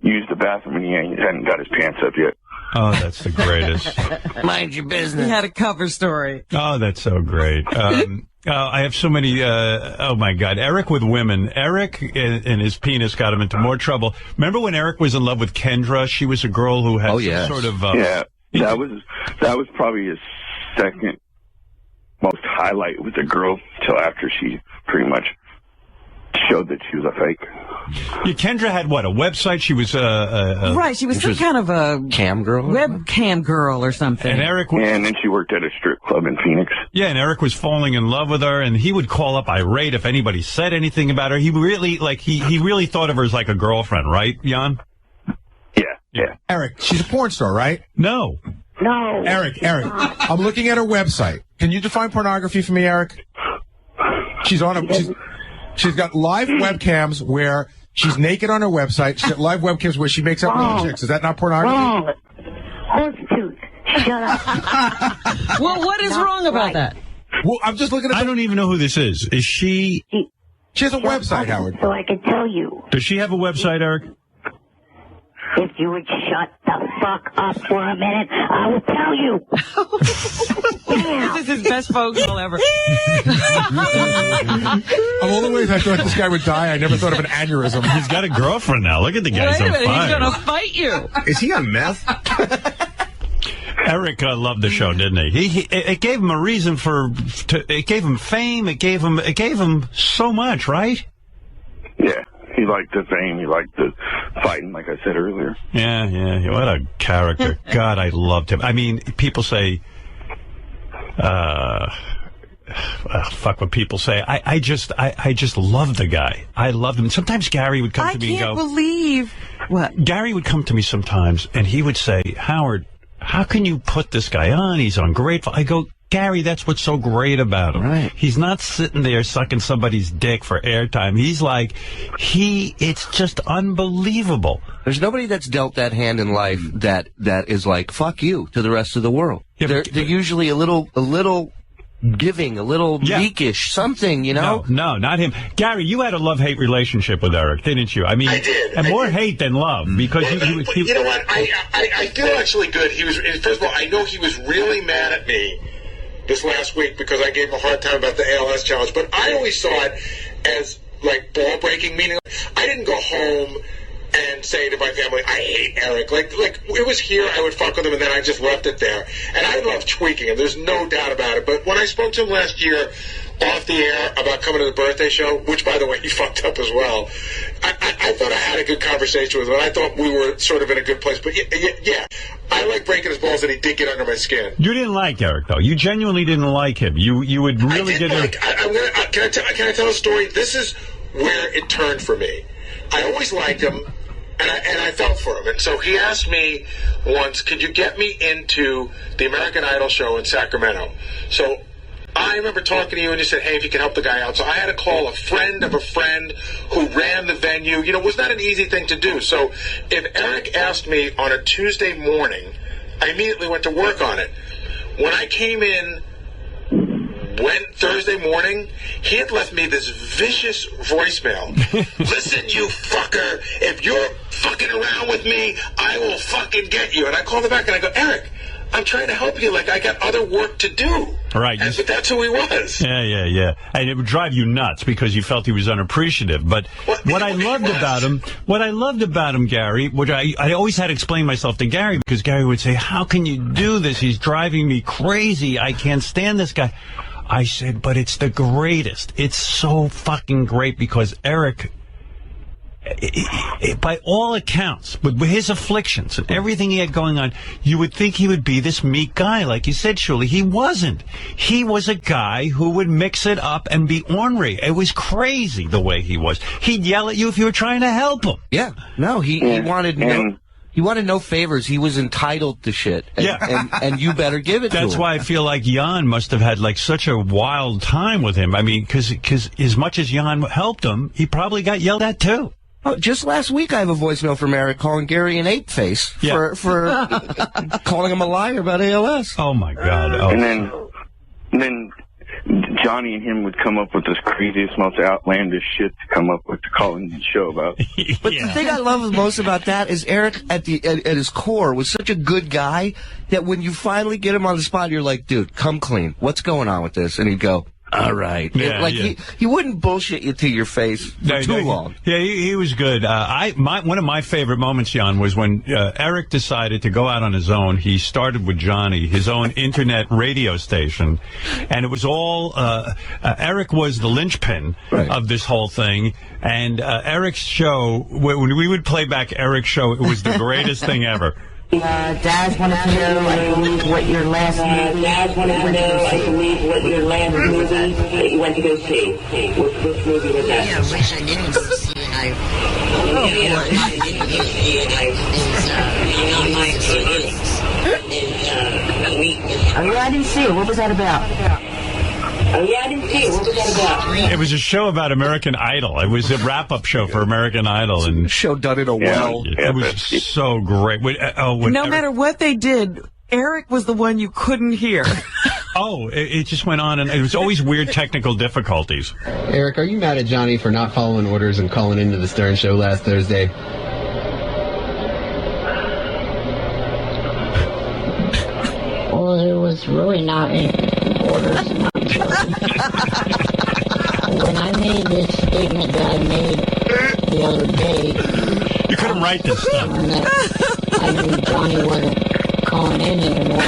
used the bathroom and he hadn't got his pants up yet. Oh, that's the greatest. Mind your business. He had a cover story. Oh, that's so great. I have so many, oh my God. Eric with women. Eric and his penis got him into more trouble. Remember when Eric was in love with Kendra? She was a girl who had sort of... yeah, that was probably his second most highlight with a girl till after she pretty much showed that she was a fake. Yeah, Kendra had what, a website? She was right, she was some kind of a cam girl, webcam girl or something. And Eric and then she worked at a strip club in Phoenix. Yeah, and Eric was falling in love with her, and he would call up irate if anybody said anything about her. He really, he really thought of her as like a girlfriend, right, Jan? Yeah. Eric, she's a porn star, right? No. Eric, I'm looking at her website. Can you define pornography for me, Eric? She's got live webcams where she's naked on her website. She's got live webcams where she makes up little chicks. Is that not pornography? Horsetoot. Shut up. Well, what is wrong about that? Well, I'm just looking at... I don't even know who this is. Is she... She has a website, Howard. So I can tell you. Does she have a website, Eric? If you would shut the fuck up for a minute, I will tell you. This is his best phone call ever. Of all the ways I thought this guy would die, I never thought of an aneurysm. He's got a girlfriend now. Look at the guy. Wait a minute, on fire. he's going to fight you. Is he on meth? Eric loved the show, didn't he? It gave him a reason it gave him fame. It gave him so much, right? Yeah. He liked the fame. He liked the fighting, like I said earlier. Yeah. What a character. God, I loved him. I mean, people say, fuck what people say. I just love the guy. I loved him. Sometimes Gary would come to me and go... I can't believe... What? Gary would come to me sometimes, and he would say, Howard, how can you put this guy on? He's ungrateful. I go... Gary, that's what's so great about him. Right. He's not sitting there sucking somebody's dick for airtime. He's like, it's just unbelievable. There's nobody that's dealt that hand in life that is like, fuck you to the rest of the world. Yeah, they're usually a little giving, a little meekish, something, you know? No, not him. Gary, you had a love-hate relationship with Eric, didn't you? I mean, I did. And more hate than love, because you know what? I feel actually good. He was, first of all, I know he was really mad at me this last week because I gave him a hard time about the ALS challenge, but I always saw it as like ball breaking, meaning I didn't go home and say to my family, I hate Eric. Like it was here, I would fuck with him, and then I just left it there. And I love tweaking him, there's no doubt about it. But when I spoke to him last year off the air about coming to the birthday show, which, by the way, he fucked up as well, I thought I had a good conversation with him, and I thought we were sort of in a good place. But yeah, I like breaking his balls, and he did get under my skin. You didn't like Eric, though. You genuinely didn't like him. You would really get him. Can I tell a story? This is where it turned for me. I always liked him, And I felt for him. And so he asked me once, could you get me into the American Idol show in Sacramento? So I remember talking to you, and you said, hey, if you can help the guy out. So I had to call a friend of a friend who ran the venue. You know, it was not an easy thing to do. So if Eric asked me on a Tuesday morning, I immediately went to work on it. When I came in Thursday morning, he had left me this vicious voicemail. Listen, you fucker, if you're fucking around with me, I will fucking get you. And I called him back and I go, Eric, I'm trying to help you. Like, I got other work to do. Right. But that's who he was. Yeah. And it would drive you nuts because you felt he was unappreciative. But what I loved about him, Gary, which I always had to explain myself to Gary, because Gary would say, how can you do this? He's driving me crazy. I can't stand this guy. I said, but it's the greatest. It's so fucking great because Eric, by all accounts, with his afflictions and everything he had going on, you would think he would be this meek guy. Like you said, Shuli, he wasn't. He was a guy who would mix it up and be ornery. It was crazy the way he was. He'd yell at you if you were trying to help him. Yeah. No, he wanted he wanted no favors. He was entitled to shit. And you better give it to him. That's why I feel like Jan must have had like such a wild time with him. I mean, because as much as Jan helped him, he probably got yelled at too. Oh, just last week I have a voicemail from Eric calling Gary an ape face for calling him a liar about ALS. Oh my God! And then Johnny and him would come up with this craziest, most outlandish shit to come up with to call in the show about. But the thing I love most about that is Eric at his core was such a good guy that when you finally get him on the spot, you're like, dude, come clean. What's going on with this? And he'd go, all right. He wouldn't bullshit you to your face for too long. Yeah, he was good. One of my favorite moments, Jan, was when Eric decided to go out on his own. He started with Johnny, his own internet radio station, and it was all Eric was the linchpin of this whole thing. And Eric's show, when we would play back Eric's show, it was the greatest thing ever. Daz wanted to know, I believe, what your last movie that you went to go see. Which movie was that? Yeah, I wish I didn't go see it. I didn't go see it. On my experience. Oh, yeah, I didn't see it. What was that about? It was a show about American Idol. It was a wrap-up show for American Idol, and show done in a well. It was so great. No matter what they did, Eric was the one you couldn't hear. It just went on, and it was always weird technical difficulties. Eric, are you mad at Johnny for not following orders and calling into the Stern Show last Thursday? Well, it was really not in orders. When I made this statement that I made the other day, you couldn't write this stuff. I knew Johnny wasn't calling in anymore.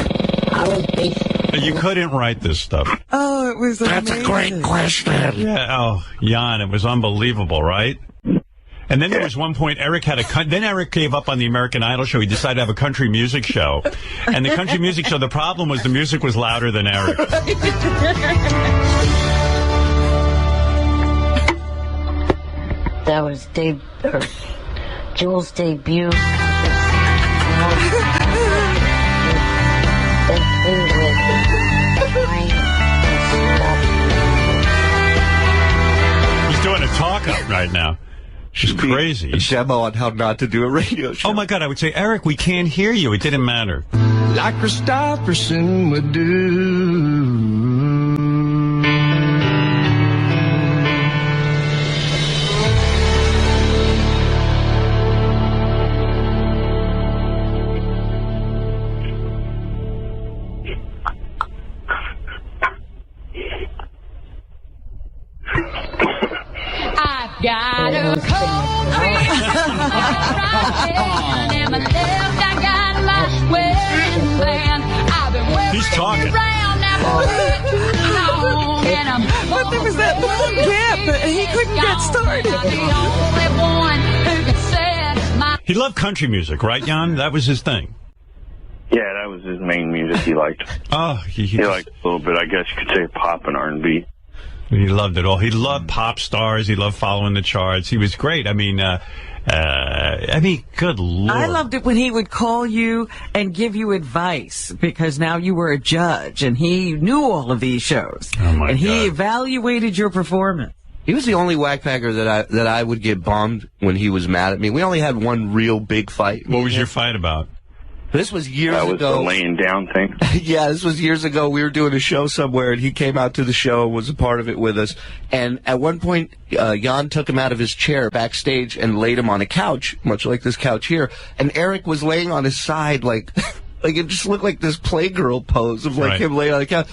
I was basically. You couldn't write this stuff. Oh, it was amazing. That's a great question. Yeah. Jan, it was unbelievable, right? And then there was one point Eric then Eric gave up on the American Idol show. He decided to have a country music show. And the country music show, the problem was the music was louder than Eric. That was Jules' debut. He's doing a talk-up right now. She's crazy. A demo on how not to do a radio show. Oh, my God. I would say, Eric, we can't hear you. It didn't matter. Like Christopherson would do. Got a cold and my left I got my wedding band. I've been He's talking. around now and I'm but there was that long gap that he couldn't get started. the only one who can set my He loved country music, right, Jan? That was his thing. Yeah, that was his main music he liked. Oh, he liked a little bit, I guess you could say, pop and R&B. He loved it all. He loved pop stars. He loved following the charts. He was great. I mean, good Lord. I loved it when he would call you and give you advice because now you were a judge and he knew all of these shows. Oh my and God. he evaluated your performance. He was the only whackpacker that I would get bummed when he was mad at me. We only had one real big fight. What was your fight about? This was years That was ago. the laying down thing. Yeah, this was years ago. We were doing a show somewhere, and he came out to the show, was a part of it with us. And at one point, Jan took him out of his chair backstage and laid him on a couch, much like this couch here. And Eric was laying on his side, like it just looked like this Playgirl pose of Right. him laying on the couch.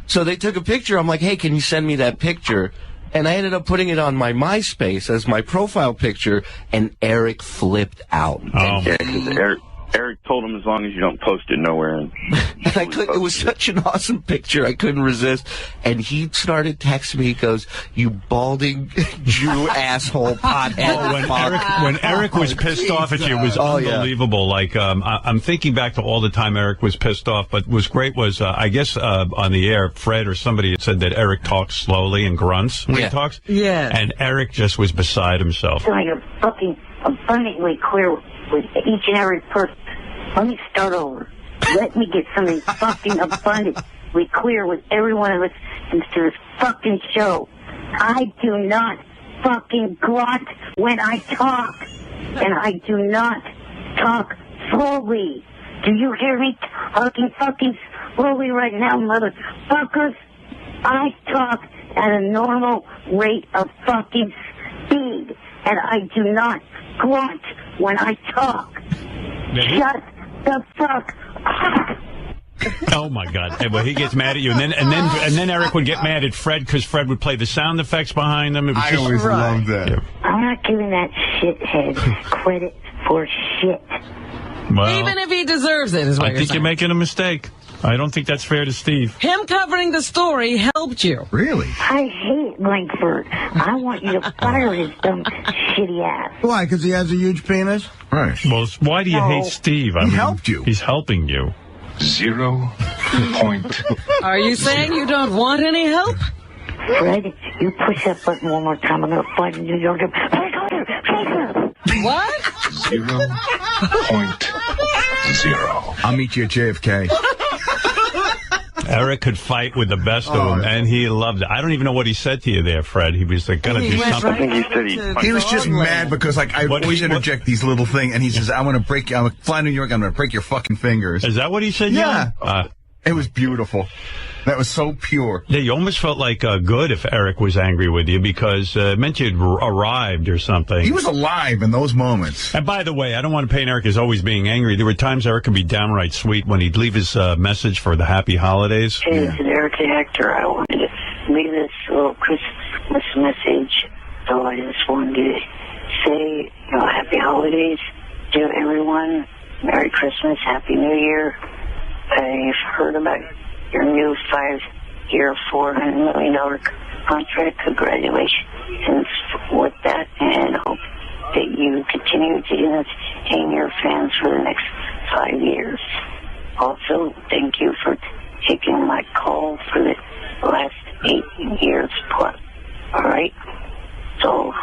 So they took a picture. I'm like, hey, can you send me that picture? And I ended up putting it on my MySpace as my profile picture, and Eric flipped out. Oh, Yeah, because Eric told him as long as you don't post it nowhere. And And it was such an awesome picture. I couldn't resist. And he started texting me. He goes, "You balding Jew asshole pothead." Oh, when Eric was pissed off at you, it was unbelievable. Like, I'm thinking back to all the time Eric was pissed off, but what was great was, I guess, on the air, Fred or somebody had said that Eric talks slowly and grunts when he talks. Yeah. And Eric just was beside himself. So you're fucking abundantly clear with each and every person. Let me start over. Let me get something fucking abundantly clear with every one of us into this fucking show. I do not fucking grunt when I talk. And I do not talk slowly. Do you hear me talking fucking slowly right now, motherfuckers? I talk at a normal rate of fucking speed. And I do not grunt when I talk. Shut the fuck up. Oh my God! And, well, he gets mad at you, and then Eric would get mad at Fred because Fred would play the sound effects behind him. It was I just, always loved that. Yeah. I'm not giving that shithead credit for shit. Well, Even if he deserves it, is what I you're think saying. you're making a mistake. I don't think that's fair to Steve. Him covering the story helped you. Really? I hate Langford. I want you to fire his dumb shitty ass. Why? Because he has a huge penis? Right. Well, why do you No. hate Steve? He helped you. He's helping you. 0 point. Are you saying you don't want any help? Fred, you push that button one more time. I'm going to find a New Yorker. What? 0.0. I'll meet you at JFK. Eric could fight with the best of them, and he loved it. I don't even know what he said to you there, Fred. He was like, gonna do something. I think he said He was just mad because, like, I What- always what- interject these little things, and he says, I'm going to break you. I'm flying to New York. I'm going to break your fucking fingers. Is that what he said? Yeah. Jan? It was beautiful. That was so pure. Yeah, you almost felt like good if Eric was angry with you because it meant you'd arrived or something. He was alive in those moments. And by the way, I don't want to paint Eric as always being angry. There were times Eric could be downright sweet when he'd leave his message for the happy holidays. Hey, it's Eric the actor. I wanted to leave this little Christmas message. So I just wanted to say, happy holidays to everyone. Merry Christmas, Happy New Year. I've heard about your new 5-year, $400 million contract. Congratulations with that, and hope that you continue to entertain your fans for the next 5 years. Also, thank you for taking my call for the last 8 years plus. All right? So,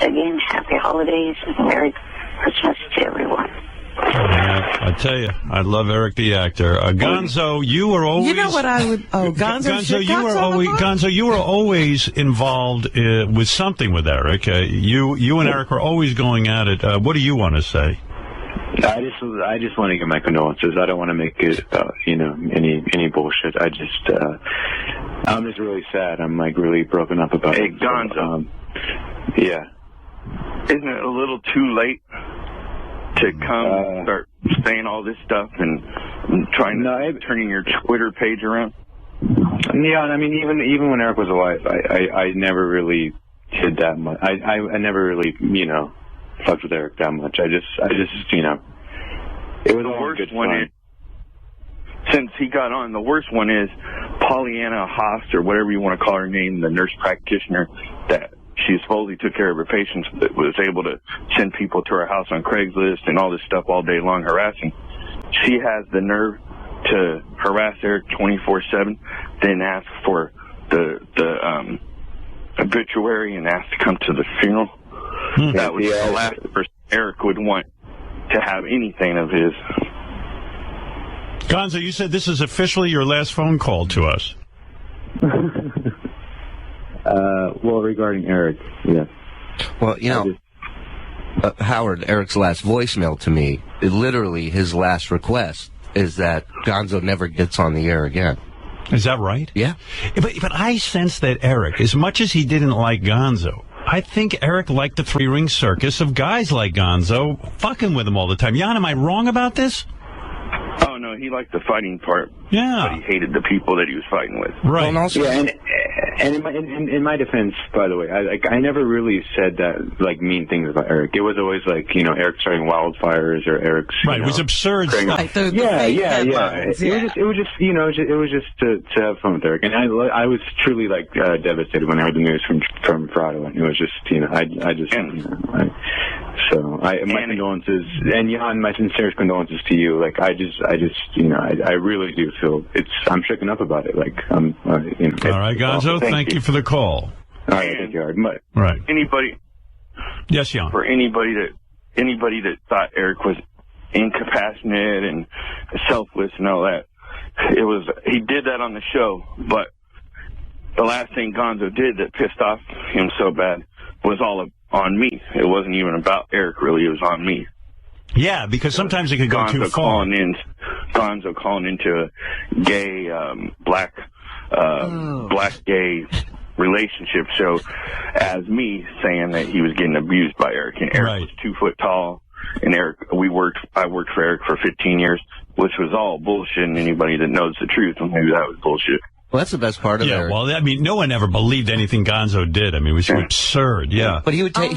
again, happy holidays and Merry Christmas to everyone. I tell you, I love Eric the actor. Gonzo, you were always. You know what I would? Oh, Gonzo, Gonzo, you were always involved with something with Eric. You and Eric were always going at it. What do you want to say? I just want to give my condolences. I don't want to make it, any bullshit. I'm just really sad. I'm like really broken up about it. Hey, Gonzo. Yeah. Isn't it a little too late to come and start saying all this stuff and turning your Twitter page around? Yeah, I mean, even when Eric was alive, I never really did that much. I never really, fucked with Eric that much. I just, it was the worst one. Since he got on, the worst one is Pollyanna Haas, or whatever you want to call her name, the nurse practitioner that she supposedly took care of her patients, but was able to send people to her house on Craigslist and all this stuff all day long harassing. She has the nerve to harass Eric 24/7, then ask for the obituary and asked to come to the funeral. That was the last person Eric would want to have anything of his. Gonzo, you said this is officially your last phone call to us. Well, regarding Eric, yeah. Well, you know, Howard, Eric's last voicemail to me, literally his last request is that Gonzo never gets on the air again. Is that right? Yeah. But I sense that Eric, as much as he didn't like Gonzo, I think Eric liked the three-ring circus of guys like Gonzo fucking with him all the time. Jan, am I wrong about this? Oh, no, he liked the fighting part. Yeah. But he hated the people that he was fighting with. Right. And also, and in my defense, by the way, I never really said that, like, mean things about Eric. It was always like, you know, Eric starting wildfires or Eric's. Right, it was absurd stuff. Yeah. It was just, you know, it was just to have fun with Eric. And I was truly, like, devastated when I heard the news from Frado. And it was just, you know, my condolences, and Jan, my sincerest condolences to you. Like, I just, you know, I really do feel I'm shaken up about it. Like, you know. All right, Gonzo, thank you for the call. All right, thank you, Howard. Right. Anybody. Yes, Jan. For anybody that thought Eric was incapacitated and selfless and all that, he did that on the show, but the last thing Gonzo did that pissed off him so bad was all on me. It wasn't even about Eric, really. It was on me. Yeah, because sometimes it could go too far. Gonzo calling into a gay, black gay relationship show as me saying that he was getting abused by Eric. And Eric was 2 foot tall. And I worked for Eric for 15 years, which was all bullshit. And anybody that knows the truth will know that was bullshit. Well, that's the best part of it. Yeah, well, I mean, no one ever believed anything Gonzo did. I mean, it was absurd, yeah. But he would get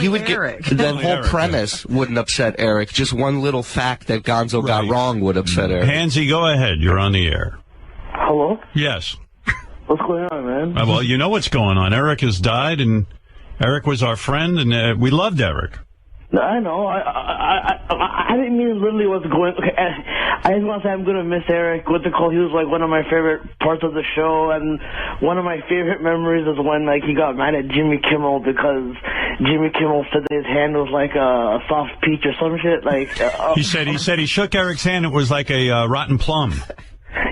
that whole premise wouldn't upset Eric. Just one little fact that Gonzo got wrong would upset Eric. Hansy, go ahead. You're on the air. Hello? Yes. What's going on, man? Well, you know what's going on. Eric has died, and Eric was our friend, and we loved Eric. I know. I didn't mean literally what's going. Okay, I just want to say I'm gonna miss Eric. What the call? He was like one of my favorite parts of the show, and one of my favorite memories is when like he got mad at Jimmy Kimmel because Jimmy Kimmel said that his hand was like a soft peach or some shit. Like he said he shook Eric's hand. It was like a rotten plum.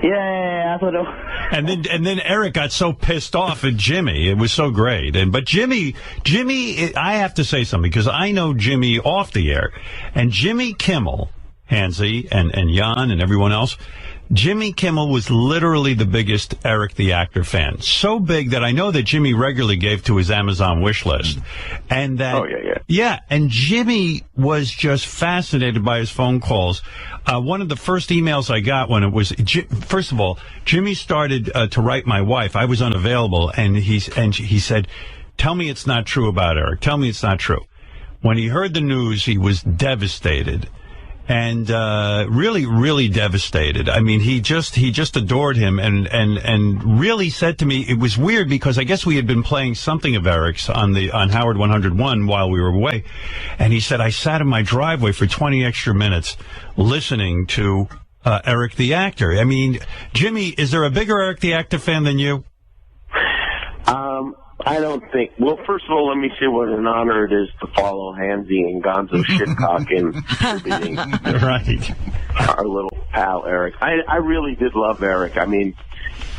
Yeah, that's what it was. And then Eric got so pissed off at Jimmy. It was so great. But Jimmy, I have to say something because I know Jimmy off the air, and Jimmy Kimmel, Hansy and Jan and everyone else, Jimmy Kimmel was literally the biggest Eric the Actor fan. So big that I know that Jimmy regularly gave to his Amazon wish list. And that, yeah, and Jimmy was just fascinated by his phone calls. One of the first emails I got when it was, first of all, Jimmy started to write my wife. I was unavailable, and he said, "Tell me it's not true about Eric. Tell me it's not true." When he heard the news, he was devastated. And really, really devastated. I mean, he just adored him, and really said to me, it was weird because I guess we had been playing something of Eric's on Howard 101 while we were away, and he said I sat in my driveway for 20 extra minutes listening to Eric the Actor. I mean, Jimmy, is there a bigger Eric the Actor fan than you? I don't think. Well, first of all, let me say what an honor it is to follow Hansy and Gonzo shit-talking right. Our little pal, Eric. I really did love Eric. I mean,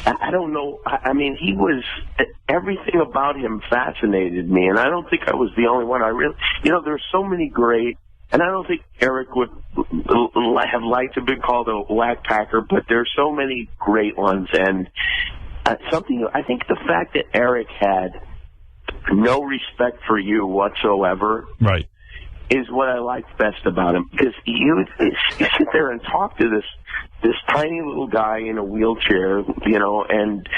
I don't know. I mean, he was, everything about him fascinated me, and I don't think I was the only one. There's so many great, and I don't think Eric would have liked to be called a whack packer, but there's so many great ones, and I think the fact that Eric had no respect for you whatsoever, right, is what I liked best about him. Because you sit there and talk to this tiny little guy in a wheelchair, and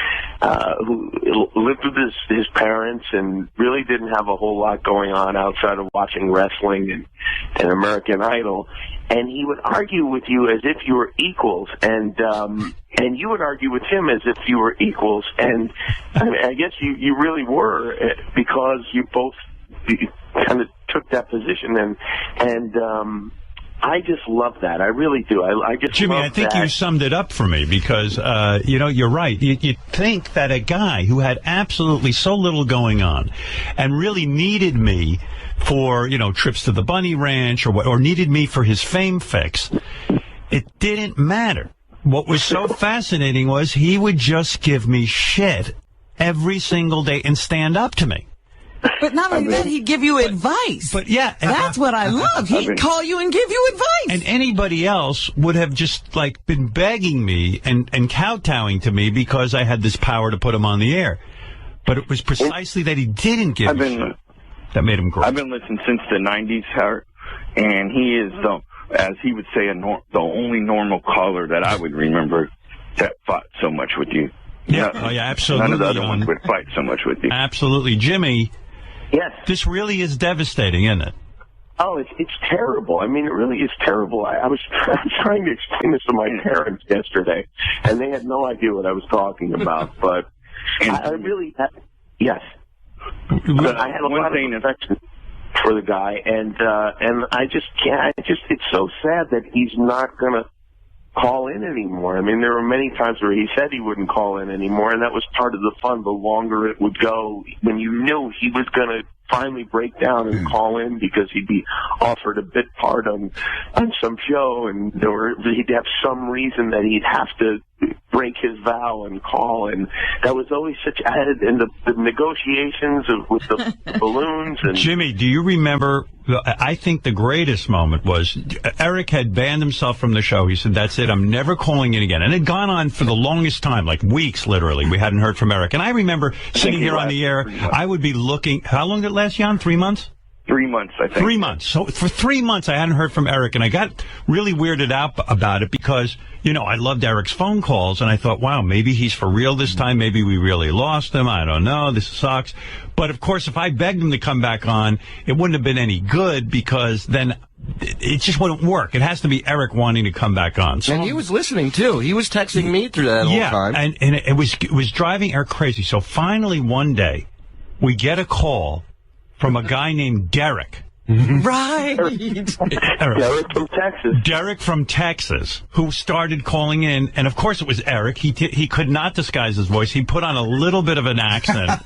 who lived with his parents and really didn't have a whole lot going on outside of watching wrestling and American Idol. And he would argue with you as if you were equals, and you would argue with him as if you were equals. And I guess you really were, because you both kind of took that position. And I just love that. I really do. I just Jimmy, love I think that. you summed it up for me because, you're right. You think that a guy who had absolutely so little going on and really needed me for, trips to the Bunny Ranch or needed me for his fame fix, it didn't matter. What was so fascinating was he would just give me shit every single day and stand up to me. But not only that, he'd give you advice. But yeah. That's what I love. He'd call you and give you advice. And anybody else would have just, been begging me and kowtowing to me because I had this power to put him on the air. But it was precisely that he didn't give me shit that made him great. I've been listening since the 90s, Howard, and he is, as he would say, the only normal caller that I would remember that fought so much with you. Yeah, absolutely. None of the other ones would fight so much with you. Absolutely. Jimmy, yes, this really is devastating, isn't it? Oh, it's terrible. I mean, it really is terrible. I was trying to explain this to my parents yesterday, and they had no idea what I was talking about. But I really, yes. But I had a lot of affection for the guy, and I just can't. It's so sad that he's not gonna call in anymore. I mean, there were many times where he said he wouldn't call in anymore, and that was part of the fun. The longer it would go, when you knew he was going to finally break down and call in because he'd be offered a bit part on some show, and he'd have some reason that he'd have to break his vow and call, and that was always such added in the negotiations with the balloons. And Jimmy, do you remember? I think the greatest moment was Eric had banned himself from the show. He said, "That's it. I'm never calling in again." And it had gone on for the longest time, like weeks, literally. We hadn't heard from Eric. And I remember sitting here on the air. I would be looking. How long did it last, Jan? 3 months? 3 months, I think. 3 months. So for 3 months, I hadn't heard from Eric, and I got really weirded out about it because, I loved Eric's phone calls, and I thought, wow, maybe he's for real this time. Maybe we really lost him. I don't know. This sucks. But, of course, if I begged him to come back on, it wouldn't have been any good because then it just wouldn't work. It has to be Eric wanting to come back on. So, and he was listening, too. He was texting me through that whole time. And it was driving Eric crazy. So finally one day, we get a call from a guy named Derek. Right. Derek from Texas. Derek from Texas, who started calling in, and of course it was Eric. He could not disguise his voice. He put on a little bit of an accent.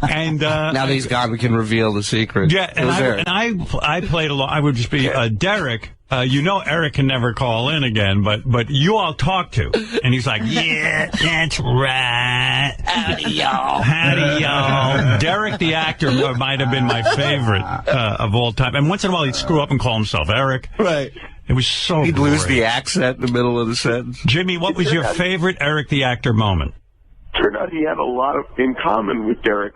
And now that he's gone, we can reveal the secret. Yeah, and I played along. I would just be Derek. Eric can never call in again, but you all talk to. And he's like, yeah, that's right. Howdy, y'all. Howdy, y'all. Derek, the actor, might have been my favorite of all time. And once in a while, he'd screw up and call himself Eric. Right. It was so He'd great. lose the accent in the middle of the sentence. Jimmy, what was your favorite Eric, the actor moment? Turned out he had a lot in common with Derek.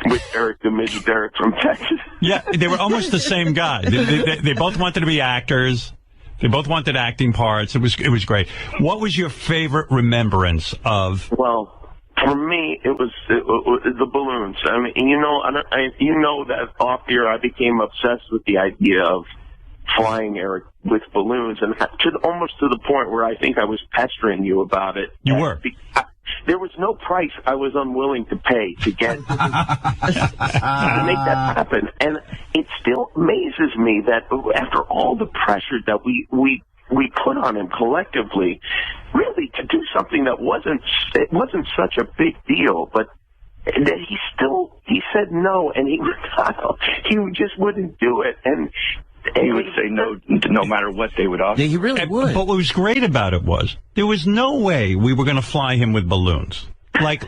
The midget Derek from Texas. Yeah, they were almost the same guy. They both wanted to be actors. They both wanted acting parts. It was great. What was your favorite remembrance of? Well, for me, it was the balloons. I mean, that off here I became obsessed with the idea of flying Eric with balloons, and almost to the point where I think I was pestering you about it. You were. There was no price I was unwilling to pay to get to make that happen. And it still amazes me that after all the pressure that we put on him collectively, really to do something that wasn't such a big deal, but that he said no, and he just wouldn't do it. And he would say no matter what they would offer. Yeah, he really would. But what was great about it was there was no way we were going to fly him with balloons. Like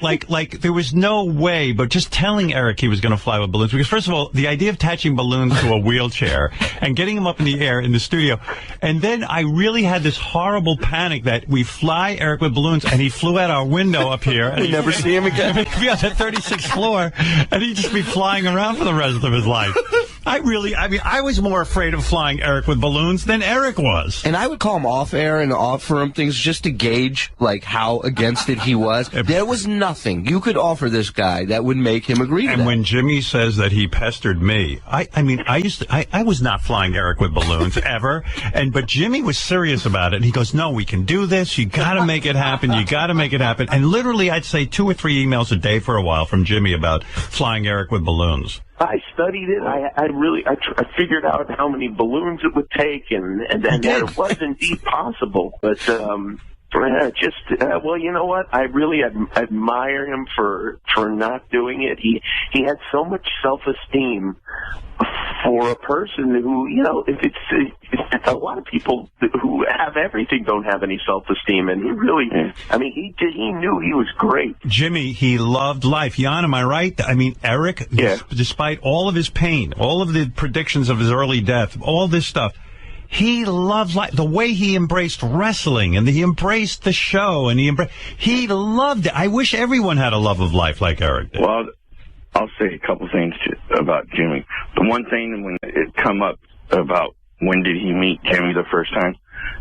there was no way, but just telling Eric he was going to fly with balloons. Because first of all, the idea of attaching balloons to a wheelchair and getting him up in the air in the studio. And then I really had this horrible panic that we fly Eric with balloons and he flew out our window up here. And we never see him again. He'd be on the 36th floor and he'd just be flying around for the rest of his life. I was more afraid of flying Eric with balloons than Eric was. And I would call him off air and offer him things just to gauge, how against it he was. There was nothing you could offer this guy that would make him agree to that. And when Jimmy says that he pestered me, I was not flying Eric with balloons ever. But Jimmy was serious about it. And he goes, no, we can do this. You got to make it happen. You got to make it happen. And literally, I'd say 2 or 3 emails a day for a while from Jimmy about flying Eric with balloons. I studied it. I figured out how many balloons it would take, and that it was indeed possible. But well, you know what? I really admire him for not doing it. He had so much self-esteem for a person who, you know, it's a lot of people who have everything don't have any self-esteem, and he really, I mean, he knew he was great. Jimmy, he loved life. Jan, am I right? I mean, Eric, despite all of his pain, all of the predictions of his early death, all this stuff, he loved life. The way he embraced wrestling, and he embraced the show, and he loved it. I wish everyone had a love of life like Eric did. Well, I'll say a couple things about Jimmy. The one thing when it come up about when did he meet Jimmy the first time,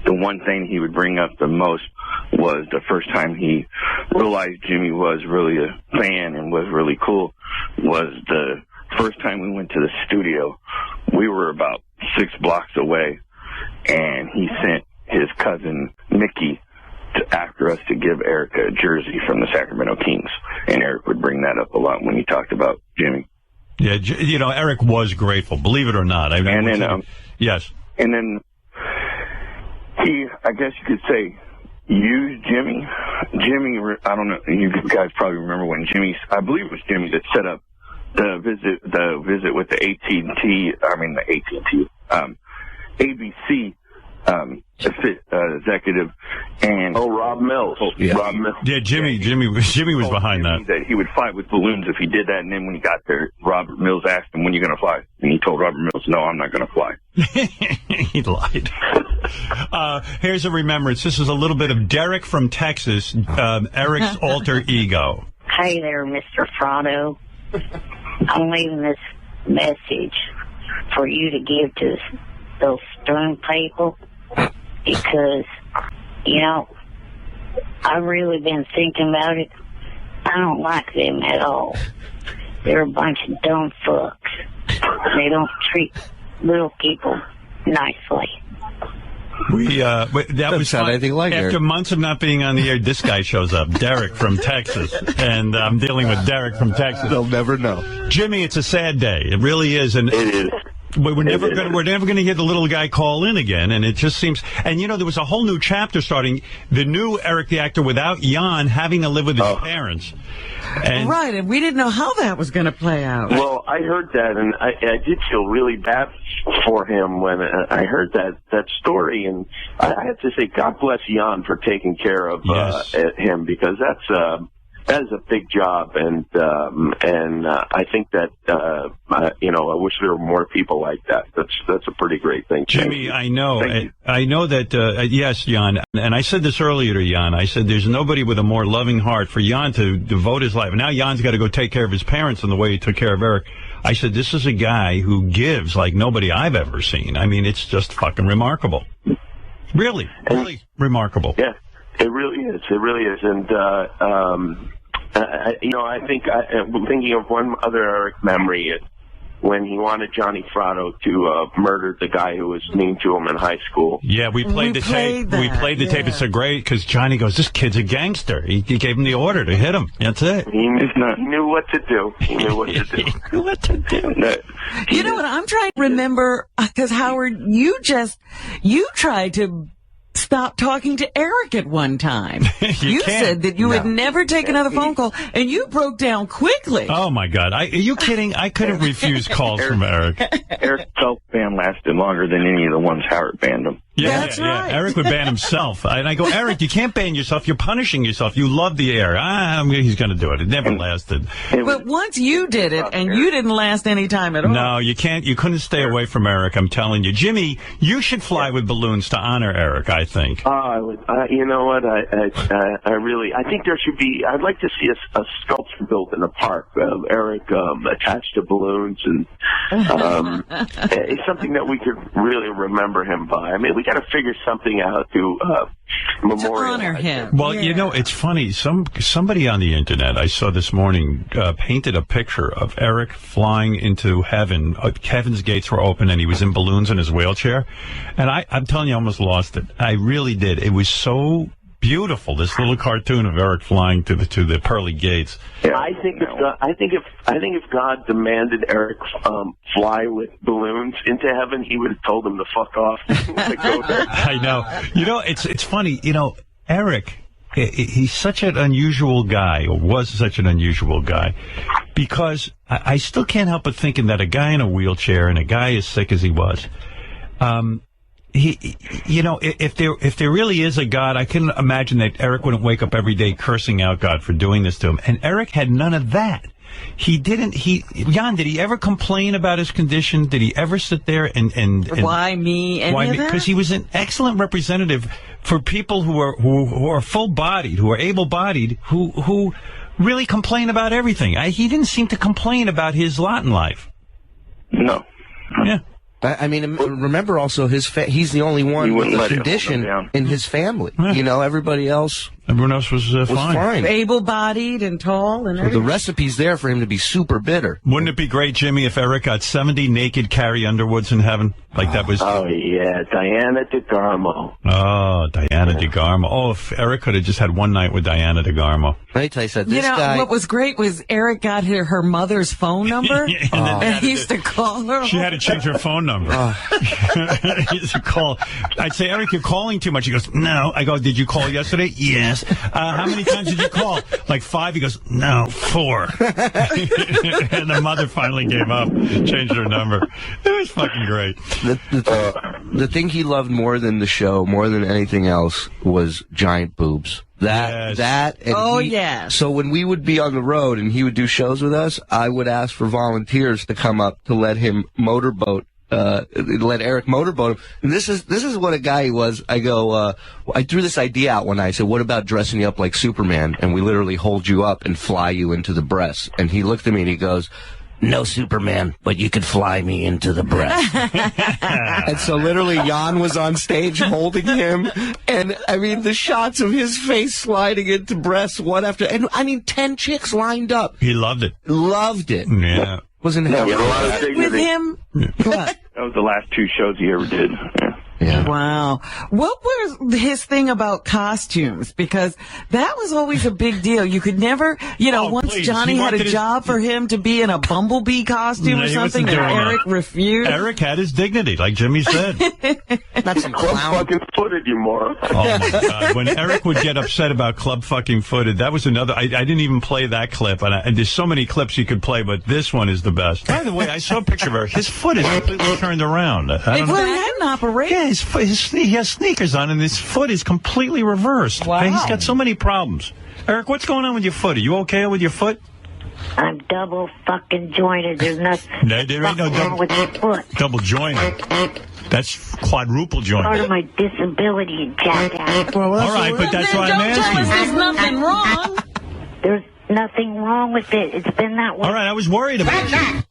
the one thing he would bring up the most was the first time he realized Jimmy was really a fan and was really cool was the first time we went to the studio. We were about 6 blocks away, and he sent his cousin Mickey after us to give Eric a jersey from the Sacramento Kings, and Eric would bring that up a lot when he talked about Jimmy. Yeah, you know, Eric was grateful, believe it or not. Yes. And then he, I guess you could say, used Jimmy. Jimmy, I don't know, you guys probably remember when I believe it was Jimmy that set up the visit with the ABC executive, and Rob Mills. Rob Mills. Yeah, Jimmy was behind that. That he would fight with balloons if he did that, and then when he got there, Robert Mills asked him, "When are you going to fly?" And he told Robert Mills, "No, I'm not going to fly." He lied. Here's a remembrance. This is a little bit of Derek from Texas, Eric's alter ego. Hey there, Mr. Frado. I'm leaving this message for you to give to those Stern people, because, you know, I've really been thinking about it. I don't like them at all. They're a bunch of dumb fucks. They don't treat little people nicely. That was sound anything like after her. months of not being on the air. This guy shows up, Derek from Texas, and I'm dealing with Derek from Texas. They'll never know. Jimmy, it's a sad day. It really is, and it is. We're never going to hear the little guy call in again, and it just seems. And you know, there was a whole new chapter starting. The new Eric the actor without Jan having to live with his parents. And right, and we didn't know how that was going to play out. Well, I heard that, and I did feel really bad for him when I heard that story, and I have to say, God bless Jan for taking care of him, because that is a big job, and I think that you know, I wish there were more people like that. That's a pretty great thing. Jimmy, I know that yes, Jan, and I said this earlier to Jan. I said there's nobody with a more loving heart for Jan to devote his life. Now Jan's got to go take care of his parents in the way he took care of Eric. I said this is a guy who gives like nobody I've ever seen. I mean, it's just fucking remarkable. Really remarkable. Yeah. It really is. It really is. And, you know, I'm thinking of one other Eric memory when he wanted Johnny Frado to murder the guy who was mean to him in high school. Yeah, we played the tape. We played the tape. It's so great because Johnny goes, "This kid's a gangster." He gave him the order to hit him. That's it. He knew what to do. He knew what to do. What to do. You know what? I'm trying to remember, because Howard, you tried to stop talking to Eric at one time. You said that you would never take another phone call, and you broke down quickly. Oh, my God. Are you kidding? I couldn't refuse calls from Eric. Eric's self-ban lasted longer than any of the ones Howard banned him. That's right. Eric would ban himself. And I go, Eric, you can't ban yourself. You're punishing yourself. You love the air. He's going to do it. It never lasted. But once you did it, and you didn't last any time at all. No, you can't. You couldn't stay away from Eric, I'm telling you. Jimmy, you should fly with balloons to honor Eric, I think. You know what? I think there should be, I'd like to see a sculpture built in the park of Eric attached to balloons, and it's something that we could really remember him by. I mean, we got to figure something out to memorialize honor him. Well, you know, it's funny. Somebody on the internet I saw this morning painted a picture of Eric flying into heaven. Heaven's gates were open, and he was in balloons in his wheelchair. And I'm telling you, I almost lost it. I really did. It was so beautiful. This little cartoon of Eric flying to the pearly gates. I think if God demanded Eric fly with balloons into heaven, he would have told him to fuck off. I know. You know, it's funny. You know, Eric, he's such an unusual guy, or was such an unusual guy, because I still can't help but thinking that a guy in a wheelchair and a guy as sick as he was, you know, if there really is a God, I can imagine that Eric wouldn't wake up every day cursing out God for doing this to him. And Eric had none of that. Jan, did he ever complain about his condition? Did he ever sit there and why me? Because he was an excellent representative for people who are full-bodied, who are able-bodied, who really complain about everything. He didn't seem to complain about his lot in life. No. Yeah. I mean, remember also he's the only one with a condition in his family. Yeah. You know, everybody else. Everyone else was fine. Able-bodied and tall and everything. The recipe's there for him to be super bitter. Wouldn't it be great, Jimmy, if Eric got 70 naked Carrie Underwoods in heaven? Like that was... Oh, yeah, Diana DeGarmo. Oh, Diana DeGarmo. Oh, if Eric could have just had one night with Diana DeGarmo. Let me tell you, what was great was Eric got her mother's phone number, and he used to call her. She had to change her phone number. He used to call. I'd say, Eric, you're calling too much. He goes, no. I go, did you call yesterday? Yes. How many times did you call? Like 5. He goes, no, 4. And the mother finally gave up, changed her number. It was fucking great. The thing he loved more than the show, more than anything else, was giant boobs. So when we would be on the road and he would do shows with us, I would ask for volunteers to come up to let him motorboat. Let Eric motorboat him. And this is what a guy he was. I go, I threw this idea out one night. I said, what about dressing you up like Superman? And we literally hold you up and fly you into the breast. And he looked at me and he goes, no Superman, but you could fly me into the breast. And so literally Jan was on stage holding him. And I mean, the shots of his face sliding into breasts one after, and I mean, 10 chicks lined up. He loved it. Loved it. Yeah. Wasn't a lot of dignity. With him? What? That was the last 2 shows he ever did. Yeah. Wow. What was his thing about costumes? Because that was always a big deal. You could never, once Johnny had a job for him to be in a bumblebee costume or something, and Eric refused. Eric had his dignity, like Jimmy said. That's some clown. Fucking footed, you moron. Oh, my God. When Eric would get upset about Club Fucking Footed, that was another. I didn't even play that clip. And there's so many clips you could play, but this one is the best. By the way, I saw a picture of Eric. His foot is completely turned around. He had an operation. Yeah, he has sneakers on, and his foot is completely reversed. Wow. He's got so many problems. Eric, what's going on with your foot? Are you okay with your foot? I'm double fucking jointed. There's nothing there ain't no wrong with my foot. Double jointed. That's quadruple jointed. Part of my disability, jackass. All right, but that's why I'm asking. There's nothing wrong. There's nothing wrong with it. It's been that way. All right, I was worried about you.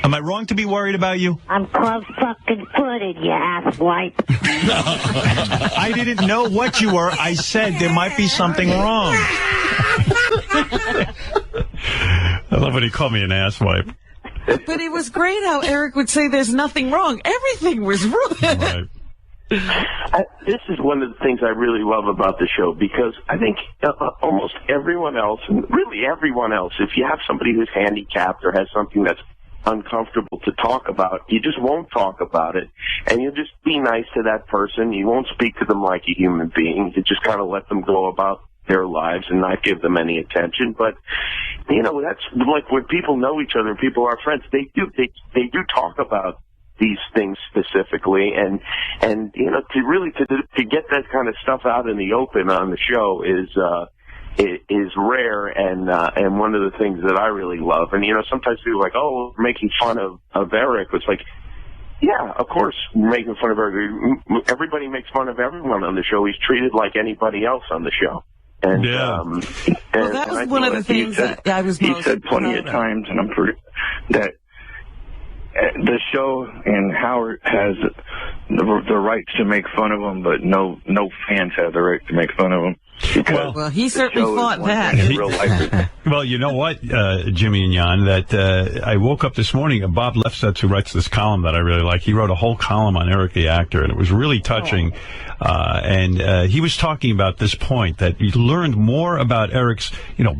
Am I wrong to be worried about you? I'm club fucking footed, you asswipe. I didn't know what you were. I said there might be something wrong. I love when he called me an asswipe. But it was great how Eric would say there's nothing wrong. Everything was wrong. Right. This is one of the things I really love about the show, because I think almost everyone else, and really everyone else, if you have somebody who's handicapped or has something that's uncomfortable to talk about, you just won't talk about it, and you'll just be nice to that person. You won't speak to them like a human being. You just kind of let them go about their lives and not give them any attention. But that's like when people know each other and people are friends, they do talk about these things specifically, and to get that kind of stuff out in the open on the show is rare, and one of the things that I really love. And sometimes people are like, oh, we're making fun of Eric. It's like, yeah, of course, we're making fun of Eric. Everybody makes fun of everyone on the show. He's treated like anybody else on the show. And that was one of the things that I was most he said plenty of times, and I'm pretty that the show and Howard has the rights to make fun of him, but no fans have the right to make fun of him. Well, he certainly fought that. Well, you know what, Jimmy and Jan, that I woke up this morning, Bob Lefsetz, who writes this column that I really like, he wrote a whole column on Eric the actor, and it was really touching. And he was talking about this point, that he learned more about Eric's,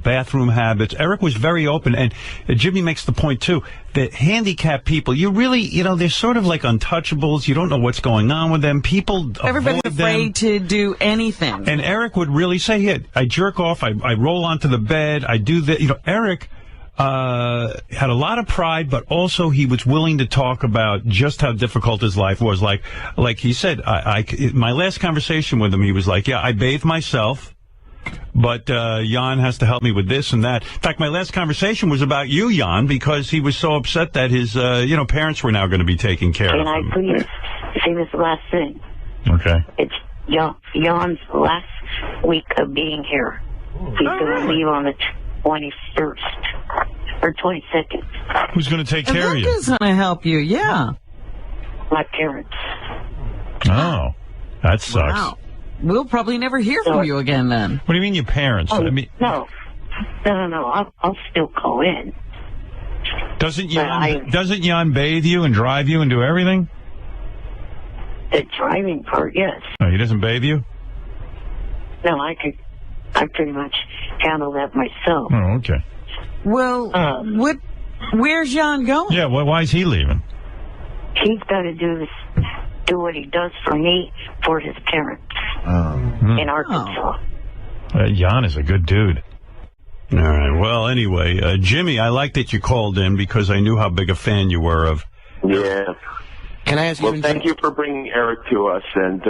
bathroom habits. Eric was very open, and Jimmy makes the point, too, that handicapped people, you really, they're sort of like untouchables. You don't know what's going on with them. People Everybody's avoid afraid to do anything. And Eric would really say, "Here, I jerk off, I roll onto the bed, I do that." Eric had a lot of pride, but also he was willing to talk about just how difficult his life was. Like he said, my last conversation with him, he was like, "Yeah, I bathe myself, but Jan has to help me with this and that." In fact, my last conversation was about you, Jan, because he was so upset that his parents were now going to be taking care of him. Can I please say this last thing? Okay. It's Jan's last week of being here. He's going to leave on the 21st or 22nd. Who's going to take care of you? Who's going to help you? Yeah. My parents. Oh, that sucks. Wow. We'll probably never hear from you again then. What do you mean your parents? Oh, no. I'll still call in. Doesn't Jan bathe you and drive you and do everything? The driving part, yes. Oh, he doesn't bathe you? No, I pretty much handle that myself. Oh, okay. Well, where's Jan going? Yeah, why is he leaving? He's got to do what he does for me for his parents in Arkansas. Jan is a good dude. All right. Well, anyway, Jimmy, I like that you called in because I knew how big a fan you were of. Yeah. Can I ask you? Well, thank you for bringing Eric to us, and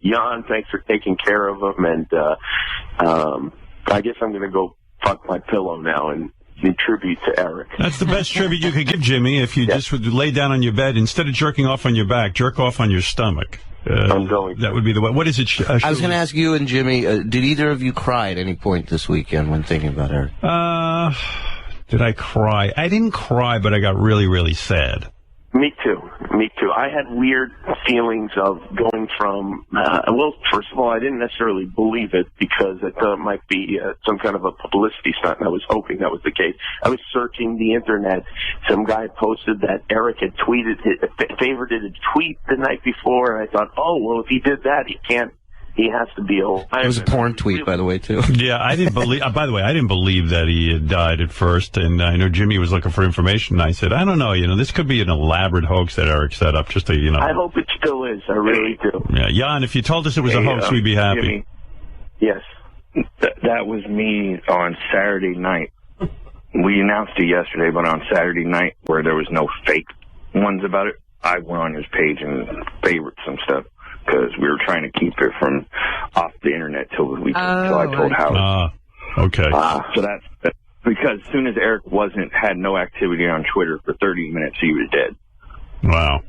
Jan, thanks for taking care of him. And I guess I'm going to go fuck my pillow now and in tribute to Eric. That's the best tribute you could give, Jimmy. If you just would lay down on your bed instead of jerking off on your back, jerk off on your stomach. I'm going. That would be the way. What is it? I was going to ask you and Jimmy. Did either of you cry at any point this weekend when thinking about Eric? Did I cry? I didn't cry, but I got really, really sad. Me too. I had weird feelings of going from, well, first of all, I didn't necessarily believe it because I thought it might be some kind of a publicity stunt, and I was hoping that was the case. I was searching the internet. Some guy posted that Eric had favorited a tweet the night before, and I thought, oh, well, if he did that, he has to be old. It was a porn tweet, by the way, too. Yeah, I didn't believe. By the way, I didn't believe that he had died at first, and I know Jimmy was looking for information. And I said, I don't know. This could be an elaborate hoax that Eric set up, just to I hope it still is. I really do. Yeah, Jan, if you told us it was a hoax, we'd be happy. Jimmy, yes, that was me on Saturday night. We announced it yesterday, but on Saturday night, where there was no fake ones about it, I went on his page and favorited some stuff. Because we were trying to keep it from off the internet till the weekend. So I told Howard. Okay. So that's because as soon as Eric had no activity on Twitter for 30 minutes, he was dead. Wow.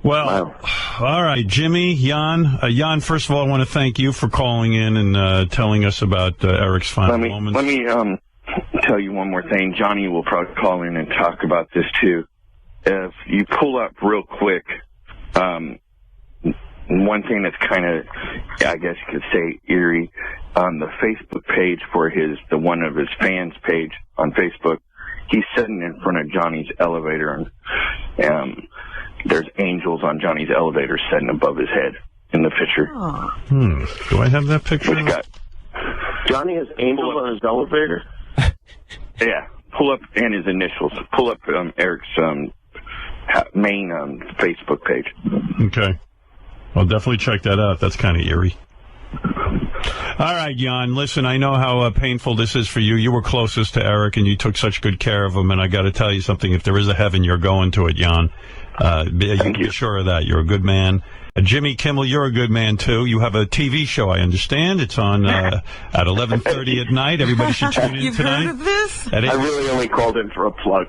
Well, all right, Jimmy, Jan. Jan, first of all, I want to thank you for calling in and telling us about Eric's final moments. Let me tell you one more thing. Johnny will probably call in and talk about this too. If you pull up real quick, one thing that's kind of, I guess you could say, eerie, on the Facebook page for one of his fans' page on Facebook, he's sitting in front of Johnny's elevator, and there's angels on Johnny's elevator sitting above his head in the picture. Do I have that picture? Johnny has angels on his elevator? Yeah. Pull up, and his initials. Pull up Eric's main Facebook page. Okay. I'll definitely check that out. That's kind of eerie. All right, Jan, listen, I know how painful this is for you. You were closest to Eric, and you took such good care of him, and I got to tell you something. If there is a heaven, you're going to it, Jan. You can be sure of that. You're a good man. Jimmy Kimmel, you're a good man, too. You have a TV show, I understand. It's on at 11:30 at night. Everybody should tune in tonight. You've heard of this? I really only called in for a plug.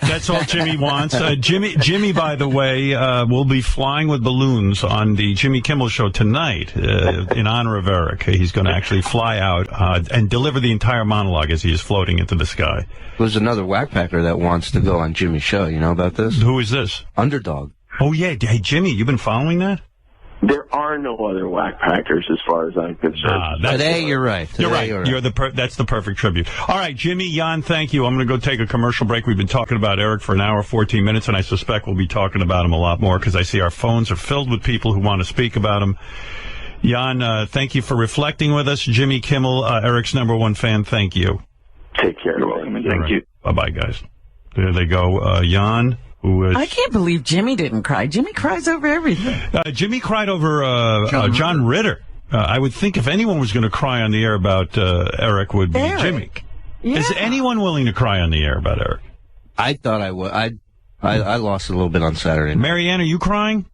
That's all Jimmy wants. Jimmy, by the way, will be flying with balloons on the Jimmy Kimmel show tonight in honor of Eric. He's going to actually fly out and deliver the entire monologue as he is floating into the sky. There's another whackpacker that wants to go on Jimmy's show. You know about this? Who is this? Underdog. Oh, yeah. Hey, Jimmy, you been following that? There are no other whackpackers as far as I'm concerned. Today, you're right. You're right. That's the perfect tribute. All right, Jimmy, Jan, thank you. I'm going to go take a commercial break. We've been talking about Eric for an hour, 14 minutes, and I suspect we'll be talking about him a lot more because I see our phones are filled with people who want to speak about him. Jan, thank you for reflecting with us. Jimmy Kimmel, Eric's #1 fan, thank you. Take care. Thank you. Bye-bye, guys. There they go. Jan, who is... I can't believe Jimmy didn't cry. Jimmy cries over everything. Jimmy cried over John Ritter. I would think if anyone was going to cry on the air about Eric, would be Jimmy. Yeah. Is anyone willing to cry on the air about Eric? I thought I would. I lost a little bit on Saturday. Marianne, are you crying?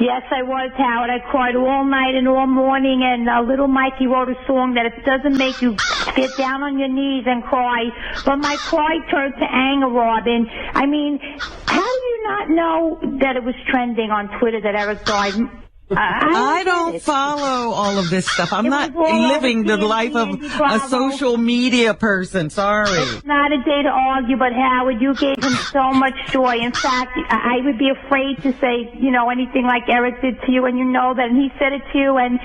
Yes, I was, Howard. I cried all night and all morning, and Little Mikey wrote a song that it doesn't make you get down on your knees and cry, but my cry turned to anger, Robin. I mean, how do you not know that it was trending on Twitter that Eric died? I don't follow all of this stuff. I'm not living the life of a social media person. Sorry. It's not a day to argue, but Howard, you gave him so much joy. In fact, I would be afraid to say, anything like Eric did to you, and you know that, and he said it to you, and,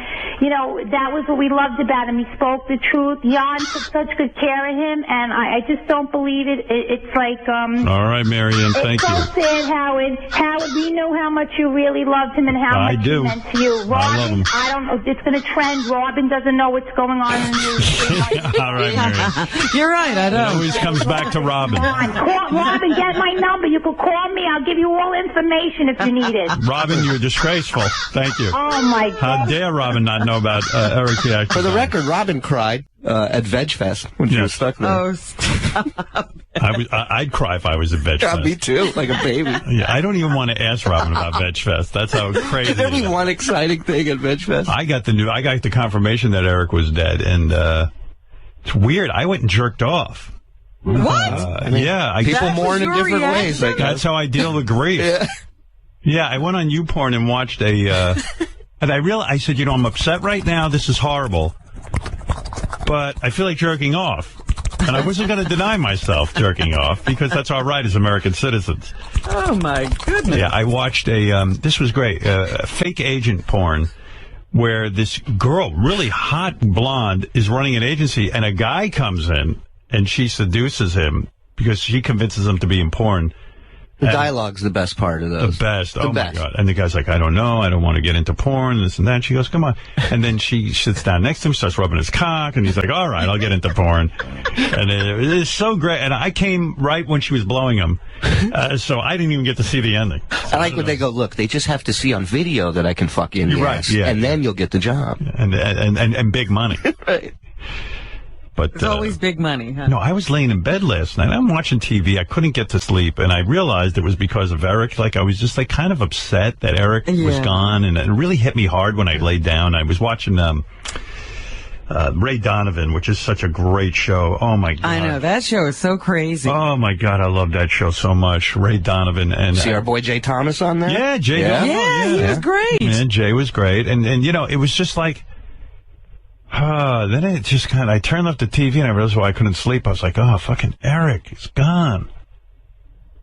that was what we loved about him. He spoke the truth. Jan took such good care of him, and I just don't believe it. It's like, all right, Marianne, thank you. It's so sad, Howard. Howard, we know how much you really loved him and how much he meant to you. Robin, I don't know. It's going to trend. Robin doesn't know what's going on in the news. All right, Marianne. You're right, I don't. It always comes back to Robin. Robin, get my number. You can call me. I'll give you all information if you need it. Robin, you're disgraceful. Thank you. Oh, my God. How dare Robin not know about Eric the Actor? For the record, Robin cried at VegFest when she was stuck there. Oh, stop. I'd cry if I was at VegFest. Yeah, me too, like a baby. Yeah, I don't even want to ask Robin about VegFest. That's how crazy. Could there be one exciting thing at VegFest? I got the confirmation that Eric was dead, and it's weird. I went and jerked off. What? People mourn in different ways. That's how I deal with grief. Yeah, I went on YouPorn and watched and I said, I'm upset right now. This is horrible, but I feel like jerking off. And I wasn't going to deny myself jerking off because that's our right as American citizens. Oh, my goodness. Yeah, I watched this was great, fake agent porn where this girl, really hot blonde, is running an agency and a guy comes in and she seduces him because she convinces him to be in porn. The dialogue's the best part of those. The best. Oh, my God. And the guy's like, I don't know. I don't want to get into porn, this and that. She goes, come on. And then she sits down next to him, starts rubbing his cock, and he's like, all right, I'll get into porn. And it's so great. And I came right when she was blowing him, so I didn't even get to see the ending. I like when they go, look, they just have to see on video that I can fuck in the ass, and then you'll get the job. And big money. Right. But it's always big money, huh? No, I was laying in bed last night. I'm watching TV. I couldn't get to sleep, and I realized it was because of Eric. Like, I was just, kind of upset that Eric was gone, and it really hit me hard when I laid down. I was watching Ray Donovan, which is such a great show. Oh, my God. I know. That show is so crazy. Oh, my God. I love that show so much. Ray Donovan. And see our boy Jay Thomas on there? Yeah, Jay. Yeah, he was great. And Jay was great. And it was just like... then it just I turned off the TV and I realized why I couldn't sleep. I was like, oh, fucking Eric, he's gone.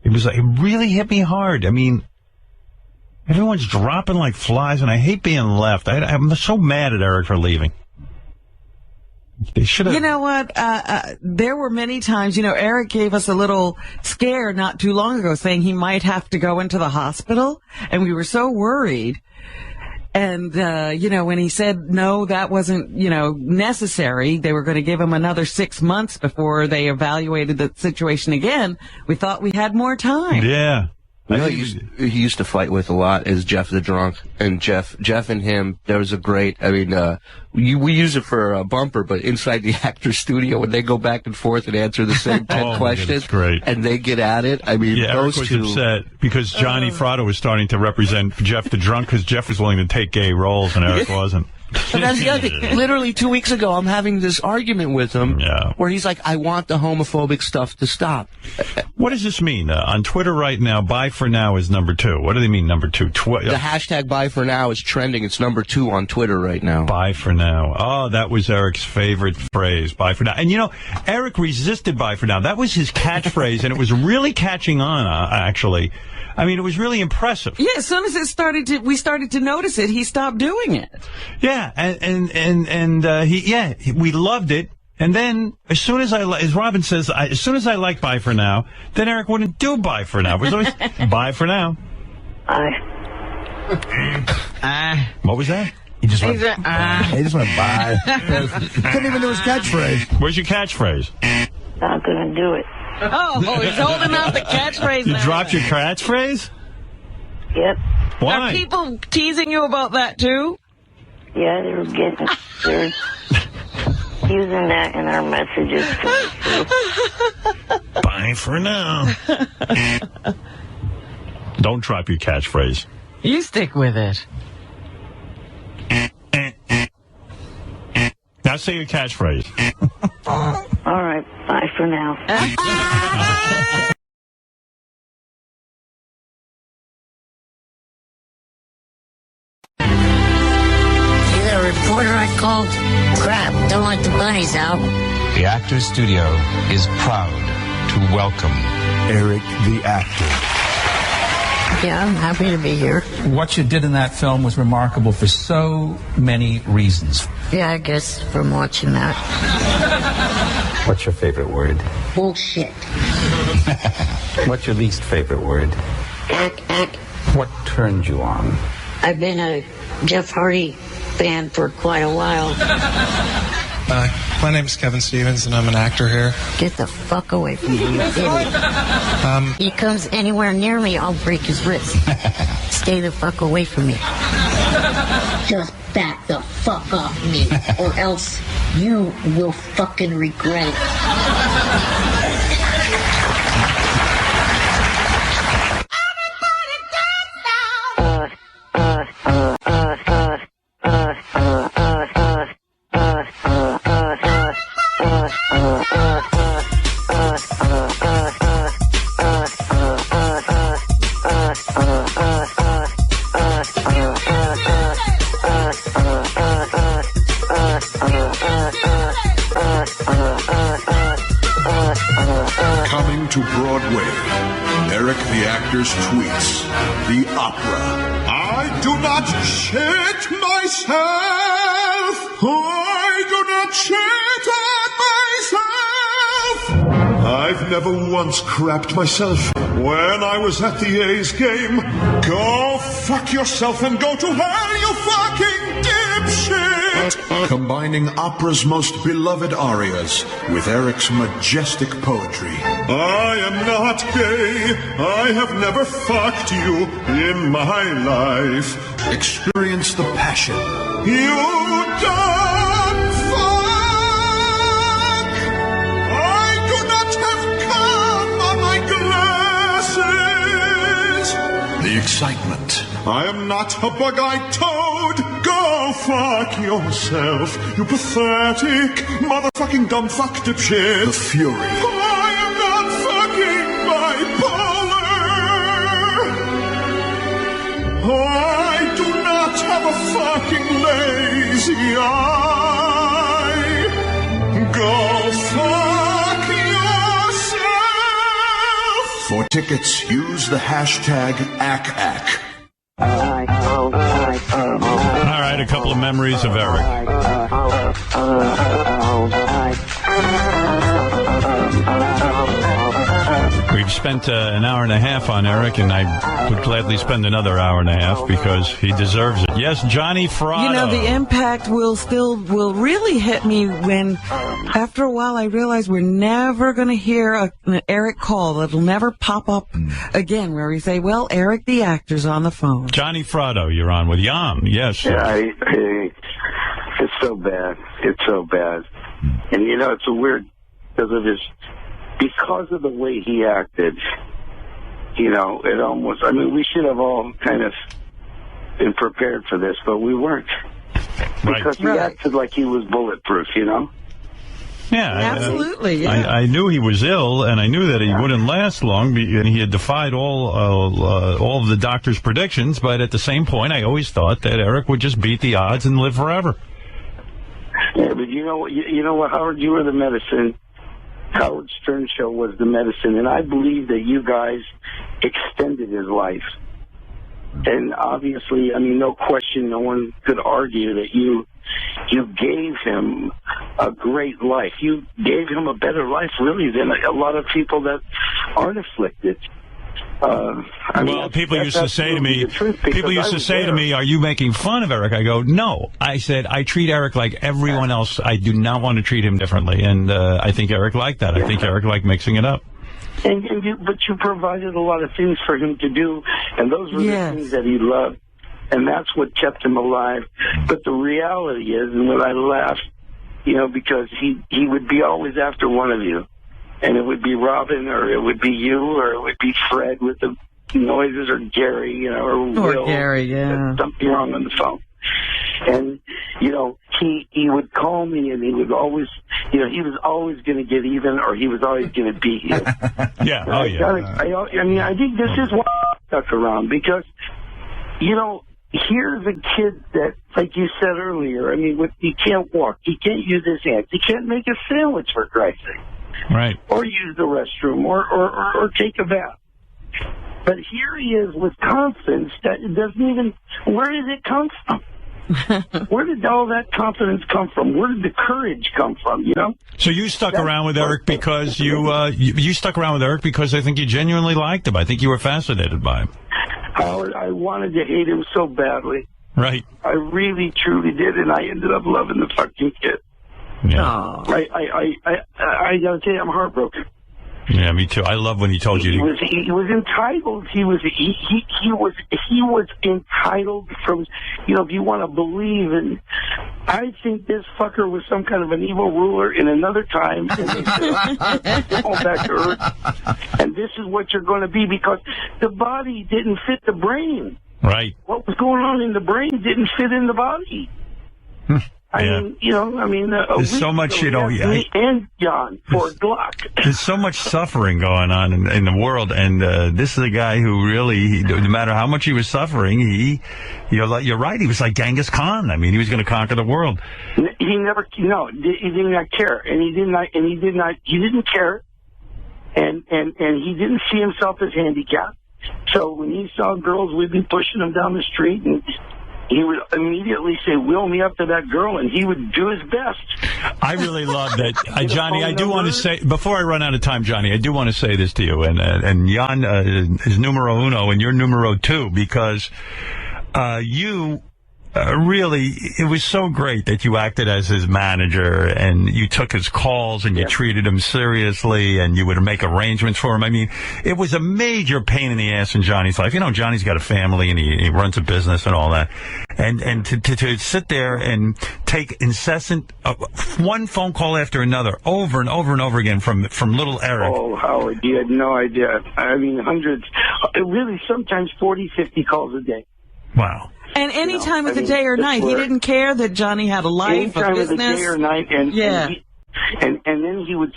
It really hit me hard. I mean, everyone's dropping like flies and I hate being left. I'm so mad at Eric for leaving. They should have. You know what? There were many times, Eric gave us a little scare not too long ago saying he might have to go into the hospital. And we were so worried. And, when he said, no, that wasn't, necessary, they were going to give him another 6 months before they evaluated the situation again. We thought we had more time. Yeah. He used to fight with a lot is Jeff the Drunk. And Jeff and him, there was a great, we use it for a bumper, but inside the actor's studio, when they go back and forth and answer the same 10 questions, great. And they get at it, those Eric was upset because Johnny Fratto was starting to represent Jeff the Drunk because Jeff was willing to take gay roles and Eric wasn't. But that's the other thing. Literally 2 weeks ago, I'm having this argument with him where he's like, I want the homophobic stuff to stop. What does this mean? On Twitter right now, bye for now is number 2. What do they mean, number 2? The hashtag bye for now is trending. It's number 2 on Twitter right now. Bye for now. Oh, that was Eric's favorite phrase, bye for now. And, you know, Eric resisted bye for now. That was his catchphrase, and it was really catching on, actually. I mean, it was really impressive. Yeah, as soon as we started to notice it, he stopped doing it. Yeah, we loved it. And then, as Robin says, as soon as I liked bye for now, then Eric wouldn't do bye for now. It was always bye for now. What was that? He just went bye. Couldn't even do his catchphrase. Where's your catchphrase? Not gonna do it. Oh, he's holding out the catchphrase. You dropped your catchphrase? Yep. Why? Are people teasing you about that too? Yeah, they're using that in our messages. Bye for now. Don't drop your catchphrase. You stick with it. Now say your catchphrase. All right, bye for now. See that reporter I called? Crap, don't let the bunnies out. The Actors Studio is proud to welcome Eric the Actor. Yeah, I'm happy to be here. What you did in that film was remarkable for so many reasons. Yeah, I guess from watching that. What's your favorite word? Bullshit. What's your least favorite word? Ack. What turned you on? I've been a Jeff Hardy fan for quite a while. My name's Kevin Stevens, and I'm an actor here. Get the fuck away from me, you idiot. He comes anywhere near me, I'll break his wrist. Stay the fuck away from me. Just back the fuck off me, or else you will fucking regret it. Coming to Broadway, Eric the Actor's tweets, the opera. I do not shit myself. I do not shit on myself. I've never once crapped myself when I was at the A's game. Go fuck yourself and go to hell, you fucking dipshit. Combining opera's most beloved arias with Eric's majestic poetry. I am not gay. I have never fucked you in my life. Experience the passion. You don't fuck. I do not have cum on my glasses. The excitement. I am not a bug-eyed toad. Go fuck yourself, you pathetic, motherfucking dumb fuck dipshit. The fury. I am not fucking bipolar. I do not have a fucking lazy eye. Go fuck yourself. For tickets, use the hashtag ACAC. All right, a couple of memories of Eric. We've spent an hour and a half on Eric, and I would gladly spend another hour and a half because he deserves it. Yes, Johnny Frado. You know, the impact will really hit me when, after a while, I realize we're never going to hear an Eric call. It'll never pop up again where we say, well, Eric the Actor's on the phone. Johnny Frado, you're on with Jan. Yes. Yeah, it's so bad. It's so bad. And, you know, it's a weird, because of the way he acted, you know, it almost, I mean, we should have all kind of been prepared for this, but we weren't. because he acted like he was bulletproof, you know? Yeah, absolutely. Yeah. I knew he was ill, and I knew that he wouldn't last long, and he had defied all of the doctor's predictions. But at the same point, I always thought that Eric would just beat the odds and live forever. Yeah, but you know what, Howard, you were the medicine. Howard Stern Show was the medicine, and I believe that you guys extended his life. And obviously, I mean, no question, no one could argue that you gave him a great life. You gave him a better life, really, than a lot of people that aren't afflicted. People used to say to me, "Are you making fun of Eric?" I go, "No." I said, "I treat Eric like everyone else. I do not want to treat him differently." And I think Eric liked that. I think Eric liked mixing it up. But you provided a lot of things for him to do, and those were the things that he loved, and that's what kept him alive. But the reality is, and when I laughed, because he would be always after one of you, and it would be Robin, or it would be you, or it would be Fred with the noises, or Gary, or Will. Gary, something wrong on the phone. And, he would call me, and he would always, he was always going to get even, or he was always going to beat you. Yeah, I think this is why I stuck around, because, here's a kid that, like you said earlier, he can't walk, he can't use his hands, he can't make a sandwich, for Christ's sake. Right. Or use the restroom, or take a bath. But here he is with confidence that it doesn't even, where did it come from? Where did all that confidence come from? Where did the courage come from, So you stuck around with Eric because you stuck around with Eric because I think you genuinely liked him. I think you were fascinated by him. Howard, I wanted to hate him so badly. Right. I really, truly did, and I ended up loving the fucking kid. Yeah. I gotta tell you, I'm heartbroken. Yeah, me too. I love when he told you he was entitled. He was entitled from, if you want to believe. And I think this fucker was some kind of an evil ruler in another time. And they said, "Go back to Earth, and this is what you're going to be," because the body didn't fit the brain. Right. What was going on in the brain didn't fit in the body. There's so much, and John for Glock. There's so much suffering going on in the world, and this is a guy who really, no matter how much he was suffering, you're right, he was like Genghis Khan. He was going to conquer the world. He never, he did not care, and he didn't care, and he didn't see himself as handicapped. So when he saw girls, we'd be pushing him down the street, and he would immediately say, "Wheel me up to that girl," and he would do his best. I really love that. Johnny, I do want to say, before I run out of time, Johnny, I do want to say this to you, and Jan is numero uno, and you're numero two, because you really, it was so great that you acted as his manager, and you took his calls, and you treated him seriously, and you would make arrangements for him. It was a major pain in the ass in Johnny's life. Johnny's got a family, and he runs a business and all that. And to sit there and take incessant, one phone call after another, over and over and over again from little Eric. Oh, Howard, you had no idea. Hundreds, really sometimes 40, 50 calls a day. Wow. And any time of the day or night, he didn't care that Johnny had a life, a business. Any time of the day or night, and then he would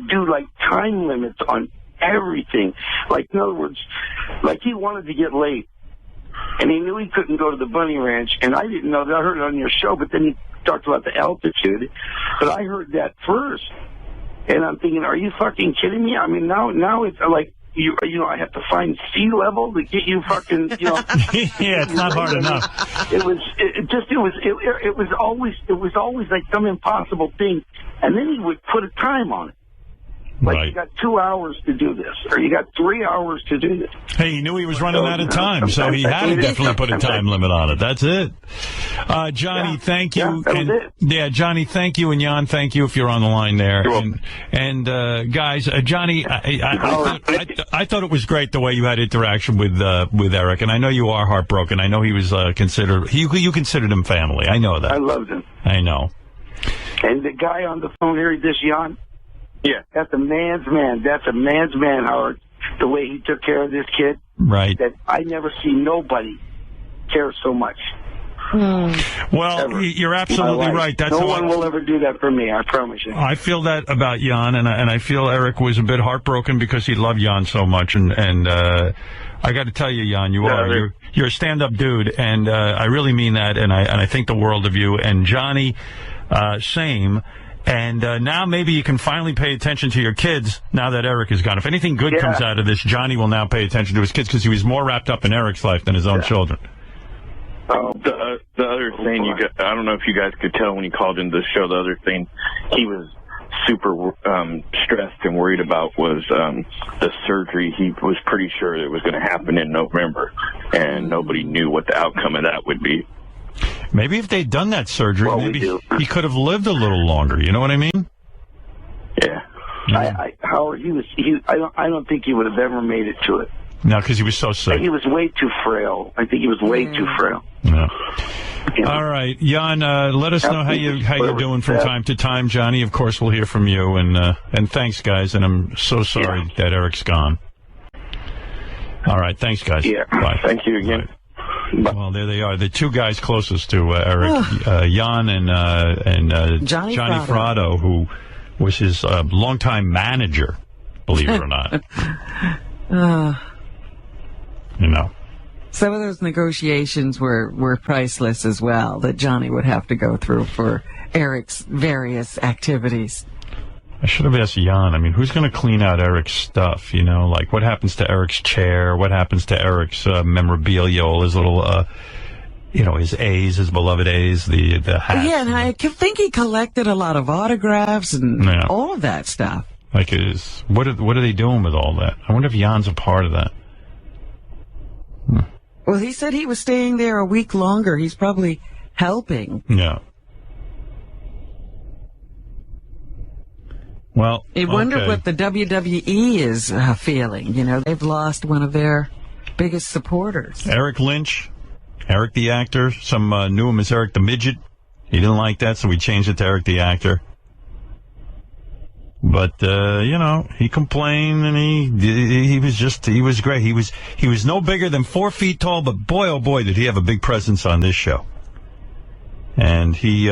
do time limits on everything. In other words, he wanted to get laid, and he knew he couldn't go to the Bunny Ranch. And I didn't know that. I heard it on your show, but then you talked about the altitude. But I heard that first, and I'm thinking, are you fucking kidding me? Now it's like, I have to find sea level to get you fucking, Yeah, it's not hard enough. It was always like some impossible thing, and then he would put a time on it. You got 2 hours to do this, or you got 3 hours to do this. Hey, he knew he was running out of time, so he had to definitely put a time limit on it. That's it. Johnny, thank you. Johnny, thank you, and Jan, thank you if you're on the line there. And guys, Johnny, I thought it was great the way you had interaction with Eric, and I know you are heartbroken. I know he was you considered him family. I know that. I loved him. I know. And the guy on the phone here, this Jan. Yeah, that's a man's man. That's a man's man, Howard. The way he took care of this kid. Right. That I never see nobody care so much. Well, you're absolutely right. That's no one will ever do that for me. I promise you. I feel that about Jan, and I feel Eric was a bit heartbroken because he loved Jan so much, and I got to tell you, Jan, you're a stand-up dude, and I really mean that, and I think the world of you. And Johnny, same. And now maybe you can finally pay attention to your kids now that Eric is gone. If anything good comes out of this, Johnny will now pay attention to his kids because he was more wrapped up in Eric's life than his own children. The other thing, I don't know if you guys could tell when he called into the show, the other thing he was super stressed and worried about was the surgery. He was pretty sure it was going to happen in November, and nobody knew what the outcome of that would be. Maybe if they'd done that surgery, maybe he could have lived a little longer. You know what I mean? Yeah. Howard, I don't think he would have ever made it to it. No, because he was so sick. He was way too frail. I think he was way too frail. No. All right, Jan, let us know how you're doing from time to time. Johnny, of course, we'll hear from you. And thanks, guys. And I'm so sorry that Eric's gone. All right, thanks, guys. Yeah. Bye. Thank you again. Bye. Well, there they are. The two guys closest to Eric, Jan and Johnny Fratto, who was his longtime manager, believe it or not. You know. Some of those negotiations were priceless as well, that Johnny would have to go through for Eric's various activities. I should have asked Jan. I mean, who's going to clean out Eric's stuff? You know, like what happens to Eric's chair? What happens to Eric's memorabilia? All his little, his A's, his beloved A's, the hats. Yeah, and I think he collected a lot of autographs and all of that stuff. Like, what are they doing with all that? I wonder if Jan's a part of that. Well, he said he was staying there a week longer. He's probably helping. Yeah. Well, I wonder what the WWE is feeling. You know, they've lost one of their biggest supporters. Eric Lynch, Eric the actor. Some knew him as Eric the Midget. He didn't like that, so we changed it to Eric the actor. But, he complained, and he was great. He was no bigger than 4 feet tall, but boy, oh boy, did he have a big presence on this show. And he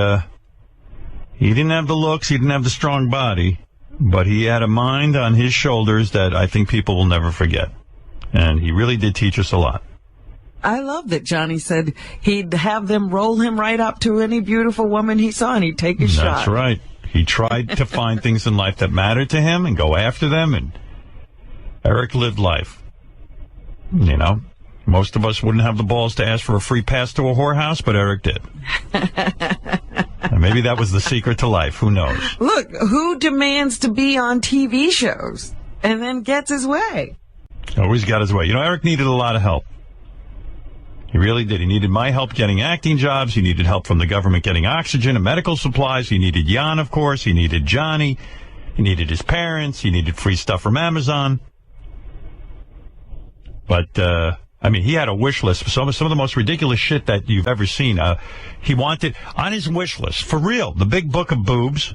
didn't have the looks, he didn't have the strong body, but he had a mind on his shoulders that I think people will never forget. And he really did teach us a lot. I love that Johnny said he'd have them roll him right up to any beautiful woman he saw, and he'd take a shot. That's right. He tried to find things in life that mattered to him and go after them, and Eric lived life. You know, most of us wouldn't have the balls to ask for a free pass to a whorehouse, but Eric did. And maybe that was the secret to life. Who knows? Look, who demands to be on TV shows and then gets his way? Always got his way. You know, Eric needed a lot of help. He really did. He needed my help getting acting jobs. He needed help from the government getting oxygen and medical supplies. He needed Jan, of course. He needed Johnny. He needed his parents. He needed free stuff from Amazon. But, he had a wish list for some of the most ridiculous shit that you've ever seen. He wanted, on his wish list, for real, the big book of boobs,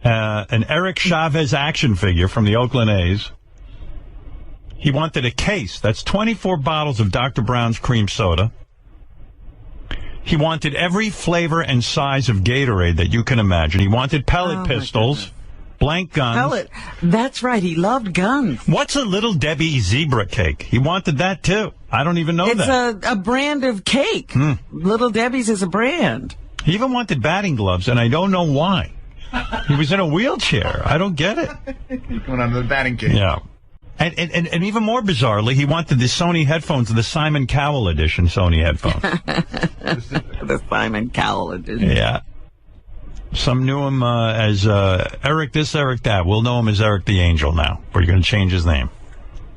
an Eric Chavez action figure from the Oakland A's. He wanted a case. That's 24 bottles of Dr. Brown's cream soda. He wanted every flavor and size of Gatorade that you can imagine. He wanted pellet pistols, blank guns. Pellet. That's right. He loved guns. What's a Little Debbie zebra cake? He wanted that, too. I don't even know that. It's a brand of cake. Little Debbie's is a brand. He even wanted batting gloves, and I don't know why. He was in a wheelchair. I don't get it. He's going on to the batting cage. Yeah. And even more bizarrely, he wanted the Sony headphones, the Simon Cowell edition Sony headphones. The Simon Cowell edition. Yeah. Some knew him as Eric this, Eric that. We'll know him as Eric the Angel now. We're going to change his name.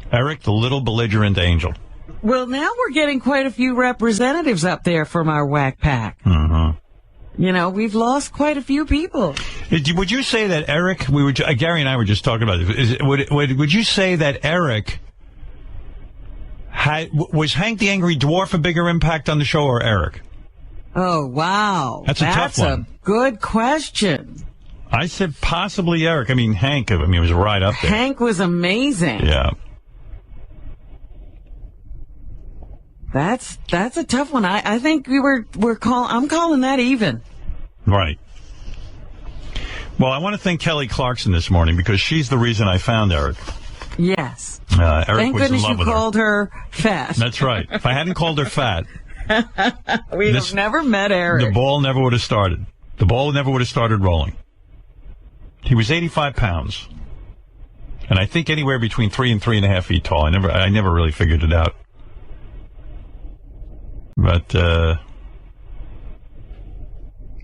Eric the Little Belligerent Angel. Well, now we're getting quite a few representatives up there from our whack pack. Mm-hmm. You know, we've lost quite a few people. Would you say that Eric, Gary and I were just talking about this, would you say that Eric, was Hank the Angry Dwarf a bigger impact on the show or Eric? Oh, wow. That's a tough one. That's a good question. I said possibly Eric. Hank, was right up there. Hank was amazing. Yeah. That's a tough one. I think I'm calling that even. Right. Well, I want to thank Kelly Clarkson this morning because she's the reason I found Eric. Yes. Eric Thank was in goodness love you with called her fat. That's right. If I hadn't called her fat, we'd have never met Eric. the ball never would have started. The ball never would have started rolling. He was 85 pounds. And I think anywhere between 3 and 3.5 feet tall. I never really figured it out. But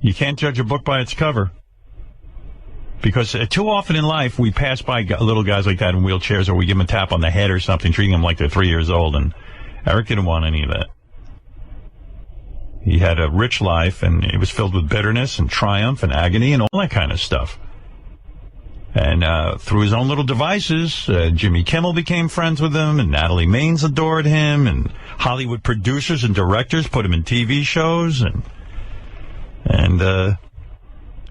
you can't judge a book by its cover. Because too often in life, we pass by little guys like that in wheelchairs, or we give them a tap on the head or something, treating them like they're 3 years old. And Eric didn't want any of that. He had a rich life, and it was filled with bitterness and triumph and agony and all that kind of stuff. And through his own little devices, Jimmy Kimmel became friends with him, and Natalie Maines adored him, and Hollywood producers and directors put him in TV shows, and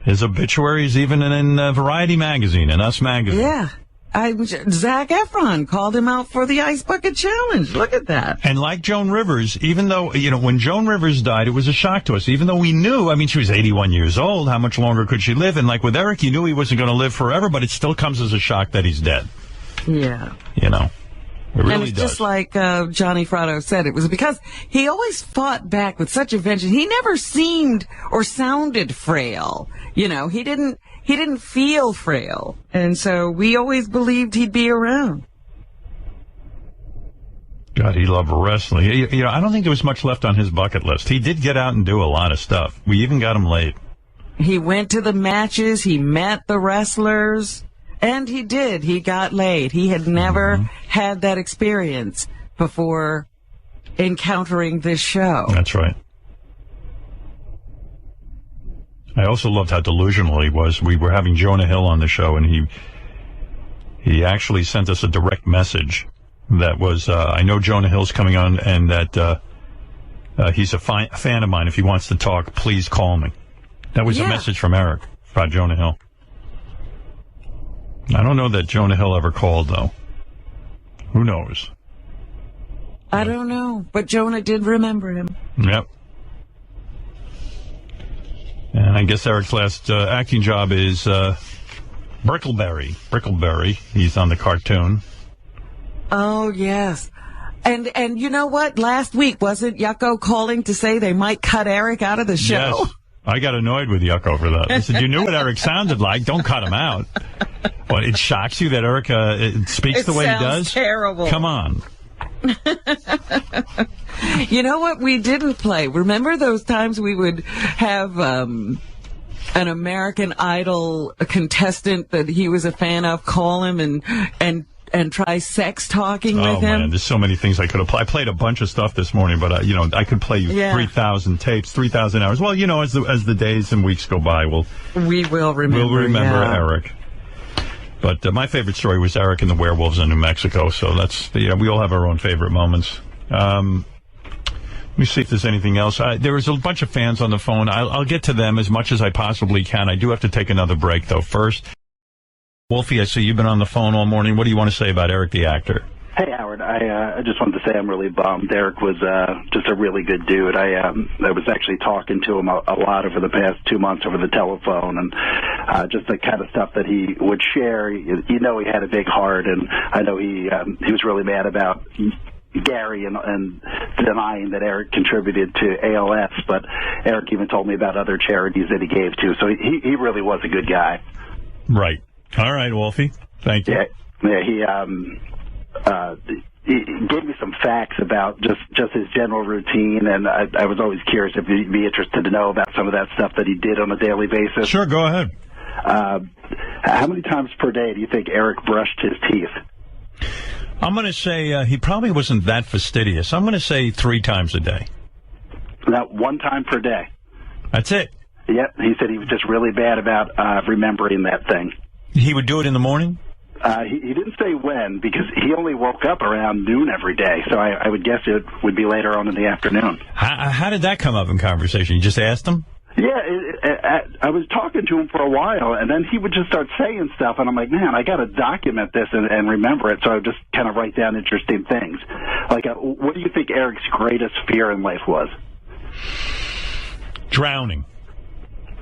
his obituaries even in Variety magazine and Us magazine. Yeah. Zac Efron called him out for the Ice Bucket Challenge. Look at that. And like Joan Rivers, even though, when Joan Rivers died, it was a shock to us. Even though we knew, she was 81 years old, how much longer could she live? And like with Eric, you knew he wasn't going to live forever, but it still comes as a shock that he's dead. Yeah. It really and it's does. just like Johnny Fratto said, it was because he always fought back with such a vengeance. He never seemed or sounded frail. He didn't feel frail. And so we always believed he'd be around. God, he loved wrestling. I don't think there was much left on his bucket list. He did get out and do a lot of stuff. We even got him laid. He went to the matches. He met the wrestlers. And he did. He got laid. He had never had that experience before encountering this show. That's right. I also loved how delusional he was. We were having Jonah Hill on the show, and he actually sent us a direct message that was, I know Jonah Hill's coming on, and that he's a fan of mine. If he wants to talk, please call me. That was a message from Eric about Jonah Hill. I don't know that Jonah Hill ever called, though. Who knows? I don't know, but Jonah did remember him. Yep. And I guess Eric's last acting job is Brickleberry. Brickleberry. He's on the cartoon. Oh, yes. And you know what? Last week, wasn't Yucko calling to say they might cut Eric out of the show? Yes. I got annoyed with Yucko for that. I said, you knew what Eric sounded like. Don't cut him out. What, it shocks you that Eric speaks the way he does? Terrible. Come on. You know what we didn't play? Remember those times we would have an American Idol contestant that he was a fan of call him and try sex talking with him? Oh, man, there's so many things I could have played. I played a bunch of stuff this morning, but, I could play you 3,000 tapes, 3,000 hours. Well, as the days and weeks go by, we will remember. We'll remember Eric. But my favorite story was Eric and the werewolves in New Mexico, so that's, we all have our own favorite moments. Let me see if there's anything else. There was a bunch of fans on the phone. I'll get to them as much as I possibly can. I do have to take another break, though. First, Wolfie, I see you've been on the phone all morning. What do you want to say about Eric the actor? Hey, Howard. I just wanted to say I'm really bummed. Eric was just a really good dude. I was actually talking to him a lot over the past 2 months over the telephone, and just the kind of stuff that he would share. He had a big heart, and I know he was really mad about Gary and denying that Eric contributed to ALS, but Eric even told me about other charities that he gave to. So he really was a good guy. Right. All right, Wolfie. Thank you. Yeah, he gave me some facts about just his general routine, and I was always curious if you'd be interested to know about some of that stuff that he did on a daily basis. Sure, go ahead. How many times per day do you think Eric brushed his teeth? I'm going to say he probably wasn't that fastidious. I'm going to say 3 times a day. Now, 1 time per day. That's it. Yep, he said he was just really bad about remembering that thing. He would do it in the morning? He didn't say when, because he only woke up around noon every day, so I would guess it would be later on in the afternoon. How did that come up in conversation? You just asked him? Yeah, I was talking to him for a while, and then he would just start saying stuff, and I'm like, man, I got to document this and remember it, so I would just kind of write down interesting things. Like, what do you think Eric's greatest fear in life was? Drowning.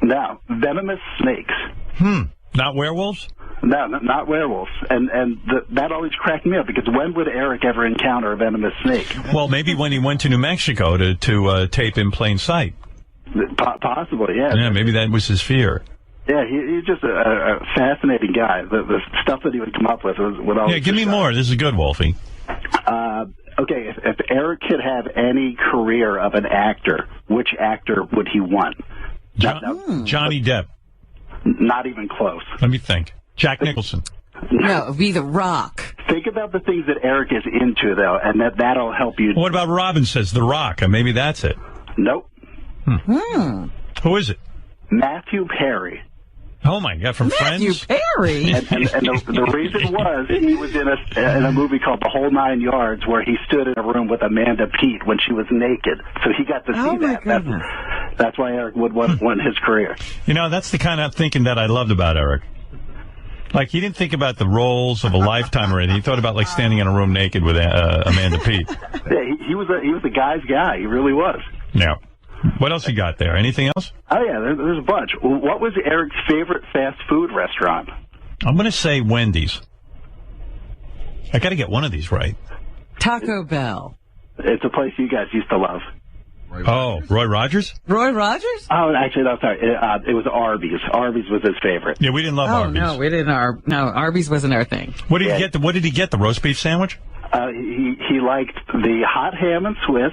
No, venomous snakes. Not werewolves? No, not werewolves. And that always cracked me up, because when would Eric ever encounter a venomous snake? Well, maybe when he went to New Mexico to tape In Plain Sight. Possibly, yeah. Yeah, maybe that was his fear. Yeah, he's just a fascinating guy. The stuff that he would come up with would always... Yeah, give me more. This is good, Wolfie. Okay, if Eric could have any career of an actor, which actor would he want? Johnny Depp. Not even close. Let me think. Jack Nicholson. No, it'd be The Rock. Think about the things that Eric is into, though, and that'll help you. What about Robin says The Rock? Maybe that's it. Nope. Who is it? Matthew Perry. Oh, my God, from Matthew Friends? Perry? And the reason was he was in a movie called The Whole 9 Yards, where he stood in a room with Amanda Peet when she was naked. So he got to see that. That's why Eric would want his career. You know, that's the kind of thinking that I loved about Eric. Like, he didn't think about the roles of a lifetime or anything. He thought about, like, standing in a room naked with Amanda Peet. Yeah, he was a guy's guy. He really was. Yeah. What else you got there? Anything else? Oh, yeah, there's a bunch. What was Eric's favorite fast food restaurant? I'm going to say Wendy's. I got to get one of these right. Taco Bell. It's a place you guys used to love. Roy Rogers? Roy Rogers? Oh, actually, no, sorry. It was Arby's. Arby's was his favorite. Yeah, we didn't love Arby's. No, we didn't. Arby's wasn't our thing. What did he get? What did he get? The roast beef sandwich? He liked the hot ham and Swiss,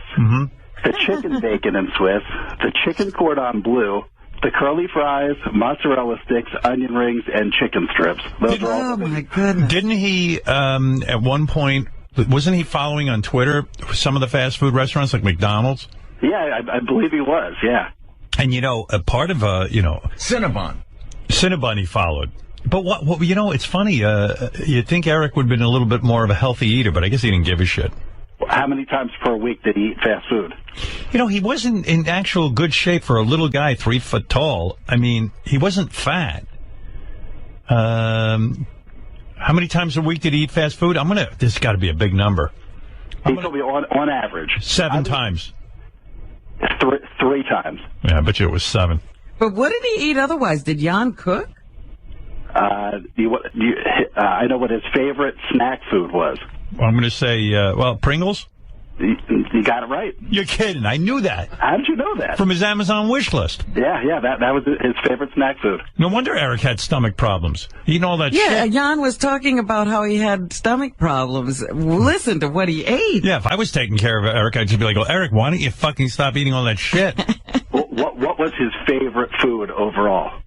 the chicken bacon and Swiss, the chicken cordon bleu, the curly fries, mozzarella sticks, onion rings, and chicken strips. Those are all. Oh my goodness! Didn't he at one point? Wasn't he following on Twitter some of the fast food restaurants like McDonald's? Yeah, I believe he was, yeah. And, you know, a part of, Cinnabon he followed. But, what you know, it's funny. You'd think Eric would have been a little bit more of a healthy eater, but I guess he didn't give a shit. How many times per week did he eat fast food? You know, he wasn't in actual good shape for a little guy 3 foot tall. I mean, he wasn't fat. How many times a week did he eat fast food? This has got to be a big number. He told me on average. 7 times. 3 times. Yeah, I bet you it was 7. But what did he eat otherwise? Did Jan cook? I know what his favorite snack food was. I'm going to say, Pringles? You got it right. You're kidding. I knew that. How did you know that? From his Amazon wish list. Yeah, that was his favorite snack food. No wonder Eric had stomach problems. Eating all that shit. Yeah, Jan was talking about how he had stomach problems. Listen to what he ate. Yeah, if I was taking care of Eric, I'd just be like, well, Eric, why don't you fucking stop eating all that shit? What was his favorite food overall?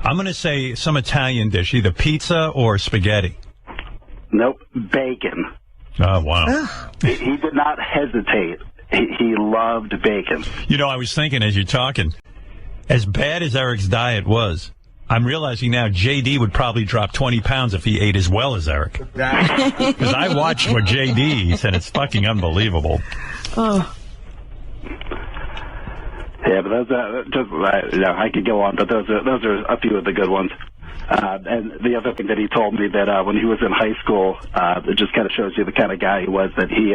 I'm going to say some Italian dish, either pizza or spaghetti. Nope, bacon. Oh, wow. He did not hesitate. He loved bacon. You know, I was thinking as you're talking, as bad as Eric's diet was, I'm realizing now J.D. would probably drop 20 pounds if he ate as well as Eric. Because I watched what J.D. eats, and it's fucking unbelievable. Oh. Yeah, but those I could go on, but those are a few of the good ones. And the other thing that he told me that when he was in high school, it just kind of shows you the kind of guy he was, that he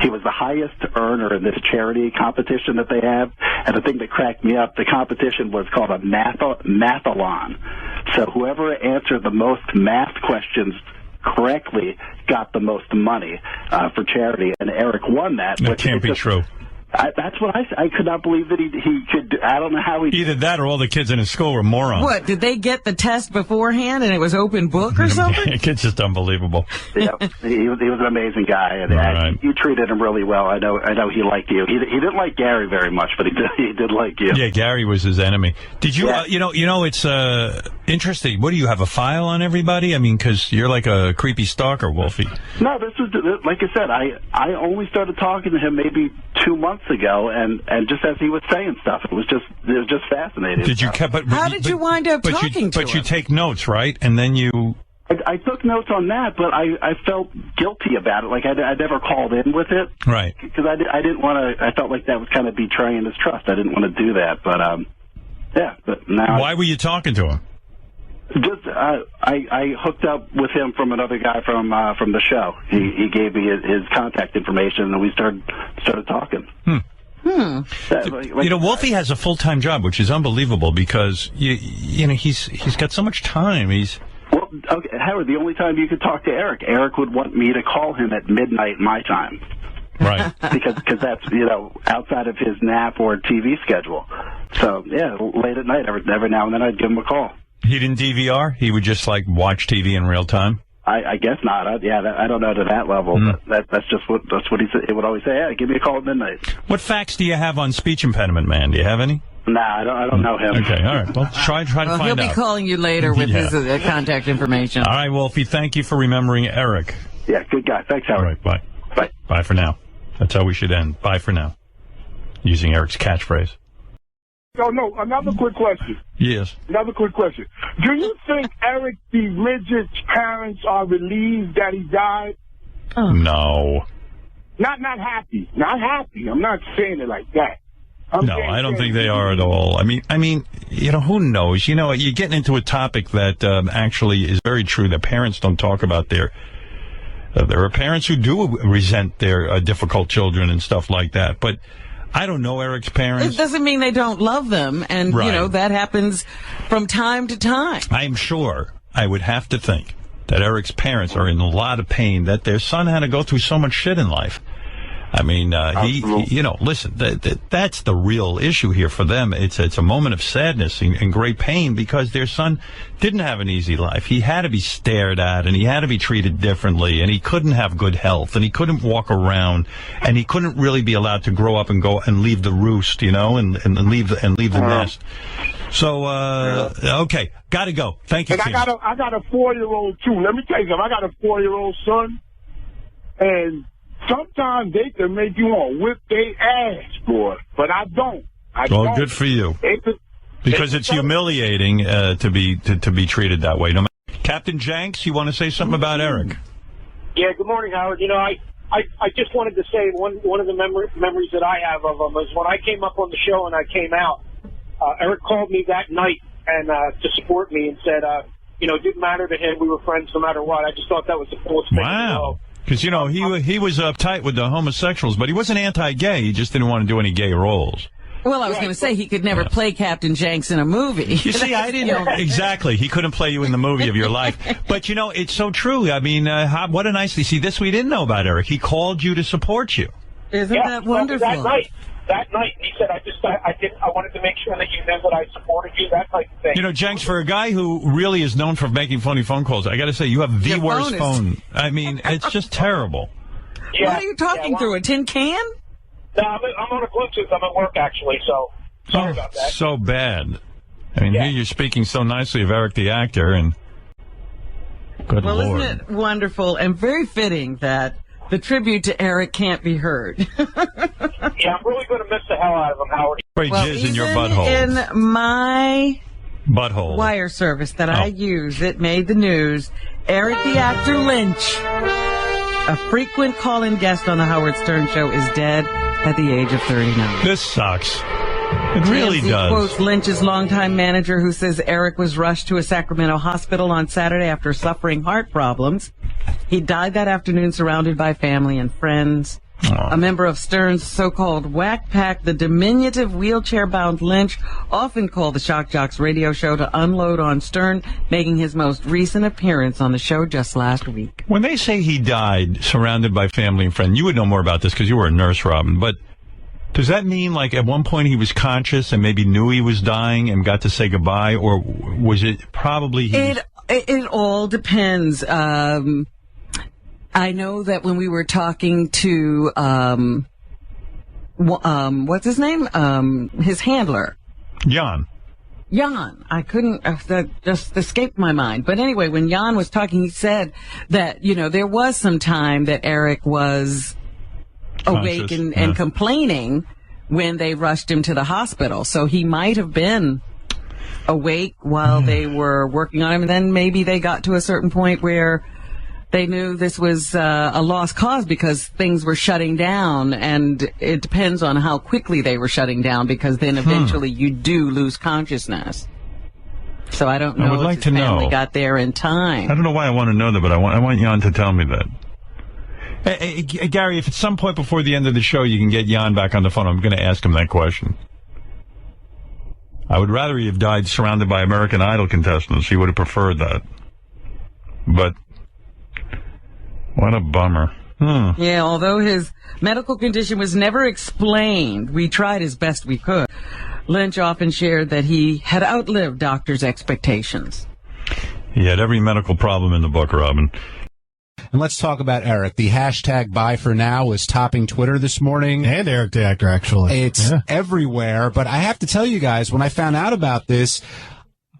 was the highest earner in this charity competition that they have. And the thing that cracked me up, the competition was called a mathalon. So whoever answered the most math questions correctly got the most money for charity, and Eric won that. That can't be true. That's what I could not believe that he could. I don't know how he. Either that or all the kids in his school were morons. What, did they get the test beforehand and it was open book or something? It's just unbelievable. Yeah, he was an amazing guy, and you treated him really well. I know he liked you. He didn't like Gary very much, but he did like you. Yeah, Gary was his enemy. Did you? Yeah. You know, it's interesting. What do you have, a file on everybody? I mean, because you're like a creepy stalker, Wolfie. No, this was like I said. I only started talking to him maybe 2 months ago, and just as he was saying stuff, it was just fascinating. Did you? How did you wind up talking to him? But you take notes, right? And then you. I took notes on that, but I felt guilty about it. Like I never called in with it, right? Because I didn't want to. I felt like that was kind of betraying his trust. I didn't want to do that, but Yeah, but now. Why were you talking to him? Just I hooked up with him from another guy from the show. He gave me his contact information, and we started talking. Wolfie has a full-time job, which is unbelievable because you know he's got so much time. Well, okay, Howard, the only time you could talk to Eric would want me to call him at midnight my time. Right. because that's, outside of his nap or TV schedule. So, yeah, late at night, every now and then I'd give him a call. He didn't DVR? He would just, watch TV in real time? I guess not. I don't know to that level, but that's what he said. He would always say, yeah, give me a call at midnight. What facts do you have on speech impediment, man? Do you have any? Nah, I don't know him. Okay, all right. Well, try to find out. He'll be calling you later with his contact information. All right, Wolfie, thank you for remembering Eric. Yeah, good guy. Thanks, Howard. All right, bye. Bye. Bye for now. That's how we should end. Bye for now. Using Eric's catchphrase. Oh, no, another quick question. Yes. Another quick question. Do you think Eric the Midget's parents are relieved that he died? No. Not happy. Not happy. I'm not saying it like that. No, I don't think they are at all. I mean, who knows? You're getting into a topic that actually is very true, that parents don't talk about there are parents who do resent their difficult children and stuff like that. But I don't know Eric's parents. It doesn't mean they don't love them. And, that happens from time to time. I'm sure, I would have to think, that Eric's parents are in a lot of pain, that their son had to go through so much shit in life. I mean, listen, that's the real issue here for them. It's a moment of sadness and great pain because their son didn't have an easy life. He had to be stared at, and he had to be treated differently, and he couldn't have good health, and he couldn't walk around, and he couldn't really be allowed to grow up and go and leave the roost, and leave the nest. So, okay, gotta go. Thank you, and I got a 4-year-old too. Let me tell you something. I got a 4-year-old son, and sometimes they can make you want to whip their ass, boy. But I don't. Well, good for you. Because it's humiliating to be treated that way. No matter. Captain Jenks, you want to say something about Eric? Yeah. Good morning, Howard. I just wanted to say one of the memories that I have of him is when I came up on the show and I came out. Eric called me that night and to support me and said, it didn't matter to him. We were friends no matter what. I just thought that was the coolest thing. Wow. Because, he was uptight with the homosexuals, but he wasn't anti-gay. He just didn't want to do any gay roles. Well, I was going to say he could never play Captain Jenks in a movie. You see, I didn't know. Exactly. He couldn't play you in the movie of your life. But, it's so true. I mean, what a nice thing. See, this we didn't know about Eric. He called you to support you. Isn't that wonderful? That night, he said, I wanted to make sure that you knew that I supported you, that type of thing. Jenks, for a guy who really is known for making funny phone calls, I got to say, you have the worst phone. I mean, it's just terrible. Yeah, what are you talking through, a tin can? No, I'm on a Bluetooth. I'm at work, actually, so sorry about that. So bad. I mean, here you're speaking so nicely of Eric the actor, and good Lord. Well, isn't it wonderful and very fitting that the tribute to Eric can't be heard? Yeah, I'm really going to miss the hell out of him, Howard. Jizz in your butthole. In my butthole wire service that I use, it made the news. Eric the actor Lynch, a frequent call-in guest on the Howard Stern Show, is dead at the age of 39. This sucks. It really does. Quotes Lynch's longtime manager, who says Eric was rushed to a Sacramento hospital on Saturday after suffering heart problems. He died that afternoon surrounded by family and friends. A member of Stern's so-called Whack Pack, the diminutive wheelchair-bound Lynch, often called the Shock Jocks radio show to unload on Stern, making his most recent appearance on the show just last week. When they say he died surrounded by family and friends, you would know more about this because you were a nurse, Robin, but does that mean, at one point he was conscious and maybe knew he was dying and got to say goodbye, or was it probably... It all depends. I know that when we were talking to, what's his name? His handler. Jan. I couldn't, that just escaped my mind. But anyway, when Jan was talking, he said that, there was some time that Eric was awake and complaining when they rushed him to the hospital. So he might have been awake while they were working on him, and then maybe they got to a certain point where they knew this was a lost cause because things were shutting down, and it depends on how quickly they were shutting down, because then eventually you do lose consciousness. So I don't know I would like if to his family know. got there in time. I don't know why I want to know that, but I want Jan to tell me that. Hey, Gary, if at some point before the end of the show you can get Jan back on the phone, I'm going to ask him that question. I would rather he have died surrounded by American Idol contestants. He would have preferred that. But what a bummer. Yeah, although his medical condition was never explained, we tried as best we could. Lynch often shared that he had outlived doctors' expectations. He had every medical problem in the book, Robin. And let's talk about Eric. The hashtag Buy For Now is topping Twitter this morning. And Eric the Actor, actually. It's everywhere. But I have to tell you guys, when I found out about this,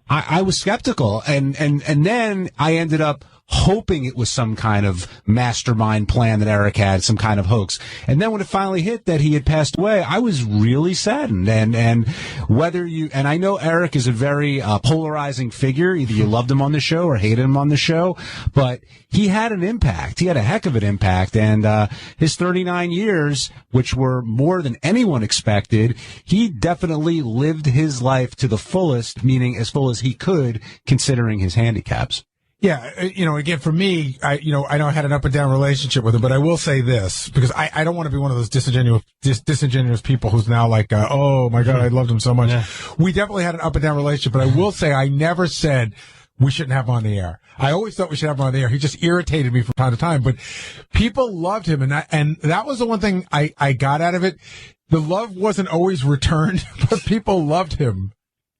I was skeptical. And then I ended up hoping it was some kind of mastermind plan that Eric had, some kind of hoax. And then when it finally hit that he had passed away, I was really saddened. And whether you, and I know Eric is a very polarizing figure. Either you loved him on the show or hated him on the show, but he had an impact. He had a heck of an impact. And his 39 years, which were more than anyone expected, he definitely lived his life to the fullest, meaning as full as he could, considering his handicaps. Yeah, again, for me, I know I had an up and down relationship with him, but I will say this, because I don't want to be one of those disingenuous people who's now like, oh my God, I loved him so much. Yeah. We definitely had an up and down relationship, but I will say I never said we shouldn't have him on the air. I always thought we should have him on the air. He just irritated me from time to time, but people loved him, and that was the one thing I got out of it. The love wasn't always returned, but people loved him.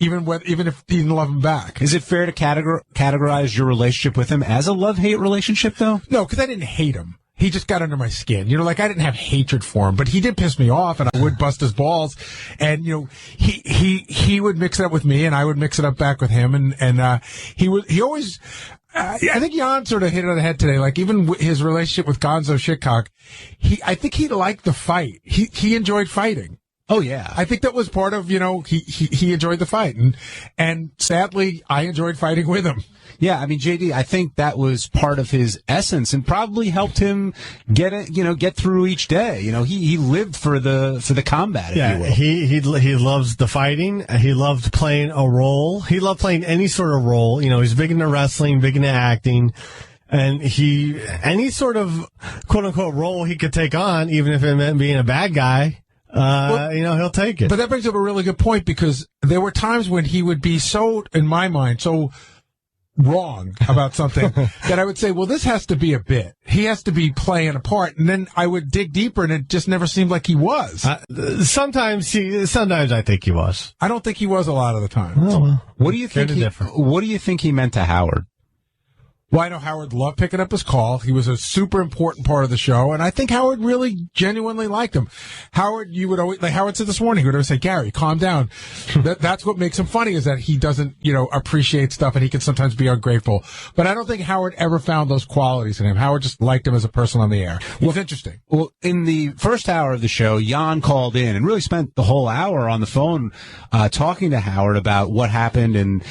Even if he didn't love him back. Is it fair to categorize your relationship with him as a love-hate relationship, though? No, because I didn't hate him. He just got under my skin. I didn't have hatred for him, but he did piss me off, and I would bust his balls. And, he would mix it up with me, and I would mix it up back with him. And he always, I think Jan sort of hit it on the head today. Like, even his relationship with Gonzo Shitcock, I think he liked the fight. He enjoyed fighting. Oh, yeah. I think that was part of, he enjoyed the fight. And sadly, I enjoyed fighting with him. Yeah, I mean, JD, I think that was part of his essence and probably helped him get through each day. He lived for the combat, if you will. He loves the fighting. He loved playing a role. He loved playing any sort of role. He's big into wrestling, big into acting. And any sort of quote unquote role he could take on, even if it meant being a bad guy, he'll take it. But that brings up a really good point, because there were times when he would be so, in my mind, so wrong about something that I would say, well, this has to be a bit. He has to be playing a part. And then I would dig deeper, and it just never seemed like he was. Sometimes I think he was. I don't think he was a lot of the time. Oh, well. What do you think he meant to Howard? Well, I know Howard loved picking up his call. He was a super important part of the show, and I think Howard really genuinely liked him. Howard, like Howard said this morning, he would always say, Gary, calm down. That's what makes him funny, is that he doesn't, appreciate stuff, and he can sometimes be ungrateful. But I don't think Howard ever found those qualities in him. Howard just liked him as a person on the air. It was interesting. Well, in the first hour of the show, Jan called in and really spent the whole hour on the phone talking to Howard about what happened and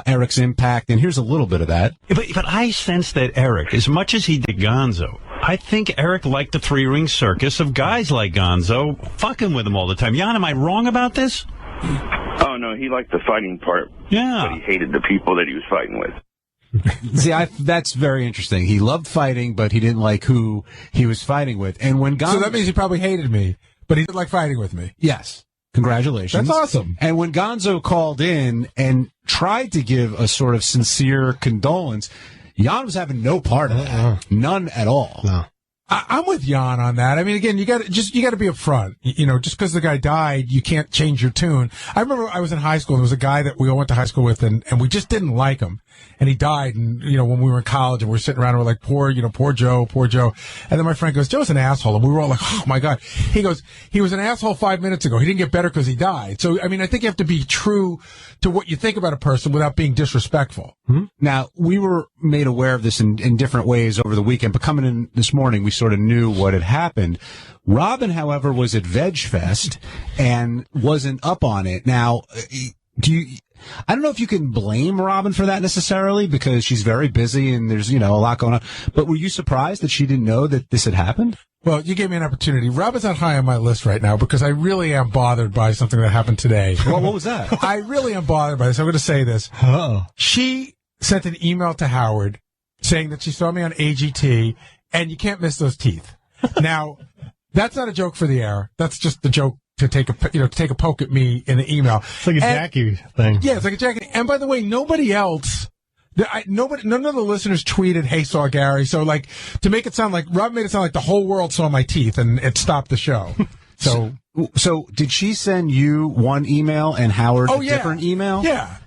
Eric's impact, and here's a little bit of that. But I sense that Eric, as much as he did Gonzo, I think Eric liked the three-ring circus of guys like Gonzo fucking with him all the time. Jan, am I wrong about this? Oh, no, he liked the fighting part. Yeah. But he hated the people that he was fighting with. See, that's very interesting. He loved fighting, but he didn't like who he was fighting with. And when Gonzo... So that means he probably hated me, but he didn't like fighting with me. Yes. Congratulations. That's awesome. And when Gonzo called in and tried to give a sort of sincere condolence, Jan was having no part of that. None at all. No. I'm with Jan on that. I mean, again, you got to be upfront. Just because the guy died, you can't change your tune. I remember I was in high school. There was a guy that we all went to high school with, and we just didn't like him. And he died, and, when we were in college, and we were sitting around, and we're like, poor Joe. And then my friend goes, Joe's an asshole. And we were all like, oh my God. He goes, he was an asshole 5 minutes ago. He didn't get better because he died. So, I mean, I think you have to be true to what you think about a person without being disrespectful. Mm-hmm. Now, we were made aware of this in different ways over the weekend, but coming in this morning, we sort of knew what had happened. Robin, however, was at VegFest and wasn't up on it. Now, I don't know if you can blame Robin for that necessarily, because she's very busy and there's, a lot going on. But were you surprised that she didn't know that this had happened? Well, you gave me an opportunity. Robin's not high on my list right now because I really am bothered by something that happened today. Well, what was that? I really am bothered by this. I'm going to say this. Oh. She sent an email to Howard saying that she saw me on AGT and you can't miss those teeth. Now, that's not a joke for the air. That's just a joke to take a poke at me in the email. It's like a Jackie thing. Yeah, it's like a Jackie. And by the way, nobody else, none of the listeners tweeted, "Hey, saw Gary." So to make it sound like, Rob made it sound like the whole world saw my teeth and it stopped the show. So did she send you one email and Howard a different email? Yeah.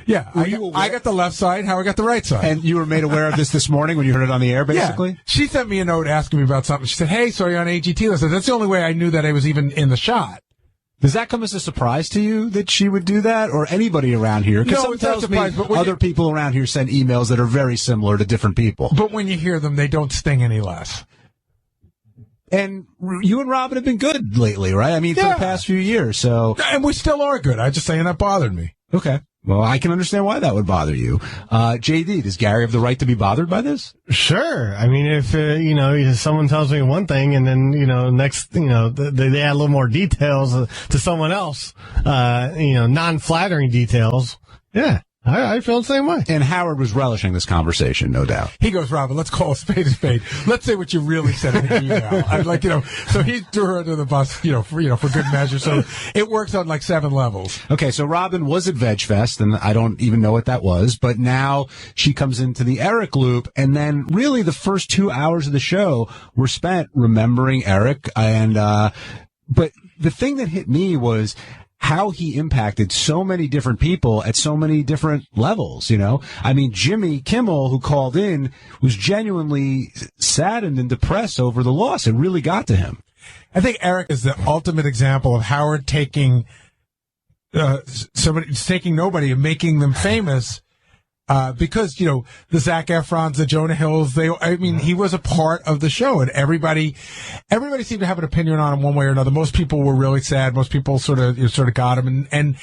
Yeah, I got the left side, Howard got the right side. And you were made aware of this morning when you heard it on the air, basically? Yeah. She sent me a note asking me about something. She said, "Hey, saw you on AGT." I said, that's the only way I knew that I was even in the shot. Does that come as a surprise to you that she would do that, or anybody around here? Because no, it's not a surprise, but other people around here send emails that are very similar to different people. But when you hear them, they don't sting any less. And you and Robin have been good lately, right? I mean, for the past few years, so... And we still are good. I'm just saying that bothered me. Okay. Well, I can understand why that would bother you. JD, does Gary have the right to be bothered by this? Sure. I mean, if, someone tells me one thing and then, next, they add a little more details to someone else, non-flattering details. Yeah. I feel the same way. And Howard was relishing this conversation, no doubt. He goes, "Robin, let's call a spade a spade. Let's say what you really said in the email." I'm like, so he threw her under the bus, for good measure. So it works on 7 levels. Okay, so Robin was at VegFest, and I don't even know what that was, but now she comes into the Eric loop, and then really the first 2 hours of the show were spent remembering Eric, and but the thing that hit me was how he impacted so many different people at so many different levels, I mean, Jimmy Kimmel, who called in, was genuinely saddened and depressed over the loss. It really got to him. I think Eric is the ultimate example of Howard taking nobody and making them famous. Because, the Zac Efrons, the Jonah Hills, he was a part of the show, and everybody seemed to have an opinion on him one way or another. Most people were really sad. Most people sort of got him, and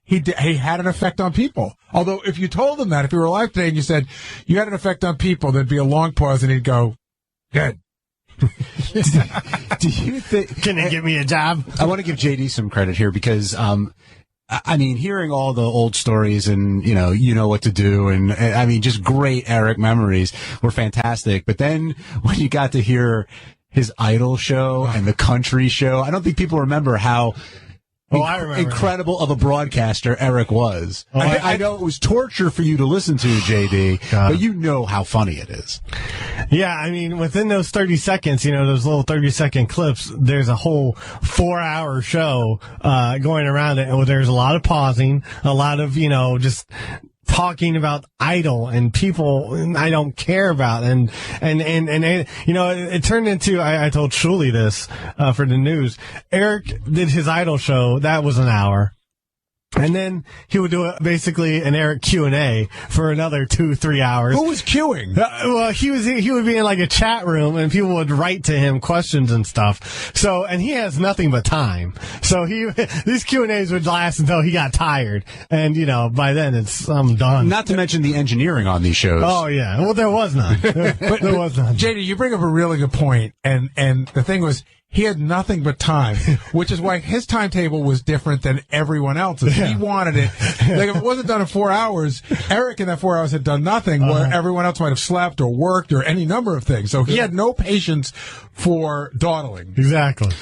he had an effect on people. Although if you told him that, if you were alive today and you said you had an effect on people, there'd be a long pause and he'd go, "Good." Do you think? Can they give me a job? I want to give JD some credit here because, I mean, hearing all the old stories and, you know what to do. And I mean, just great Eric memories were fantastic. But then when you got to hear his Idol show and the country show, I don't think people remember how incredible of a broadcaster Eric was. I know it was torture for you to listen to, JD, but you know how funny it is. Yeah, I mean, within those 30 seconds, those little 30-second clips, there's a whole 4-hour show going around it. And there's a lot of pausing, a lot of, just talking about Idol and people I don't care about. And it turned into, I told Shuli this for the news. Eric did his Idol show. That was an hour. And then he would do basically an Eric Q&A for another 2-3 hours. Who was queuing? Well, he would be in a chat room and people would write to him questions and stuff. So, and he has nothing but time. So these Q&As would last until he got tired. And, by then I'm done. Not to mention the engineering on these shows. Oh, yeah. Well, there was none. But there was none. JD, you bring up a really good point. And the thing was, he had nothing but time, which is why his timetable was different than everyone else's. Yeah. He wanted it. If it wasn't done in 4 hours, Eric in that 4 hours had done nothing, where everyone else might have slept or worked or any number of things. So he had no patience for dawdling. Exactly.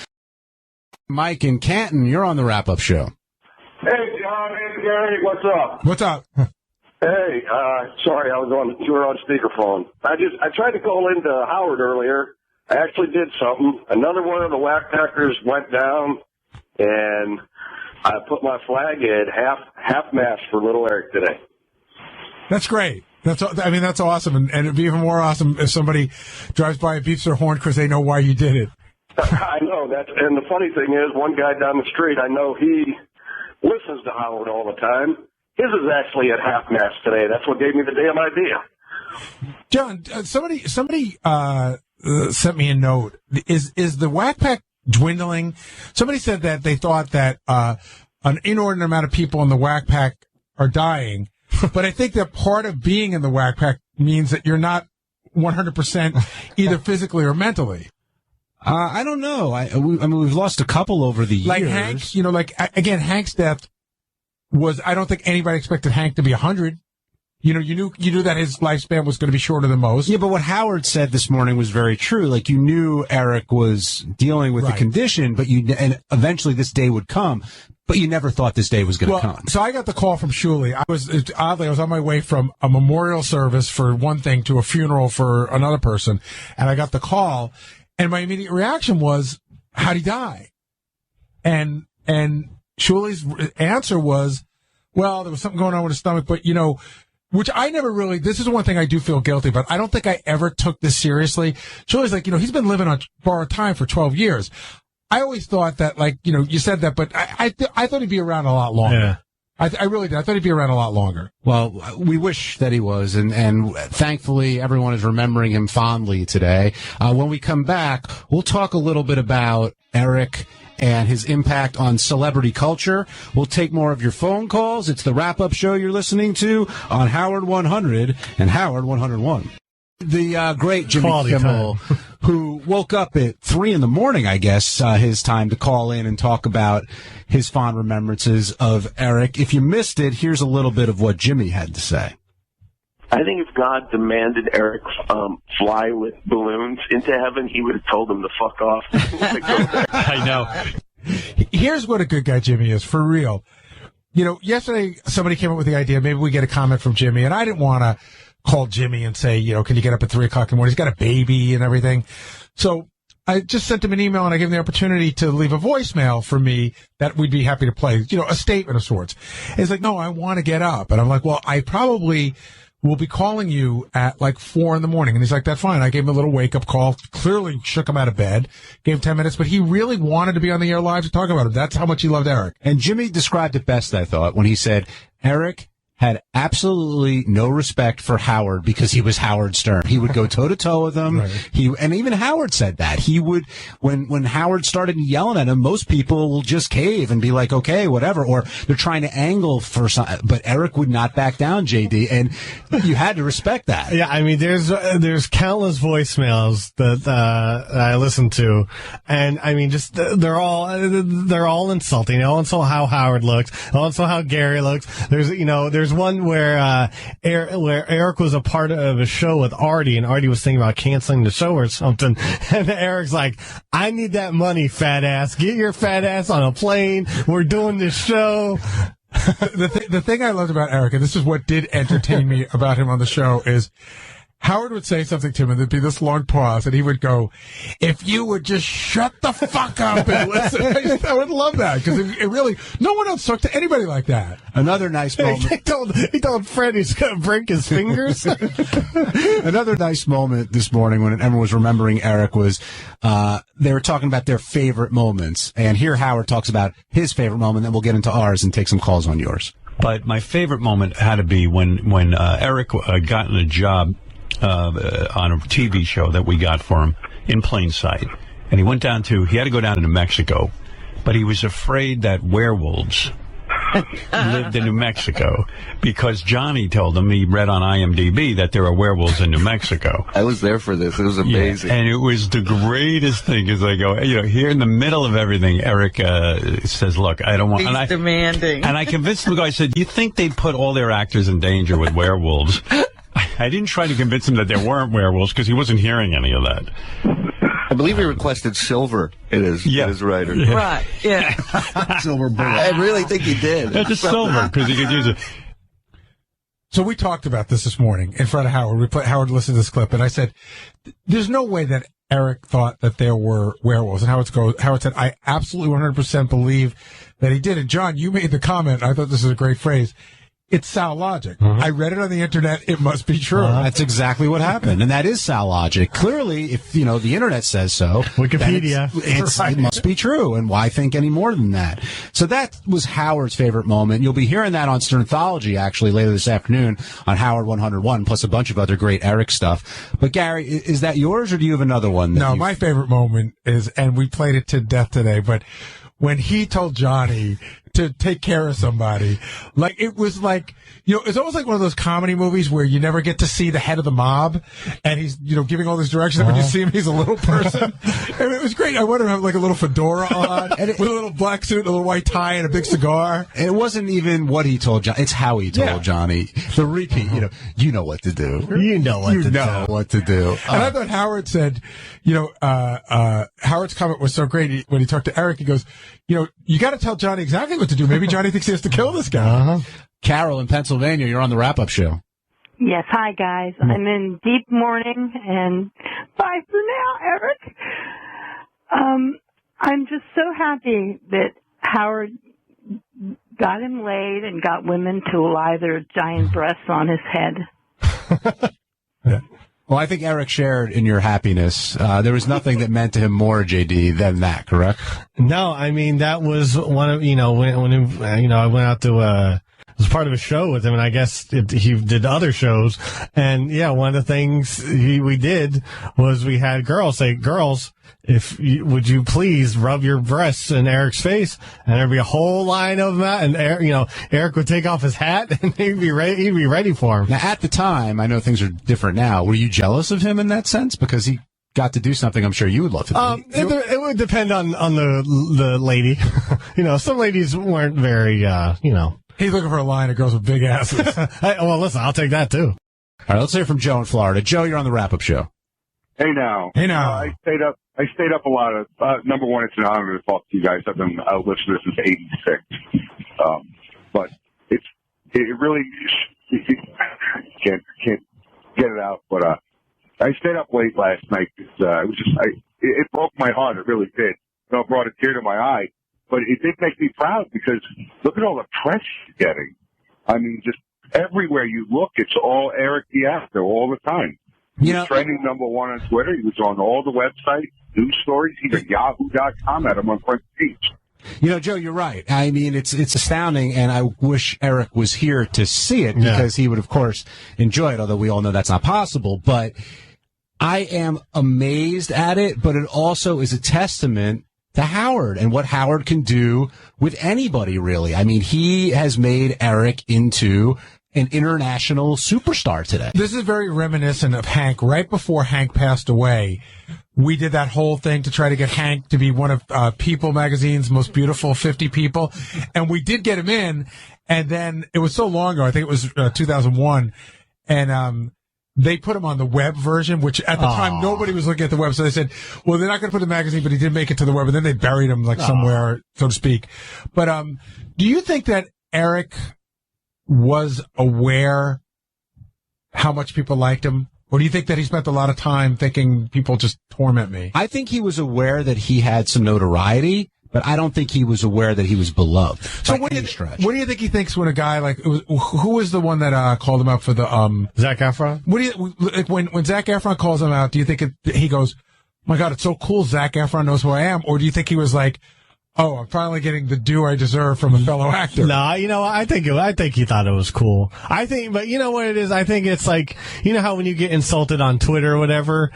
Mike in Canton, you're on the wrap-up show. Hey, John, hey, Gary, what's up? What's up? Hey, sorry, you were on speakerphone. I tried to call into Howard earlier. I actually did something. Another one of the Whack Packers went down, and I put my flag at half mast for little Eric today. That's great. That's awesome, and it'd be even more awesome if somebody drives by and beeps their horn because they know why you did it. I know that, and the funny thing is, one guy down the street, I know he listens to Howard all the time. His is actually at half mast today. That's what gave me the damn idea. John, somebody sent me a note. Is the Whack Pack dwindling? Somebody said that they thought that an inordinate amount of people in the Whack Pack are dying. But I think that part of being in the Whack Pack means that you're not 100% either physically or mentally. I don't know. I mean, we've lost a couple over the years. Like Hank, again, Hank's death was, I don't think anybody expected Hank to be 100. You knew that his lifespan was going to be shorter than most. Yeah, but what Howard said this morning was very true. Like, you knew Eric was dealing with the condition, and eventually this day would come, but you never thought this day was going to come. So I got the call from Shuli. I was on my way from a memorial service for one thing to a funeral for another person, and I got the call, and my immediate reaction was, how'd he die? And Shuli's answer was, well, there was something going on with his stomach, but which I never really, this is the one thing I do feel guilty about. I don't think I ever took this seriously. Shuli's like, he's been living on borrowed time for 12 years. I always thought that, you said that, but I thought he'd be around a lot longer. Yeah. I really did. I thought he'd be around a lot longer. Well, we wish that he was, and thankfully everyone is remembering him fondly today. When we come back, we'll talk a little bit about Eric and his impact on celebrity culture. We'll take more of your phone calls. It's the wrap-up show you're listening to on Howard 100 and Howard 101. The great Jimmy Kimmel, who woke up at 3 a.m, I guess, his time to call in and talk about his fond remembrances of Eric. If you missed it, here's a little bit of what Jimmy had to say. I think if God demanded Eric fly with balloons into heaven, he would have told him to fuck off. I know. Here's what a good guy Jimmy is, for real. Yesterday somebody came up with the idea, maybe we get a comment from Jimmy, and I didn't want to call Jimmy and say, can you get up at 3 o'clock in the morning? He's got a baby and everything. So I just sent him an email, and I gave him the opportunity to leave a voicemail for me that we'd be happy to play, a statement of sorts. And he's like, no, I want to get up. And I'm like, well, I probably will be calling you at 4 a.m. And he's like, that's fine. I gave him a little wake-up call, clearly shook him out of bed, gave him 10 minutes, but he really wanted to be on the air live to talk about it. That's how much he loved Eric. And Jimmy described it best, I thought, when he said, Eric had absolutely no respect for Howard because he was Howard Stern. He would go toe-to-toe with him. Right. And even Howard said that. He would, when Howard started yelling at him, most people will just cave and be like, okay, whatever, or they're trying to angle for something. But Eric would not back down, JD, and you had to respect that. Yeah, I mean, there's countless voicemails that I listened to, and I mean, just they're all insulting. They all insult how Howard looks. They all insult how Gary looks. There's one where Eric was a part of a show with Artie, and Artie was thinking about canceling the show or something. And Eric's like, I need that money, fat ass. Get your fat ass on a plane. We're doing this show. The thing I loved about Eric, and this is what did entertain me about him on the show, is Howard would say something to him, and there'd be this long pause, and he would go, if you would just shut the fuck up and listen. I would love that, because it really, no one else talked to anybody like that. Another nice moment. He told Fred he's going to break his fingers. Another nice moment this morning when everyone was remembering Eric was, they were talking about their favorite moments, and here Howard talks about his favorite moment, then we'll get into ours and take some calls on yours. But my favorite moment had to be when Eric got in a job on a TV show that we got for him in plain sight. And he had to go down to New Mexico, but he was afraid that werewolves lived in New Mexico because Johnny told him, he read on IMDb, that there are werewolves in New Mexico. I was there for this. It was amazing. Yeah, and it was the greatest thing as I go, here in the middle of everything, Eric says, look, I don't want... He's demanding. And I convinced the guy, I said, you think they'd put all their actors in danger with werewolves? I didn't try to convince him that there weren't werewolves because he wasn't hearing any of that. I believe he requested silver in his writer. Yeah. Right, yeah. Silver bullet. I really think he did. That's just silver because he could use it. So we talked about this morning in front of Howard. Howard listened to this clip, and I said, there's no way that Eric thought that there were werewolves. And Howard said, I absolutely 100% believe that he did. And John, you made the comment, I thought this is a great phrase, it's Sal Logic. Mm-hmm. I read it on the internet. It must be true. That's exactly what happened. And that is Sal Logic. Clearly, if, the internet says so. Wikipedia. It must be true. And why think any more than that? So that was Howard's favorite moment. You'll be hearing that on Sternthology, actually, later this afternoon on Howard 101, plus a bunch of other great Eric stuff. But Gary, is that yours or do you have another one? No, my favorite moment is, and we played it to death today, but when he told Johnny to take care of somebody. Like, it was like, it's almost like one of those comedy movies where you never get to see the head of the mob, and he's, giving all these directions. And when you see him, he's a little person. And it was great. I wanted to have like a little fedora on, with a little black suit, a little white tie, and a big cigar. And it wasn't even what he told Johnny. It's how he told Johnny. The repeat, you know what to do. You know what to do. And I thought Howard said, Howard's comment was so great. When he talked to Eric, he goes, you got to tell Johnny exactly what to do. Maybe Johnny thinks he has to kill this guy. Carol in Pennsylvania, you're on the wrap-up show. Yes, hi guys. I'm in deep mourning, and bye for now, Eric. I'm just so happy that Howard got him laid and got women to lie their giant breasts on his head. Well, I think Eric shared in your happiness. There was nothing that meant to him more, JD, than that, correct? No, I mean, that was one of, when I went out to, was part of a show with him, and I guess he did other shows. And yeah, one of the things we did was we had girls say, "Girls, would you please rub your breasts in Eric's face?" And there'd be a whole line of them, and Eric would take off his hat, and he'd be ready for him. Now, at the time, I know things are different now. Were you jealous of him in that sense because he got to do something I'm sure you would love to do? It would depend on the lady. Some ladies weren't very, He's looking for a line of girls with big asses. Well, listen, I'll take that too. All right, let's hear from Joe in Florida. Joe, you're on the wrap-up show. Hey now. I stayed up a lot of. Number one, it's an honor to talk to you guys. I've been listening since '86. But it really can't get it out. But I stayed up late last night. It broke my heart. It really did. It brought a tear to my eye. But it did make me proud because look at all the press he's getting. I mean, just everywhere you look, it's all Eric the actor all the time. He's trending number one on Twitter. He was on all the websites, news stories. He's at Yahoo.com, had him on front page. Joe, you're right. I mean, it's astounding, and I wish Eric was here to see it because he would, of course, enjoy it, although we all know that's not possible. But I am amazed at it, but it also is a testament to Howard and what Howard can do with anybody, really. I mean, he has made Eric into an international superstar today. This is very reminiscent of Hank. Right before Hank passed away, we did that whole thing to try to get Hank to be one of People magazine's most beautiful 50 people. And we did get him in. And then it was so long ago, I think it was 2001. And they put him on the web version, which at the time nobody was looking at the web. So they said, well, they're not going to put the magazine, but he did make it to the web. And then they buried him like somewhere, so to speak. But do you think that Eric was aware how much people liked him? Or do you think that he spent a lot of time thinking people just torment me? I think he was aware that he had some notoriety, but I don't think he was aware that he was beloved. So what do you think he thinks when a guy like who was the one that called him out for the Zac Efron? What do you when Zac Efron calls him out? Do you think he goes, "My God, it's so cool Zac Efron knows who I am," or do you think he was like, "Oh, I'm finally getting the due I deserve from a fellow actor"? No, I think he thought it was cool. But you know what it is? I think it's like, how when you get insulted on Twitter or whatever,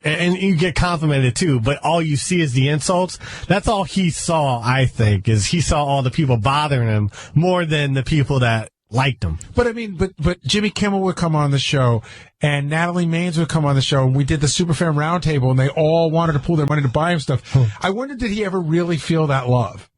and you get complimented too, but all you see is the insults. That's all he saw, I think, is he saw all the people bothering him more than the people that liked him. But I mean, but Jimmy Kimmel would come on the show, and Natalie Maines would come on the show, and we did the Superfan Roundtable, and they all wanted to pool their money to buy him stuff. I wonder, did he ever really feel that love?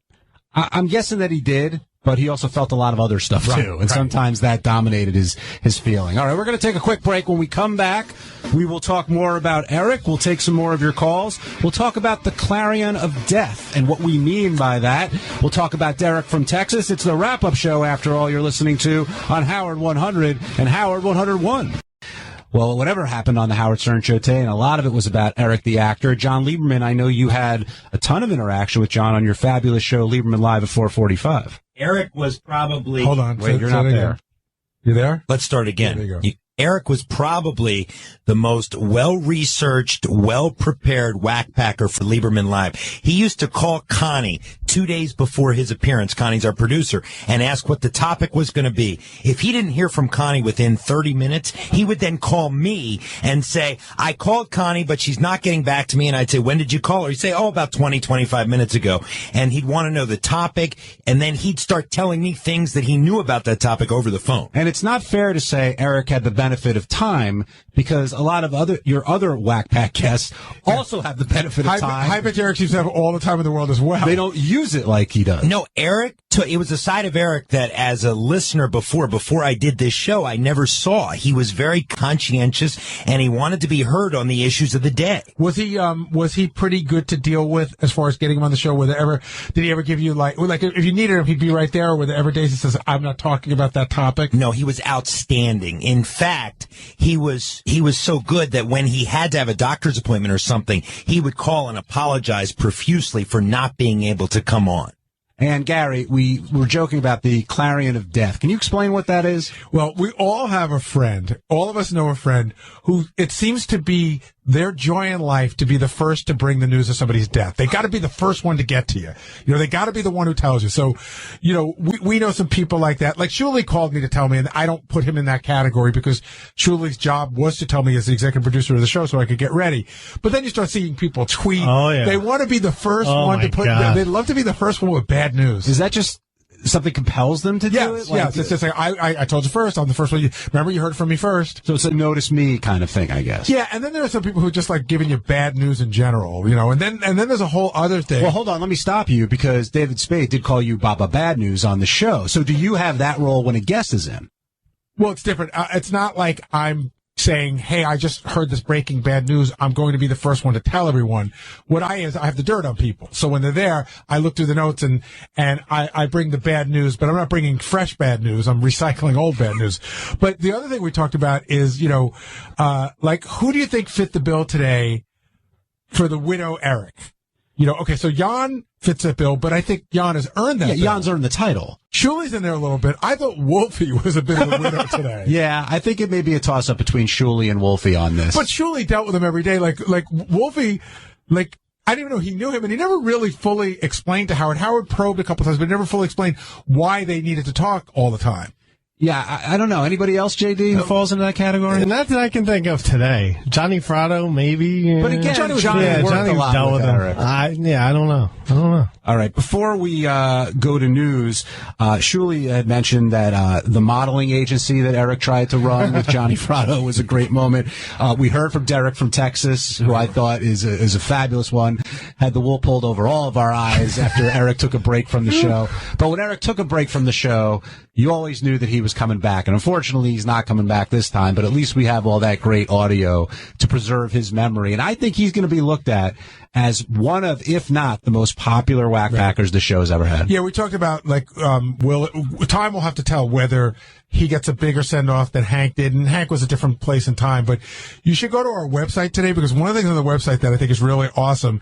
I'm guessing that he did, but he also felt a lot of other stuff too, and sometimes that dominated his feeling. All right, we're going to take a quick break. When we come back, we will talk more about Eric. We'll take some more of your calls. We'll talk about the clarion of death and what we mean by that. We'll talk about Derek from Texas. It's the wrap-up show, after all, you're listening to on Howard 100 and Howard 101. Well, whatever happened on the Howard Stern Show today, and a lot of it was about Eric the actor. John Lieberman, I know you had a ton of interaction with John on your fabulous show, Lieberman Live at 445. Eric was probably... Hold on. Wait, you're not there. You there? Let's start again. There you go. Eric was probably the most well-researched, well-prepared whack packer for Lieberman Live. He used to call Connie 2 days before his appearance. Connie's our producer, and ask what the topic was going to be. If he didn't hear from Connie within 30 minutes, he would then call me and say, I called Connie, but she's not getting back to me. And I'd say, when did you call her? He'd say, about 20, 25 minutes ago. And he'd want to know the topic, and then he'd start telling me things that he knew about that topic over the phone. And it's not fair to say Eric had the benefit of time, because a lot of your other Whack Pack guests also have the benefit of time. I bet Eric seems to have all the time in the world as well. They don't use it like he does. No, Eric, it was a side of Eric that as a listener before I did this show, I never saw. He was very conscientious, and he wanted to be heard on the issues of the day. Was he pretty good to deal with as far as getting him on the show? Did he ever give you like if you needed him, he'd be right there? Or were there ever days he says, I'm not talking about that topic? No, he was outstanding. In fact, he was so good that when he had to have a doctor's appointment or something, he would call and apologize profusely for not being able to come on. And Gary, we were joking about the Clarion of Death. Can you explain what that is? Well, we all have a friend. All of us know a friend who it seems to be their joy in life to be the first to bring the news of somebody's death. They got to be the first one to get to you. They got to be the one who tells you. So, we know some people like that. Like Shuli called me to tell me, and I don't put him in that category because Shuli's job was to tell me as the executive producer of the show so I could get ready. But then you start seeing people tweet. Oh, yeah. They want to be the first one to put. They'd love to be the first one with bad news. Is that just something compels them to do it? Yes. It's just like, I told you first. I'm the first one. Remember, you heard it from me first. So it's a notice me kind of thing, I guess. Yeah, and then there are some people who just like giving you bad news in general, and then there's a whole other thing. Well, hold on. Let me stop you, because David Spade did call you Baba Bad News on the show. So do you have that role when a guest is in? Well, it's different. It's not like I'm saying, hey, I just heard this breaking bad news. I'm going to be the first one to tell everyone. What I have the dirt on people. So when they're there, I look through the notes and I bring the bad news, but I'm not bringing fresh bad news. I'm recycling old bad news. But the other thing we talked about is, who do you think fit the bill today for the widow Eric? Okay, so Jan fits that bill, but I think Jan has earned that bill. Jan's earned the title. Shuli's in there a little bit. I thought Wolfie was a bit of a widow today. Yeah, I think it may be a toss-up between Shuli and Wolfie on this. But Shuli dealt with him every day. Like Wolfie, I didn't even know he knew him, and he never really fully explained to Howard. Howard probed a couple times, but never fully explained why they needed to talk all the time. Yeah, I don't know. Anybody else, JD, who falls into that category? Not that I can think of today. Johnny Fratto, maybe. But again, Johnny Johnny dealt with him. I don't know. All right. Before we go to news, Shuli had mentioned that the modeling agency that Eric tried to run with Johnny Fratto was a great moment. We heard from Derek from Texas, who I thought is a fabulous one. Had the wool pulled over all of our eyes after Eric took a break from the show. But when Eric took a break from the show, you always knew that he was coming back. And unfortunately, he's not coming back this time, but at least we have all that great audio to preserve his memory. And I think he's going to be looked at as one of, if not, the most popular Whack Packers the show's ever had. Yeah, we talked about, time will have to tell whether he gets a bigger send-off than Hank did. And Hank was a different place and time. But you should go to our website today, because one of the things on the website that I think is really awesome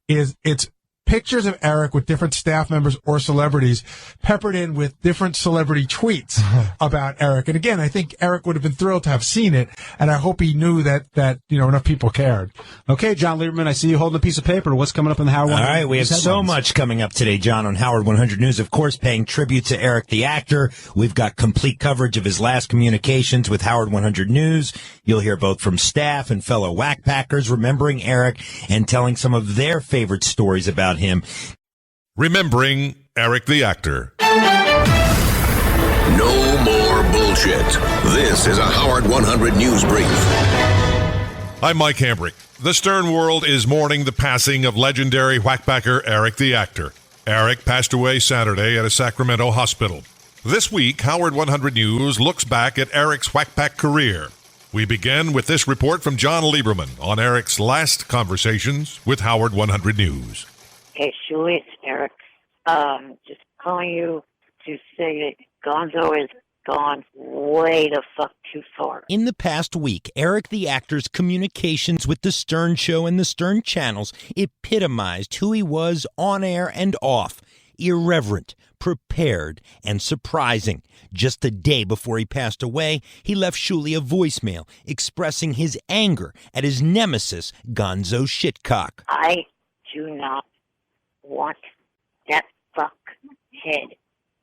is it's pictures of Eric with different staff members or celebrities peppered in with different celebrity tweets about Eric. And again, I think Eric would have been thrilled to have seen it, and I hope he knew that enough people cared. Okay, John Lieberman, I see you holding a piece of paper. What's coming up in the Howard 100? All right, we have so much coming up today, John, on Howard 100 News. Of course, paying tribute to Eric the actor. We've got complete coverage of his last communications with Howard 100 News. You'll hear both from staff and fellow Whack Packers remembering Eric and telling some of their favorite stories about him. Remembering Eric the actor. No more bullshit. This is a Howard 100 News Brief. I'm Mike Hambrick. The Stern world is mourning the passing of legendary whackpacker Eric the actor. Eric passed away Saturday at a Sacramento hospital. This week, Howard 100 News looks back at Eric's whackpack career. We begin with this report from John Lieberman on Eric's last conversations with Howard 100 News. Hey, Shuli, it's Eric. Just calling you to say that Gonzo is gone way the fuck too far. In the past week, Eric the actor's communications with the Stern Show and the Stern channels epitomized who he was on air and off. Irreverent, prepared, and surprising. Just a day before he passed away, he left Shuli a voicemail expressing his anger at his nemesis, Gonzo Shitcock. I do not want that head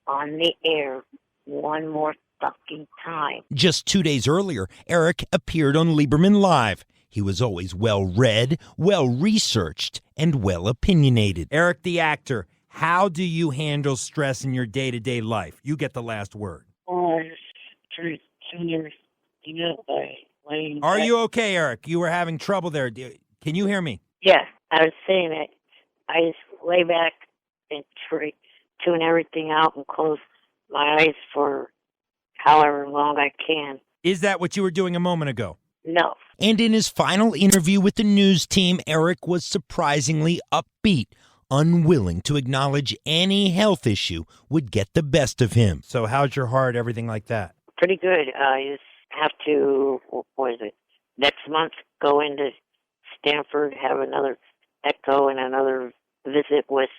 on the air one more fucking time. Just 2 days earlier, Eric appeared on Lieberman Live. He was always well-read, well-researched, and well-opinionated. Eric the actor, how do you handle stress in your day-to-day life? You get the last word. Oh, by Are you okay, Eric? You were having trouble there. Can you hear me? Yeah, I was saying that I just lay back and tune everything out and close my eyes for however long I can. Is that what you were doing a moment ago? No. And in his final interview with the news team, Eric was surprisingly upbeat, unwilling to acknowledge any health issue would get the best of him. So how's your heart, everything like that? Pretty good. I just have to, next month go into Stanford, have another echo and another visit with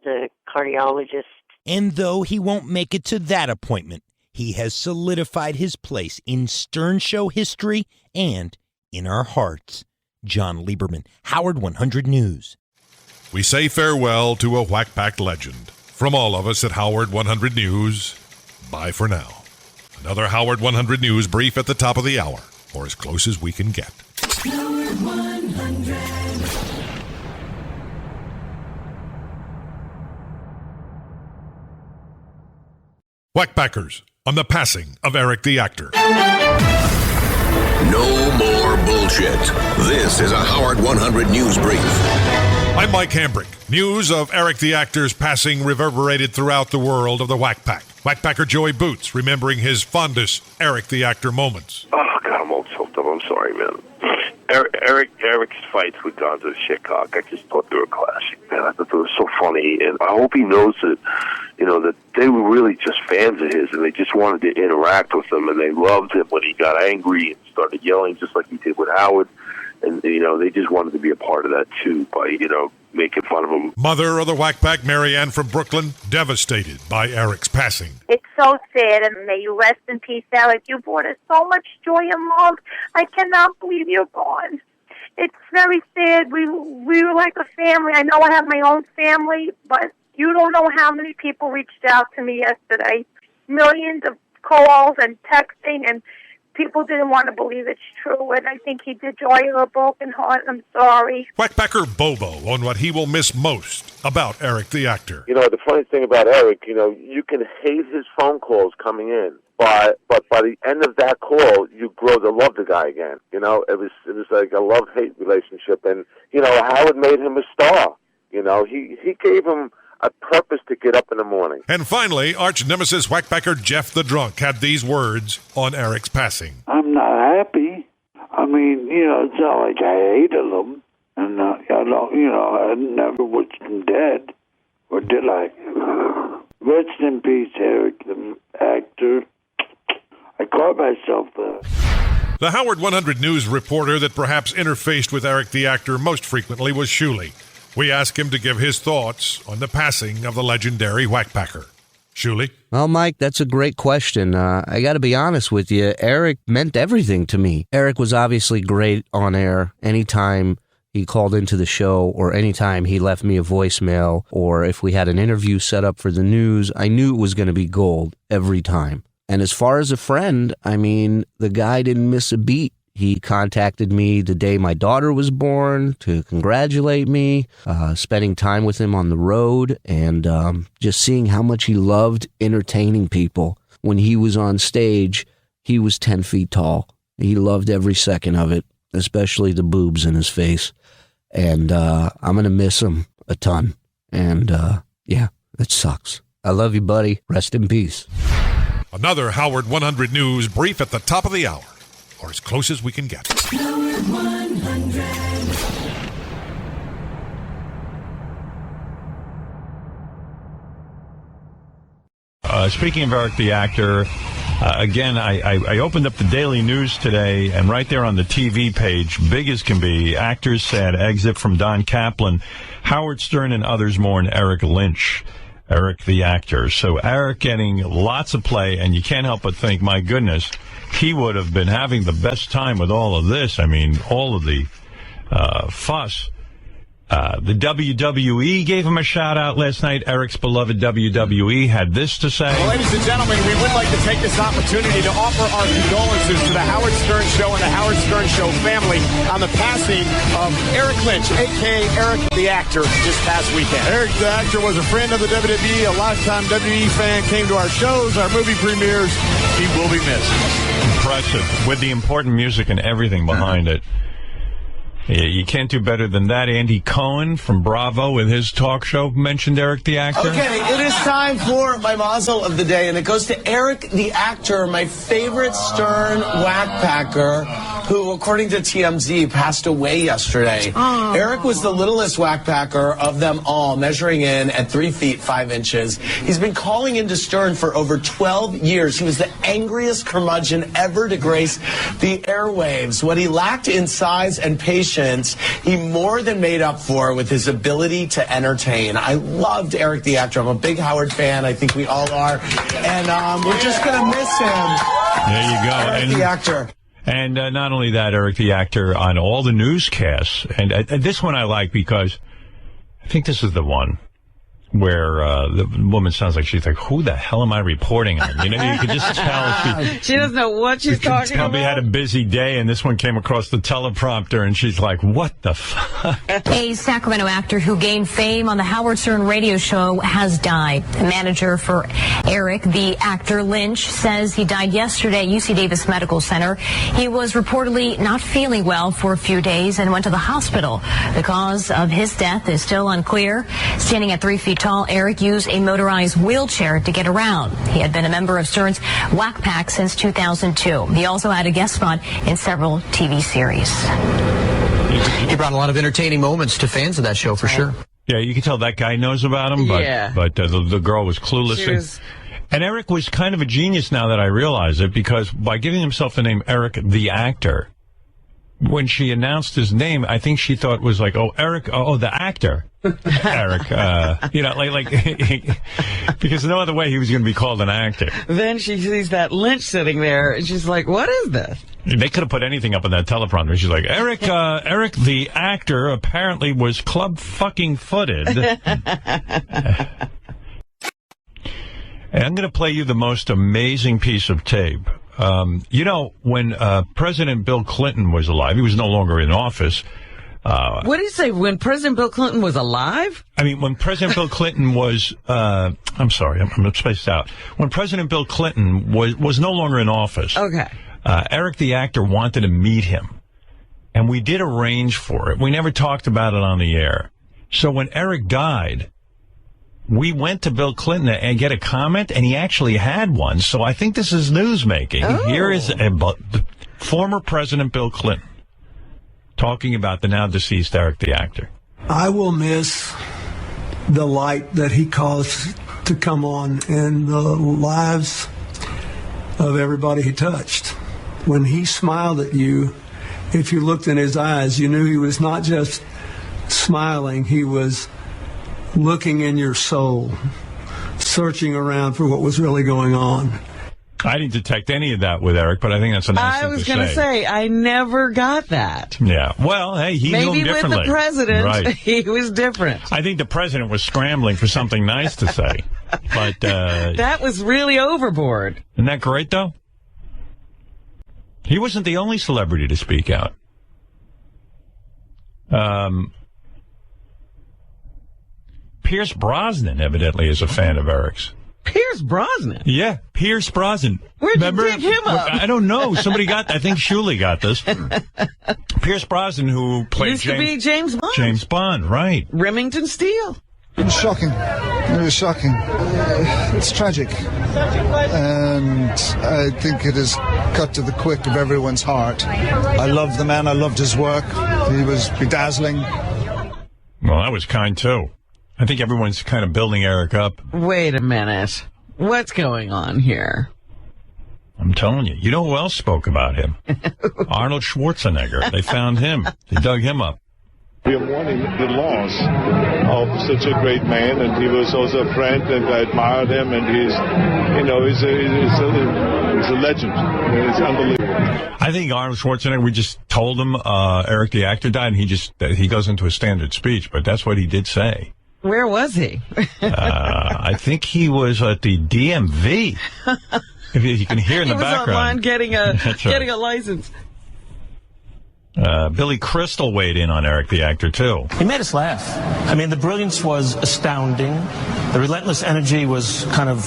the cardiologist. And though he won't make it to that appointment, he has solidified his place in Stern Show history and in our hearts. John Lieberman, Howard 100 News. We say farewell to a whack-pack legend. From all of us at Howard 100 News, bye for now. Another Howard 100 News brief at the top of the hour, or as close as we can get. Howard 100. Whackpackers on the passing of Eric the actor. No more bullshit. This is a Howard 100 News Brief. I'm Mike Hambrick. News of Eric the actor's passing reverberated throughout the world of the Whack Pack. Whackpacker Joey Boots remembering his fondest Eric the actor moments. Oh, God, I'm all choked up. I'm sorry, man. Eric's fights with Gonzo Shitcock, I just thought they were classic, man. I thought they were so funny, and I hope he knows that, that they were really just fans of his, and they just wanted to interact with him, and they loved him when he got angry and started yelling, just like he did with Howard, and, they just wanted to be a part of that, too, by, making fun of him. Mother of the Whack Pack, Mary Ann from Brooklyn, devastated by Eric's passing. It's so sad, and may you rest in peace, Eric. You brought us so much joy and love. I cannot believe you're gone. It's very sad. We were like a family. I know I have my own family, but you don't know how many people reached out to me yesterday. Millions of calls and texting, and people didn't want to believe it's true, and I think he did joy of a broken heart. I'm sorry. Whackpacker Bobo on what he will miss most about Eric the actor. The funny thing about Eric, you can hate his phone calls coming in, but by the end of that call, you grow to love the guy again. It was like a love-hate relationship, and Howard made him a star. He gave him a purpose to get up in the morning. And finally, arch nemesis Whackpacker Jeff the Drunk had these words on Eric's passing. I'm not happy. I mean, it's not like I hated him, and I never wished him dead, or did I? Rest in peace, Eric, the actor. I caught myself there. The Howard 100 News reporter that perhaps interfaced with Eric the actor most frequently was Shuley. We ask him to give his thoughts on the passing of the legendary Whackpacker. Shuley? Well, Mike, that's a great question. I got to be honest with you. Eric meant everything to me. Eric was obviously great on air. Anytime he called into the show, or anytime he left me a voicemail, or if we had an interview set up for the news, I knew it was going to be gold every time. And as far as a friend, I mean, the guy didn't miss a beat. He contacted me the day my daughter was born to congratulate me, spending time with him on the road, and just seeing how much he loved entertaining people. When he was on stage, he was 10 feet tall. He loved every second of it, especially the boobs in his face. And I'm going to miss him a ton. And yeah, it sucks. I love you, buddy. Rest in peace. Another Howard 100 News brief at the top of the hour, or as close as we can get. Howard 100. Speaking of Eric the actor, again, I opened up the Daily News today, and right there on the TV page, big as can be, actors sad exit from Don Kaplan, Howard Stern and others mourn Eric Lynch. Eric the actor. So Eric getting lots of play, and you can't help but think, my goodness, he would have been having the best time with all of this. I mean, all of the fuss. The WWE gave him a shout-out last night. Eric's beloved WWE had this to say. Well, ladies and gentlemen, we would like to take this opportunity to offer our condolences to the Howard Stern Show and the Howard Stern Show family on the passing of Eric Lynch, a.k.a. Eric the Actor, this past weekend. Eric the Actor was a friend of the WWE, a lifetime WWE fan, came to our shows, our movie premieres. He will be missed. Impressive. With the important music and everything behind it. Yeah, you can't do better than that. Andy Cohen from Bravo with his talk show mentioned Eric the Actor. Okay, it is time for my mazel of the day, and it goes to Eric the Actor, my favorite Stern whackpacker, who, according to TMZ, passed away yesterday. Oh. Eric was the littlest whackpacker of them all, measuring in at 3 feet 5 inches. He's been calling into Stern for over 12 years. He was the angriest curmudgeon ever to grace the airwaves. What he lacked in size and patience, he more than made up for with his ability to entertain. I loved Eric the Actor. I'm a big Howard fan. I think we all are. And we're just going to miss him. There you go. Eric the Actor. And not only that, Eric the Actor on all the newscasts. And this one I like because I think this is the one where the woman sounds like she's like, who the hell am I reporting on? You know, you can just tell she doesn't know what she's talking about. Probably had a busy day, and this one came across the teleprompter, and she's like, what the fuck? A Sacramento actor who gained fame on the Howard Stern radio show has died. The manager for Eric, the actor Lynch, says he died yesterday at UC Davis Medical Center. He was reportedly not feeling well for a few days and went to the hospital. The cause of his death is still unclear. Standing at 3 feet tall, Eric used a motorized wheelchair to get around. He had been a member of Stern's Whack Pack since 2002. He also had a guest spot in several TV series. He brought a lot of entertaining moments to fans of that show, for sure. Yeah, you can tell that guy knows about him, but, Yeah. but the girl was clueless. And Eric was kind of a genius now that I realize it, because by giving himself the name Eric the Actor, when she announced his name, I think she thought it was like, oh, Eric, oh, the actor. Eric, you know, like because no other way he was going to be called an actor. Then she sees that Lynch sitting there, and she's like, what is this? They could have put anything up on that teleprompter. She's like, Eric the Actor apparently was club fucking footed. And I'm going to play you the most amazing piece of tape. You know, when President Bill Clinton was alive, he was no longer in office. What did he say? When President Bill Clinton was alive? I mean, when President Bill Clinton was, I'm sorry, I'm spaced out. When President Bill Clinton was no longer in office. Okay. Eric the Actor wanted to meet him. And we did arrange for it. We never talked about it on the air. So when Eric died, we went to Bill Clinton and get a comment, and he actually had one. So I think this is newsmaking. Oh. Here is former President Bill Clinton talking about the now deceased Eric the Actor. I will miss the light that he caused to come on in the lives of everybody he touched. When he smiled at you, if you looked in his eyes, you knew he was not just smiling, he was looking in your soul, searching around for what was really going on. I didn't detect any of that with Eric, but I think that's a nice thing to say. I was going to say, I never got that. Yeah. Well, hey, he knew him differently. Maybe with the president, right. He was different. I think the president was scrambling for something nice to say. But that was really overboard. Isn't that great, though? He wasn't the only celebrity to speak out. Pierce Brosnan, evidently, is a fan of Eric's. Pierce Brosnan? Yeah, Pierce Brosnan. Where'd you dig him up? I don't know. Somebody got, I think Shuley got this. Pierce Brosnan, who played Used to be James Bond. James Bond, right. Remington Steele. It was shocking. It was shocking. It's tragic. And I think it has cut to the quick of everyone's heart. I loved the man. I loved his work. He was bedazzling. Well, that was kind, too. I think everyone's kind of building Eric up. Wait a minute. What's going on here? I'm telling you. You know who else spoke about him? Arnold Schwarzenegger. They found him. They dug him up. We are mourning the loss of such a great man, and he was also a friend, and I admired him, and he's a legend. It's unbelievable. I think Arnold Schwarzenegger, we just told him Eric the actor died, and he goes into a standard speech, but that's what he did say. Where was he? I think he was at the DMV. If you can hear in the background. He was online getting That's right. getting a license. Billy Crystal weighed in on Eric the actor, too. He made us laugh. I mean, the brilliance was astounding. The relentless energy was kind of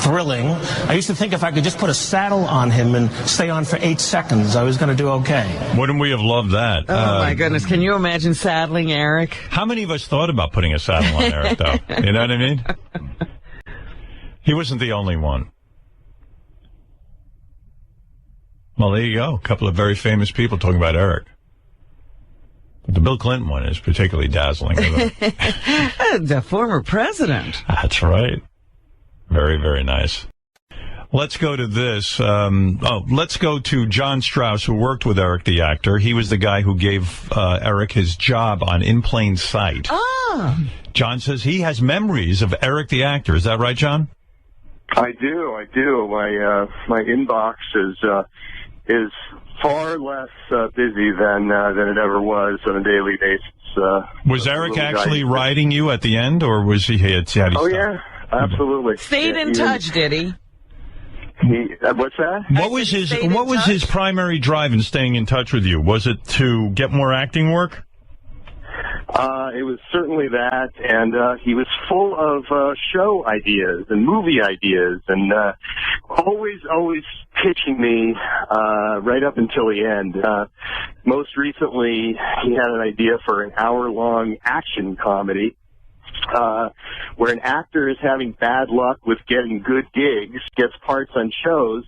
thrilling. I used to think if I could just put a saddle on him and stay on for 8 seconds, I was going to do okay. Wouldn't we have loved that? Oh, my goodness. Can you imagine saddling Eric? How many of us thought about putting a saddle on Eric, though? You know what I mean? He wasn't the only one. Well, there you go. A couple of very famous people talking about Eric. The Bill Clinton one is particularly dazzling. The former president. That's right. Very, very nice. Let's go to this. Let's go to John Strauss, who worked with Eric the actor. He was the guy who gave Eric his job on In Plain Sight. Ah. John says he has memories of Eric the actor. Is that right, John? I do. My inbox is far less busy than it ever was on a daily basis. Was Eric actually writing you at the end, or was he? Had he Oh yeah, absolutely. Stayed in touch, did he? What's that? What was his primary drive in staying in touch with you? Was it to get more acting work? It was certainly that, and he was full of show ideas and movie ideas, and always pitching me right up until the end. Most recently, he had an idea for an hour-long action comedy where an actor is having bad luck with getting good gigs, gets parts on shows,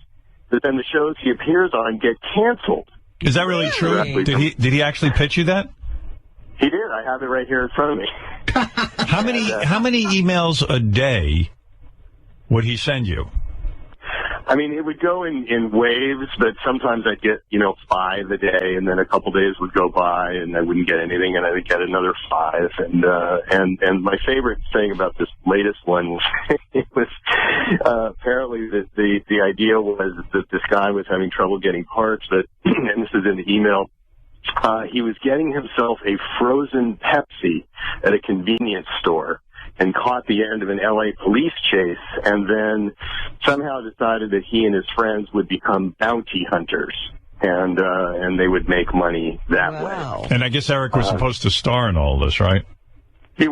but then the shows he appears on get canceled. Is that really true? Did he actually pitch you that? He did. I have it right here in front of me. How many emails a day would he send you? I mean, it would go in waves, but sometimes I'd get, 5 a day, and then a couple days would go by, and I wouldn't get anything, and I would get another 5. And my favorite thing about this latest one was, it was apparently the idea was that this guy was having trouble getting parts, but and this is in the email. He was getting himself a frozen Pepsi at a convenience store and caught the end of an L.A. police chase, and then somehow decided that he and his friends would become bounty hunters, and they would make money that way. And I guess Eric was supposed to star in all this, right? He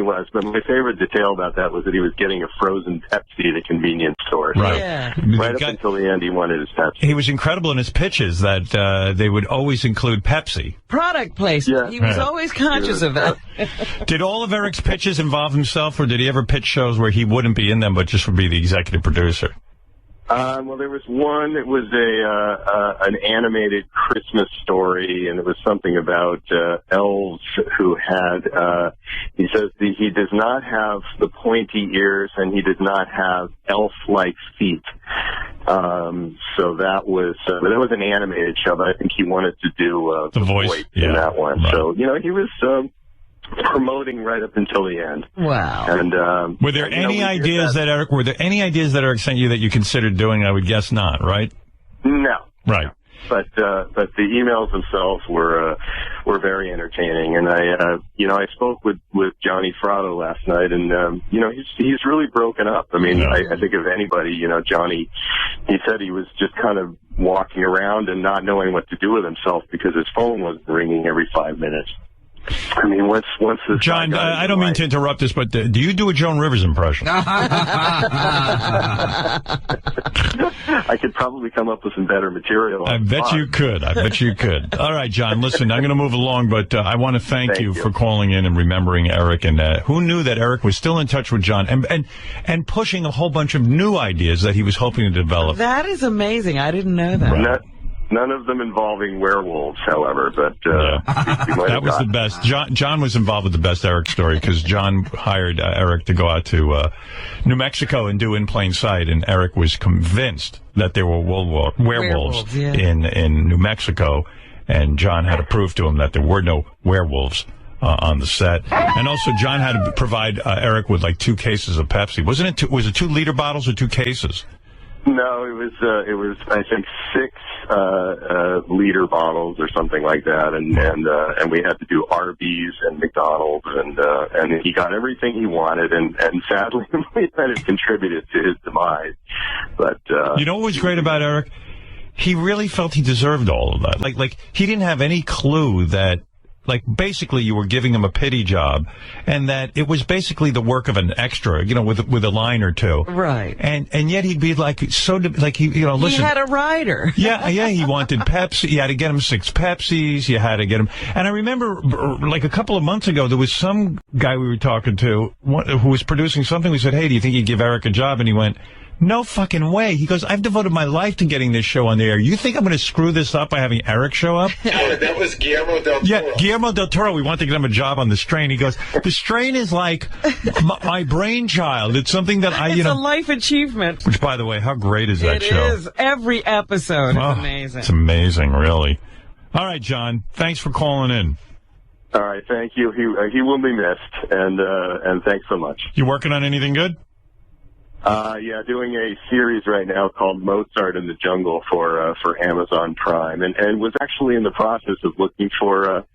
was, but my favorite detail about that was that he was getting a frozen Pepsi at a convenience store. Right. Yeah. Right up until the end, he wanted his Pepsi. He was incredible in his pitches that they would always include Pepsi. Product placement. He was always conscious of that. Did all of Eric's pitches involve himself, or did he ever pitch shows where he wouldn't be in them but just would be the executive producer? Well, there was one that was an animated Christmas story, and it was something about elves who had. He says he does not have the pointy ears, and he does not have elf-like feet. So that was an animated show, but I think he wanted to do the voice in that one. Right. So he was promoting right up until the end. Wow. And were there any ideas that Eric sent you that you considered doing? I would guess not, right? No. Right. But the emails themselves were very entertaining, and I spoke with Johnny Fratto last night, and he's really broken up. I mean, I think of anybody, Johnny, he said he was just kind of walking around and not knowing what to do with himself because his phone was ringing every 5 minutes. I mean, once this John, I don't mean to interrupt this, but do you do a Joan Rivers impression? I could probably come up with some better material. I bet you could. All right, John, listen, I'm going to move along, but I want to thank you for calling in and remembering Eric. And who knew that Eric was still in touch with John and pushing a whole bunch of new ideas that he was hoping to develop. That is amazing. I didn't know that. None of them involving werewolves, however, but that was the best. John was involved with the best Eric story because John hired Eric to go out to New Mexico and do In Plain Sight, and Eric was convinced that there were werewolves in New Mexico, And John had to prove to him that there were no werewolves on the set. And also, John had to provide Eric with like 2 cases of Pepsi. Wasn't it? Was it 2 liter bottles or 2 cases? No, it was I think 6 liter bottles or something like that, and we had to do Arby's and McDonald's, and he got everything he wanted, and sadly we kind of contributed to his demise. But you know what was great about Eric? He really felt he deserved all of that. Like he didn't have any clue that. Like, basically, you were giving him a pity job, and that it was basically the work of an extra, you know, with a line or 2. Right. And yet he'd be like, like he, you know, listen. He had a rider. Yeah, he wanted Pepsi. You had to get him 6 Pepsis. You had to get him. And I remember, like, a couple of months ago, there was some guy we were talking to who was producing something. We said, hey, do you think you'd give Eric a job? And he went, no fucking way. He goes, I've devoted my life to getting this show on the air. You think I'm going to screw this up by having Eric show up? That was Guillermo del Toro. Yeah, Guillermo del Toro. We wanted to get him a job on The Strain. He goes, The Strain is like my brainchild. It's something that It's a life achievement. Which, by the way, how great is that show? It is. Every episode is amazing. It's amazing, really. All right, John. Thanks for calling in. All right, thank you. He will be missed, and thanks so much. You working on anything good? Yeah, doing a series right now called Mozart in the Jungle for Amazon Prime, and was actually in the process of looking for a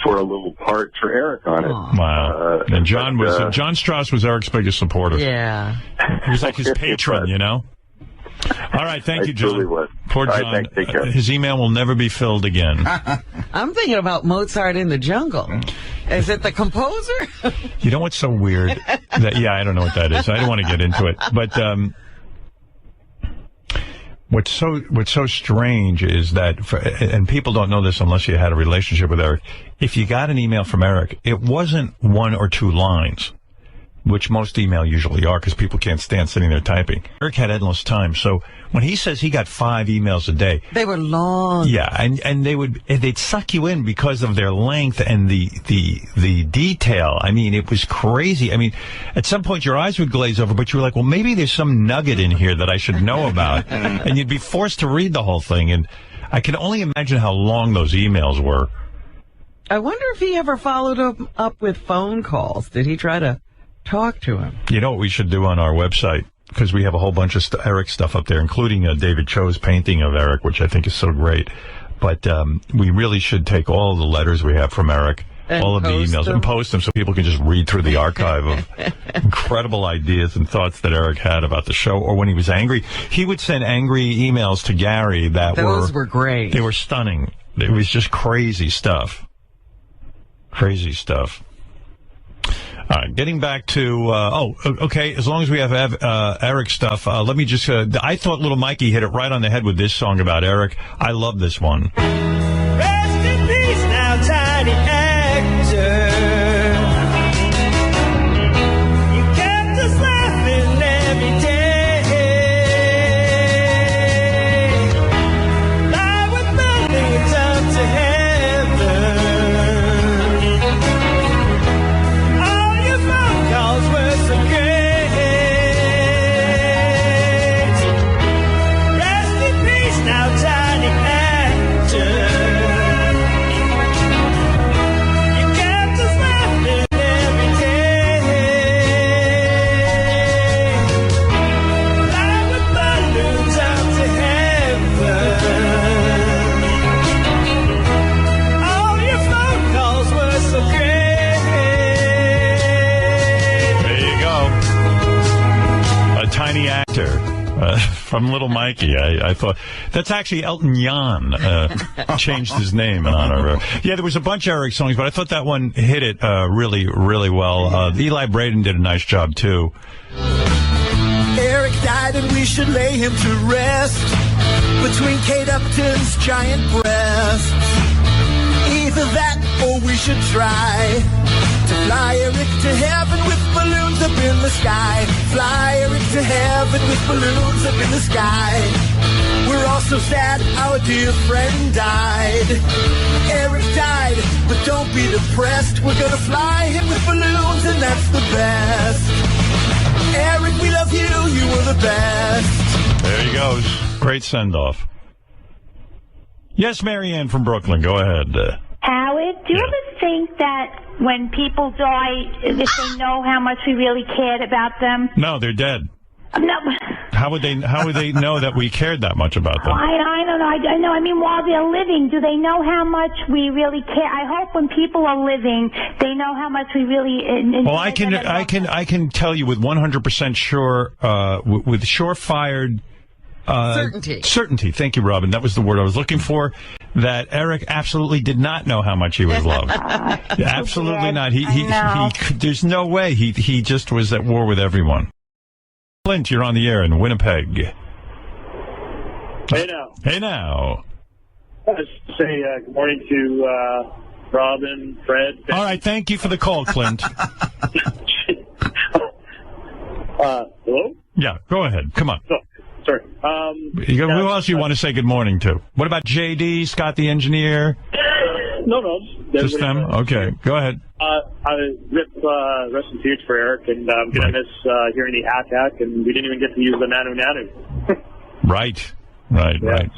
little part for Eric on it. Wow. And John Strauss was Eric's biggest supporter. Yeah. He was like his patron, you know? All right, thank you, John. Poor John. Right, thanks, take care. His email will never be filled again. I'm thinking about Mozart in the Jungle. Is it the composer? You know what's so weird? I don't know what that is. I don't want to get into it. But what's so strange is that, and people don't know this unless you had a relationship with Eric, if you got an email from Eric, it wasn't 1 or 2 lines, which most email usually are because people can't stand sitting there typing. Eric had endless time. So when he says he got 5 emails a day. They were long. Yeah, and they'd suck you in because of their length and the detail. I mean, it was crazy. I mean, at some point your eyes would glaze over, but you were like, well, maybe there's some nugget in here that I should know about. And you'd be forced to read the whole thing. And I can only imagine how long those emails were. I wonder if he ever followed up with phone calls. Did he try to talk to him? You know what we should do on our website? Because we have a whole bunch of Eric stuff up there, including David Cho's painting of Eric, which I think is so great. But we really should take all the letters we have from Eric, all of the emails, and post them so people can just read through the archive of incredible ideas and thoughts that Eric had about the show. Or when he was angry, he would send angry emails to Gary Those were great. They were stunning. It was just crazy stuff. Crazy stuff. All right, getting back to, okay, as long as we have Eric stuff, let me just, I thought Little Mikey hit it right on the head with this song about Eric. I love this one. Rest in peace now, tiny actor. You kept us laughing every day. Fly with balloons up to heaven. From Little Mikey. I thought that's actually Elton John changed his name in honor of her. Yeah, there was a bunch of Eric songs, but I thought that one hit it really, really well. Eli Braden did a nice job too. Eric died and we should lay him to rest between Kate Upton's giant breasts. Either that or we should try to fly Eric to heaven with balloons up in the sky. Fly Eric to heaven with balloons up in the sky. We're all so sad our dear friend died. Eric died, but don't be depressed. We're gonna fly him with balloons and that's the best. Eric, we love you, you were the best. There he goes. Great send-off. Yes, Marianne from Brooklyn. Go ahead. Howard, do you ever think that when people die, if they know how much we really cared about them? No, they're dead. No. How would they know that we cared that much about them? I don't know. I know. I mean, while they're living, do they know how much we really care? I hope when people are living, they know how much we really. Well, I can tell you with 100% sure, with surefire certainty. Thank you, Robin. That was the word I was looking for. That Eric absolutely did not know how much he was loved. Absolutely not. He there's no way. He just was at war with everyone. Clint, you're on the air in Winnipeg. Hey now. Hey now. I just say good morning to Robin, Fred. All right, thank you for the call, Clint. Hello? Yeah, go ahead. Come on. Oh, sorry. Who else you want to say good morning to? What about JD, Scott the engineer? No. Just them? Okay, go ahead. Rest in peace for Eric, and I'm going to miss hearing the ack, and we didn't even get to use the nanu. Right.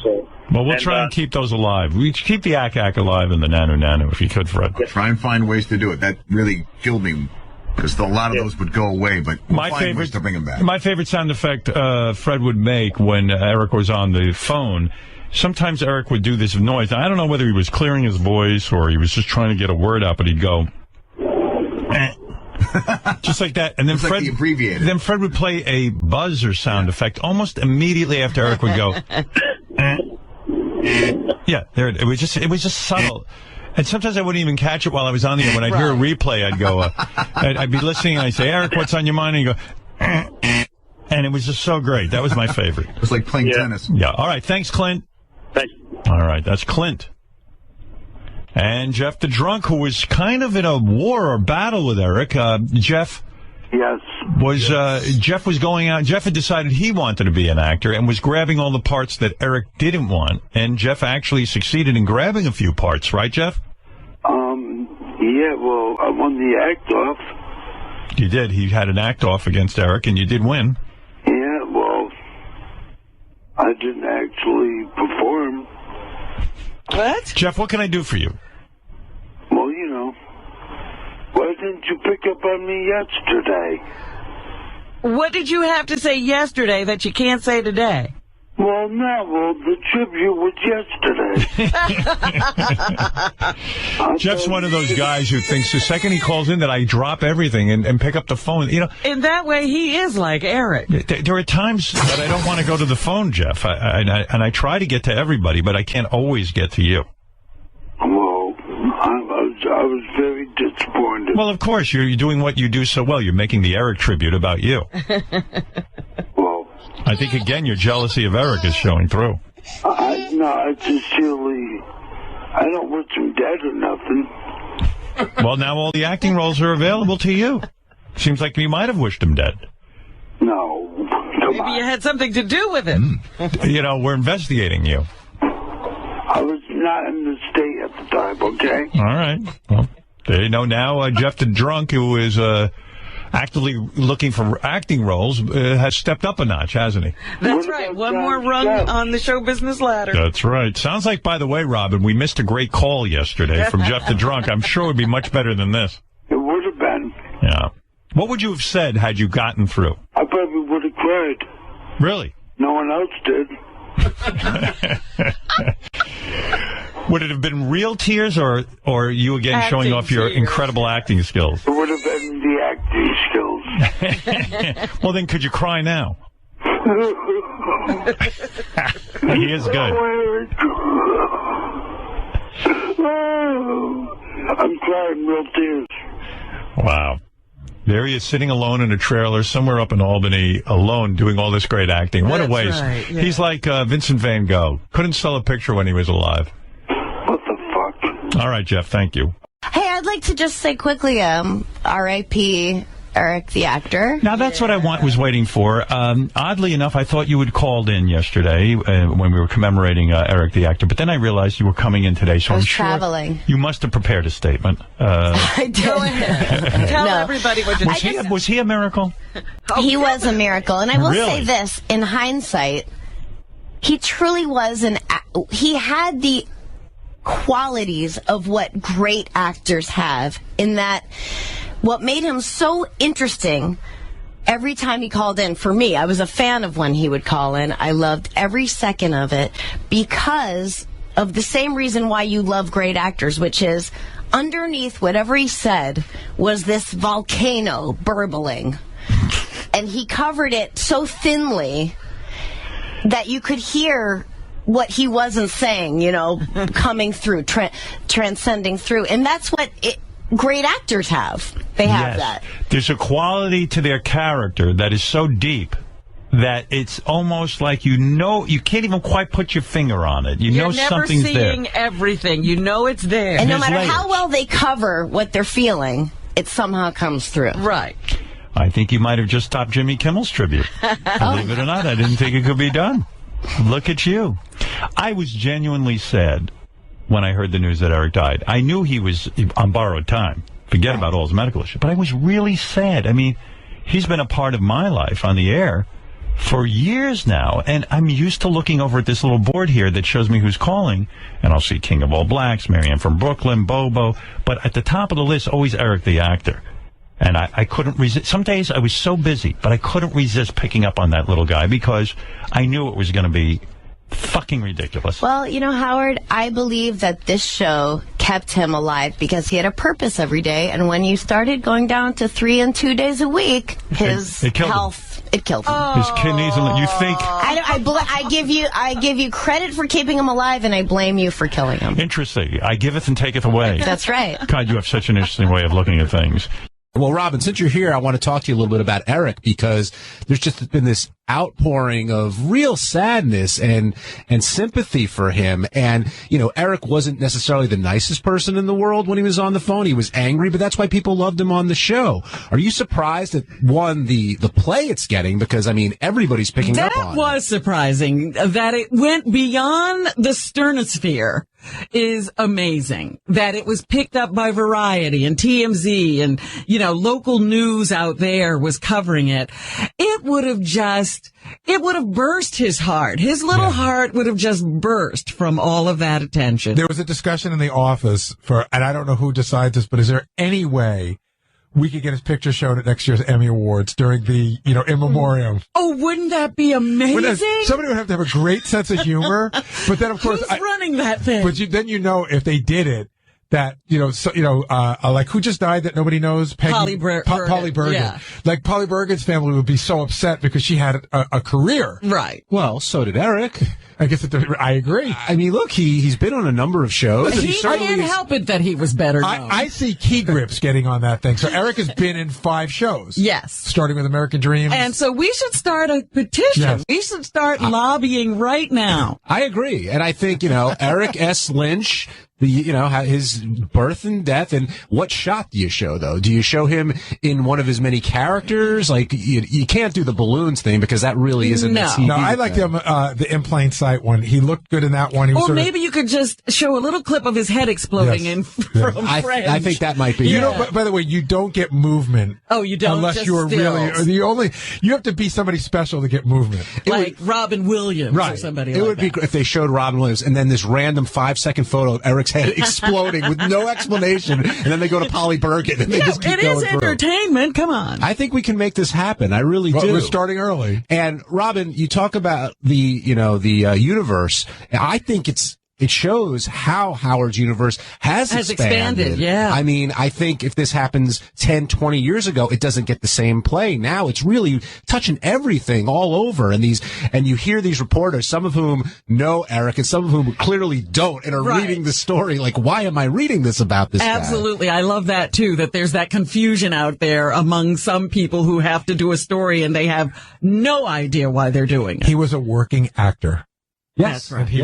So, well, we'll try and keep those alive. We keep the ack alive and the nanu if you could, Fred. Try and find ways to do it. That really killed me because a lot of those would go away, but we'll find ways to bring them back. My favorite sound effect Fred would make when Eric was on the phone. Sometimes Eric would do this noise. I don't know whether he was clearing his voice or he was just trying to get a word out, but he'd go, just like that. And then Fred, then Fred would play a buzzer sound effect almost immediately after Eric would go. Yeah, there it was just subtle. And sometimes I wouldn't even catch it while I was on the air. When I'd hear a replay, I'd go, I'd be listening and I'd say, Eric, what's on your mind? And he'd go, and it was just so great. That was my favorite. It was like playing tennis. Yeah. All right. Thanks, Clint. Thanks. All right. That's Clint. And Jeff the Drunk, who was kind of in a war or battle with Eric. Jeff. Yes. Jeff was going out. Jeff had decided he wanted to be an actor and was grabbing all the parts that Eric didn't want. And Jeff actually succeeded in grabbing a few parts. Right, Jeff? Yeah, well, I won the act-off. You did. He had an act-off against Eric, and you did win. Yeah, well, I didn't actually perform. What? Jeff, what can I do for you? Well, you know, why didn't you pick up on me yesterday? What did you have to say yesterday that you can't say today? Well, the tribute was yesterday. Jeff's one of those guys who thinks the second he calls in that I drop everything and pick up the phone. You know, in that way, he is like Eric. There are times that I don't want to go to the phone, Jeff, and I try to get to everybody, but I can't always get to you. Well, I was very disappointed. Well, of course, you're doing what you do so well. You're making the Eric tribute about you. I think, again, your jealousy of Eric is showing through. I sincerely, I don't wish him dead or nothing. Well, now all the acting roles are available to you. Seems like you might have wished him dead. No. Maybe you had something to do with it. You know, we're investigating you. I was not in the state at the time, okay? All right. Well, there you know now, Jeff the Drunk, who is actively looking for acting roles, has stepped up a notch, hasn't he? That's right. One more rung on the show business ladder. That's right. Sounds like, by the way, Robin, we missed a great call yesterday from Jeff the Drunk. I'm sure it would be much better than this. It would have been. Yeah. What would you have said had you gotten through? I probably would have cried. Really? No one else did. Would it have been real tears or you again showing off your incredible acting skills? It would have been the acting skills. Well, then could you cry now? He is good. I'm crying real tears. Wow. There he is sitting alone in a trailer somewhere up in Albany, alone, doing all this great acting. What a waste. Right, yeah. He's like Vincent van Gogh. Couldn't sell a picture when he was alive. What the fuck? All right, Jeff, thank you. Hey, I'd like to just say quickly, R.I.P. Eric the actor. Now, that's what I was waiting for. Oddly enough, I thought you had called in yesterday when we were commemorating Eric the actor, but then I realized you were coming in today, so I was I'm sure traveling. You must have prepared a statement. I did. Go ahead. Tell everybody what you did. Was he a miracle? He was a miracle, and I will say this, in hindsight, he truly was he had the qualities of what great actors have, in that what made him so interesting every time he called in, for me, I was a fan of when he would call in. I loved every second of it because of the same reason why you love great actors, which is underneath whatever he said was this volcano burbling. And he covered it so thinly that you could hear what he wasn't saying, coming through, transcending through. And that's what great actors have. They have that. There's a quality to their character that is so deep that it's almost like you can't even quite put your finger on it. You're something's there. You're never seeing everything. You know it's there. And no matter how well they cover what they're feeling, it somehow comes through. Right. I think you might have just topped Jimmy Kimmel's tribute. Believe it or not, I didn't think it could be done. Look at you. I was genuinely sad when I heard the news that Eric died. I knew he was on borrowed time. Forget about all his medical issues. But I was really sad. I mean, he's been a part of my life on the air for years now. And I'm used to looking over at this little board here that shows me who's calling. And I'll see King of All Blacks, Marianne from Brooklyn, Bobo. But at the top of the list, always Eric the actor. And I couldn't resist. Some days I was so busy, but I couldn't resist picking up on that little guy because I knew it was going to be fucking ridiculous. Well, Howard, I believe that this show kept him alive because he had a purpose every day. And when you started going down to 3 and 2 days a week, his health, it killed him. His kidneys, and you think... I give you credit for keeping him alive, and I blame you for killing him. Interesting. I giveth and taketh away. That's right. God, you have such an interesting way of looking at things. Well, Robin, since you're here, I want to talk to you a little bit about Eric, because there's just been this outpouring of real sadness and sympathy for him. And, Eric wasn't necessarily the nicest person in the world when he was on the phone. He was angry, but that's why people loved him on the show. Are you surprised at, the play it's getting? Because, everybody's picking up on it. That was surprising. That it went beyond the sternosphere is amazing. That it was picked up by Variety and TMZ and, local news out there was covering it. It would have burst his heart. His little heart would have just burst from all of that attention. There was a discussion in the office and I don't know who decides this, but is there any way we could get his picture shown at next year's Emmy Awards during the, in memoriam? Oh, wouldn't that be amazing? Somebody would have to have a great sense of humor. But then, of course, who's running that thing? But then if they did it, that, like who just died that nobody knows? Polly Bergen. Yeah. Like Polly Bergen's family would be so upset because she had a career. Right. Well, so did Eric. I guess I agree. Look, he's been on a number of shows. He can't help it that he was better known. I see Key Grips getting on that thing. So Eric has been in 5 shows. Yes. Starting with American Dreams. And so we should start a petition. Yes. We should start lobbying right now. I agree. And I think, Eric S. Lynch, his birth and death. And what shot do you show, though? Do you show him in one of his many characters? Like, you can't do the balloons thing because that really isn't no. a TV I like the In Plain Sight one. He looked good in that one. Or maybe you could just show a little clip of his head exploding from Friends. I think that might be. By the way, you don't get movement. Oh, you don't? Unless you are really, you have to be somebody special to get movement. Like Robin Williams or somebody like that. It would be if they showed Robin Williams and then this random 5-second photo of Eric's head exploding with no explanation, and then they go to Polly Bergen and they just keep going through. It is entertainment. Come on. I think we can make this happen. I really do. We're starting early. And Robin, you talk about the universe. I think it shows how Howard's universe has expanded. Yeah. I think if this happens 10, 20 years ago, it doesn't get the same play. Now it's really touching everything all over. And you hear these reporters, some of whom know Eric and some of whom clearly don't and are reading the story. Like, why am I reading this about this guy? Absolutely. I love that too, that there's that confusion out there among some people who have to do a story and they have no idea why they're doing it. He was a working actor. Yes, and he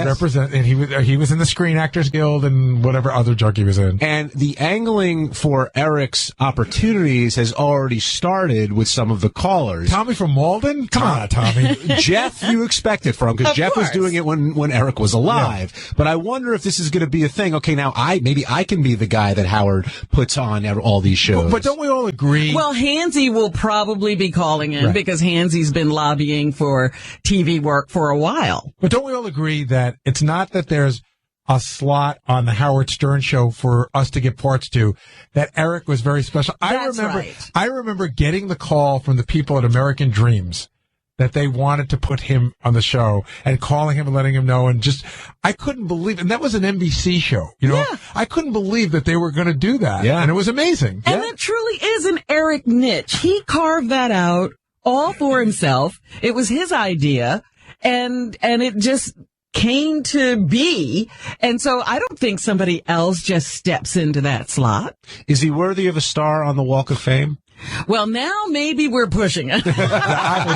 he was in the Screen Actors Guild and whatever other junk he was in. And the angling for Eric's opportunities has already started with some of the callers. Tommy from Malden? Come on, Tommy. Jeff, you expect it from, because Jeff was doing it when Eric was alive. Yeah. But I wonder if this is going to be a thing. Okay, now maybe I can be the guy that Howard puts on all these shows. But don't we all agree? Well, Hansy will probably be calling in because Hansy's been lobbying for TV work for a while. But don't we all agree that it's not that there's a slot on the Howard Stern show for us to get parts to, that Eric was very special. I remember getting the call from the people at American Dreams that they wanted to put him on the show, and calling him and letting him know, and just, I couldn't believe, and that was an NBC show, you know? Yeah. I couldn't believe that they were going to do that. Yeah. And it was amazing. And it truly is an Eric niche. He carved that out all for himself. It was his idea. And it just came to be. And so I don't think somebody else just steps into that slot. Is he worthy of a star on the Walk of Fame? Well, now maybe we're pushing it. I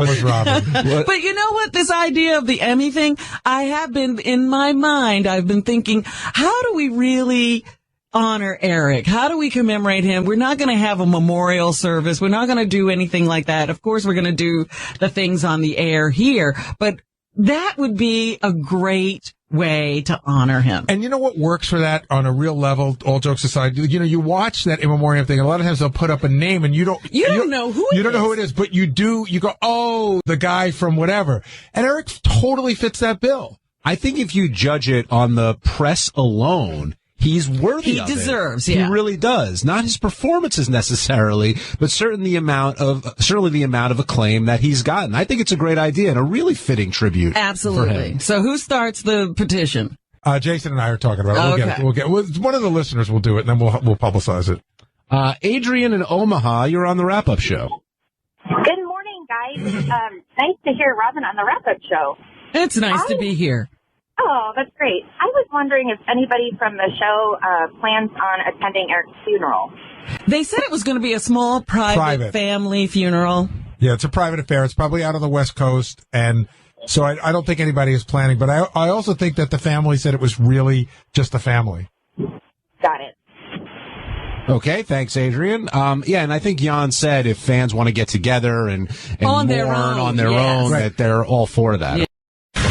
was Robin. But you know what? This idea of the Emmy thing, I have been, in my mind, I've been thinking, how do we really honor Eric? How do we commemorate him? We're not going to have a memorial service. We're not going to do anything like that. Of course, we're going to do the things on the air here, but that would be a great way to honor him. And you know what works for that on a real level, all jokes aside? You know, you watch that in memoriam thing, and a lot of times they'll put up a name and you don't know who you don't know who it is, but you go, oh, the guy from whatever. And Eric totally fits that bill. I think if you judge it on the press alone, he's worthy of it. He deserves, He really does. Not his performances necessarily, but certainly the amount of acclaim that he's gotten. I think it's a great idea and a really fitting tribute. Absolutely. For him. So who starts the petition? Jason and I are talking about it. We'll get it. One of the listeners will do it, and then we'll publicize it. Adrian in Omaha, you're on the wrap-up show. Good morning, guys. Nice to hear Robin on the wrap-up show. It's nice to be here. Oh, that's great. I was wondering if anybody from the show plans on attending Eric's funeral. They said it was going to be a small, private family funeral. Yeah, it's a private affair. It's probably out on the West Coast, and so I don't think anybody is planning. But I also think that the family said it was really just the family. Got it. Okay, thanks, Adrian. And I think Jan said if fans want to get together and on mourn on their own, that they're all for that. Yeah.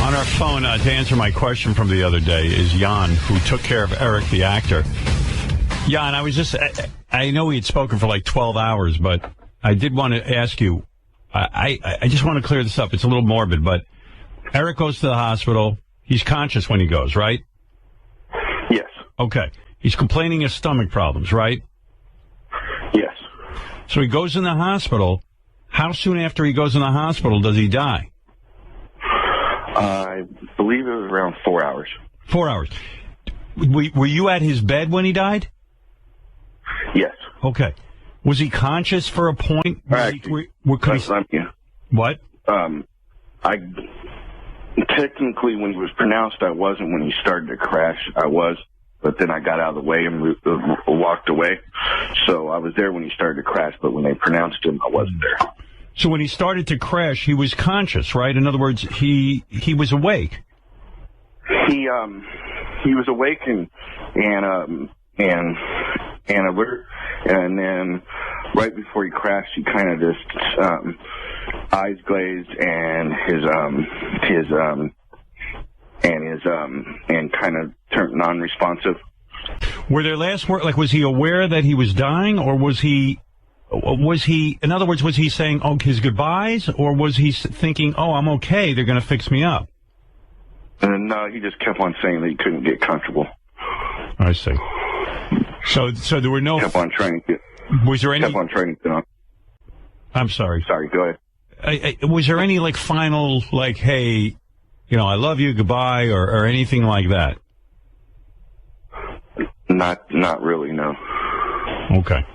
On our phone, to answer my question from the other day, is Jan, who took care of Eric, the actor. Jan, I know we had spoken for like 12 hours, but I did want to ask you, I just want to clear this up. It's a little morbid, but Eric goes to the hospital. He's conscious when he goes, right? Yes. Okay. He's complaining of stomach problems, right? Yes. So he goes in the hospital. How soon after he goes in the hospital does he die? I believe it was around 4 hours. 4 hours. Were you at his bed when he died? Yes. Okay. Was he conscious for a point? What? I technically, when he was pronounced, I wasn't. When he started to crash, I was. But then I got out of the way and walked away. So I was there when he started to crash, but when they pronounced him, I wasn't there. So when he started to crash, he was conscious, right? In other words, he was awake. He was awake and alert, and then right before he crashed, he kind of just eyes glazed and and kind of turned non-responsive. Were there last words? Like, was he aware that he was dying, or was he? In other words, was he saying, his goodbyes, or was he thinking, I'm okay, they're going to fix me up? And no, he just kept on saying that he couldn't get comfortable. I see. So there were no... Kept on trying to get... Was there any... Kept on trying to get on. I'm sorry. Sorry, go ahead. Was there any, final, hey, I love you, goodbye, or anything like that? Not really, no. Okay.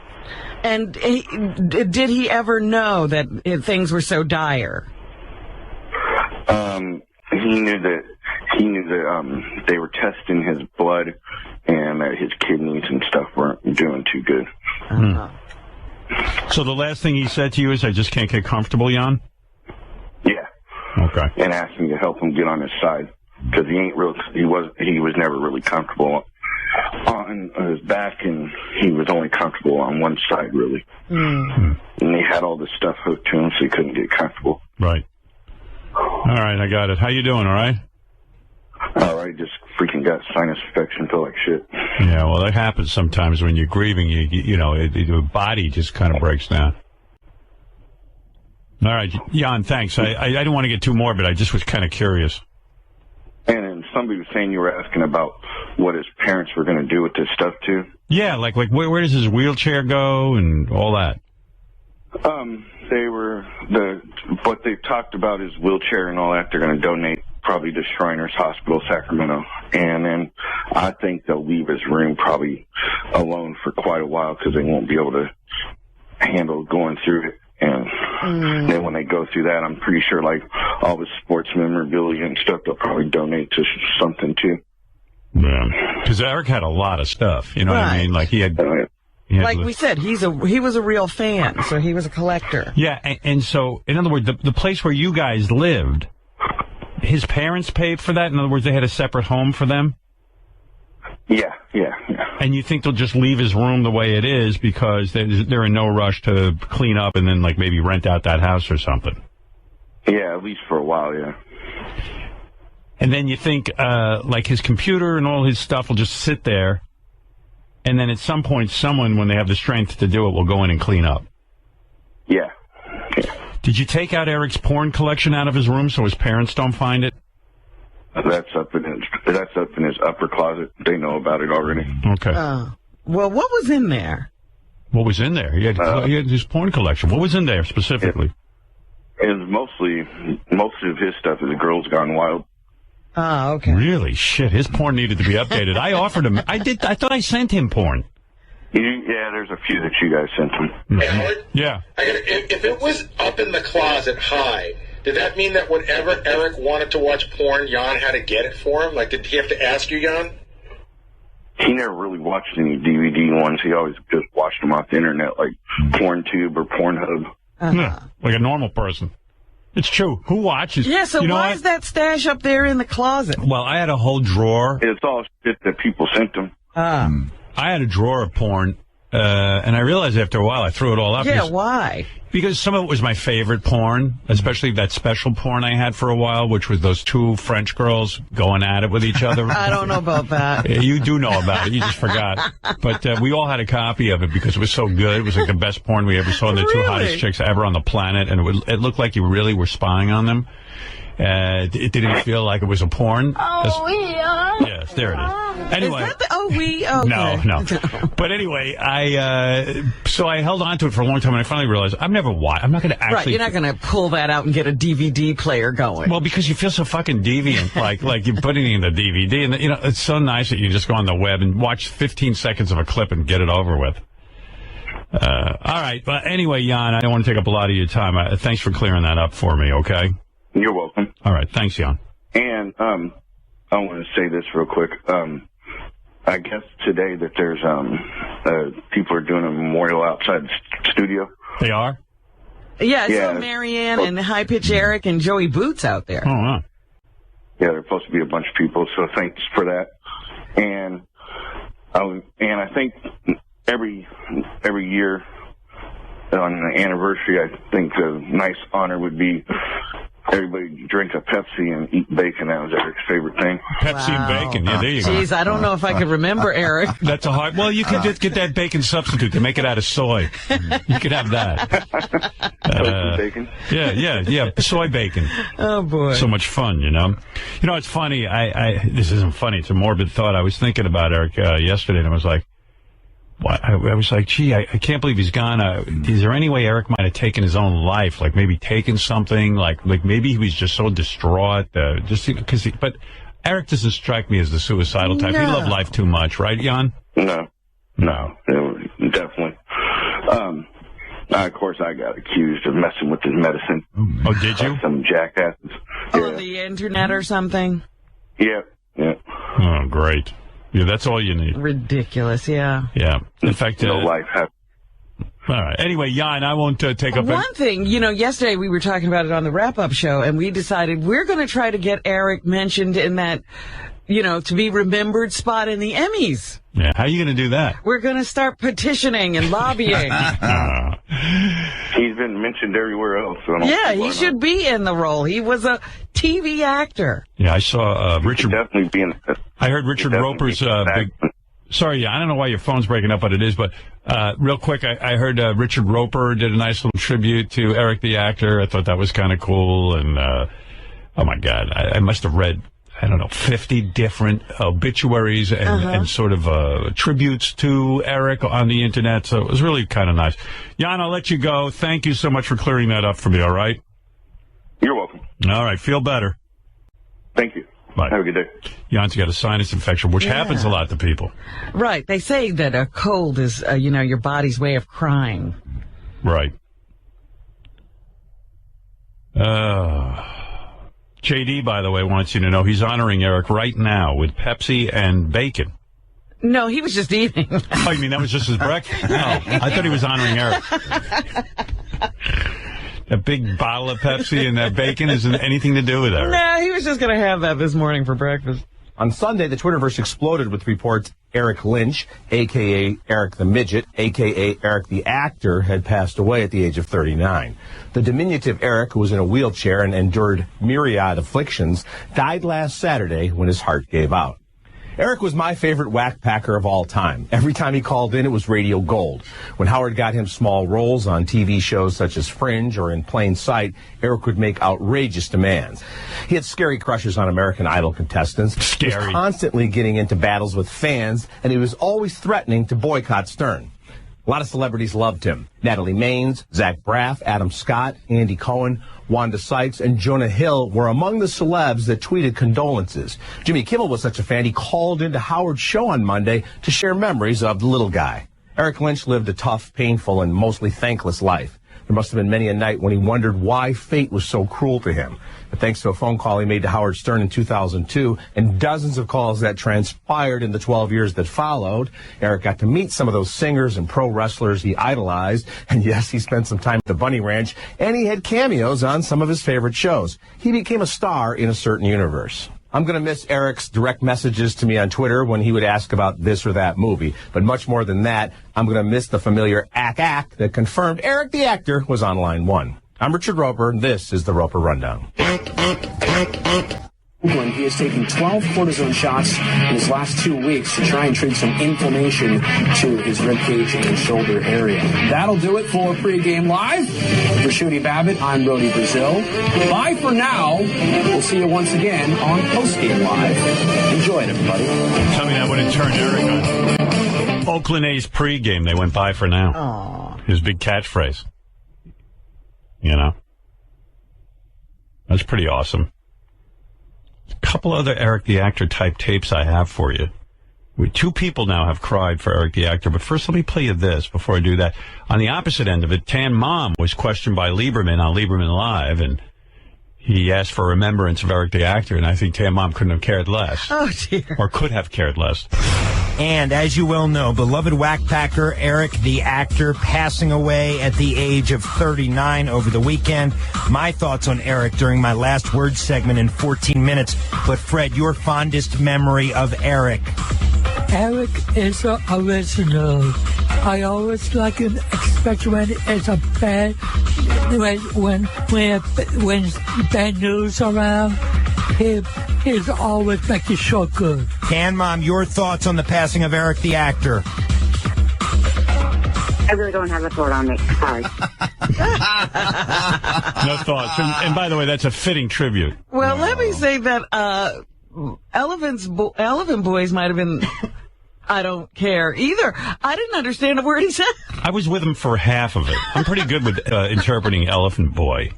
And did he ever know that things were so dire? He knew that they were testing his blood and that his kidneys and stuff weren't doing too good. So the last thing he said to you is, I just can't get comfortable, Jan? Yeah. Okay. And asked me to help him get on his side because he was never really comfortable on his back, and he was only comfortable on one side, really. And they had all this stuff hooked to him, so he couldn't get comfortable. Right. All right, I got it. How you doing, all right? All right, just freaking got sinus infection, feel like shit. Yeah, well, that happens sometimes when you're grieving. Your body just kind of breaks down. All right, Jan, thanks. I didn't want to get too morbid. I just was kind of curious. And then somebody was saying you were asking about what his parents were going to do with this stuff, too. Yeah, like where does his wheelchair go and all that? What they've talked about his wheelchair and all that. They're going to donate probably to Shriners Hospital, Sacramento. And then I think they'll leave his room probably alone for quite a while because they won't be able to handle going through it. And then when they go through that, I'm pretty sure like all the sports memorabilia and stuff, they'll probably donate to something too. Yeah, because Eric had a lot of stuff. You know what I mean? Like he had like we said, he was a real fan, so he was a collector. Yeah, and so in other words, the place where you guys lived, his parents paid for that. In other words, they had a separate home for them. Yeah. And you think they'll just leave his room the way it is because they're in no rush to clean up and then like maybe rent out that house or something? Yeah, at least for a while, yeah. And then you think like his computer and all his stuff will just sit there, and then at some point someone, when they have the strength to do it, will go in and clean up. Yeah. Did you take out Eric's porn collection out of his room so his parents don't find it? That's up in his upper closet. They know about it already. Okay. Well, what was in there? What was in there? He had his porn collection. What was in there specifically? It was most of his stuff is Girls Gone Wild. Oh, okay. Really? Shit, his porn needed to be updated. I offered him. I thought I sent him porn. Yeah, there's a few that you guys sent him. Howard? Yeah. If it was up in the closet high, did that mean that whenever Eric wanted to watch porn, Jan had to get it for him? Like, did he have to ask you, Jan? He never really watched any DVD ones. He always just watched them off the internet, like PornTube or Pornhub. Yeah, like a normal person. It's true. Who watches? Yeah, so why is that stash up there in the closet? Well, I had a whole drawer. It's all shit that people sent him. I had a drawer of porn, and I realized after a while I threw it all up. Yeah, why? Because some of it was my favorite porn, especially that special porn I had for a while, which was those two French girls going at it with each other. I don't know about that. You do know about it. You just forgot. But we all had a copy of it because it was so good. It was like the best porn we ever saw. The two hottest chicks ever on the planet. And it looked like you really were spying on them. It didn't feel like it was a porn. Oh, yeah. Yes, there it is. Anyway. Is that the okay. No. But anyway, so I held on to it for a long time, and I finally realized I'm not going to actually. Right, you're not going to pull that out and get a DVD player going. Well, because you feel so fucking deviant, like you're putting it in the DVD, and it's so nice that you just go on the web and watch 15 seconds of a clip and get it over with. All right, but anyway, Jan, I don't want to take up a lot of your time. Thanks for clearing that up for me. Okay. You're welcome. All right, thanks, Jan. And I want to say this real quick. I guess today that there's people are doing a memorial outside the studio. They are? Yeah, I saw Marianne and High Pitch Eric and Joey Boots out there. Oh, wow. Yeah, there's supposed to be a bunch of people, so thanks for that. And I think every year on the anniversary, I think a nice honor would be everybody drink a Pepsi and eat bacon. That was Eric's favorite thing. Pepsi and bacon. Yeah, there you go. Jeez, I don't know if I could remember, Eric. That's a hard. Well, you could just get that bacon substitute to make it out of soy. You could have that. Bacon. Yeah. Soy bacon. Oh boy. So much fun, it's funny. This isn't funny. It's a morbid thought. I was thinking about Eric yesterday, and I was like, I was like, gee, I can't believe he's gone. Is there any way Eric might have taken his own life? Like maybe taken something? Like maybe he was just so distraught. But Eric doesn't strike me as the suicidal type. No. He loved life too much, right, Jan? No, definitely. Of course, I got accused of messing with his medicine. Oh, did you? Some jackasses. On the internet or something? Yeah. Oh, great. Yeah, that's all you need. Ridiculous, yeah. Yeah. In fact, no life. All right. Anyway, Jan, I won't take up... One thing, yesterday we were talking about it on the wrap-up show, and we decided we're going to try to get Eric mentioned in that, to be remembered spot in the Emmys. Yeah, how are you going to do that? We're going to start petitioning and lobbying. He's been mentioned everywhere else. So he should be in the role. He was a TV actor. Yeah, I saw Richard... definitely be in... I heard Richard Roper's big... Sorry, I don't know why your phone's breaking up, but it is. But real quick, I heard Richard Roper did a nice little tribute to Eric the actor. I thought that was kind of cool. And, oh, my God, I must have read, 50 different obituaries and sort of tributes to Eric on the Internet. So it was really kind of nice. Jan, I'll let you go. Thank you so much for clearing that up for me, all right? You're welcome. All right, feel better. Thank you. Bye. Have a good day. Jan's got a sinus infection, which happens a lot to people. Right. They say that a cold is, your body's way of crying. Right. JD, by the way, wants you to know he's honoring Eric right now with Pepsi and bacon. No, he was just eating. Oh, you mean that was just his breakfast? No, I thought he was honoring Eric. A big bottle of Pepsi and that bacon isn't anything to do with Eric. No, he was just going to have that this morning for breakfast. On Sunday, the Twitterverse exploded with reports Eric Lynch, a.k.a. Eric the Midget, a.k.a. Eric the Actor, had passed away at the age of 39. The diminutive Eric, who was in a wheelchair and endured myriad afflictions, died last Saturday when his heart gave out. Eric was my favorite whack packer of all time. Every time he called in, it was radio gold. When Howard got him small roles on TV shows such as Fringe or In Plain Sight, Eric would make outrageous demands. He had scary crushes on American Idol contestants. Scary. He was constantly getting into battles with fans, and he was always threatening to boycott Stern. A lot of celebrities loved him. Natalie Maines, Zach Braff, Adam Scott, Andy Cohen, Wanda Sykes, and Jonah Hill were among the celebs that tweeted condolences. Jimmy Kimmel was such a fan, he called into Howard's show on Monday to share memories of the little guy. Eric Lynch lived a tough, painful, and mostly thankless life. There must have been many a night when he wondered why fate was so cruel to him. But thanks to a phone call he made to Howard Stern in 2002 and dozens of calls that transpired in the 12 years that followed, Eric got to meet some of those singers and pro wrestlers he idolized. And yes, he spent some time at the Bunny Ranch, and he had cameos on some of his favorite shows. He became a star in a certain universe. I'm going to miss Eric's direct messages to me on Twitter when he would ask about this or that movie. But much more than that, I'm going to miss the familiar ack that confirmed Eric the Actor was on line one. I'm Richard Roper, and this is the Roper Rundown. He has taken 12 cortisone shots in his last 2 weeks to try and treat some inflammation to his ribcage and shoulder area. That'll do it for Pre-Game Live. For Shooty Babbitt, I'm Brody Brazil. Bye for now. We'll see you once again on Post-Game Live. Enjoy it, everybody. Tell me that when it turned Eric on. Oakland A's pregame, they went by for now. Aww. His big catchphrase. You know? That's pretty awesome. A couple other Eric the Actor type tapes I have for you. Two people now have cried for Eric the Actor, but first let me play you this before I do that. On the opposite end of it, Tan Mom was questioned by Lieberman on Lieberman Live, and he asked for remembrance of Eric the Actor, and I think Tan Mom couldn't have cared less. Oh, dear. Or could have cared less. And as you well know, beloved whackpacker Eric the Actor passing away at the age of 39 over the weekend. My thoughts on Eric during my last word segment in 14 minutes. But Fred, your fondest memory of Eric? Eric is original. I always like him, especially when it's a bad, when bad news around. He's always make the show good. Tan Mom, your thoughts on the passing of Eric the Actor? I really don't have a thought on it. Sorry. No thoughts. And by the way, that's a fitting tribute. Well, let me say that Elephant Boys might have been... I don't care either. I didn't understand a word he said. I was with him for half of it. I'm pretty good with interpreting Elephant Boy.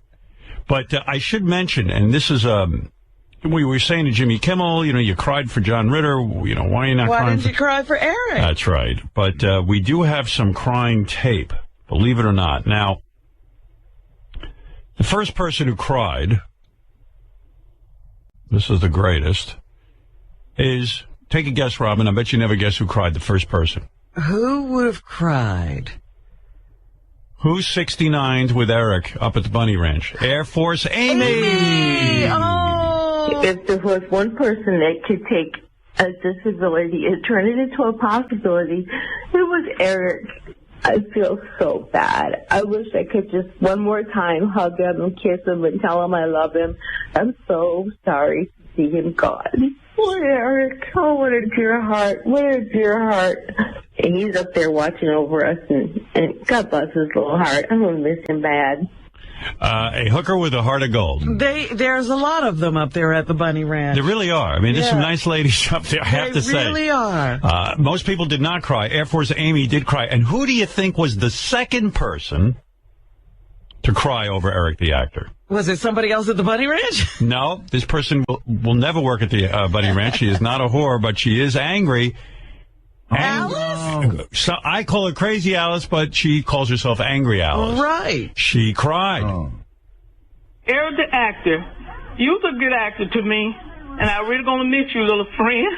But I should mention, and this is... we were saying to Jimmy Kimmel, you cried for John Ritter. Why are you not crying? Why didn't you cry for Eric? That's right. But we do have some crying tape, believe it or not. Now, the first person who cried, this is the greatest, is, take a guess, Robin. I bet you never guess who cried, the first person. Who would have cried? Who's 69'd with Eric up at the Bunny Ranch? Air Force Amy! Oh! If there was one person that could take a disability and turn it into a possibility, it was Eric. I feel so bad. I wish I could just one more time hug him and kiss him and tell him I love him. I'm so sorry to see him gone. Poor Eric. Oh, what a dear heart. What a dear heart. And he's up there watching over us, and God bless his little heart. I'm going to miss him bad. A hooker with a heart of gold. There's a lot of them up there at the Bunny Ranch. There really are. I mean, there's some nice ladies up there, I have to say. They really are. Most people did not cry. Air Force Amy did cry. And who do you think was the second person to cry over Eric the actor? Was it somebody else at the Bunny Ranch? No, this person will never work at the Bunny Ranch. She is not a whore, but she is angry. Alice? So I call her Crazy Alice, but she calls herself Angry Alice. Right. She cried. Eric the actor, you was a good actor to me, and I really gonna miss you, little friend.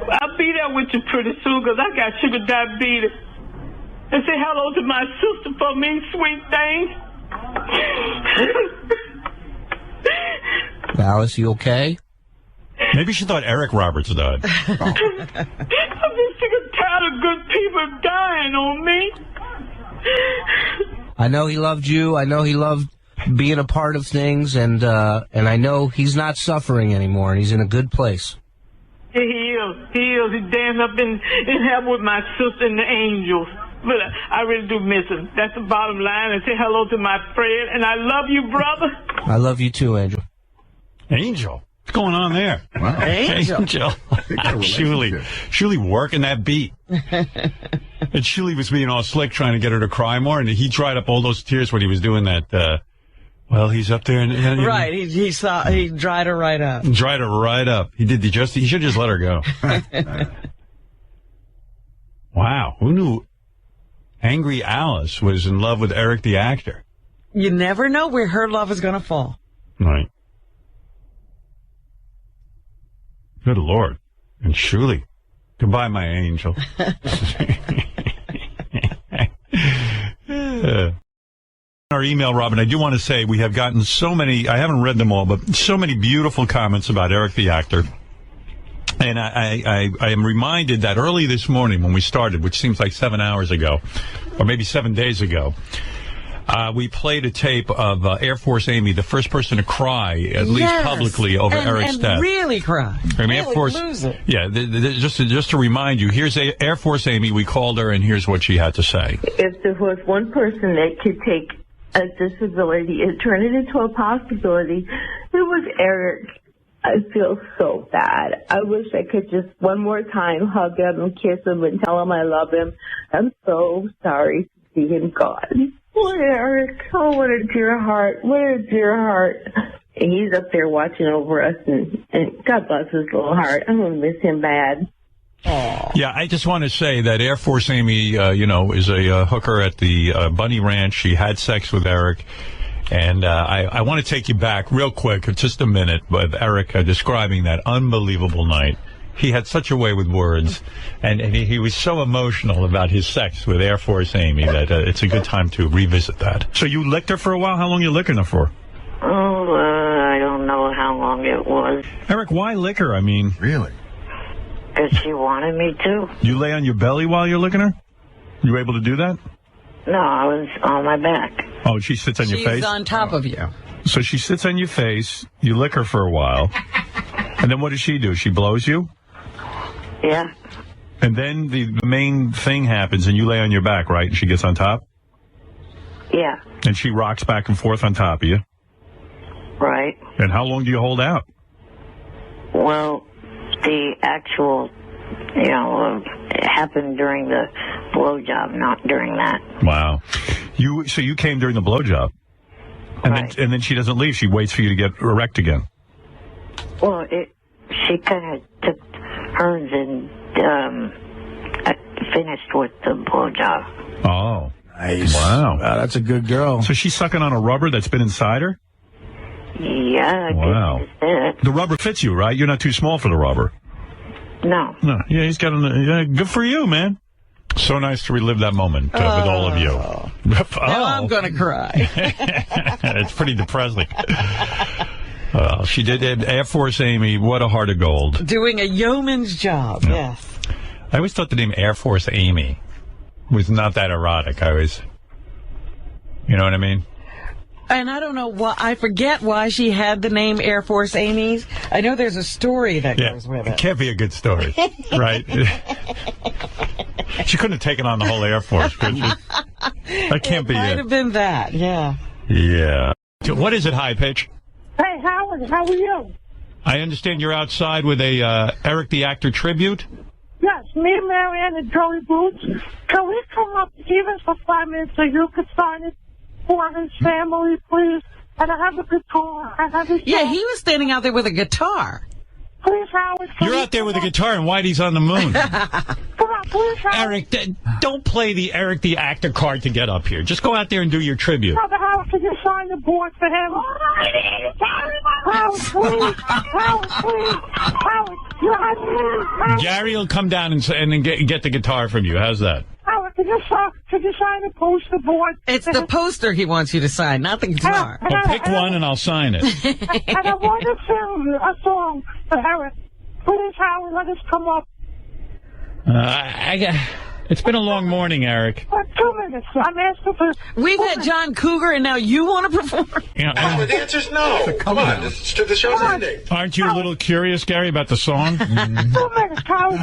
I'll be there with you pretty soon, because I got sugar diabetes. And say hello to my sister for me, sweet thing. Alice, you okay? Maybe she thought Eric Roberts died. I'm just sick and tired of good people dying on me. I know he loved you. I know he loved being a part of things, and I know he's not suffering anymore, and he's in a good place. Yeah, he is. He's dancing up in heaven with my sister and the angels. But I really do miss him. That's the bottom line. And say hello to my friend, and I love you, brother. I love you too, Angel. Angel? What's going on there? Wow. Angel. Shuli working that beat. And Shuli was being all slick trying to get her to cry more, and he dried up all those tears when he was doing that. Well, he's up there. And right. He dried her right up. Dried her right up. He should just let her go. Wow. Who knew Angry Alice was in love with Eric the actor? You never know where her love is going to fall. Right. Good Lord. And Shuli. Goodbye, my angel. Our email, Robin, I do want to say we have gotten so many, I haven't read them all, but so many beautiful comments about Eric the actor. And I am reminded that early this morning when we started, which seems like 7 hours ago, or maybe 7 days ago, we played a tape of Air Force Amy, the first person to cry, at least publicly, over Eric's death. Really cry. I mean, Air Force, lose it. Yeah, just to remind you, here's Air Force Amy. We called her, and here's what she had to say. If there was one person that could take a disability and turn it into a possibility, it was Eric. I feel so bad. I wish I could just one more time hug him and kiss him and tell him I love him. I'm so sorry to see him gone. Poor Eric. Oh, what a dear heart. What a dear heart. And he's up there watching over us, and God bless his little heart. I'm going to miss him bad. Aww. Yeah, I just want to say that Air Force Amy, is a hooker at the Bunny Ranch. She had sex with Eric. And I want to take you back real quick, just a minute, with Eric describing that unbelievable night. He had such a way with words, and he was so emotional about his sex with Air Force Amy that it's a good time to revisit that. So you licked her for a while? How long you licking her for? Oh, I don't know how long it was. Eric, why lick her? I mean, really? Because she wanted me to. You lay on your belly while you're licking her? You able to do that? No, I was on my back. Oh, she sits on your face? She's on top of you. So she sits on your face, you lick her for a while, and then what does she do? She blows you? Yeah. And then the main thing happens, and you lay on your back, right? And she gets on top? Yeah. And she rocks back and forth on top of you? Right. And how long do you hold out? Well, the actual, it happened during the blowjob, not during that. Wow. So you came during the blowjob, and then she doesn't leave. She waits for you to get erect again. Well, she kind of took hers and finished with the blowjob. Oh, nice! Wow, that's a good girl. So she's sucking on a rubber that's been inside her. Yeah. Wow. The rubber fits you, right? You're not too small for the rubber. No. No. Yeah, he's got good for you, man. So nice to relive that moment with all of you. Now I'm going to cry. It's pretty depressing. She did Air Force Amy. What a heart of gold. Doing a yeoman's job, yes. I always thought the name Air Force Amy was not that erotic. You know what I mean? And I don't know why. I forget why she had the name Air Force Amy's. I know there's a story that goes with it. It can't be a good story, right? She couldn't have taken on the whole Air Force, could she? That can't be it. Might have been that, yeah. Yeah. What is it, High Pitch? Hey, Howard, how are you? I understand you're outside with a Eric the Actor tribute? Yes, me, Marianne, and Joey Boots. Can we come up even for 5 minutes so you could sign it for his family, please? And I have a guitar. Yeah, he was standing out there with a guitar. Please, Howard. You're out there with a guitar and Whitey's on the moon. Come on, please, Howard. Eric, don't play the Eric the Actor card to get up here. Just go out there and do your tribute. Brother Howard, can you sign the board for him? Howard, please. Howard, please. Howard, you have to. Gary will come down and get the guitar from you. How's that? Howard, can you sign the poster board? It's the poster he wants you to sign, not the guitar. Well, pick one and I'll sign it. And I want to sing a song for Eric. Please, Howard, let us come up. It's been a long morning, Eric. 2 minutes. I'm asking for... We've had John Cougar, and now you want to perform? The answer's no. Come on. The show's ending. Aren't you a little curious, Gary, about the song? 2 minutes, Howard.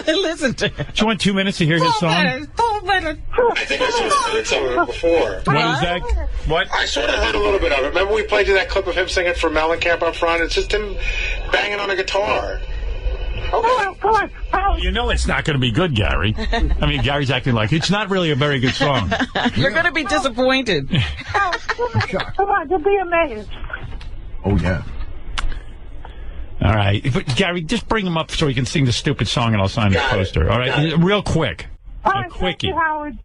Listen to him. Do you want 2 minutes to hear his song? 2 minutes. I think I sort of heard some of it before. What is that? What? I sort of heard a little bit of it. Remember we played you that clip of him singing for Mellencamp up front? It's just him banging on a guitar. Okay. Come on. You know it's not going to be good, Gary. I mean, Gary's acting like it's not really a very good song. You're going to be disappointed. Come on, you'll be amazed. Oh, yeah. All right. But, Gary, just bring him up so he can sing the stupid song and I'll sign his poster. All right? Real quick. All right, thank you, Howard.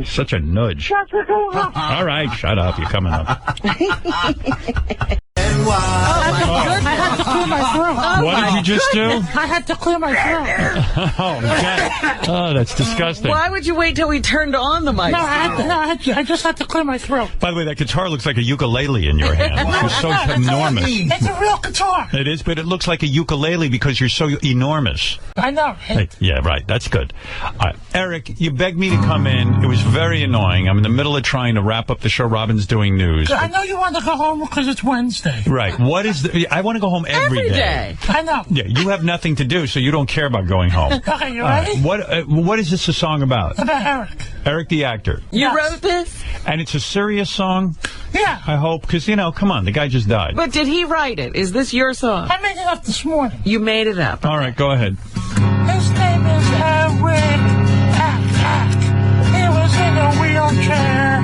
Such a nudge. All right, shut up. You're coming up. I had to clear my throat. What did you just do? I had to clear my throat. Oh, that's disgusting. Why would you wait till we turned on the mic? I just had to clear my throat. By the way, that guitar looks like a ukulele in your hand. It's so enormous. It's a real guitar. It is, but it looks like a ukulele because you're so enormous. I know. Yeah, right. That's good. Eric, you begged me to come in. It was very annoying. I'm in the middle of trying to wrap up the show. Robin's doing news. I know you want to go home because it's Wednesday. Right. What is I want to go home every day. I know. Yeah, you have nothing to do, so you don't care about going home. Okay, you ready? What is this a song about? About Eric. Eric the Actor. You wrote this? And it's a serious song? Yeah. I hope, because, come on, the guy just died. But did he write it? Is this your song? I made it up this morning. You made it up. All right, go ahead. His name is Eric. He was in a wheelchair.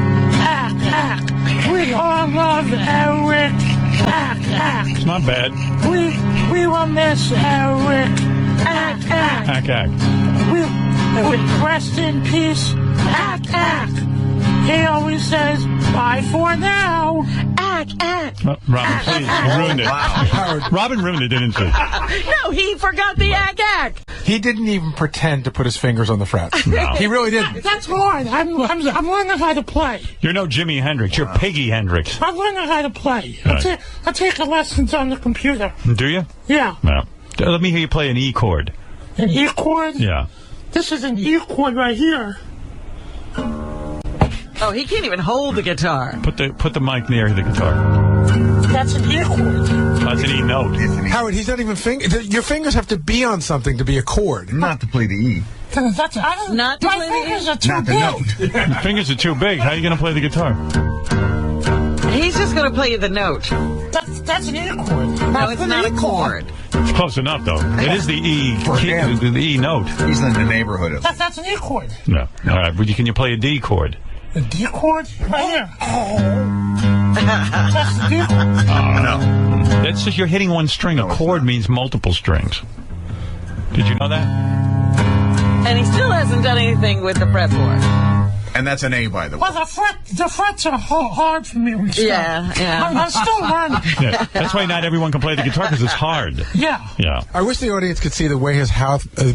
We all love Eric. It's not bad. We will miss Eric. We rest in peace. He always says, bye for now. Robin, please, you ruined it. Wow. Robin ruined it, didn't she? No, he forgot the ack. He didn't even pretend to put his fingers on the frets. No. He really didn't. That's hard. I'm learning how to play. You're no Jimi Hendrix. You're Piggy Hendrix. I'm learning how to play. Right. I take lessons on the computer. Do you? Yeah. No. Let me hear you play an E chord. An E chord? Yeah. This is an E chord right here. Oh, he can't even hold the guitar. Put the mic near the guitar. That's an E chord. That's an E note. Howard, he's not even your fingers have to be on something to be a chord. Not to play the E. Not to play the E. My fingers are too Not the big. note. Your fingers are too big. How are you going to play the guitar? He's just going to play you the note. That's an E chord. No, it's not a chord. It's close enough, though. It is the E the E note. He's in the neighborhood of. That's an E chord. No. All right. Can you play a D chord? A D chord? Right here. That's the D chord. Oh, no. That's just you're hitting one string. A chord means multiple strings. Did you know that? And he still hasn't done anything with the fretboard. And that's an A, by the way. Well, the frets are hard for me. Yeah. I'm still learning. Yeah, that's why not everyone can play the guitar, because it's hard. Yeah. I wish the audience could see the way his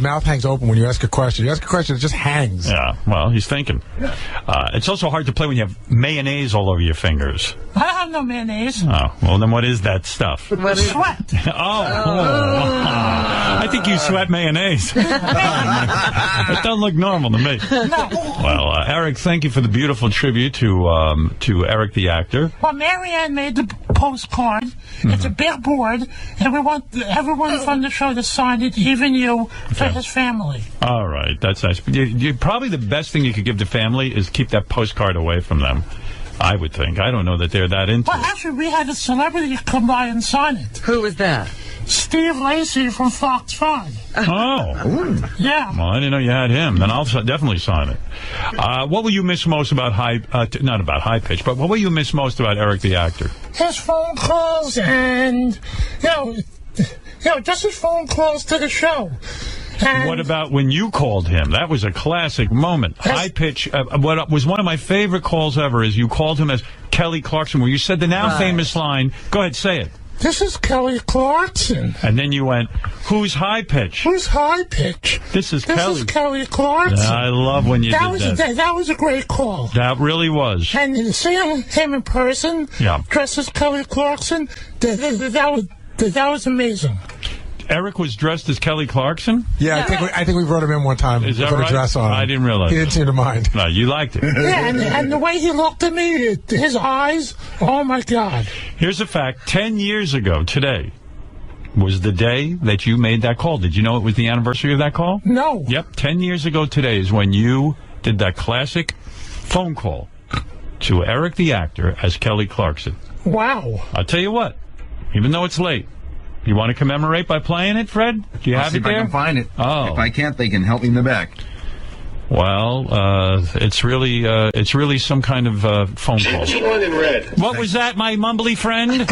mouth hangs open when you ask a question. You ask a question, it just hangs. Yeah, well, he's thinking. It's also hard to play when you have mayonnaise all over your fingers. I have no mayonnaise. Oh, well, then what is that stuff? What is sweat? I think you sweat mayonnaise. That doesn't look normal to me. No. Well, Eric, thank you for the beautiful tribute to Eric the actor. Well, Marianne made the postcard. It's a big board, and we want everyone from the show to sign it, even you, for his family. All right, that's nice. Probably the best thing you could give the family is keep that postcard away from them. I would think. I don't know that they're that into it. Well, actually, we had a celebrity come by and sign it. Who was that? Steve Lacy from Fox 5. Oh. Yeah. Well, I didn't know you had him. Then I'll definitely sign it. What will you miss most about not about High Pitch, but what will you miss most about Eric the actor? His phone calls and, just his phone calls to the show. And what about when you called him? That was a classic moment. High Pitch. What was one of my favorite calls ever is you called him as Kelly Clarkson, where you said the now famous line. Go ahead, say it. This is Kelly Clarkson. And then you went, who's High Pitch? Who's High Pitch? This is Kelly. This is Kelly Clarkson. I love when you did that. That was a great call. That really was. And seeing him in person, dressed as Kelly Clarkson, that was amazing. Eric was dressed as Kelly Clarkson? Yeah, I think we brought him in one time. Is that with right? a dress on. I didn't realize. He didn't seem to mind. No, you liked it. Yeah, and the way he looked at me, his eyes, oh my God. Here's a fact. 10 years ago today was the day that you made that call. Did you know it was the anniversary of that call? No. Yep, 10 years ago today is when you did that classic phone call to Eric the actor as Kelly Clarkson. Wow. I'll tell you what, even though it's late, you want to commemorate by playing it, Fred? Do you have it there? If I can find it. Oh. If I can't, they can help me in the back. Well, it's really some kind of phone call. Change one in red. What was that, my mumbly friend?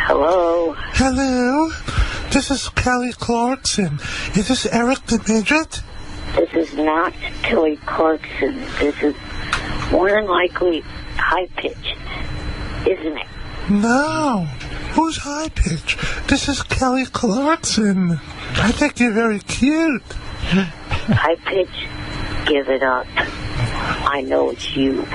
Hello. Hello. This is Kelly Clarkson. Is this Eric the Midget? This is not Kelly Clarkson. This is more than likely High Pitch, isn't it? No. Who's High Pitch? This is Kelly Clarkson. I think you're very cute. High Pitch, give it up. I know it's you.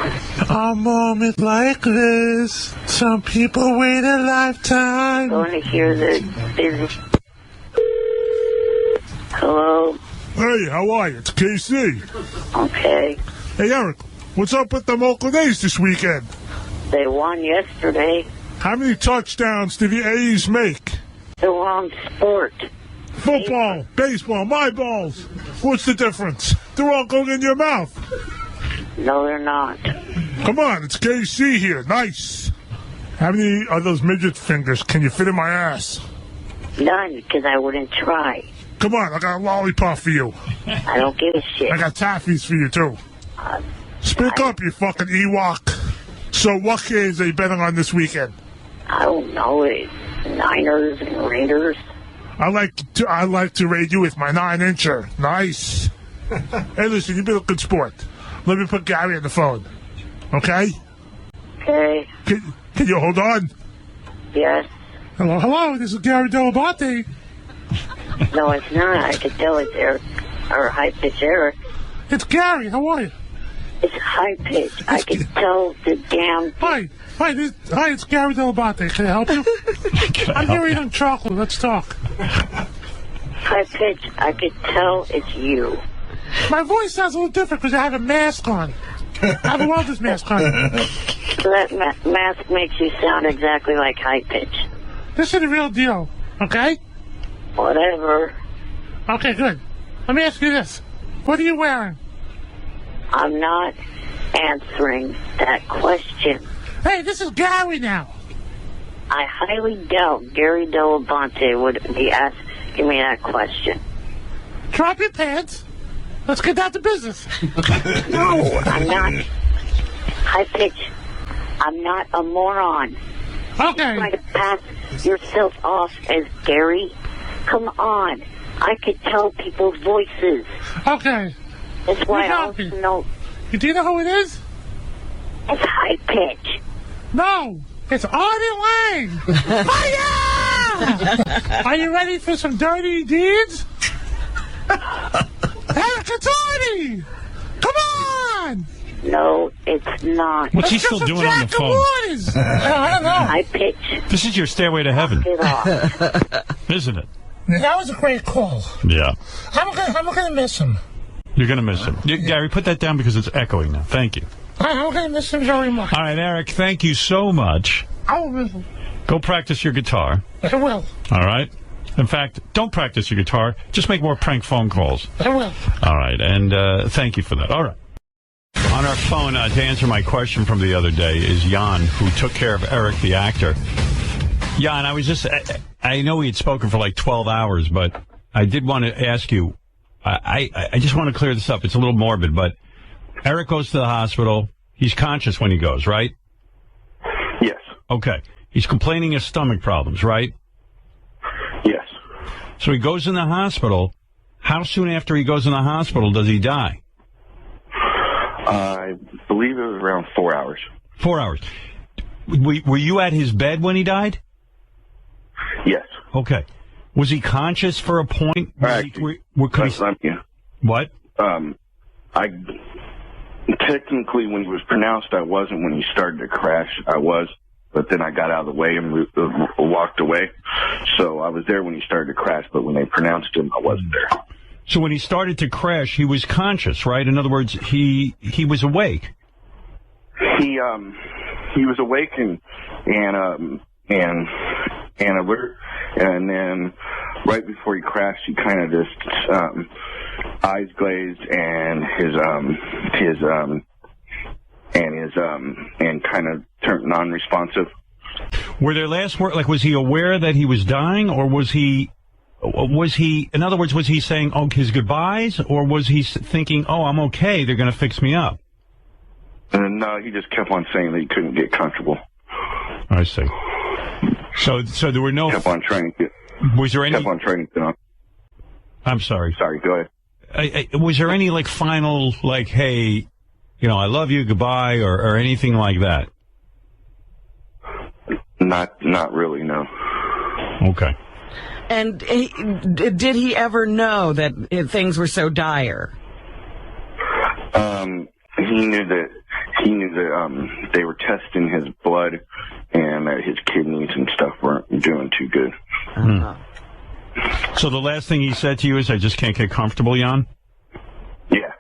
A moment like this, some people wait a lifetime. Going to hear the business. Hello? Hey, how are you? It's KC. Okay. Hey, Eric, what's up with them Oakland A's this weekend? They won yesterday. How many touchdowns did the A's make? The wrong sport. Football, baseball, my balls. What's the difference? They're all going in your mouth. No, they're not. Come on, it's KC here. Nice. How many of those midget fingers can you fit in my ass? None, because I wouldn't try. Come on, I got a lollipop for you. I don't give a shit. I got taffies for you, too. Speak up, you fucking Ewok. So what games are you betting on this weekend? I don't know. Niners and Raiders. I like to raid you with my 9-incher. Nice. Hey, listen, you've been a good sport. Let me put Gary on the phone. Okay? Okay. Can you hold on? Yes. Hello, this is Gary Delabate. No, it's not. I can tell it's Eric, or High Pitch Eric. It's Gary. How are you? It's High Pitch. I can tell the damn... Hi, it's Gary Delabate. Can I help you? I'm here eating chocolate. Let's talk. High Pitch, I can tell it's you. My voice sounds a little different because I have a mask on. I have a wellness mask on. So that mask makes you sound exactly like High Pitch. This is the real deal, okay? Whatever. Okay, good. Let me ask you this. What are you wearing? I'm not answering that question. Hey, this is Gary now. I highly doubt Gary Delabate would be asking me that question. Drop your pants. Let's get down to business. No, I'm not. High Pitch. I'm not a moron. Okay. Try to pass yourself off as Gary. Come on. I could tell people's voices. Okay. That's why I also know. Do you know who it is? It's high pitch. No, it's Artie Lang. Fire! Are you ready for some dirty deeds? Eric, it's Artie! Come on! No, it's not. What's he still doing on the phone? I don't know. High pitch. This is your stairway to heaven, Get off. isn't it? That was a great call. Yeah. I'm gonna miss him. You're going to miss him. Gary, put that down because it's echoing now. Thank you. I'm gonna miss him very much. All right, Eric, thank you so much. I will miss him. Go practice your guitar. I will. All right? In fact, don't practice your guitar. Just make more prank phone calls. I will. All right, and thank you for that. All right. On our phone, to answer my question from the other day, is Jan, who took care of Eric, the actor. Jan, I know we had spoken for like 12 hours, but I did want to ask you, I just want to clear this up. It's a little morbid, but Eric goes to the hospital. He's conscious when he goes, right? Yes. Okay. He's complaining of stomach problems, right? Yes. So he goes in the hospital. How soon after he goes in the hospital does he die? I believe it was around 4 hours. 4 hours. Were you at his bed when he died? Yes. Okay. Was he conscious for a point? What? I technically, when he was pronounced, I wasn't. When he started to crash, I was. But then I got out of the way and walked away. So I was there when he started to crash, but when they pronounced him, I wasn't there. So when he started to crash, he was conscious, right? In other words, he was awake. He was awake and alert, and then right before he crashed, he kind of just eyes glazed and and kind of turned non-responsive. Were there last words, like, was he aware that he was dying, or was he, in other words, was he saying, oh, his goodbyes, or was he thinking, oh, I'm okay, they're going to fix me up? And no, he just kept on saying that he couldn't get comfortable. I see. So there were no... Kept on trying to get... Was there any... Kept on trying to get on. I'm sorry. Sorry, go ahead. Was there any, like, final, like, hey, you know, I love you, goodbye, or anything like that? Not really, no. Okay. And did he ever know that things were so dire? He knew that they were testing his blood and that his kidneys and stuff weren't doing too good. So the last thing he said to you is, I just can't get comfortable, Jan? Yeah.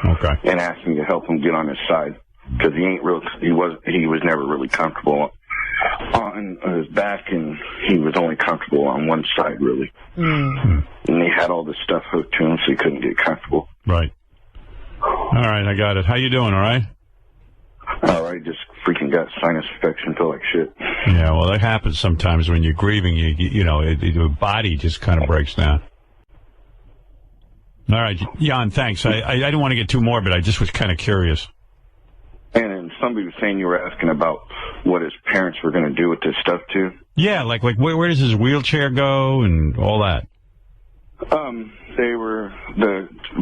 Okay. And asked me to help him get on his side because he was never really comfortable on his back, and he was only comfortable on one side, really. And they had all this stuff hooked to him, so he couldn't get comfortable. Right. All right, I got it. How you doing, all right? All right, just freaking got sinus infection, feel like shit. Yeah, well, that happens sometimes when you're grieving. Your body just kind of breaks down. All right, Jan, thanks. I didn't want to get too morbid. I just was kind of curious. And then somebody was saying you were asking about what his parents were going to do with this stuff, too. Yeah, like where does his wheelchair go and all that?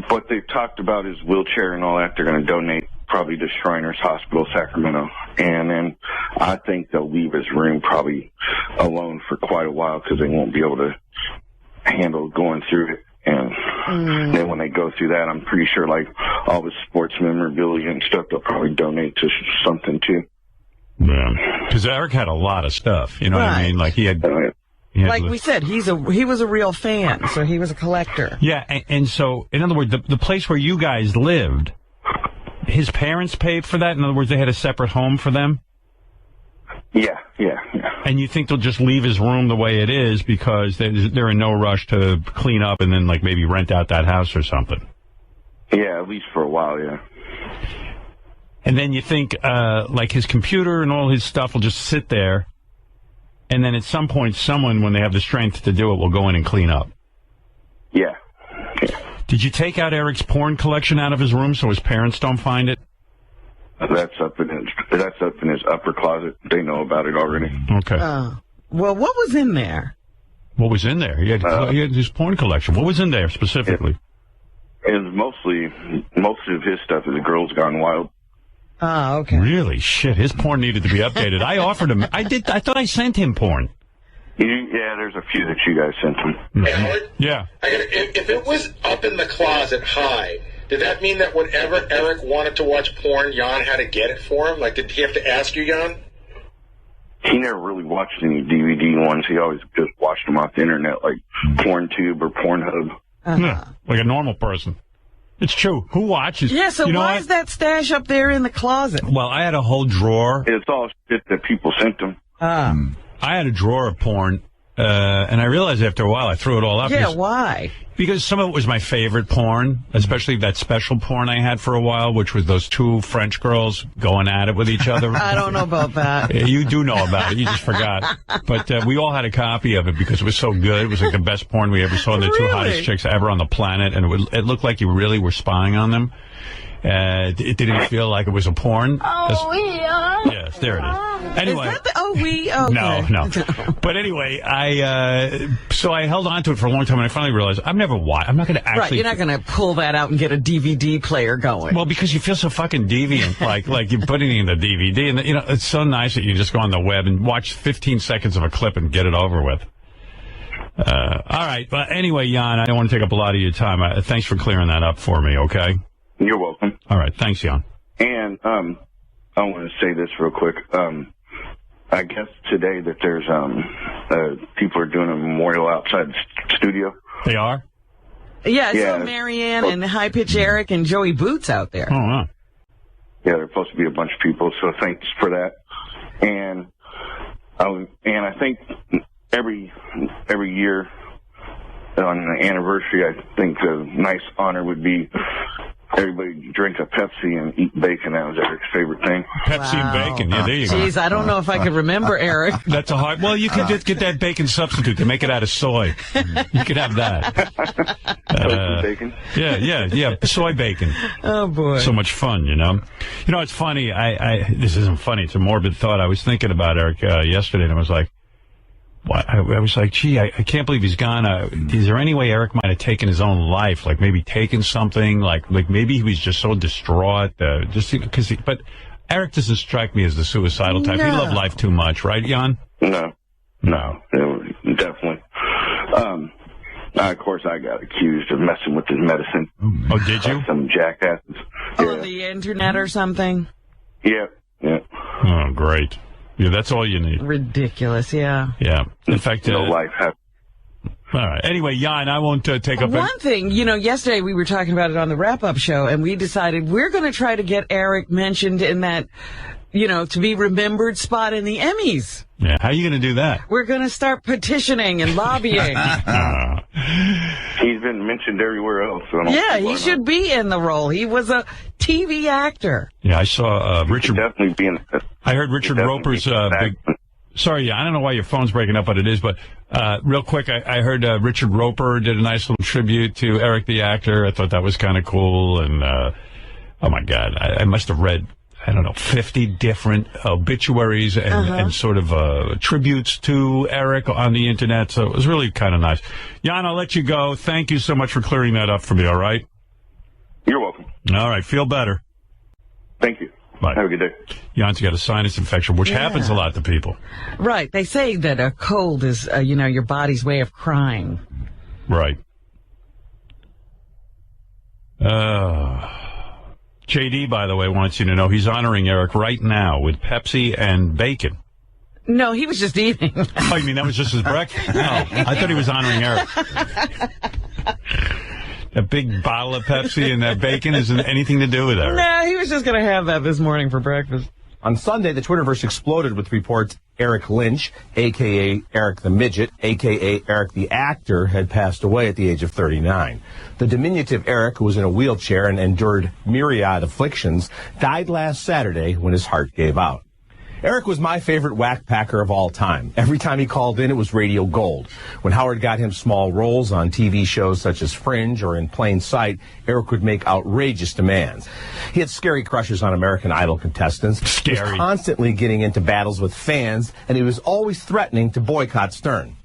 What they've talked about is wheelchair and all that. They're going to donate probably to Shriners Hospital, Sacramento. And then I think they'll leave his room probably alone for quite a while because they won't be able to handle going through it. And then when they go through that, I'm pretty sure like all the sports memorabilia and stuff, they'll probably donate to something too. Yeah, because Eric had a lot of stuff. You know what I mean? Like he had like we said, he was a real fan, so he was a collector. Yeah, and so in other words, the place where you guys lived, his parents paid for that. In other words, they had a separate home for them. Yeah. And you think they'll just leave his room the way it is because they're in no rush to clean up and then like maybe rent out that house or something? Yeah, at least for a while, yeah. And then you think like his computer and all his stuff will just sit there, and then at some point someone, when they have the strength to do it, will go in and clean up. Yeah. Did you take out Eric's porn collection out of his room so his parents don't find it? that's up in his upper closet. They know about it already. Okay. Well, what was in there? What was in there? He had his porn collection. What was in there specifically? It was most of his stuff is Girls Gone Wild. Oh, okay. Really? Shit, his porn needed to be updated. I offered him. I thought I sent him porn. Yeah, there's a few that you guys sent him. Hey, Howard? Yeah. If it was up in the closet high, did that mean that whenever Eric wanted to watch porn, Jan had to get it for him? Like, did he have to ask you, Jan? He never really watched any DVD ones. He always just watched them off the internet, like PornTube or Pornhub. Yeah, like a normal person. It's true. Who watches? Yeah, so why is that stash up there in the closet? Well, I had a whole drawer. It's all shit that people sent him. I had a drawer of porn, and I realized after a while I threw it all up. Yeah, why? Because some of it was my favorite porn, especially that special porn I had for a while, which was those two French girls going at it with each other. I don't know about that. You do know about it. You just forgot. But we all had a copy of it because it was so good. It was like the best porn we ever saw. The two hottest chicks ever on the planet. And it looked like you really were spying on them. It didn't feel like it was a porn. Oh, yeah. Yes, there it is. Anyway. Is that the okay. No. But anyway, so I held on to it for a long time, and I finally realized I'm not going to actually. Right, you're not going to pull that out and get a DVD player going. Well, because you feel so fucking deviant, like you're putting it in the DVD, and it's so nice that you just go on the web and watch 15 seconds of a clip and get it over with. All right. But anyway, Jan, I don't want to take up a lot of your time. Thanks for clearing that up for me. Okay. You're welcome. All right. Thanks, Jan. And I want to say this real quick. I guess today that there's people are doing a memorial outside the studio. They are? Yeah, I saw Marianne and High Pitch Eric and Joey Boots out there. Oh, wow. Yeah, there's supposed to be a bunch of people, so thanks for that. And I think every year on the anniversary, I think a nice honor would be everybody drink a Pepsi and eat bacon. That was Eric's favorite thing. Pepsi and bacon. Yeah, there you go. Jeez, I don't know if I could remember, Eric. That's a hard. Well, you could just get that bacon substitute to make it out of soy. You could have that. Bacon. Yeah. Soy bacon. Oh boy. So much fun, it's funny. This isn't funny. It's a morbid thought. I was thinking about Eric yesterday, and I was like, I was like, gee, I can't believe he's gone. Is there any way Eric might have taken his own life? Like maybe taken something? Like maybe he was just so distraught. But Eric doesn't strike me as the suicidal type. No. He loved life too much, right, Jan? No, definitely. Of course, I got accused of messing with his medicine. Oh, did you? Some jackasses. On the internet or something? Yeah. Oh, great. Yeah, that's all you need. Ridiculous, yeah. Yeah. In fact, no life happens. All right. Anyway, Jan, I won't take up... One thing, yesterday we were talking about it on the wrap-up show, and we decided we're going to try to get Eric mentioned in that, to be remembered spot in the Emmys. Yeah, how are you going to do that? We're going to start petitioning and lobbying. He's been mentioned everywhere else. So he should be in the role. He was a TV actor. Yeah, I saw Richard... definitely be in... I heard Richard Roper's big... Sorry, I don't know why your phone's breaking up, but it is. But real quick, I heard Richard Roper did a nice little tribute to Eric the actor. I thought that was kind of cool. And, oh, my God, I must have read... 50 different obituaries and sort of tributes to Eric on the internet. So it was really kind of nice. Jan, I'll let you go. Thank you so much for clearing that up for me, all right? You're welcome. All right. Feel better. Thank you. Bye. Have a good day. Jan's got a sinus infection, which happens a lot to people. Right. They say that a cold is, your body's way of crying. Right. JD, by the way, wants you to know he's honoring Eric right now with Pepsi and bacon. No, he was just eating. Oh, you mean that was just his breakfast? No, I thought he was honoring Eric. A big bottle of Pepsi and that bacon isn't anything to do with Eric. No, he was just going to have that this morning for breakfast. On Sunday, the Twitterverse exploded with reports Eric Lynch, a.k.a. Eric the Midget, a.k.a. Eric the Actor, had passed away at the age of 39. The diminutive Eric, who was in a wheelchair and endured myriad afflictions, died last Saturday when his heart gave out. Eric was my favorite whack-packer of all time. Every time he called in, it was radio gold. When Howard got him small roles on TV shows such as Fringe or In Plain Sight, Eric would make outrageous demands. He had scary crushes on American Idol contestants. Scary. He was constantly getting into battles with fans, and he was always threatening to boycott Stern.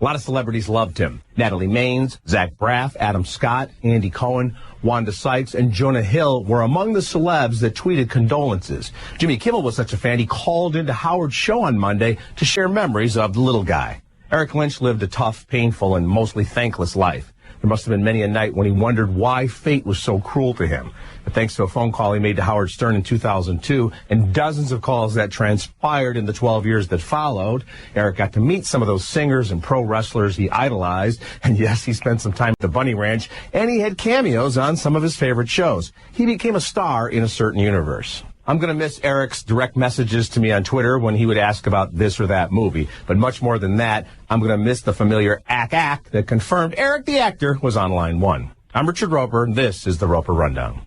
A lot of celebrities loved him. Natalie Maines, Zach Braff, Adam Scott, Andy Cohen, Wanda Sykes, and Jonah Hill were among the celebs that tweeted condolences. Jimmy Kimmel was such a fan, he called into Howard's show on Monday to share memories of the little guy. Eric Lynch lived a tough, painful, and mostly thankless life. There must have been many a night when he wondered why fate was so cruel to him. But thanks to a phone call he made to Howard Stern in 2002 and dozens of calls that transpired in the 12 years that followed, Eric got to meet some of those singers and pro wrestlers he idolized. And yes, he spent some time at the Bunny Ranch, and he had cameos on some of his favorite shows. He became a star in a certain universe. I'm going to miss Eric's direct messages to me on Twitter when he would ask about this or that movie. But much more than that, I'm going to miss the familiar ack that confirmed Eric the actor was on line one. I'm Richard Roper, and this is the Roper Rundown.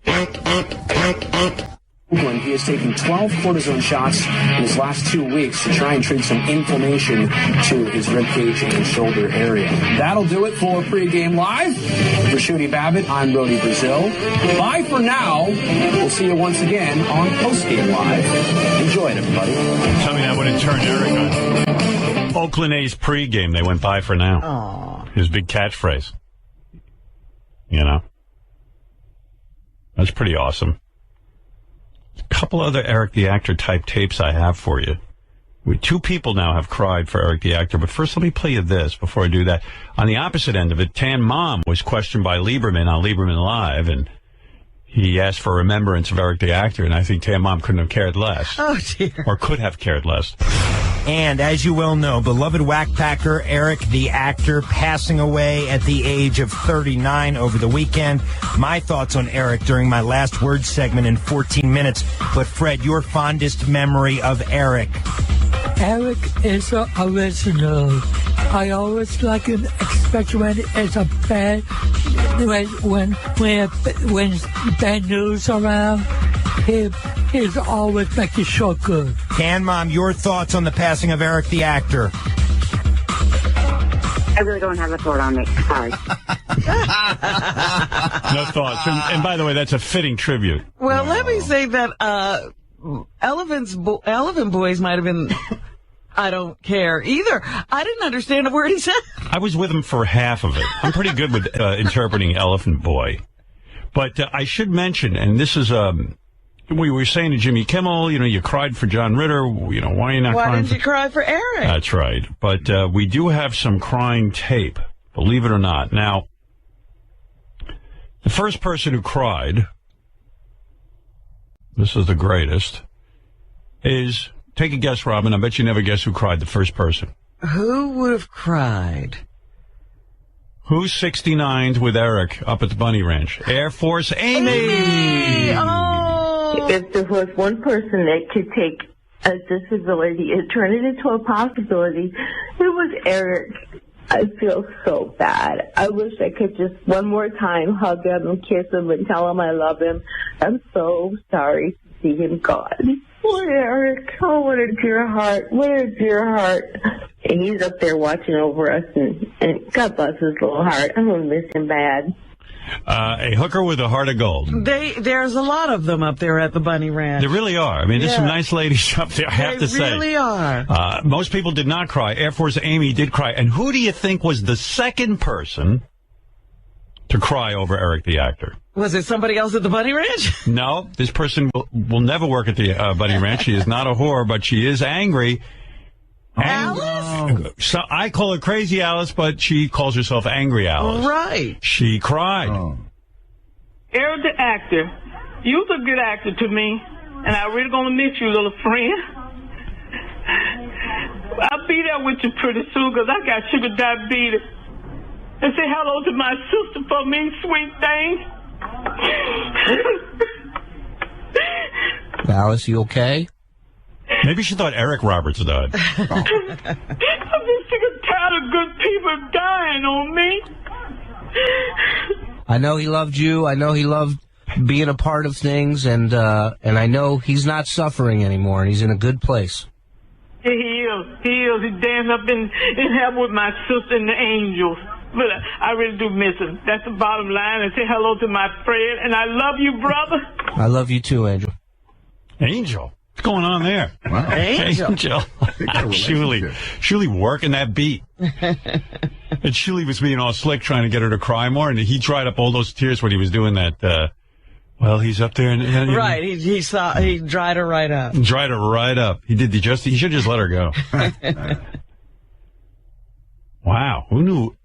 He has taken 12 cortisone shots in his last 2 weeks to try and treat some inflammation to his ribcage and shoulder area. That'll do it for Pre-Game Live. For Shooty Babbitt, I'm Brody Brazil. Bye for now. We'll see you once again on Post-Game Live. Enjoy it, everybody. Tell me that when it turned Eric on. Oakland A's pregame, they went by for now. Aww. His big catchphrase. You know? That's pretty awesome. A couple other Eric the Actor type tapes I have for you. Two people now have cried for Eric the Actor, but first let me play you this before I do that. On the opposite end of it, Tan Mom was questioned by Lieberman on Lieberman Live, and he asked for remembrance of Eric the Actor, and I think Tan Mom couldn't have cared less. Oh, dear. Or could have cared less. And as you well know, beloved whack-packer Eric the Actor passing away at the age of 39 over the weekend. My thoughts on Eric during my last word segment in 14 minutes. But Fred, your fondest memory of Eric? Eric is original. I always like him, especially when it's a bad, when bad news around. He's always make the show good. Tan Mom, your thoughts on the passing of Eric the Actor? I really don't have a thought on it. Sorry. No thoughts. And by the way, that's a fitting tribute. Well, let me say that Elephant Boys might have been... I don't care either. I didn't understand a word he said. I was with him for half of it. I'm pretty good with interpreting Elephant Boy. But I should mention, and this is... we were saying to Jimmy Kimmel, you cried for John Ritter. Why are you not crying? Why didn't you cry for Eric? That's right. But we do have some crying tape, believe it or not. Now, the first person who cried, this is the greatest, is, take a guess, Robin. I bet you never guess who cried, the first person. Who would have cried? Who's 69'd with Eric up at the Bunny Ranch? Air Force Amy! Oh! If there was one person that could take a disability and turn it into a possibility, it was Eric. I feel so bad. I wish I could just one more time hug him and kiss him and tell him I love him. I'm so sorry to see him gone. Poor Eric. Oh, what a dear heart. What a dear heart. And he's up there watching over us, and God bless his little heart. I'm going to miss him bad. A hooker with a heart of gold. There's a lot of them up there at the Bunny Ranch. There really are. I mean, there's some nice ladies up there, I have to say. They really are. Most people did not cry. Air Force Amy did cry. And who do you think was the second person to cry over Eric the Actor? Was it somebody else at the Bunny Ranch? No, this person will never work at the Bunny Ranch. She is not a whore, but she is angry. Alice? So I call her Crazy Alice, but she calls herself Angry Alice. Right. She cried. Eric the Actor, you was a good actor to me, and I really gonna miss you, little friend. I'll be there with you pretty soon, because I got sugar diabetes. And say hello to my sister for me, sweet thing. Alice, you okay? Maybe she thought Eric Roberts died. I'm just sick and tired of good people dying on me. I know he loved you. I know he loved being a part of things, and I know he's not suffering anymore, and he's in a good place. He is. He's dancing up in heaven with my sister and the angels. But I really do miss him. That's the bottom line. And say hello to my friend. And I love you, brother. I love you too, Angel. Angel? What's going on there? Wow. Angel. Shuli working that beat. And Shuli was being all slick trying to get her to cry more. And he dried up all those tears when he was doing that. Well, he's up there. And right. He dried her right up. Dried her right up. He should just let her go. Wow. Who knew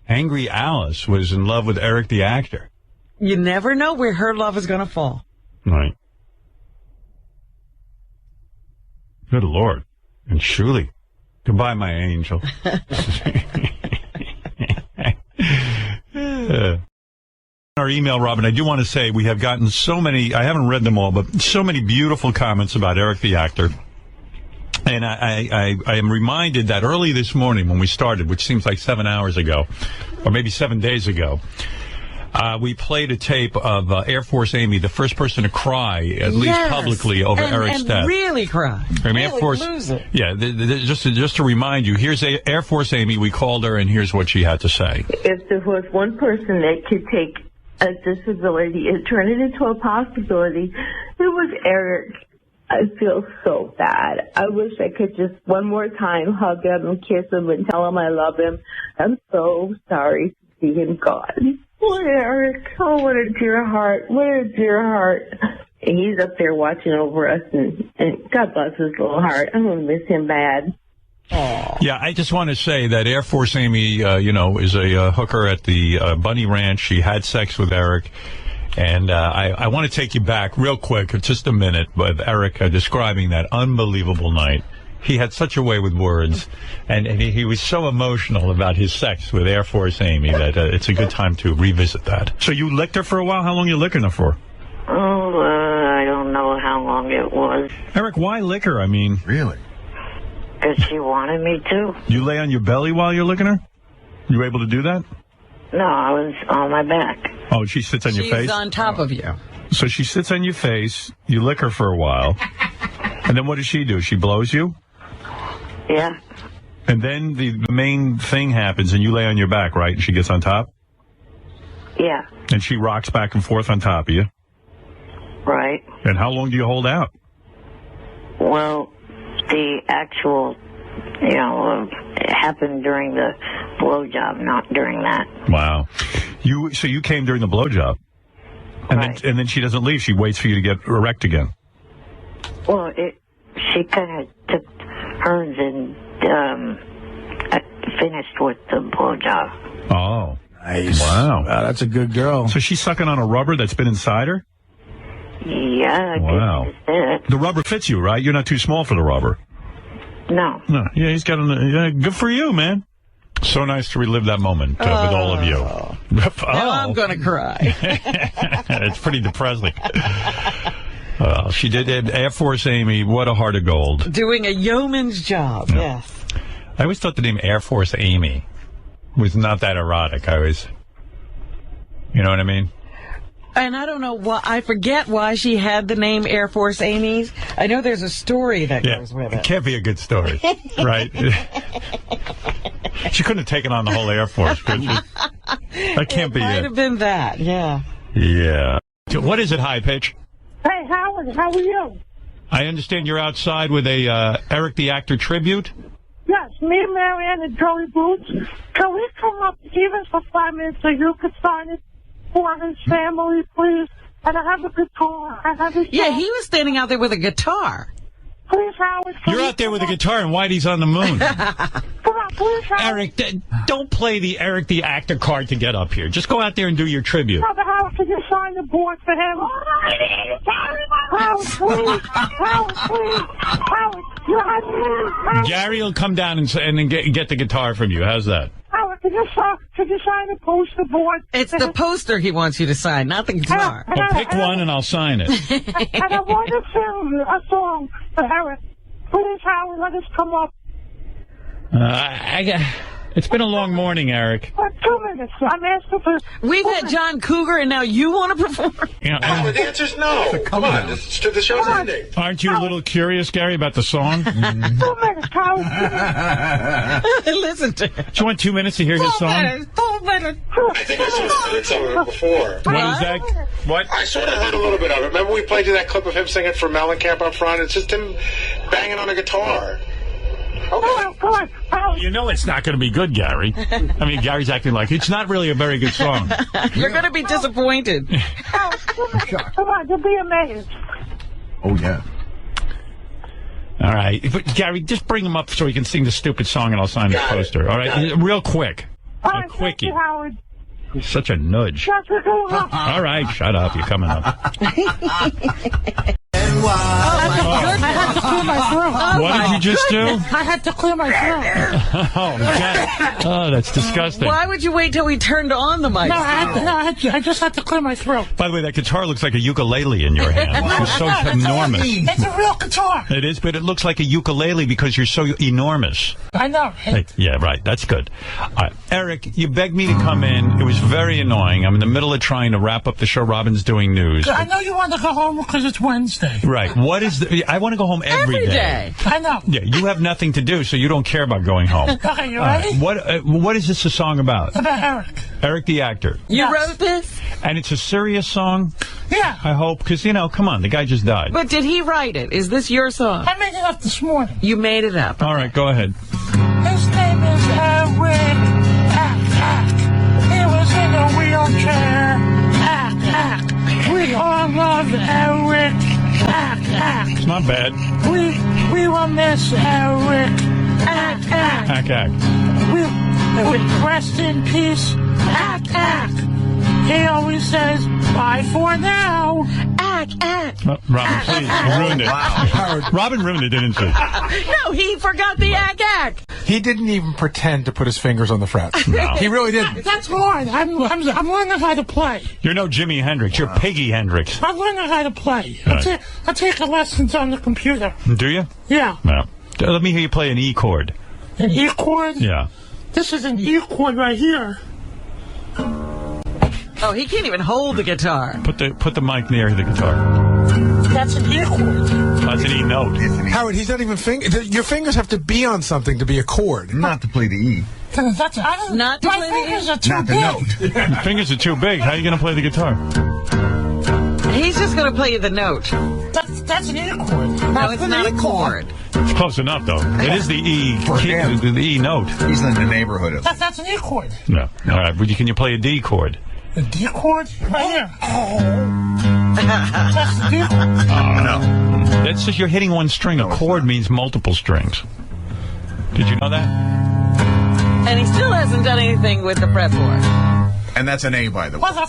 Angry Alice was in love with Eric the actor? You never know where her love is going to fall. Right. Good Lord. And Shuli. Goodbye, my angel. Our email, Robin, I do want to say we have gotten so many, I haven't read them all, but so many beautiful comments about Eric the actor. And I am reminded that early this morning when we started, which seems like 7 hours ago, or maybe 7 days ago, we played a tape of Air Force Amy, the first person to cry, at least publicly, over Eric's death. Really cry. Air Force, lose it. Yeah, just to remind you, here's Air Force Amy. We called her, and here's what she had to say. If there was one person that could take a disability and turn it into a possibility, it was Eric. I feel so bad. I wish I could just one more time hug him and kiss him and tell him I love him. I'm so sorry to see him gone. Poor Eric. Oh, what a dear heart. What a dear heart. And he's up there watching over us, and God bless his little heart. I'm going to miss him bad. Aww. Yeah, I just want to say that Air Force Amy, is a hooker at the Bunny Ranch. She had sex with Eric. And I want to take you back real quick, just a minute, with Eric describing that unbelievable night. He had such a way with words, and he was so emotional about his sex with Air Force Amy that it's a good time to revisit that. So you licked her for a while? How long you licking her for? Oh, I don't know how long it was. Eric, why lick her? I mean... Really? Because she wanted me to. You lay on your belly while you're licking her? You able to do that? No, I was on my back. Oh, she sits on your face? She's on top of you. So she sits on your face, you lick her for a while, and then what does she do? She blows you? Yeah. And then the main thing happens, and you lay on your back, right? And she gets on top? Yeah. And she rocks back and forth on top of you? Right. And how long do you hold out? Well, the actual, it happened during the blowjob, not during that. Wow. So you came during the blowjob? Right. And then she doesn't leave. She waits for you to get erect again. Well, she kind of took hers and finished with the blowjob. Oh. Nice. Wow. That's a good girl. So she's sucking on a rubber that's been inside her? Yeah, I wow. guess that's it. The rubber fits you, right? You're not too small for the rubber. No. No. Yeah, he's got good for you, man. So nice to relive that moment with all of you. Now I'm going to cry. It's pretty depressing. She did Air Force Amy. What a heart of gold. Doing a yeoman's job, yes. I always thought the name Air Force Amy was not that erotic. You know what I mean? And I don't know why, I forget why she had the name Air Force Amy's. I know there's a story that goes with it. It can't be a good story, right? She couldn't have taken on the whole Air Force, could she? That can't be it. It might have been that, yeah. Yeah. What is it, High Pitch? Hey, Howard, how are you? I understand you're outside with a Eric the Actor tribute? Yes, me, Marianne, and Joey Boots. Can we come up even for 5 minutes so you can sign it for his family, please? And I have a guitar. Yeah, he was standing out there with a guitar. Please, Howard. You're out there with a guitar and Whitey's on the moon. Come on, please, Howard. Eric, don't play the Eric the Actor card to get up here. Just go out there and do your tribute. Brother Howard, can you sign the board for him? Howard, please. Howard, please. Howard, you have to. Gary will come down and get the guitar from you. How's that? Howard, can you sign the poster board? It's the poster he wants you to sign, not the guitar. Well, pick one and I'll sign it. And I want to sing a song for Howard. Please, Howard, let us come up. It's been a long morning, Eric. 2 minutes. I'm asking for... We've had John Cougar, and now you want to perform? No, the answer's no. Come on. The show's ending. Aren't you a little curious, Gary, about the song? 2 minutes, Carl. Listen to him. Do you want 2 minutes to hear his song? 2 minutes. I think I sort of heard some of it before. What is that? What? I sort of heard a little bit of it. Remember we played you that clip of him singing for Mellencamp up front? It's just him banging on a guitar. Okay. Come on. You know it's not going to be good, Gary. I mean, Gary's acting like it's not really a very good song. You're going to be disappointed. Come on, you'll be amazed. Oh, yeah. All right. But, Gary, just bring him up so he can sing the stupid song and I'll sign his poster. All right? Real quick. All right, a quickie. thank you, Howard. Such a nudge. That's what going on. All right, shut up. You're coming up. I had to clear my throat. What did you just do? I had to clear my throat. Oh, that's disgusting. Why would you wait till we turned on the mic? I just had to clear my throat. By the way, that guitar looks like a ukulele in your hand. It's so enormous. It's a real guitar. It is, but it looks like a ukulele because you're so enormous. I know. Yeah, right. That's good. Eric, you begged me to come in. It was very annoying. I'm in the middle of trying to wrap up the show. Robin's doing news. I know you want to go home because it's Wednesday. Right. What is I want to go home every day. I know. Yeah, you have nothing to do, so you don't care about going home. Okay, you ready? What is this a song about? About Eric. Eric the actor. You wrote this? And it's a serious song? Yeah. I hope, because, come on, the guy just died. But did he write it? Is this your song? I made it up this morning. You made it up. All right, go ahead. His name is Eric. He was in a wheelchair. We all love Eric. It's not bad. We will miss Eric. Ack. We rest in peace. He always says, bye for now. Robin, please, you ruined it. Robin ruined it, didn't she? No, he forgot the ack. He didn't even pretend to put his fingers on the frets. No. He really didn't. That's hard. I'm learning how to play. You're no Jimi Hendrix. You're Piggy Hendrix. I'm learning how to play. Right. I'll take lessons on the computer. Do you? Yeah. No. Let me hear you play an E chord. An E chord? Yeah. This is an E chord right here. Oh, he can't even hold the guitar. Put the mic near the guitar. That's an E chord. That's an E note. Howard, he's not even your fingers have to be on something to be a chord. Not to play the E. Not to play the E. My fingers are too Not the big. note. Your fingers are too big. How are you going to play the guitar? He's just going to play you the note. That's an E chord. No, it's not a chord. It's close enough, though. It is the E the E note. He's in the neighborhood of. That's an E chord. No. All right. Can you play a D chord? A D chord? Right here. That's the D chord. No. That's just you're hitting one string. A chord means multiple strings. Did you know that? And he still hasn't done anything with the fretboard. And that's an A, by the way. Well, the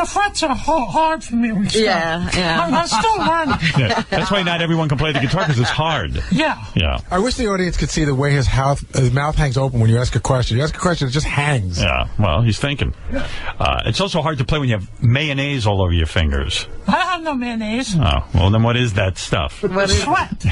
frets are hard for me. Yeah. I'm still learning. Yeah. That's why not everyone can play the guitar, because it's hard. Yeah. Yeah. I wish the audience could see the way his mouth hangs open when you ask a question. You ask a question, it just hangs. Yeah. Well, he's thinking. It's also hard to play when you have mayonnaise all over your fingers. I have no mayonnaise. Oh, well, then what is that stuff? What is sweat?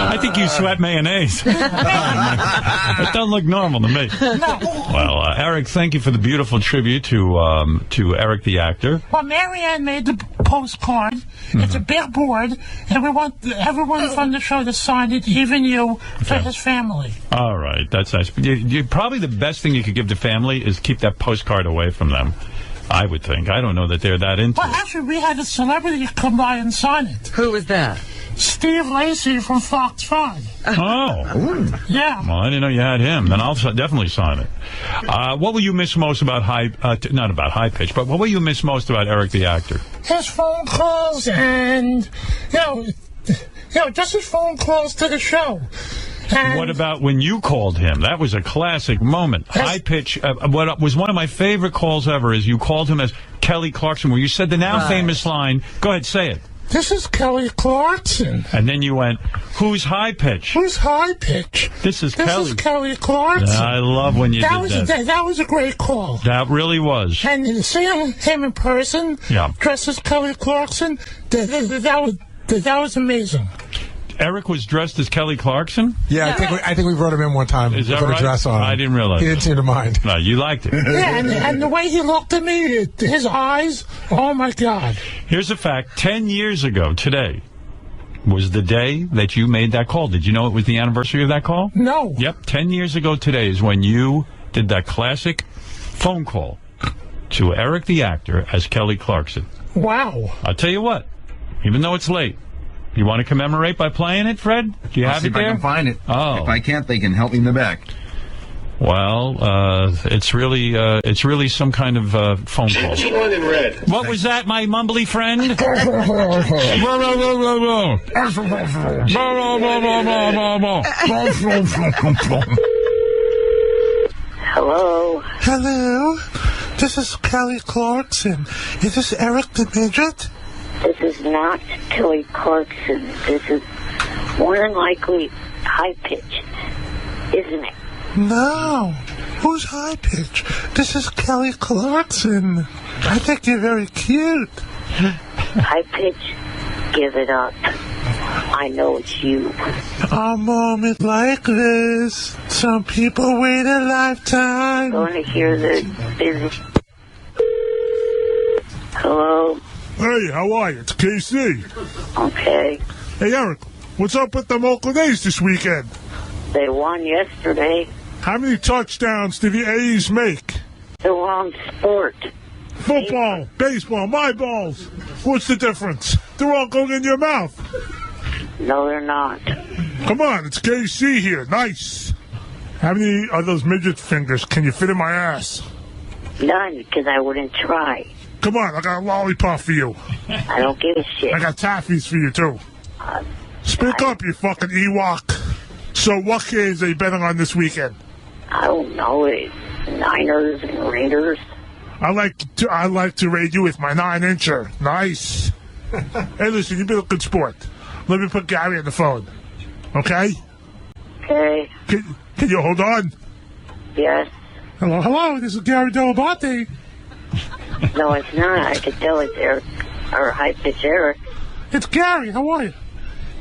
I think you sweat mayonnaise. That doesn't look normal to me. No. Well, Eric, thank you for the beautiful tribute to Eric the actor. Well, Marianne made the postcard. It's a big board, and we want everyone from the show to sign it, even you, for his family. All right, that's nice. Probably the best thing you could give the family is keep that postcard away from them. I would think. I don't know that they're that into it. Well, actually, we had a celebrity come by and sign it. Who was that? Steve Lacy from Fox 5. Oh. Yeah. Well, I didn't know you had him. Then I'll definitely sign it. What will you miss most about not about High Pitch, but what will you miss most about Eric the actor? His phone calls and, just his phone calls to the show. And what about when you called him? That was a classic moment. High Pitch. What was one of my favorite calls ever is you called him as Kelly Clarkson, where you said the now famous line. Go ahead, say it. This is Kelly Clarkson. And then you went, who's High Pitch? Who's High Pitch? This is Kelly. This is Kelly Clarkson. I love when you did that. That was a great call. That really was. And seeing him in person, dressed as Kelly Clarkson, that was amazing. Eric was dressed as Kelly Clarkson? Yeah, I think we brought him in one time. Is that with right? a dress on. I didn't realize. He didn't seem to mind. No, you liked it. Yeah, and the way he looked at me, his eyes, oh my God. Here's a fact. 10 years ago today was the day that you made that call. Did you know it was the anniversary of that call? No. Yep, 10 years ago today is when you did that classic phone call to Eric the actor as Kelly Clarkson. Wow. I'll tell you what, even though it's late, you want to commemorate by playing it, Fred? Do you I'll have see it if there? I can find it. Oh. If I can't, they can help me in the back. Well, it's really some kind of phone call. Change the one in red. What was that, my mumbly friend? Hello. Hello. This is Kelly Clarkson. Is this Eric the Midget? This is not Kelly Clarkson. This is more than likely high pitch, isn't it? No. Who's high pitch? This is Kelly Clarkson. I think you're very cute. High pitch, give it up. I know it's you. A moment like this, some people wait a lifetime. Going to hear the business. Hello. Hey, how are you? It's KC. Okay. Hey, Eric, what's up with them Oakland A's this weekend? They won yesterday. How many touchdowns did the A's make? The wrong sport. Football, baseball, my balls. What's the difference? They're all going in your mouth. No, they're not. Come on, it's KC here. Nice. How many of those midget fingers can you fit in my ass? None, because I wouldn't try. Come on, I got a lollipop for you. I don't give a shit. I got taffies for you, too. Speak up, you fucking Ewok. So what games are you betting on this weekend? I don't know. Niners and Raiders. I like to raid you with my 9-incher. Nice. Hey, listen, you've been a good sport. Let me put Gary on the phone. Okay? Okay. Can you hold on? Yes. Hello, this is Gary Delabate. No, it's not. I could tell it's Eric, or high pitch Eric. It's Gary. How are you?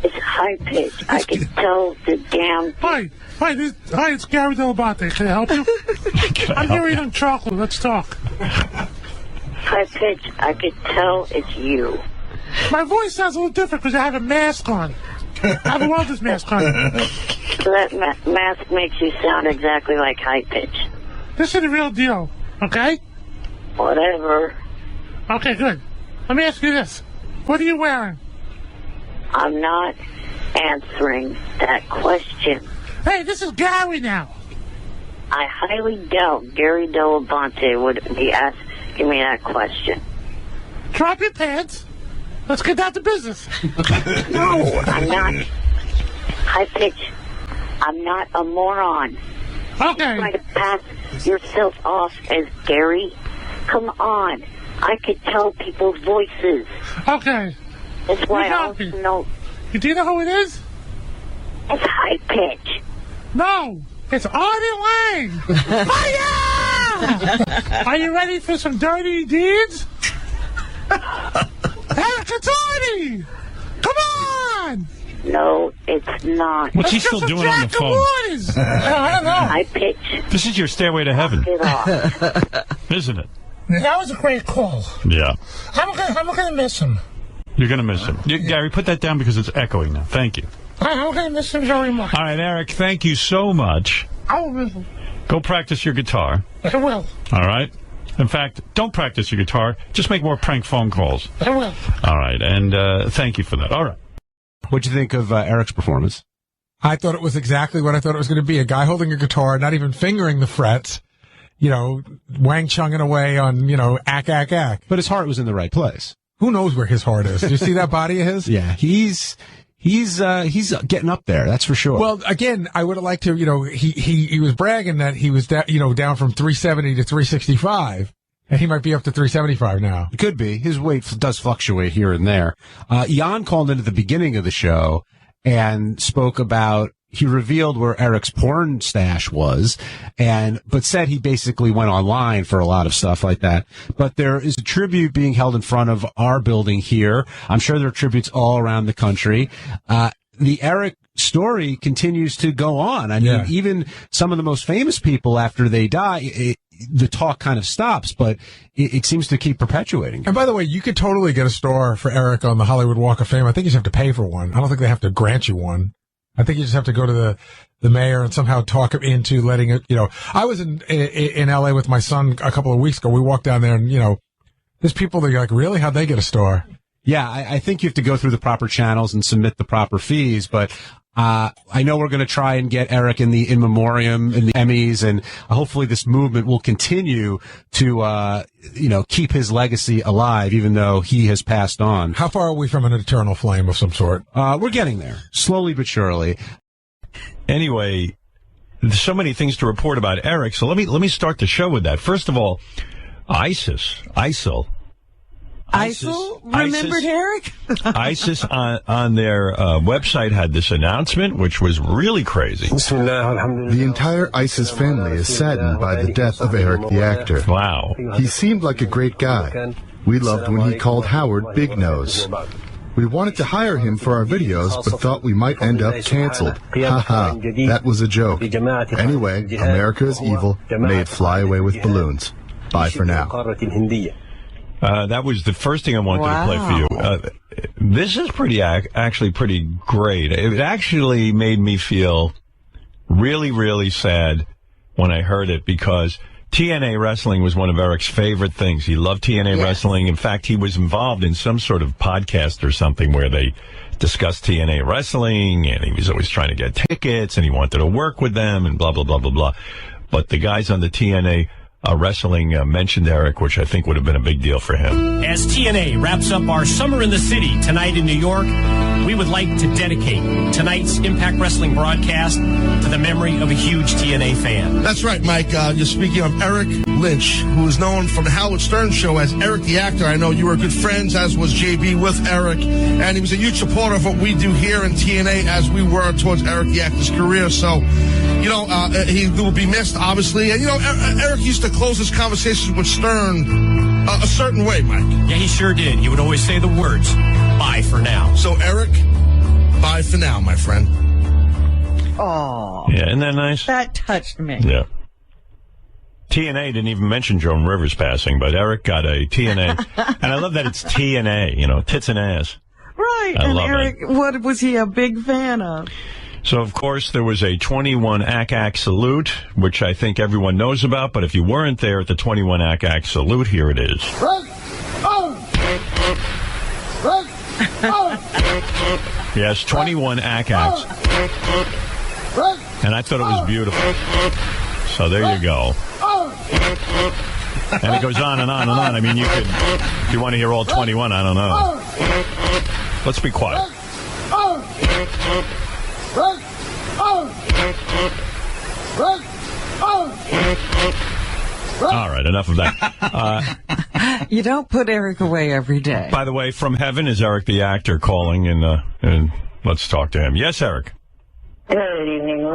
It's high pitch. I could tell the damn. Hi, it's Gary Delabate. Can I help you? I'm here eating chocolate. Let's talk. High pitch. I could tell it's you. My voice sounds a little different because I have a mask on. I have a wellness mask on. So that mask makes you sound exactly like high pitch. This is the real deal, okay? Whatever. Okay, good. Let me ask you this. What are you wearing? I'm not answering that question. Hey, this is Gary now. I highly doubt Gary Delabate would be asking me that question. Drop your pants. Let's get down to business. No, I'm not. High pitch. I'm not a moron. Okay. You're trying to pass yourself off as Gary? Come on. I could tell people's voices. Okay. That's why I also know. Do you know who it is? It's high pitch. No, it's Artie Lang. Fire! Are you ready for some dirty deeds? Eric, it's Artie! Come on! No, it's not. What's he still doing on the phone? I don't know. High pitch. This is your stairway to heaven, Get off. isn't it? That was a great call. Yeah. I'm gonna miss him. You're going to miss him. Gary, put that down because it's echoing now. Thank you. I'm gonna miss him very much. All right, Eric, thank you so much. I will miss him. Go practice your guitar. I will. All right? In fact, don't practice your guitar. Just make more prank phone calls. I will. All right, and thank you for that. All right. What'd you think of Eric's performance? I thought it was exactly what I thought it was going to be. A guy holding a guitar, not even fingering the frets, Wang Chunging away on, ack, ack, ack. But his heart was in the right place. Who knows where his heart is? Do you see that body of his? Yeah, he's getting up there. That's for sure. Well, again, I would have liked to, he was bragging that he was down from 370 to 365. And he might be up to 375 now. It could be. His weight does fluctuate here and there. Jan called in at the beginning of the show and spoke about, he revealed where Eric's porn stash was, but said he basically went online for a lot of stuff like that. But there is a tribute being held in front of our building here. I'm sure there are tributes all around the country. the Eric story continues to go on. I mean, even some of the most famous people, after they die, the talk kind of stops, but it seems to keep perpetuating. And by the way, you could totally get a star for Eric on the Hollywood Walk of Fame. I think you just have to pay for one. I don't think they have to grant you one. I think you just have to go to the mayor and somehow talk him into letting it, I was in LA with my son a couple of weeks ago. We walked down there and, there's people that are like, really? How'd they get a star? Yeah, I think you have to go through the proper channels and submit the proper fees, but I know we're going to try and get Eric in the in memoriam in the Emmys, and hopefully this movement will continue to keep his legacy alive, even though he has passed on. How far are we from an eternal flame of some sort? We're getting there, slowly but surely. Anyway, there's so many things to report about Eric, so let me start the show with that. First of all, ISIL remembered Eric? ISIS on their website had this announcement, which was really crazy. The entire ISIS family is saddened by the death of Eric the actor. Wow. He seemed like a great guy. We loved when he called Howard Big Nose. We wanted to hire him for our videos, but thought we might end up canceled. Haha, that was a joke. Anyway, America is evil. May it fly away with balloons. Bye for now. That was the first thing I wanted to play for you. This is actually pretty great. It actually made me feel really, really sad when I heard it, because TNA wrestling was one of Eric's favorite things. He loved TNA wrestling. In fact, he was involved in some sort of podcast or something where they discussed TNA wrestling, and he was always trying to get tickets, and he wanted to work with them, and blah, blah, blah, blah, blah. But the guys on the TNA wrestling mentioned Eric, which I think would have been a big deal for him. As TNA wraps up our Summer in the City tonight in New York, we would like to dedicate tonight's Impact Wrestling broadcast to the memory of a huge TNA fan. That's right, Mike. You're speaking of Eric Lynch, who is known from the Howard Stern Show as Eric the Actor. I know you were good friends, as was JB, with Eric, and he was a huge supporter of what we do here in TNA, as we were towards Eric the Actor's career. So, he will be missed, obviously. And, Eric used to close his conversations with Stern a certain way, Mike. Yeah, he sure did. He would always say the words, bye for now. So, Eric, bye for now, my friend. Oh. Yeah, isn't that nice? That touched me. Yeah. TNA didn't even mention Joan Rivers passing, but Eric got a TNA. And I love that it's TNA, tits and ass. Right. I and love Eric, what was he a big fan of? So, of course, there was a 21 ACAC salute, which I think everyone knows about, but if you weren't there at the 21 ACAC salute, here it is. Yes, 21 ACACs. And I thought it was beautiful. So there you go. And it goes on and on and on. I mean, you could, if you want to hear all 21, I don't know. Let's be quiet. All right, enough of that. You don't put Eric away every day. By the way, from heaven is Eric the Actor calling, and let's talk to him. Yes, Eric. Good evening.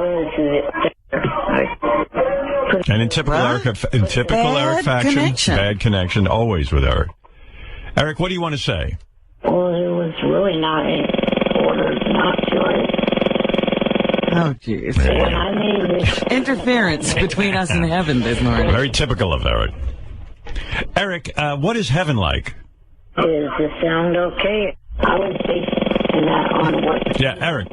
And in typical Eric fashion, bad connection, always with Eric. Eric, what do you want to say? Well, it was really not in order not to. Oh, jeez. Interference between us and heaven this morning. Very typical of Eric. Eric, what is heaven like? Is the sound okay? I was basing that on what... Yeah, Eric.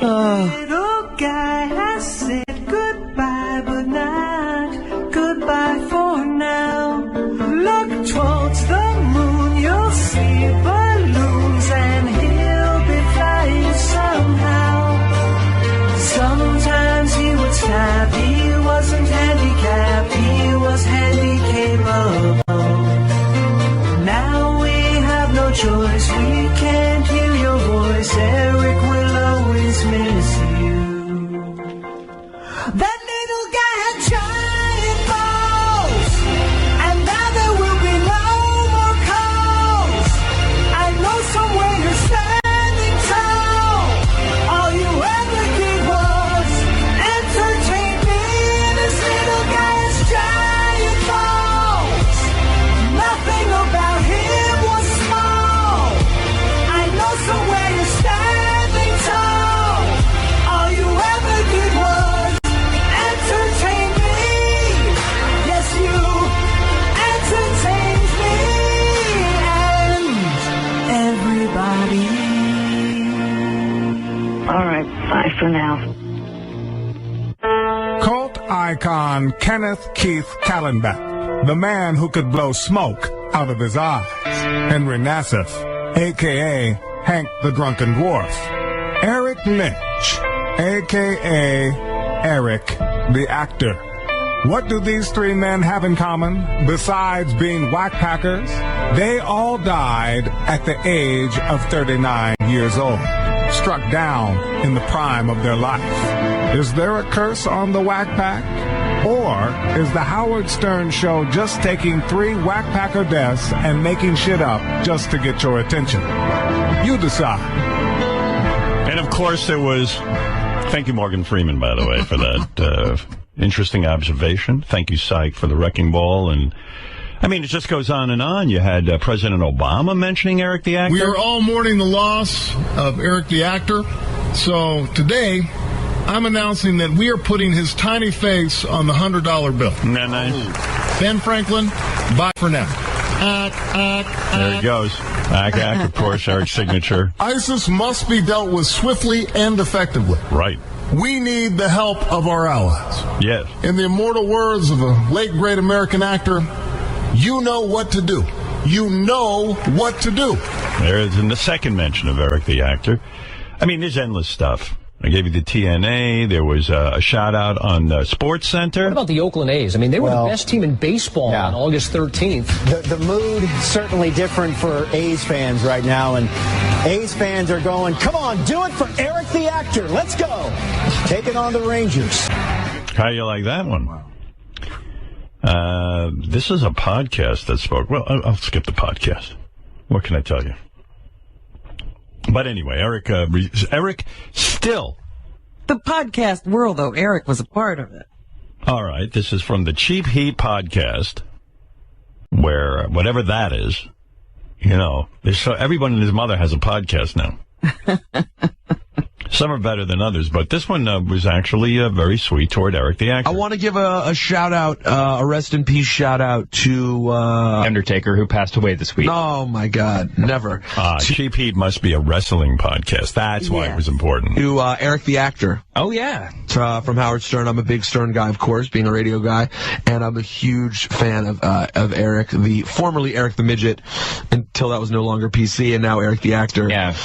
Little guy has said goodbye, but not goodbye for now. Look towards the moon, you'll see balloons, and he'll be flying somehow. Sometimes he would snap, he wasn't handicapped, he was handy-capable. Now we have no choice, we can't hear your voice, Eric will always miss you. That little guy had giant balls, and now there will be no icon Kenneth Keith Kallenbach, the man who could blow smoke out of his eyes. Henry Nassif, a.k.a. Hank the Drunken Dwarf. Eric Lynch, a.k.a. Eric the Actor. What do these three men have in common, besides being whackpackers? They all died at the age of 39 years old, struck down in the prime of their life. Is there a curse on the whackpack? Or is the Howard Stern Show just taking three whackpacker deaths and making shit up just to get your attention? You decide. And of course there was, thank you Morgan Freeman, by the way, for that interesting observation. Thank you, Syke, for the wrecking ball. And I mean, it just goes on and on. You had President Obama mentioning Eric the Actor. We are all mourning the loss of Eric the Actor. So today, I'm announcing that we are putting his tiny face on the $100 bill. Isn't that nice? Ben Franklin, bye for now. There he goes. Ack, of course, Eric's signature. ISIS must be dealt with swiftly and effectively. Right. We need the help of our allies. Yes. In the immortal words of the late great American actor, you know what to do. You know what to do. There's the second mention of Eric the Actor. I mean, there's endless stuff. I gave you the TNA. There was a shout-out on Sports Center. What about the Oakland A's? I mean, they were the best team in baseball on August 13th. The mood is certainly different for A's fans right now, and A's fans are going, come on, do it for Eric the Actor. Let's go. Taking on the Rangers. How you like that one? This is a podcast that spoke. Well, I'll skip the podcast. What can I tell you? But anyway, Eric still. The podcast world, though, Eric was a part of it. All right, this is from the Cheap Heat podcast, where whatever that is, you know, everyone and his mother has a podcast now. Some are better than others, but this one was actually very sweet toward Eric the Actor. I want to give a shout-out, a rest-in-peace shout-out to... Undertaker, who passed away this week. Oh, my God. Never. Cheap Heat must be a wrestling podcast. That's why it was important. To Eric the Actor. Oh, yeah. From Howard Stern. I'm a big Stern guy, of course, being a radio guy, and I'm a huge fan of Eric, formerly Eric the Midget, until that was no longer PC, and now Eric the Actor. Yeah.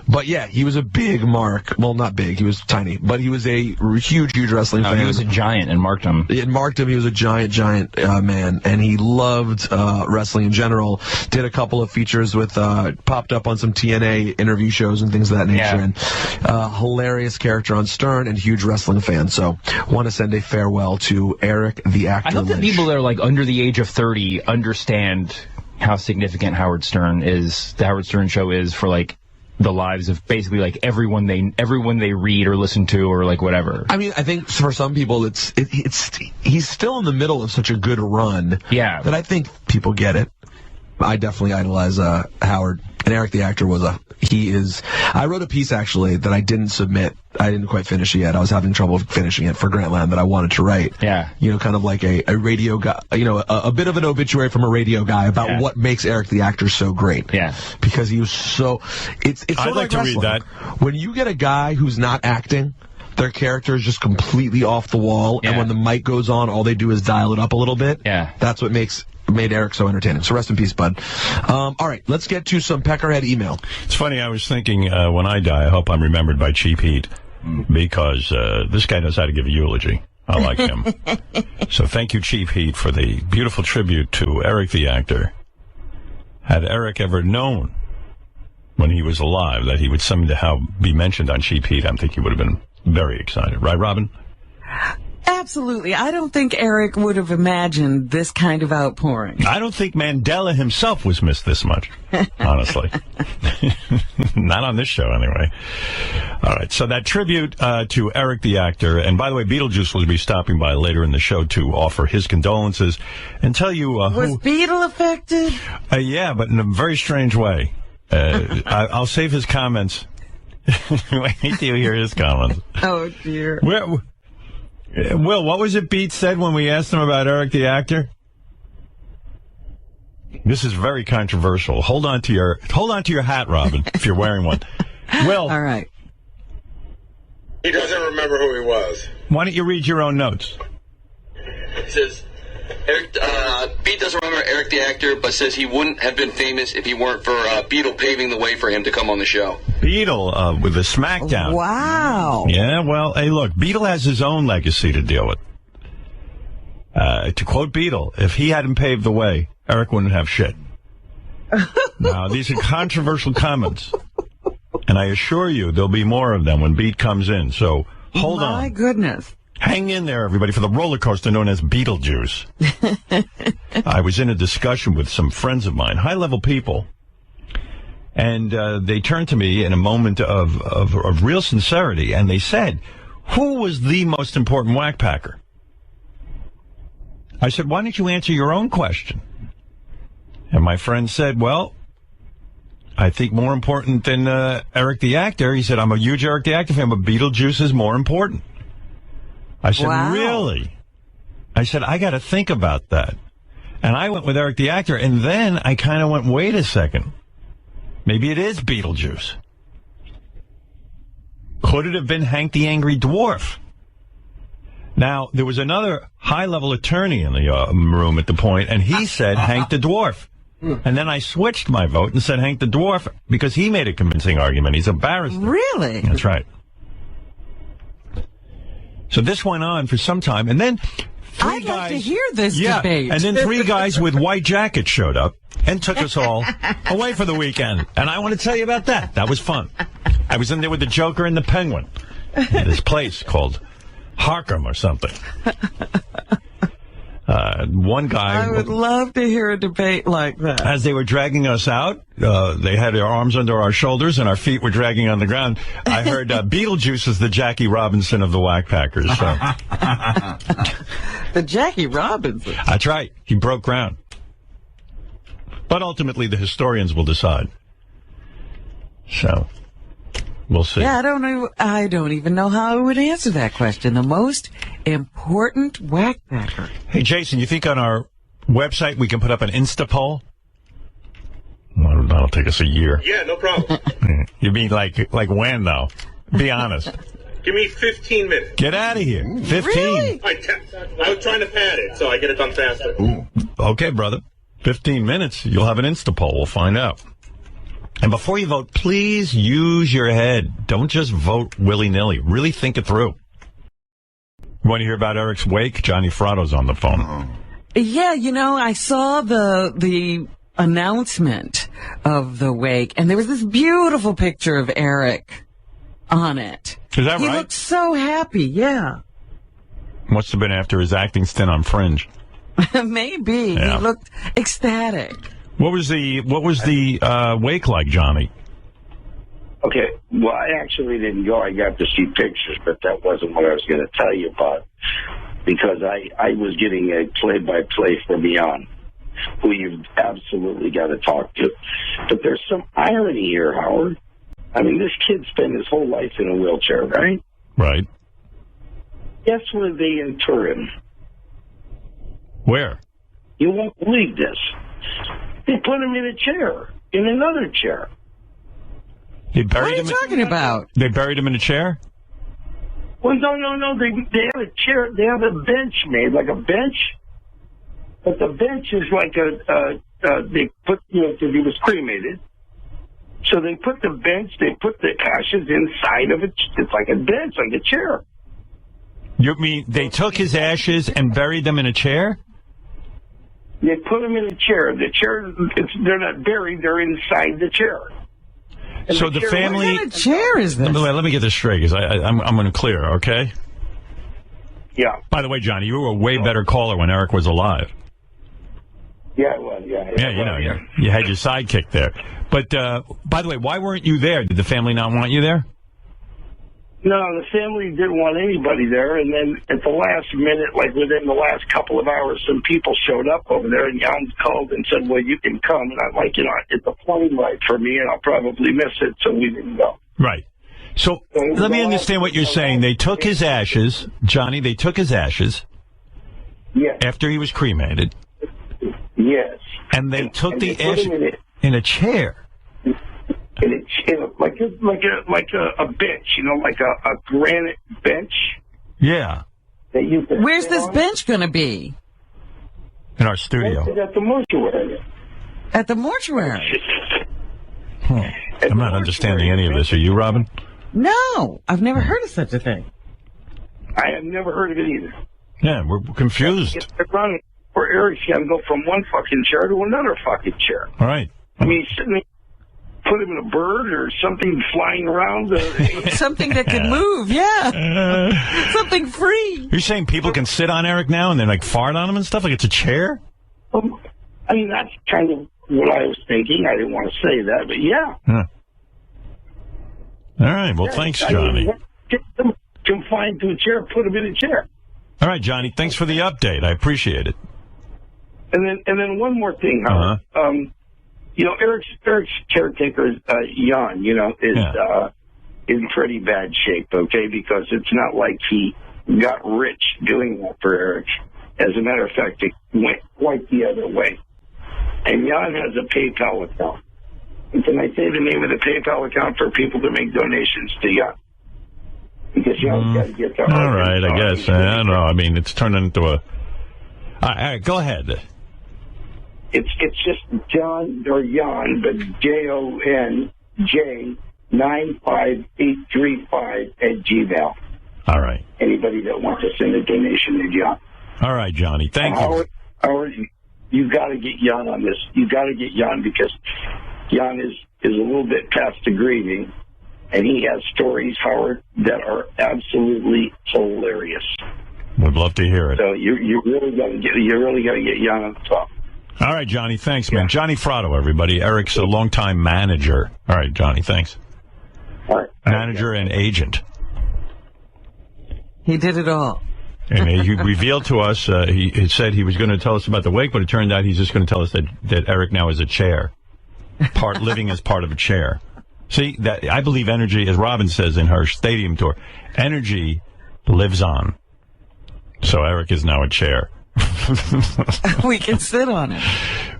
But, yeah, he was a big mark. Well, not big. He was tiny. But he was a huge wrestling fan. He was a giant and marked him. It marked him. He was a giant man. And he loved wrestling in general. Did a couple of features with, popped up on some TNA interview shows and things of that nature. Yeah. And hilarious character on Stern and huge wrestling fan. So, want to send a farewell to Eric the Actor. I hope that people that are like under the age of 30 understand how significant Howard Stern is, the Howard Stern Show is for like the lives of basically like everyone they read or listen to or like whatever. I mean, I think for some people he's still in the middle of such a good run. Yeah. That I think people get it. I definitely idolize Howard, and Eric the Actor I wrote a piece actually that I didn't submit. I didn't quite finish it yet. I was having trouble finishing it for Grantland that I wanted to write. Yeah. You know, kind of like a radio guy, you know, a bit of an obituary from a radio guy about what makes Eric the Actor so great. Yeah. Because he was so, it's sort I'd of like to wrestling. read that. When you get a guy who's not acting, their character is just completely off the wall, and when the mic goes on, all they do is dial it up a little bit. Yeah. That's what made Eric so entertaining. So rest in peace, bud. All right, let's get to some Peckerhead email. It's funny, I was thinking, when I die, I hope I'm remembered by Cheap Heat, because this guy knows how to give a eulogy. I like him. So thank you, Cheap Heat, for the beautiful tribute to Eric the Actor. Had Eric ever known when he was alive that he would somehow be mentioned on Cheap Heat, I think he would have been very excited. Right, Robin? Absolutely. I don't think Eric would have imagined this kind of outpouring. I don't think Mandela himself was missed this much, honestly. Not on this show, anyway. All right, so that tribute to Eric the Actor, and by the way, Beetlejuice will be stopping by later in the show to offer his condolences and tell you was Beetle affected? Yeah, but in a very strange way. I'll save his comments. Wait till you hear his comments. Oh, dear. Will, what was it Beat said when we asked him about Eric the Actor? This is very controversial. Hold on to your hat, Robin, if you're wearing one. Will. All right. He doesn't remember who he was. Why don't you read your own notes? It says, Beat doesn't remember Eric the actor, but says he wouldn't have been famous if he weren't for Beetle paving the way for him to come on the show. Beetle with the SmackDown. Wow. Yeah, well, hey, look, Beetle has his own legacy to deal with. To quote Beetle, if he hadn't paved the way, Eric wouldn't have shit. Now, these are controversial comments, and I assure you there'll be more of them when Beat comes in, so hold on. My goodness. Hang in there, everybody, for the roller coaster known as Beetlejuice. I was in a discussion with some friends of mine, high-level people, and they turned to me in a moment of real sincerity, and they said, who was the most important whack packer? I said, why don't you answer your own question? And my friend said, well, I think more important than Eric the actor. He said, I'm a huge Eric the actor fan, but Beetlejuice is more important. I said, wow. Really? I said, I got to think about that. And I went with Eric the actor, and then I kind of went, wait a second. Maybe it is Beetlejuice. Could it have been Hank the Angry Dwarf? Now, there was another high-level attorney in the room at the point, and he said Hank the Dwarf. And then I switched my vote and said Hank the Dwarf because he made a convincing argument. He's a barrister. Really? That's right. So this went on for some time, and then I'd like to hear this debate. And then 3 guys with white jackets showed up and took us all away for the weekend. And I want to tell you about that. That was fun. I was in there with the Joker and the Penguin at this place called Harkham or something. One guy... I would love to hear a debate like that. As they were dragging us out, they had their arms under our shoulders and our feet were dragging on the ground. I heard Beetlejuice is the Jackie Robinson of the Whack Packers. So. The Jackie Robinson? That's right. He broke ground. But ultimately, the historians will decide. So... we'll see. Yeah, I don't even know how I would answer that question. The most important whack packer. Hey, Jason, you think on our website we can put up an Insta poll? Well, that'll take us a year. Yeah, no problem. You mean like when, though? Be honest. Give me 15 minutes. Get out of here. 15. Really? I was trying to pad it, so I get it done faster. Ooh. Okay, brother. 15 minutes. You'll have an Insta poll. We'll find out. And before you vote, please use your head. Don't just vote willy-nilly. Really think it through. You want to hear about Eric's wake? Johnny Fratto's on the phone. Yeah, I saw the announcement of the wake, and there was this beautiful picture of Eric on it. Is that right? He looked so happy, yeah. Must have been after his acting stint on Fringe. Maybe. Yeah. He looked ecstatic. What was the wake like, Johnny? Okay, well, I actually didn't go. I got to see pictures, but that wasn't what I was going to tell you about, because I was getting a play-by-play from Jan, who you've absolutely got to talk to. But there's some irony here, Howard. I mean, this kid spent his whole life in a wheelchair, right? Right. Guess where they inter him? Where? You won't believe this. They put him in a chair, in another chair. They buried what are you talking about? They buried him in a chair? Well, no. They have a chair. They have a bench made, like a bench. But the bench is like they put, because he was cremated. So they put the bench, they put the ashes inside of it. It's like a bench, like a chair. You mean they took his ashes and buried them in a chair? They put him in a chair. The chair, they're not buried, they're inside the chair. And so the family... What kind of chair is this? Let me get this straight, because I'm going to clear, okay? Yeah. By the way, Johnny, you were a way better caller when Eric was alive. Yeah, well, yeah. Yeah, you had your sidekick there. But, by the way, why weren't you there? Did the family not want you there? No, the family didn't want anybody there, and then at the last minute, like within the last couple of hours, some people showed up over there, and Jan called and said, well, you can come. And I'm like, it's a plane ride for me, and I'll probably miss it, so we didn't go. Right. So let me understand what you're saying. They took his ashes, Johnny, they took his ashes after he was cremated. Yes. And they took the ashes in a chair. Like a bench, like a granite bench. Yeah. that you can. Where's this bench going to be? In our studio. It's at the mortuary. At the mortuary? I'm not understanding any of this. Are you, Robin? No, I've never heard of such a thing. I have never heard of it either. Yeah, we're confused. It's running for Eric's got to go from one fucking chair to another fucking chair. All right. I mean, he's sitting there, put him in a bird or something flying around. Something that could move, yeah. Something free. You're saying people can sit on Eric now and then like fart on him and stuff like it's a chair? I mean, that's kind of what I was thinking. I didn't want to say that, but yeah. Huh. All right. Well, thanks, Johnny. Get them confined to a chair, put them in a chair. All right, Johnny. Thanks for the update. I appreciate it. And then one more thing, Howard. You know, Eric's caretaker, Jan, you know, is in pretty bad shape, okay? Because it's not like he got rich doing that for Eric. As a matter of fact, it went quite the other way. And Jan has a PayPal account. And can I say the name of the PayPal account for people to make donations to Jan? Because Jan's got to get their all right, I guess. I don't know. I mean, it's turning into a... All right, go ahead. It's just John, or Jan, but JONJ95835 All right. Anybody that wants to send a donation to Jan. All right, Johnny. Thank you. Howard, you got to get Jan on this. You got to get Jan because Jan is a little bit past the grieving, and he has stories, Howard, that are absolutely hilarious. Would love to hear it. So you really got to get Jan on the top. All right, Johnny. Thanks, man. Johnny Fratto, everybody. Eric's a longtime manager. All right, Johnny. Thanks. All right. Manager and agent. He did it all. And he revealed to us, he said he was going to tell us about the wake, but it turned out he's just going to tell us that Eric now is a chair. Living as part of a chair. See, that I believe energy, as Robin says in her stadium tour, energy lives on. So Eric is now a chair. We can sit on him.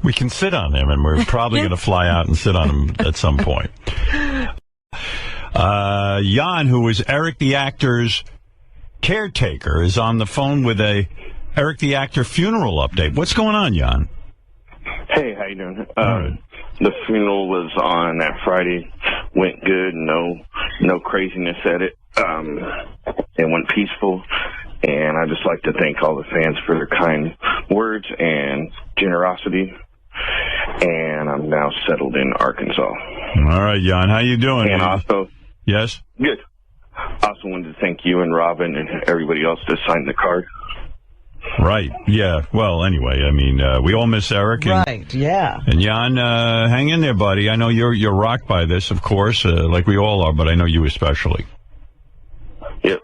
We can sit on him, and we're probably going to fly out and sit on him at some point. Jan, who is Eric the actor's caretaker, is on the phone with a Eric the actor funeral update. What's going on, Jan? Hey, how you doing? The funeral was on that Friday. Went good. No craziness at it. It went peaceful. And I'd just like to thank all the fans for their kind words and generosity. And I'm now settled in Arkansas. All right, Jan. How you doing? And also... Yes? Good. I also wanted to thank you and Robin and everybody else that signed the card. Right. Yeah. Well, anyway, I mean, we all miss Eric. Right. Yeah. And Jan, hang in there, buddy. I know you're rocked by this, of course, like we all are, but I know you especially. Yep.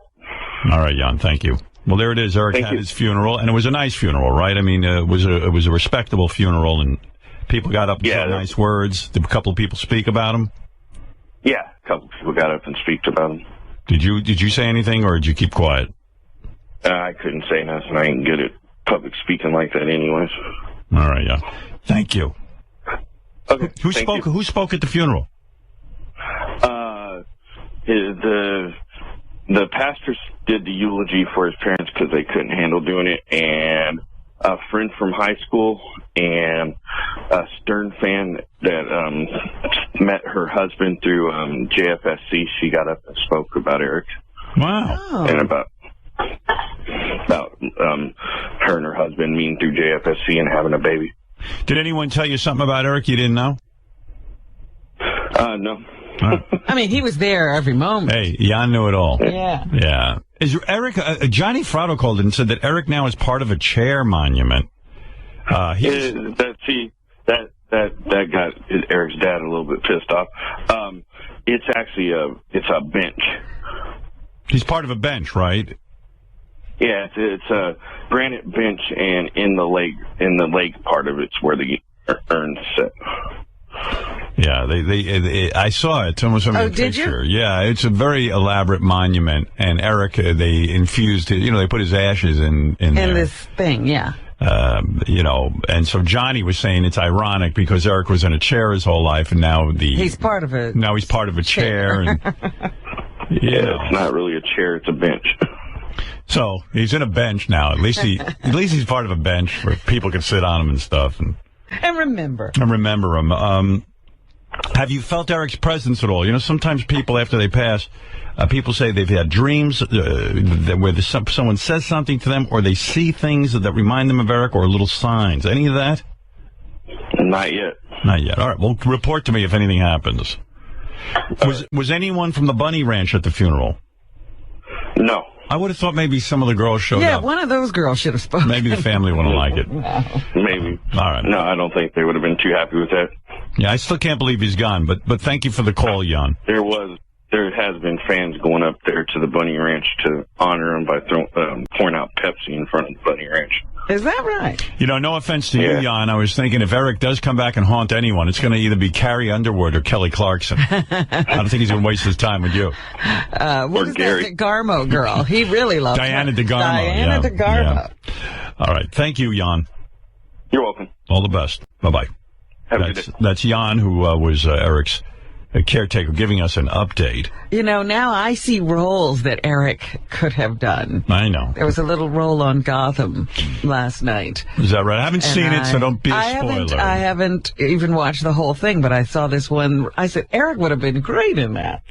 All right, Jan. Thank you. Well, there it is. Eric had his funeral, and it was a nice funeral, right? I mean, it was a respectable funeral, and people got up and said nice words. Did a couple of people speak about him? Yeah, a couple of people got up and speak about him. Did you say anything, or did you keep quiet? I couldn't say nothing. I ain't good at public speaking like that anyways. All right, yeah. Thank you. Okay. Who spoke at the funeral? The pastors did the eulogy for his parents because they couldn't handle doing it, and a friend from high school and a Stern fan that met her husband through JFSC. She got up and spoke about Eric. Wow. And about her and her husband meeting through JFSC and having a baby. Did anyone tell you something about Eric you didn't know? No. I mean, he was there every moment. Hey, Jan knew it all. Yeah. Yeah. Is Eric, Johnny Fratto called and said that Eric now is part of a chair monument. That got Eric's dad a little bit pissed off. It's actually a bench. He's part of a bench, right? Yeah, it's a granite bench, and in the lake part of it's where the urns sit. Yeah, I saw it. Someone sent me a picture. Did you? Yeah, it's a very elaborate monument, and Eric, they infused it. They put his ashes in there. this thing, yeah. And so Johnny was saying it's ironic because Eric was in a chair his whole life, and now he's part of a now he's part of a chair. And Yeah, it's not really a chair; it's a bench. So he's in a bench now. At least he's part of a bench where people can sit on him and stuff and remember him. Have you felt Eric's presence at all? You know, sometimes people after they pass, people say they've had dreams where someone says something to them, or they see things that remind them of Eric, or little signs. Any of that? Not yet. Not yet. All right. Well, report to me if anything happens. Was anyone from the Bunny Ranch at the funeral? No. I would have thought maybe some of the girls showed up. Yeah, one of those girls should have spoken. Maybe the family wouldn't like it. No. Maybe. All right. No, I don't think they would have been too happy with that. Yeah, I still can't believe he's gone, but thank you for the call, Jan. There has been fans going up there to the Bunny Ranch to honor him by pouring out Pepsi in front of the Bunny Ranch. Is that right? You know, no offense to you, Jan. I was thinking if Eric does come back and haunt anyone, it's going to either be Carrie Underwood or Kelly Clarkson. I don't think he's going to waste his time with you. What is that DeGarmo girl? He really loves Diana her. DeGarmo. Diana DeGarmo. Yeah. All right. Thank you, Jan. You're welcome. All the best. Bye-bye. That's Jan, who was Eric's caretaker, giving us an update. You know, now I see roles that Eric could have done. I know. There was a little role on Gotham last night. Is that right? I haven't seen it, so don't be a spoiler. I haven't even watched the whole thing, but I saw this one. I said, Eric would have been great in that.